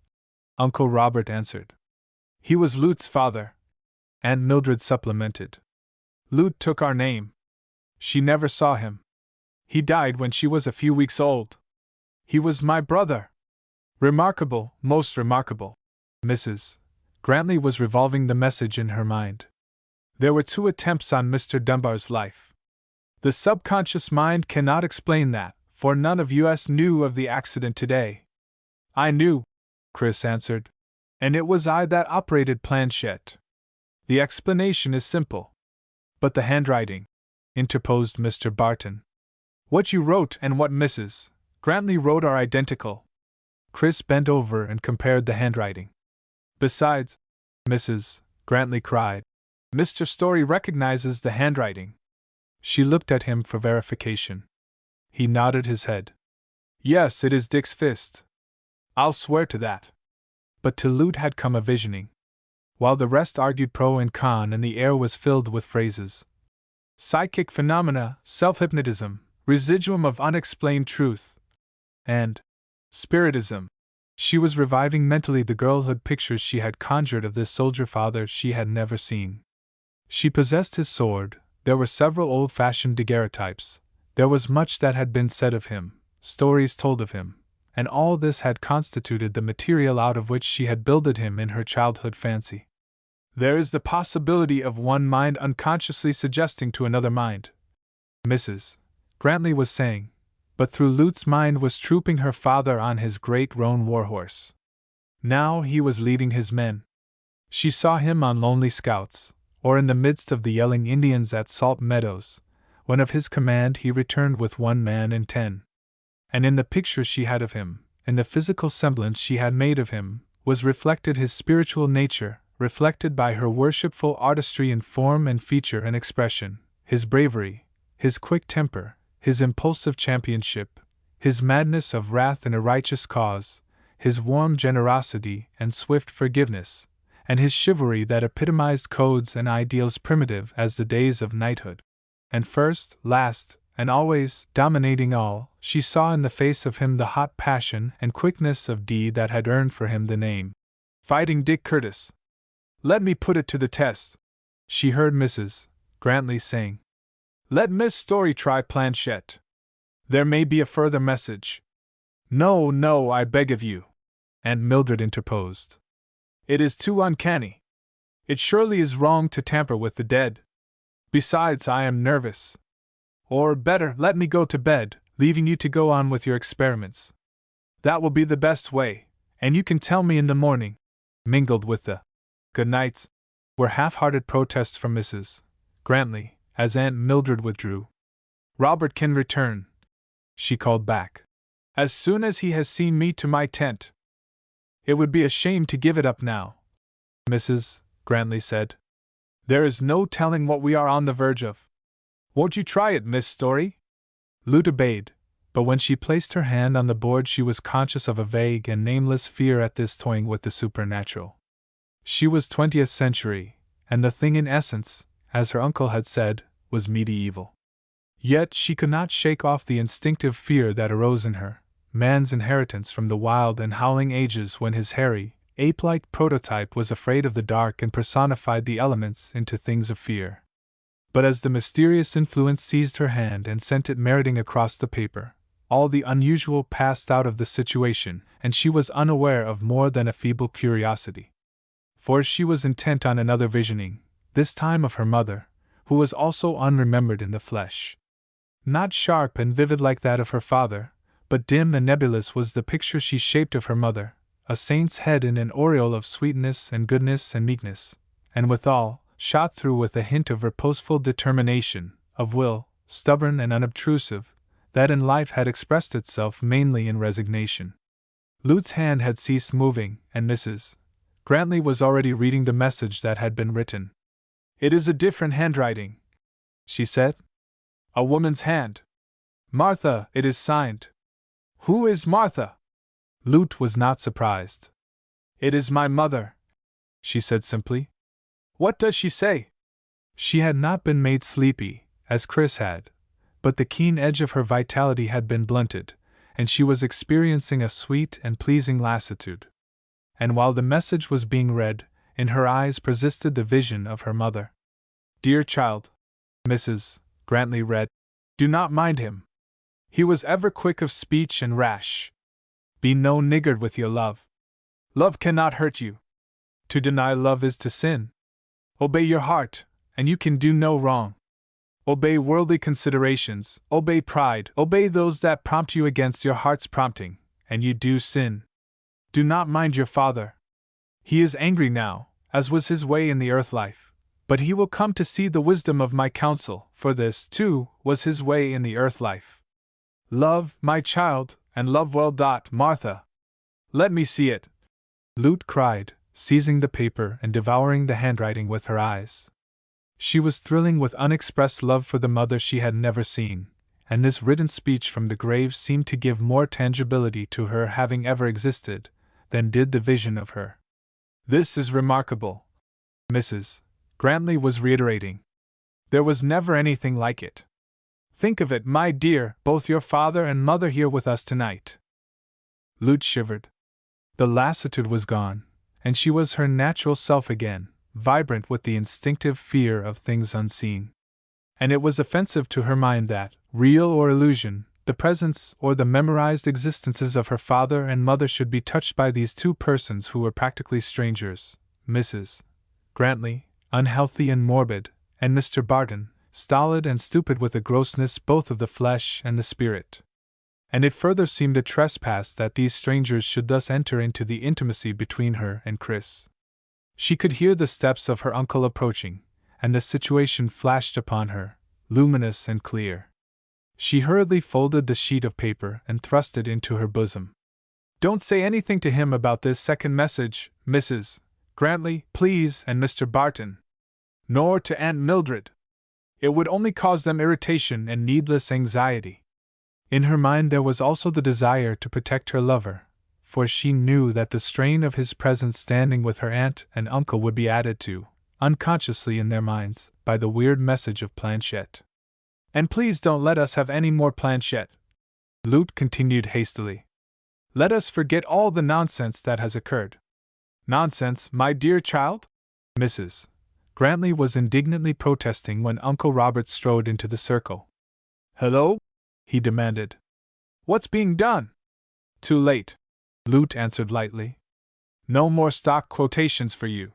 Uncle Robert answered. He was Lute's father, Aunt Mildred supplemented. Lute took our name. She never saw him. He died when she was a few weeks old. He was my brother. Remarkable, most remarkable. Mrs. Grantley was revolving the message in her mind. There were 2 attempts on Mr. Dunbar's life. The subconscious mind cannot explain that, for none of us knew of the accident today. I knew, Chris answered. And it was I that operated Planchette. The explanation is simple. But the handwriting, interposed Mr. Barton. What you wrote and what Mrs. Grantley wrote are identical. Chris bent over and compared the handwriting. Besides, Mrs. Grantley cried, Mr. Story recognizes the handwriting. She looked at him for verification. He nodded his head. Yes, it is Dick's fist. I'll swear to that. But to Lute had come a visioning. While the rest argued pro and con and the air was filled with phrases. Psychic phenomena, self-hypnotism, residuum of unexplained truth, and spiritism. She was reviving mentally the girlhood pictures she had conjured of this soldier father she had never seen. She possessed his sword, there were several old-fashioned daguerreotypes, there was much that had been said of him, stories told of him, and all this had constituted the material out of which she had builded him in her childhood fancy. There is the possibility of one mind unconsciously suggesting to another mind, Mrs. Grantley was saying, but through Lute's mind was trooping her father on his great roan warhorse. Now he was leading his men. She saw him on lonely scouts, or in the midst of the yelling Indians at Salt Meadows, when of his command he returned with 1 man in 10. And in the picture she had of him, in the physical semblance she had made of him, was reflected his spiritual nature, reflected by her worshipful artistry in form and feature and expression, his bravery, his quick temper, his impulsive championship, his madness of wrath in a righteous cause, his warm generosity and swift forgiveness, and his chivalry that epitomized codes and ideals primitive as the days of knighthood. And first, last, and always dominating all, she saw in the face of him the hot passion and quickness of deed that had earned for him the name Fighting Dick Curtis. Let me put it to the test, she heard Mrs. Grantley saying. Let Miss Story try Planchette. There may be a further message. No, no, I beg of you, Aunt Mildred interposed. It is too uncanny. It surely is wrong to tamper with the dead. Besides, I am nervous. Or, better, let me go to bed, leaving you to go on with your experiments. That will be the best way, and you can tell me in the morning. Mingled with the good nights were half-hearted protests from Mrs. Grantley, as Aunt Mildred withdrew. Robert can return, she called back, as soon as he has seen me to my tent. It would be a shame to give it up now, Mrs. Grantley said. There is no telling what we are on the verge of. Won't you try it, Miss Story? Lute obeyed, but when she placed her hand on the board she was conscious of a vague and nameless fear at this toying with the supernatural. She was 20th century, and the thing in essence, as her uncle had said, was medieval. Yet she could not shake off the instinctive fear that arose in her, man's inheritance from the wild and howling ages when his hairy, ape-like prototype was afraid of the dark and personified the elements into things of fear. But as the mysterious influence seized her hand and sent it meriting across the paper, all the unusual passed out of the situation, and she was unaware of more than a feeble curiosity. For she was intent on another visioning, this time of her mother, who was also unremembered in the flesh. Not sharp and vivid like that of her father, but dim and nebulous was the picture she shaped of her mother, a saint's head in an aureole of sweetness and goodness and meekness, and withal, shot through with a hint of reposeful determination, of will, stubborn and unobtrusive, that in life had expressed itself mainly in resignation. Lute's hand had ceased moving, and Mrs. Grantley was already reading the message that had been written. It is a different handwriting, she said. A woman's hand. Martha, it is signed. Who is Martha? Lute was not surprised. It is my mother, she said simply. What does she say? She had not been made sleepy, as Chris had, but the keen edge of her vitality had been blunted, and she was experiencing a sweet and pleasing lassitude. And while the message was being read, in her eyes persisted the vision of her mother. Dear child, Mrs. Grantley read, do not mind him. He was ever quick of speech and rash. Be no niggard with your love. Love cannot hurt you. To deny love is to sin. Obey your heart, and you can do no wrong. Obey worldly considerations, obey pride, obey those that prompt you against your heart's prompting, and you do sin. Do not mind your father. He is angry now, as was his way in the earth life, but he will come to see the wisdom of my counsel, for this, too, was his way in the earth life. Love, my child, and love well. Martha. Let me see it, Lute cried, seizing the paper and devouring the handwriting with her eyes. She was thrilling with unexpressed love for the mother she had never seen, and this written speech from the grave seemed to give more tangibility to her having ever existed than did the vision of her. This is remarkable, Mrs. Grantley was reiterating. There was never anything like it. Think of it, my dear, both your father and mother here with us tonight. Lute shivered. The lassitude was gone, and she was her natural self again, vibrant with the instinctive fear of things unseen. And it was offensive to her mind that, real or illusion, the presence or the memorized existences of her father and mother should be touched by these two persons who were practically strangers, Mrs. Grantley, unhealthy and morbid, and Mr. Barton, stolid and stupid with a grossness both of the flesh and the spirit. And it further seemed a trespass that these strangers should thus enter into the intimacy between her and Chris. She could hear the steps of her uncle approaching, and the situation flashed upon her, luminous and clear. She hurriedly folded the sheet of paper and thrust it into her bosom. Don't say anything to him about this second message, Mrs. Grantley, please, and Mr. Barton. Nor to Aunt Mildred. It would only cause them irritation and needless anxiety. In her mind there was also the desire to protect her lover, for she knew that the strain of his presence standing with her aunt and uncle would be added to, unconsciously in their minds, by the weird message of Planchette. And please don't let us have any more Planchette, Lute continued hastily. Let us forget all the nonsense that has occurred. Nonsense, my dear child? Mrs. Grantley was indignantly protesting when Uncle Robert strode into the circle. Hello? He demanded. What's being done? Too late, Lute answered lightly. No more stock quotations for you.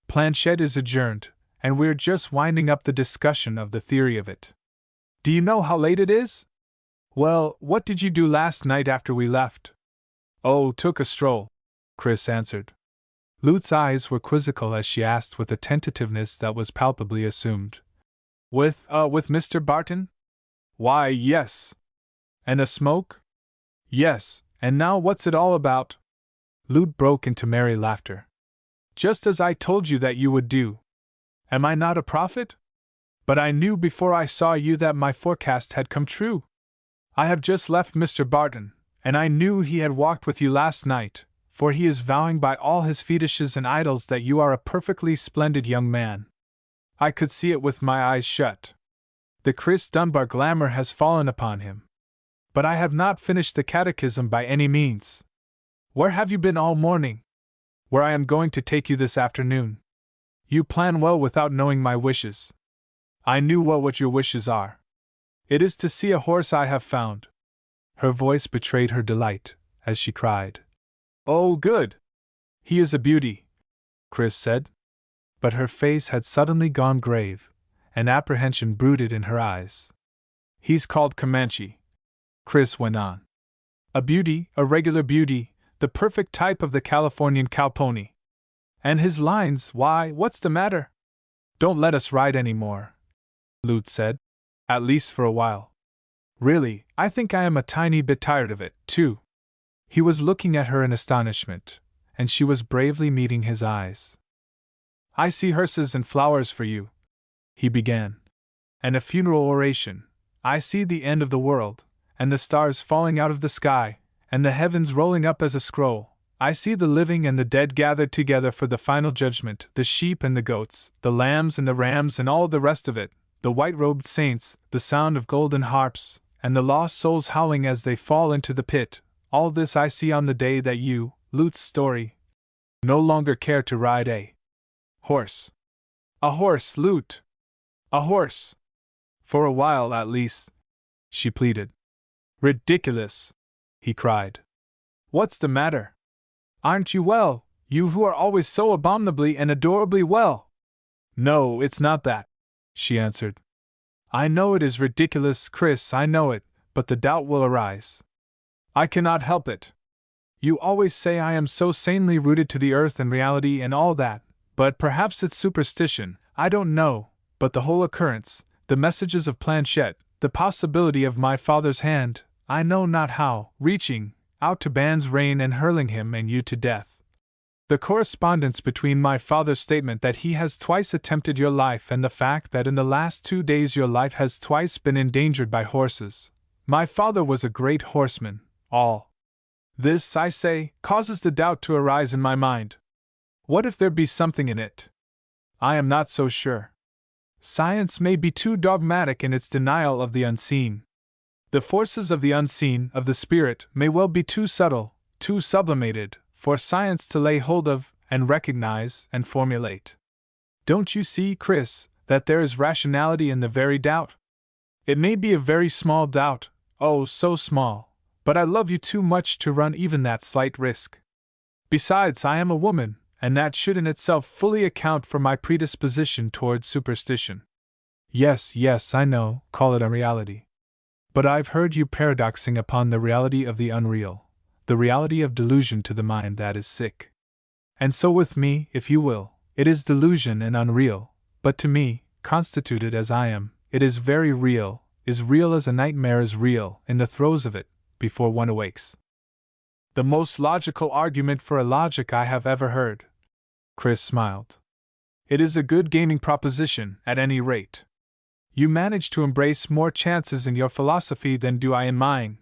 Planchette is adjourned, and we're just winding up the discussion of the theory of it. Do you know how late it is? Well, what did you do last night after we left? Oh, took a stroll, Chris answered. Lute's eyes were quizzical as she asked with a tentativeness that was palpably assumed. With Mr. Barton? Why, yes. And a smoke? Yes, and now what's it all about? Lute broke into merry laughter. Just as I told you that you would do. Am I not a prophet? But I knew before I saw you that my forecast had come true. I have just left Mr. Barton, and I knew he had walked with you last night, for he is vowing by all his fetishes and idols that you are a perfectly splendid young man. I could see it with my eyes shut. The Chris Dunbar glamour has fallen upon him. But I have not finished the catechism by any means. Where have you been all morning? Where I am going to take you this afternoon. You plan well without knowing my wishes. I knew well what your wishes are. It is to see a horse I have found. Her voice betrayed her delight, as she cried. Oh, good! He is a beauty, Chris said. But her face had suddenly gone grave, and apprehension brooded in her eyes. He's called Comanche, Chris went on. A beauty, a regular beauty, the perfect type of the Californian cowpony. And his lines, why, what's the matter? Don't let us ride any more, Lute said, at least for a while. Really, I think I am a tiny bit tired of it, too. He was looking at her in astonishment, and she was bravely meeting his eyes. I see hearses and flowers for you, he began, and a funeral oration. I see the end of the world, and the stars falling out of the sky, and the heavens rolling up as a scroll. I see the living and the dead gathered together for the final judgment, the sheep and the goats, the lambs and the rams and all the rest of it, the white-robed saints, the sound of golden harps, and the lost souls howling as they fall into the pit. All this I see on the day that you, Lute's story, no longer care to ride a horse. A horse, Lute! A horse! For a while, at least, she pleaded. Ridiculous! He cried. What's the matter? Aren't you well, you who are always so abominably and adorably well? No, it's not that, she answered. I know it is ridiculous, Chris, I know it, but the doubt will arise. I cannot help it. You always say I am so sanely rooted to the earth and reality and all that, but perhaps it's superstition, I don't know, but the whole occurrence, the messages of Planchette, the possibility of my father's hand, I know not how, reaching out to Ban's rein and hurling him and you to death. The correspondence between my father's statement that he has twice attempted your life and the fact that in the last 2 days your life has twice been endangered by horses. My father was a great horseman, all this, I say, causes the doubt to arise in my mind. What if there be something in it? I am not so sure. Science may be too dogmatic in its denial of the unseen. The forces of the unseen, of the spirit, may well be too subtle, too sublimated, for science to lay hold of, and recognize, and formulate. Don't you see, Chris, that there is rationality in the very doubt? It may be a very small doubt, oh, so small, but I love you too much to run even that slight risk. Besides, I am a woman, and that should in itself fully account for my predisposition towards superstition. Yes, I know, call it a reality. But I've heard you paradoxing upon the reality of the unreal, the reality of delusion to the mind that is sick. And so with me, if you will, it is delusion and unreal, but to me, constituted as I am, it is very real, is real as a nightmare is real, in the throes of it, before one awakes. The most logical argument for illogic I have ever heard. Chris smiled. It is a good gaming proposition, at any rate. You manage to embrace more chances in your philosophy than do I in mine.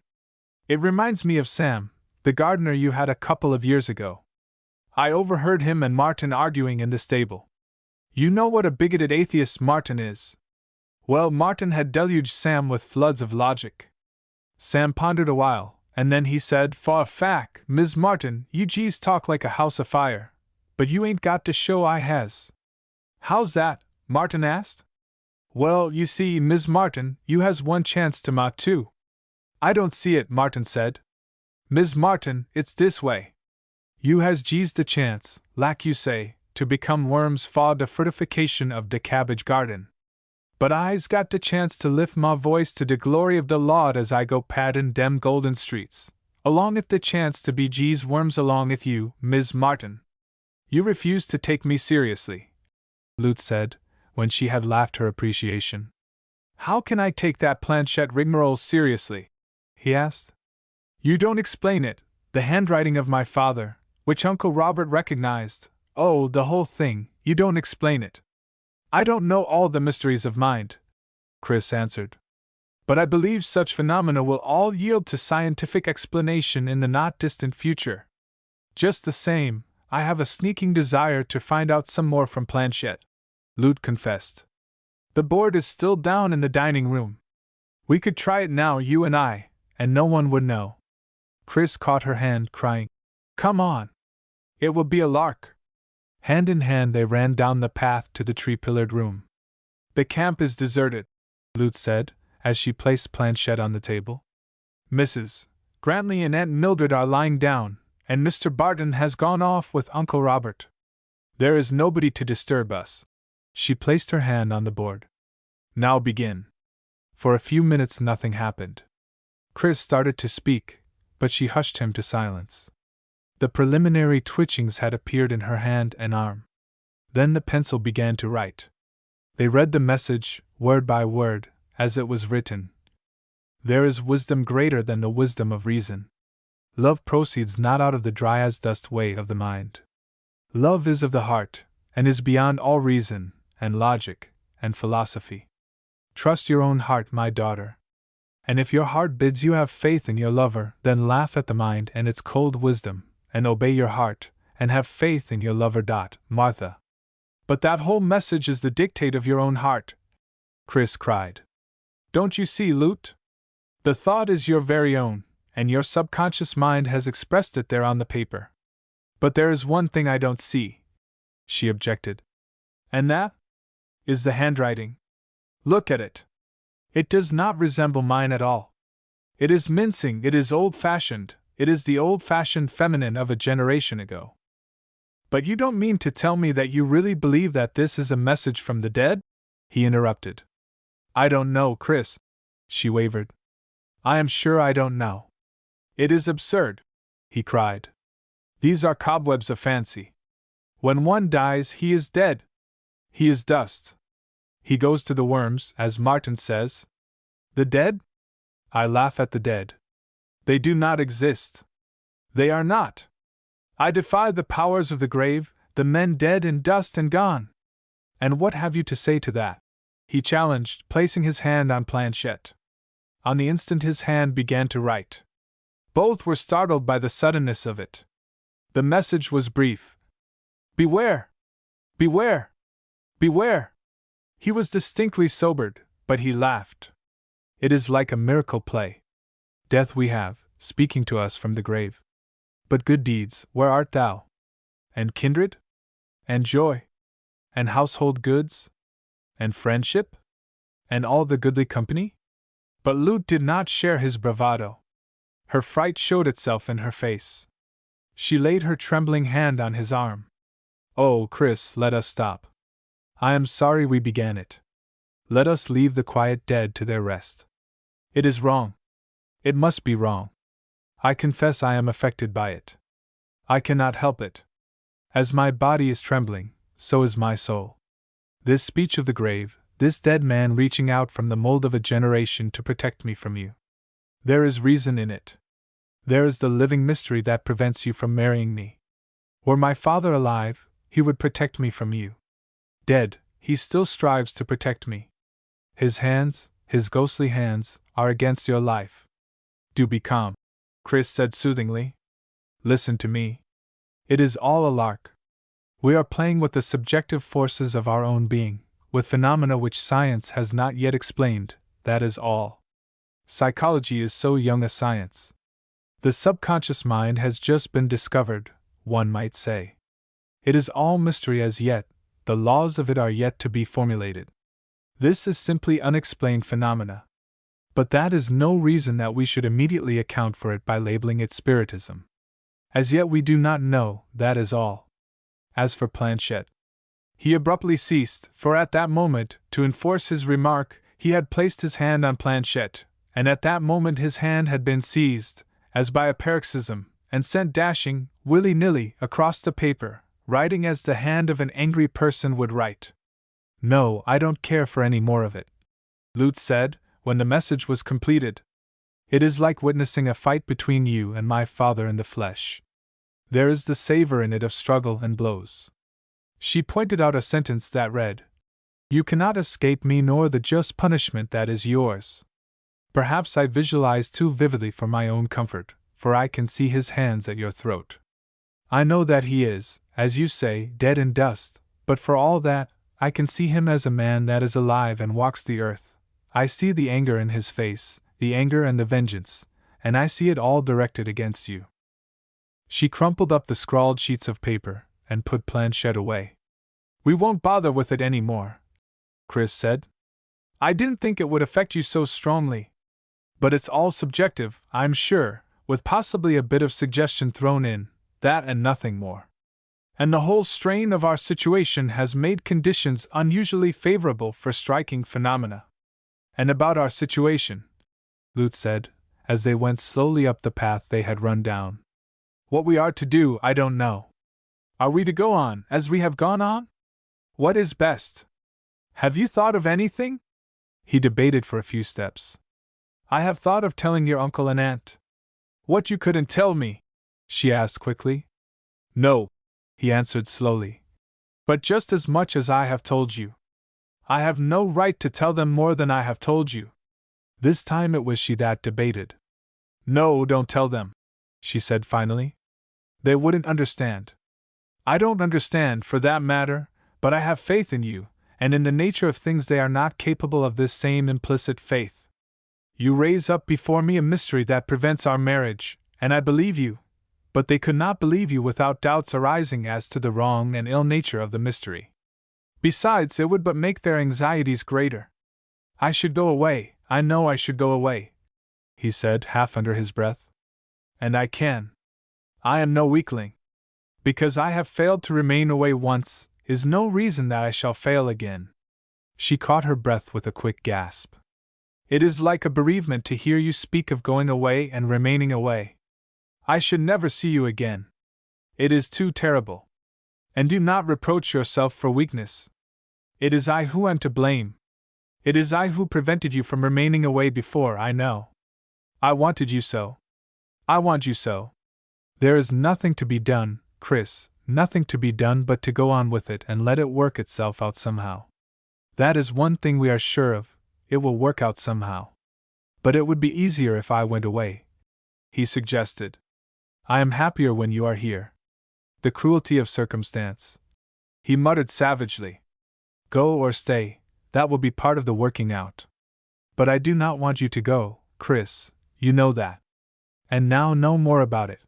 It reminds me of Sam, the gardener you had a couple of years ago. I overheard him and Martin arguing in the stable. You know what a bigoted atheist Martin is. Well, Martin had deluged Sam with floods of logic. Sam pondered a while, and then he said, "For a fact, Ms. Martin, you gees talk like a house afire, but you ain't got to show I has." "How's that?" Martin asked. "Well, you see, Ms. Martin, you has one chance to ma too." "I don't see it," Martin said. "Ms. Martin, it's this way. You has jeezed the chance, like you say, to become worms for the fruitification of the cabbage garden. But I's got the chance to lift my voice to the glory of the Lord as I go paddin' dem golden streets, along with the chance to be jeez worms along with you, Ms. Martin. You refuse to take me seriously, Lute said, when she had laughed her appreciation. How can I take that planchette rigmarole seriously? He asked. You don't explain it, the handwriting of my father, which Uncle Robert recognized, oh, the whole thing, you don't explain it. I don't know all the mysteries of mind, Chris answered. But I believe such phenomena will all yield to scientific explanation in the not-distant future. Just the same, I have a sneaking desire to find out some more from Planchette, Lute confessed. The board is still down in the dining room. We could try it now, you and I, and no one would know. Chris caught her hand, crying, Come on! It will be a lark! Hand in hand they ran down the path to the tree-pillared room. The camp is deserted, Lute said, as she placed Planchette on the table. Mrs. Grantley and Aunt Mildred are lying down, and Mr. Barton has gone off with Uncle Robert. There is nobody to disturb us. She placed her hand on the board. Now begin. For a few minutes nothing happened. Chris started to speak, but she hushed him to silence. The preliminary twitchings had appeared in her hand and arm. Then the pencil began to write. They read the message, word by word, as it was written. There is wisdom greater than the wisdom of reason. Love proceeds not out of the dry as dust way of the mind. Love is of the heart, and is beyond all reason, and logic, and philosophy. Trust your own heart, my daughter. And if your heart bids you have faith in your lover, then laugh at the mind and its cold wisdom, and obey your heart, and have faith in your lover. Martha. But that whole message is the dictate of your own heart, Chris cried. Don't you see, Lute? The thought is your very own, and your subconscious mind has expressed it there on the paper. But there is one thing I don't see, she objected. And that is the handwriting. Look at it. It does not resemble mine at all. It is mincing, it is old-fashioned, it is the old-fashioned feminine of a generation ago. But you don't mean to tell me that you really believe that this is a message from the dead? He interrupted. I don't know, Chris, she wavered. I am sure I don't know. It is absurd, he cried. These are cobwebs of fancy. When one dies, he is dead. He is dust. He goes to the worms, as Martin says. The dead? I laugh at the dead. They do not exist. They are not. I defy the powers of the grave, the men dead and dust and gone. And what have you to say to that? He challenged, placing his hand on Planchette. On the instant his hand began to write. Both were startled by the suddenness of it. The message was brief. Beware! Beware! Beware! He was distinctly sobered, but he laughed. It is like a miracle play. Death we have, speaking to us from the grave. But good deeds, where art thou? And kindred? And joy? And household goods? And friendship? And all the goodly company? But Lute did not share his bravado. Her fright showed itself in her face. She laid her trembling hand on his arm. Oh, Chris, let us stop. I am sorry we began it. Let us leave the quiet dead to their rest. It is wrong. It must be wrong. I confess I am affected by it. I cannot help it. As my body is trembling, so is my soul. This speech of the grave, this dead man reaching out from the mold of a generation to protect me from you. There is reason in it. There is the living mystery that prevents you from marrying me. Were my father alive, he would protect me from you. Dead, he still strives to protect me. His hands, his ghostly hands, are against your life. Do be calm, Chris said soothingly. Listen to me. It is all a lark. We are playing with the subjective forces of our own being, with phenomena which science has not yet explained, that is all. Psychology is so young a science. The subconscious mind has just been discovered, one might say. It is all mystery as yet, the laws of it are yet to be formulated. This is simply unexplained phenomena. But that is no reason that we should immediately account for it by labeling it spiritism. As yet we do not know, that is all. As for Planchet. He abruptly ceased, for at that moment, to enforce his remark, he had placed his hand on Planchet, and at that moment his hand had been seized, as by a paroxysm, and sent dashing, willy-nilly, across the paper, writing as the hand of an angry person would write. "No, I don't care for any more of it," Lutz said, when the message was completed. "It is like witnessing a fight between you and my father in the flesh. There is the savor in it of struggle and blows." She pointed out a sentence that read, "You cannot escape me nor the just punishment that is yours." Perhaps I visualize too vividly for my own comfort, for I can see his hands at your throat. I know that he is, as you say, dead in dust, but for all that, I can see him as a man that is alive and walks the earth. I see the anger in his face, the anger and the vengeance, and I see it all directed against you. She crumpled up the scrawled sheets of paper, and put Planchet away. "We won't bother with it any more," Chris said. "I didn't think it would affect you so strongly. But it's all subjective, I'm sure, with possibly a bit of suggestion thrown in, that and nothing more. And the whole strain of our situation has made conditions unusually favorable for striking phenomena. And about our situation," Lutz said, as they went slowly up the path they had run down. "What we are to do, I don't know. Are we to go on as we have gone on? What is best? Have you thought of anything?" He debated for a few steps. "I have thought of telling your uncle and aunt." "What you couldn't tell me?" she asked quickly. "No," he answered slowly. "But just as much as I have told you. I have no right to tell them more than I have told you." This time it was she that debated. "No, don't tell them," she said finally. "They wouldn't understand. I don't understand, for that matter, but I have faith in you, and in the nature of things they are not capable of this same implicit faith. You raise up before me a mystery that prevents our marriage, and I believe you, but they could not believe you without doubts arising as to the wrong and ill nature of the mystery. Besides, it would but make their anxieties greater. I should go away, I know I should go away," he said, half under his breath. "And I can. I am no weakling. Because I have failed to remain away once, is no reason that I shall fail again." She caught her breath with a quick gasp. "It is like a bereavement to hear you speak of going away and remaining away. I should never see you again. It is too terrible. And do not reproach yourself for weakness. It is I who am to blame. It is I who prevented you from remaining away before, I know. I wanted you so. I want you so. There is nothing to be done, Chris, nothing to be done but to go on with it and let it work itself out somehow. That is one thing we are sure of, it will work out somehow. But it would be easier if I went away," he suggested. "I am happier when you are here. The cruelty of circumstance," he muttered savagely. "Go or stay, that will be part of the working out. But I do not want you to go, Chris, you know that. And now no more about it.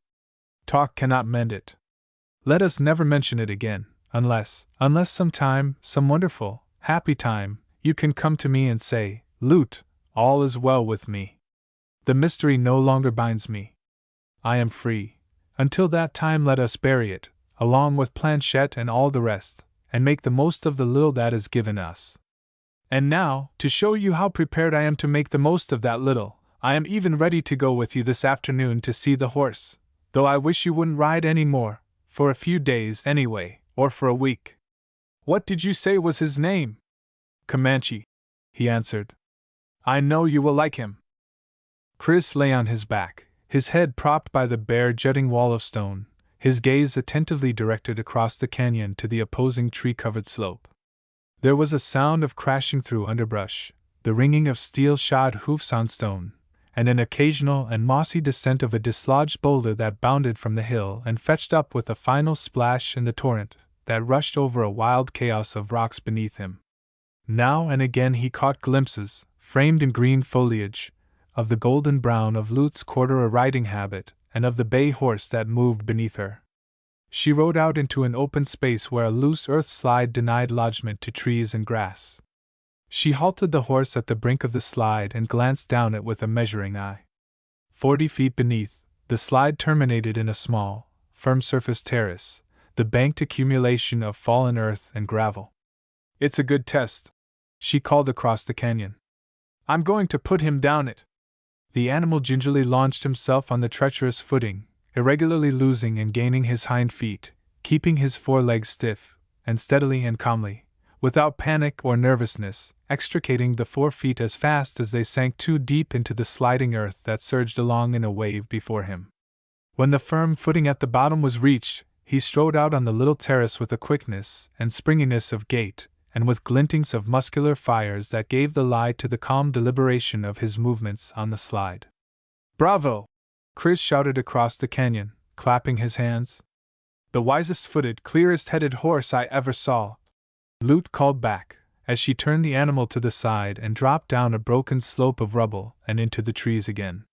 Talk cannot mend it. Let us never mention it again, unless some time, some wonderful, happy time, you can come to me and say, 'Lute, all is well with me. The mystery no longer binds me. I am free. Until that time let us bury it, along with Planchet and all the rest, and make the most of the little that is given us.' And now, to show you how prepared I am to make the most of that little, I am even ready to go with you this afternoon to see the horse, though I wish you wouldn't ride any more, for a few days anyway, or for a week. What did you say was his name?" "Comanche," he answered. "I know you will like him." Chris lay on his back, his head propped by the bare jutting wall of stone, his gaze attentively directed across the canyon to the opposing tree-covered slope. There was a sound of crashing through underbrush, the ringing of steel-shod hoofs on stone, and an occasional and mossy descent of a dislodged boulder that bounded from the hill and fetched up with a final splash in the torrent that rushed over a wild chaos of rocks beneath him. Now and again he caught glimpses, framed in green foliage, of the golden brown of Lutz's corduroy riding habit and of the bay horse that moved beneath her. She rode out into an open space where a loose earth slide denied lodgment to trees and grass. She halted the horse at the brink of the slide and glanced down it with a measuring eye. 40 feet beneath, the slide terminated in a small, firm surface terrace, the banked accumulation of fallen earth and gravel. "It's a good test," she called across the canyon. "I'm going to put him down it." The animal gingerly launched himself on the treacherous footing, irregularly losing and gaining his hind feet, keeping his forelegs stiff, and steadily and calmly, without panic or nervousness, extricating the 4 feet as fast as they sank too deep into the sliding earth that surged along in a wave before him. When the firm footing at the bottom was reached, he strode out on the little terrace with a quickness and springiness of gait, and with glintings of muscular fires that gave the lie to the calm deliberation of his movements on the slide. "Bravo!" Chris shouted across the canyon, clapping his hands. "The wisest-footed, clearest-headed horse I ever saw," Lute called back, as she turned the animal to the side and dropped down a broken slope of rubble and into the trees again.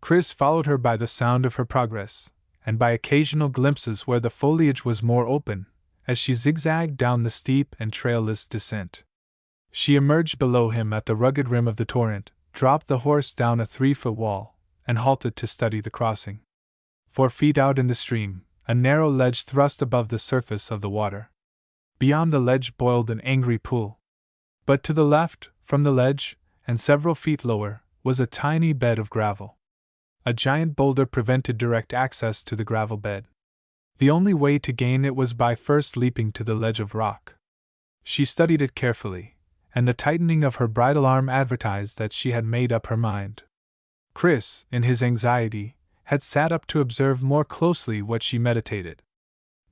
Chris followed her by the sound of her progress, and by occasional glimpses where the foliage was more open, as she zigzagged down the steep and trailless descent. She emerged below him at the rugged rim of the torrent, dropped the horse down a 3-foot wall, and halted to study the crossing. 4 feet out in the stream, a narrow ledge thrust above the surface of the water. Beyond the ledge boiled an angry pool. But to the left, from the ledge, and several feet lower, was a tiny bed of gravel. A giant boulder prevented direct access to the gravel bed. The only way to gain it was by first leaping to the ledge of rock. She studied it carefully, and the tightening of her bridle arm advertised that she had made up her mind. Chris, in his anxiety, had sat up to observe more closely what she meditated.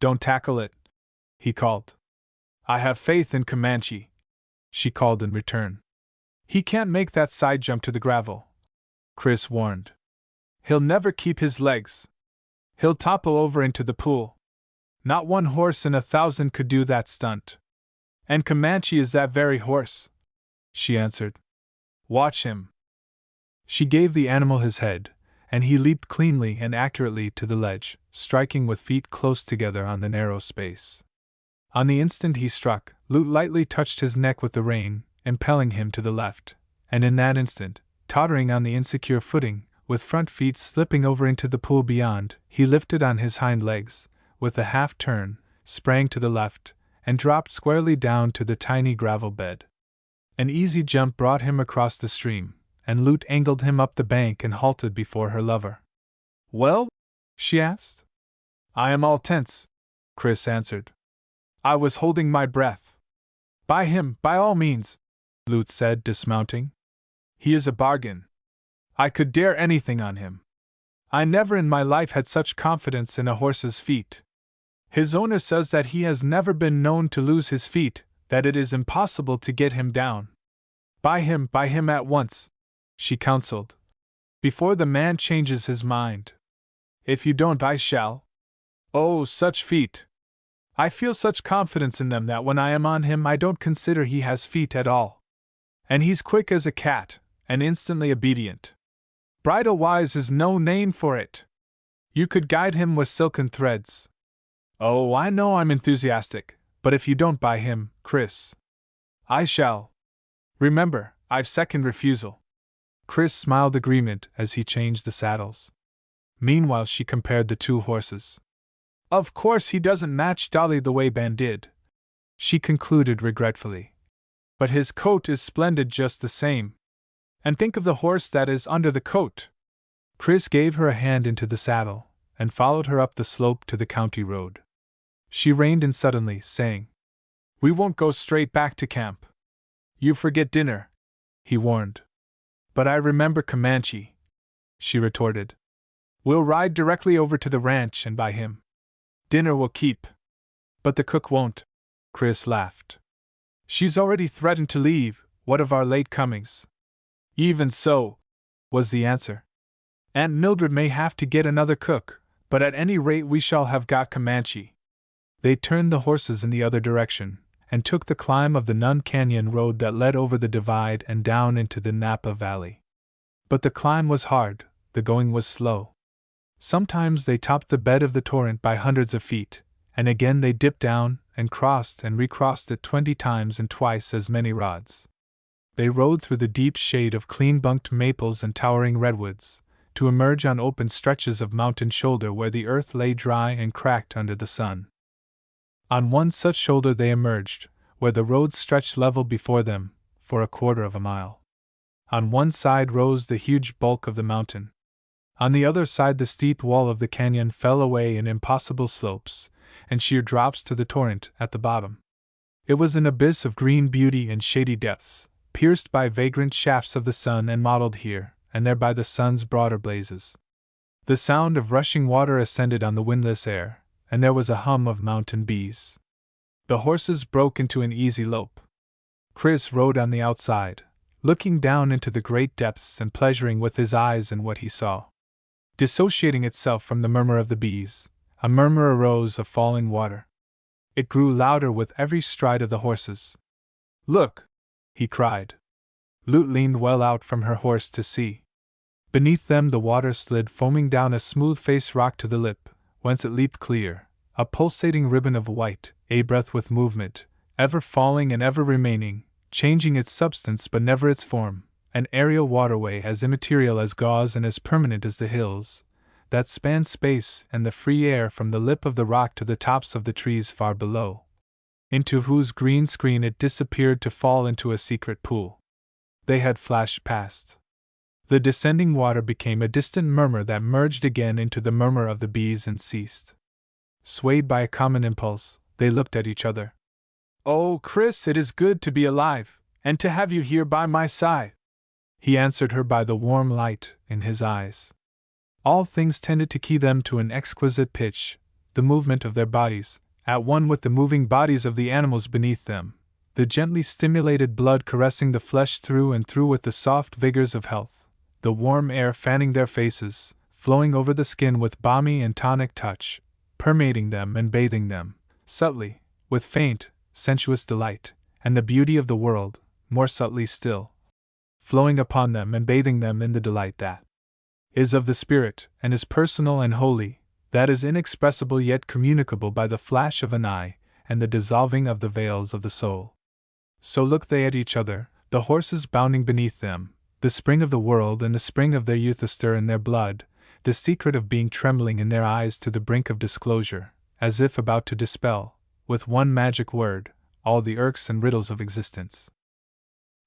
"Don't tackle it," he called. "I have faith in Comanche," she called in return. "He can't make that side jump to the gravel," Chris warned. "He'll never keep his legs. He'll topple over into the pool. Not 1 horse in 1,000 could do that stunt. And Comanche is that very horse," she answered. "Watch him." She gave the animal his head, and he leaped cleanly and accurately to the ledge, striking with feet close together on the narrow space. On the instant he struck, Lute lightly touched his neck with the rein, impelling him to the left, and in that instant, tottering on the insecure footing, with front feet slipping over into the pool beyond, he lifted on his hind legs, with a half-turn, sprang to the left, and dropped squarely down to the tiny gravel bed. An easy jump brought him across the stream, and Lute angled him up the bank and halted before her lover. "Well?" she asked. "I am all tense," Chris answered. "I was holding my breath." "Buy him, by all means," Lute said, dismounting. "He is a bargain. I could dare anything on him. I never in my life had such confidence in a horse's feet. His owner says that he has never been known to lose his feet, that it is impossible to get him down." Buy him at once," she counseled, "before the man changes his mind. If you don't, I shall. Oh, such feet! I feel such confidence in them that when I am on him I don't consider he has feet at all. And he's quick as a cat, and instantly obedient. Bridle-wise is no name for it. You could guide him with silken threads. Oh, I know I'm enthusiastic, but if you don't buy him, Chris, I shall. Remember, I've second refusal." Chris smiled agreement as he changed the saddles. Meanwhile she compared the 2 horses. "Of course he doesn't match Dolly the way Ben did," she concluded regretfully. "But his coat is splendid just the same. And think of the horse that is under the coat." Chris gave her a hand into the saddle, and followed her up the slope to the county road. She reined in suddenly, saying, "We won't go straight back to camp. You forget dinner," he warned. "But I remember Comanche," she retorted. "We'll ride directly over to the ranch and buy him. Dinner will keep." "But the cook won't," Chris laughed. "She's already threatened to leave, what of our late comings?" "Even so," was the answer. "Aunt Mildred may have to get another cook, but at any rate we shall have got Comanche." They turned the horses in the other direction, and took the climb of the Nun Canyon road that led over the divide and down into the Napa Valley. But the climb was hard, the going was slow. Sometimes they topped the bed of the torrent by hundreds of feet, and again they dipped down and crossed and recrossed it 20 times in twice as many rods. They rode through the deep shade of clean-bunked maples and towering redwoods, to emerge on open stretches of mountain shoulder where the earth lay dry and cracked under the sun. On one such shoulder they emerged, where the road stretched level before them, for a quarter of a mile. On one side rose the huge bulk of the mountain. On the other side the steep wall of the canyon fell away in impossible slopes, and sheer drops to the torrent at the bottom. It was an abyss of green beauty and shady depths, pierced by vagrant shafts of the sun and mottled here and there by the sun's broader blazes. The sound of rushing water ascended on the windless air, and there was a hum of mountain bees. The horses broke into an easy lope. Chris rode on the outside, looking down into the great depths and pleasuring with his eyes in what he saw. Dissociating itself from the murmur of the bees, a murmur arose of falling water. It grew louder with every stride of the horses. "Look!" he cried. Lute leaned well out from her horse to see. Beneath them the water slid foaming down a smooth-faced rock to the lip, whence it leaped clear, a pulsating ribbon of white, a breath with movement, ever falling and ever remaining, changing its substance but never its form, an aerial waterway as immaterial as gauze and as permanent as the hills that spanned space and the free air from the lip of the rock to the tops of the trees far below, into whose green screen it disappeared to fall into a secret pool. They had flashed past. The descending water became a distant murmur that merged again into the murmur of the bees and ceased. Swayed by a common impulse, they looked at each other. "Oh, Chris, it is good to be alive, and to have you here by my side," he answered her by the warm light in his eyes. All things tended to key them to an exquisite pitch, the movement of their bodies, at one with the moving bodies of the animals beneath them, the gently stimulated blood caressing the flesh through and through with the soft vigors of health, the warm air fanning their faces, flowing over the skin with balmy and tonic touch, permeating them and bathing them, subtly, with faint, sensuous delight, and the beauty of the world, more subtly still, flowing upon them and bathing them in the delight that is of the spirit, and is personal and holy, that is inexpressible yet communicable by the flash of an eye and the dissolving of the veils of the soul. So looked they at each other, the horses bounding beneath them, the spring of the world and the spring of their youth astir in their blood, the secret of being trembling in their eyes to the brink of disclosure, as if about to dispel, with one magic word, all the irks and riddles of existence.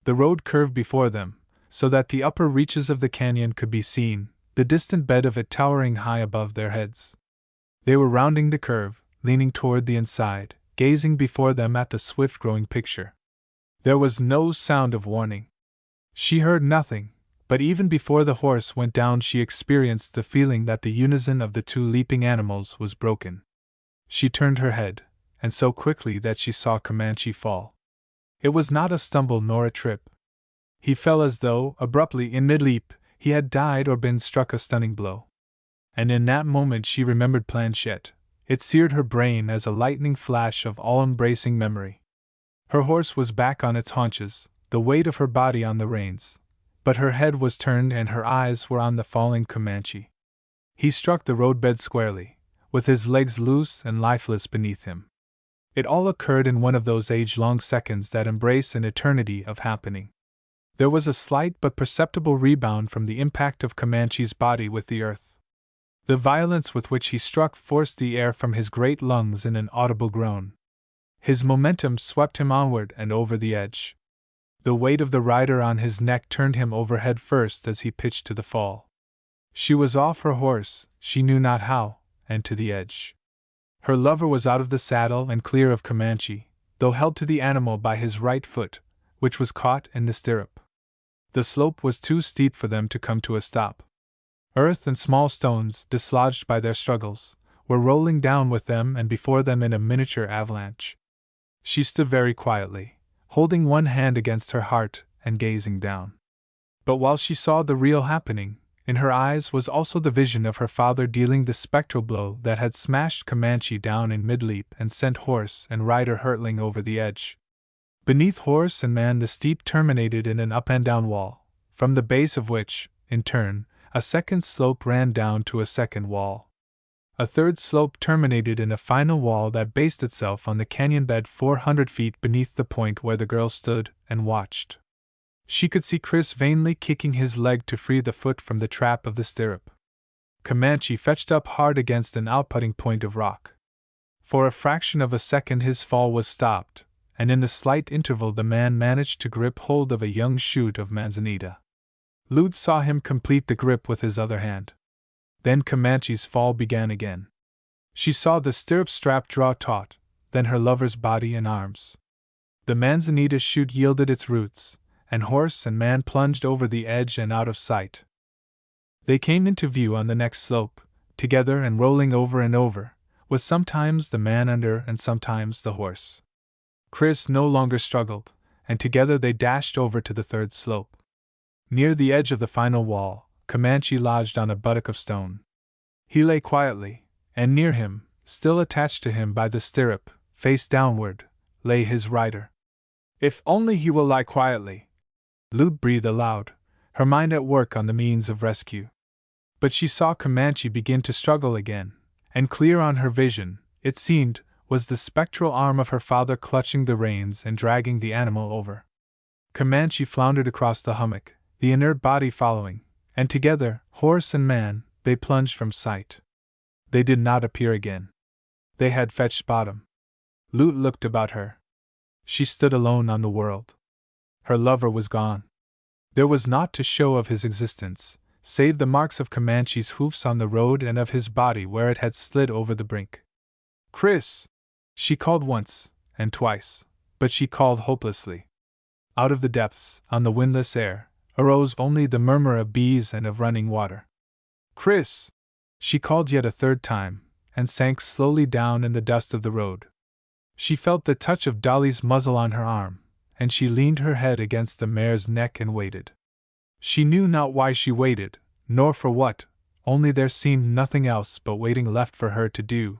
The road curved before them, so that the upper reaches of the canyon could be seen, the distant bed of it towering high above their heads. They were rounding the curve, leaning toward the inside, gazing before them at the swift-growing picture. There was no sound of warning. She heard nothing, but even before the horse went down she experienced the feeling that the unison of the two leaping animals was broken. She turned her head, and so quickly that she saw Comanche fall. It was not a stumble nor a trip. He fell as though, abruptly in mid-leap, he had died or been struck a stunning blow. And in that moment she remembered Planchette. It seared her brain as a lightning flash of all-embracing memory. Her horse was back on its haunches, the weight of her body on the reins, but her head was turned and her eyes were on the falling Comanche. He struck the roadbed squarely, with his legs loose and lifeless beneath him. It all occurred in one of those age-long seconds that embrace an eternity of happening. There was a slight but perceptible rebound from the impact of Comanche's body with the earth. The violence with which he struck forced the air from his great lungs in an audible groan. His momentum swept him onward and over the edge. The weight of the rider on his neck turned him over head first as he pitched to the fall. She was off her horse, she knew not how, and to the edge. Her lover was out of the saddle and clear of Comanche, though held to the animal by his right foot, which was caught in the stirrup. The slope was too steep for them to come to a stop. Earth and small stones, dislodged by their struggles, were rolling down with them and before them in a miniature avalanche. She stood very quietly, holding one hand against her heart and gazing down. But while she saw the real happening, in her eyes was also the vision of her father dealing the spectral blow that had smashed Comanche down in mid-leap and sent horse and rider hurtling over the edge. Beneath horse and man the steep terminated in an up-and-down wall, from the base of which, in turn, a second slope ran down to a second wall. A third slope terminated in a final wall that based itself on the canyon bed 400 feet beneath the point where the girl stood and watched. She could see Chris vainly kicking his leg to free the foot from the trap of the stirrup. Comanche fetched up hard against an outputting point of rock. For a fraction of a second his fall was stopped, and in the slight interval the man managed to grip hold of a young shoot of manzanita. Lute saw him complete the grip with his other hand. Then Comanche's fall began again. She saw the stirrup strap draw taut, then her lover's body and arms. The manzanita shoot yielded its roots, and horse and man plunged over the edge and out of sight. They came into view on the next slope, together and rolling over and over, with sometimes the man under and sometimes the horse. Chris no longer struggled, and together they dashed over to the third slope. Near the edge of the final wall, Comanche lodged on a buttock of stone. He lay quietly, and near him, still attached to him by the stirrup, face downward, lay his rider. If only he will lie quietly! Lute breathed aloud, her mind at work on the means of rescue. But she saw Comanche begin to struggle again, and clear on her vision, it seemed, was the spectral arm of her father clutching the reins and dragging the animal over. Comanche floundered across the hummock, the inert body following, and together, horse and man, they plunged from sight. They did not appear again. They had fetched bottom. Lute looked about her. She stood alone on the world. Her lover was gone. There was naught to show of his existence, save the marks of Comanche's hoofs on the road and of his body where it had slid over the brink. "Chris!" she called once, and twice, but she called hopelessly. Out of the depths, on the windless air, arose only the murmur of bees and of running water. "Chris!" she called yet a third time, and sank slowly down in the dust of the road. She felt the touch of Dolly's muzzle on her arm, and she leaned her head against the mare's neck and waited. She knew not why she waited, nor for what, only there seemed nothing else but waiting left for her to do,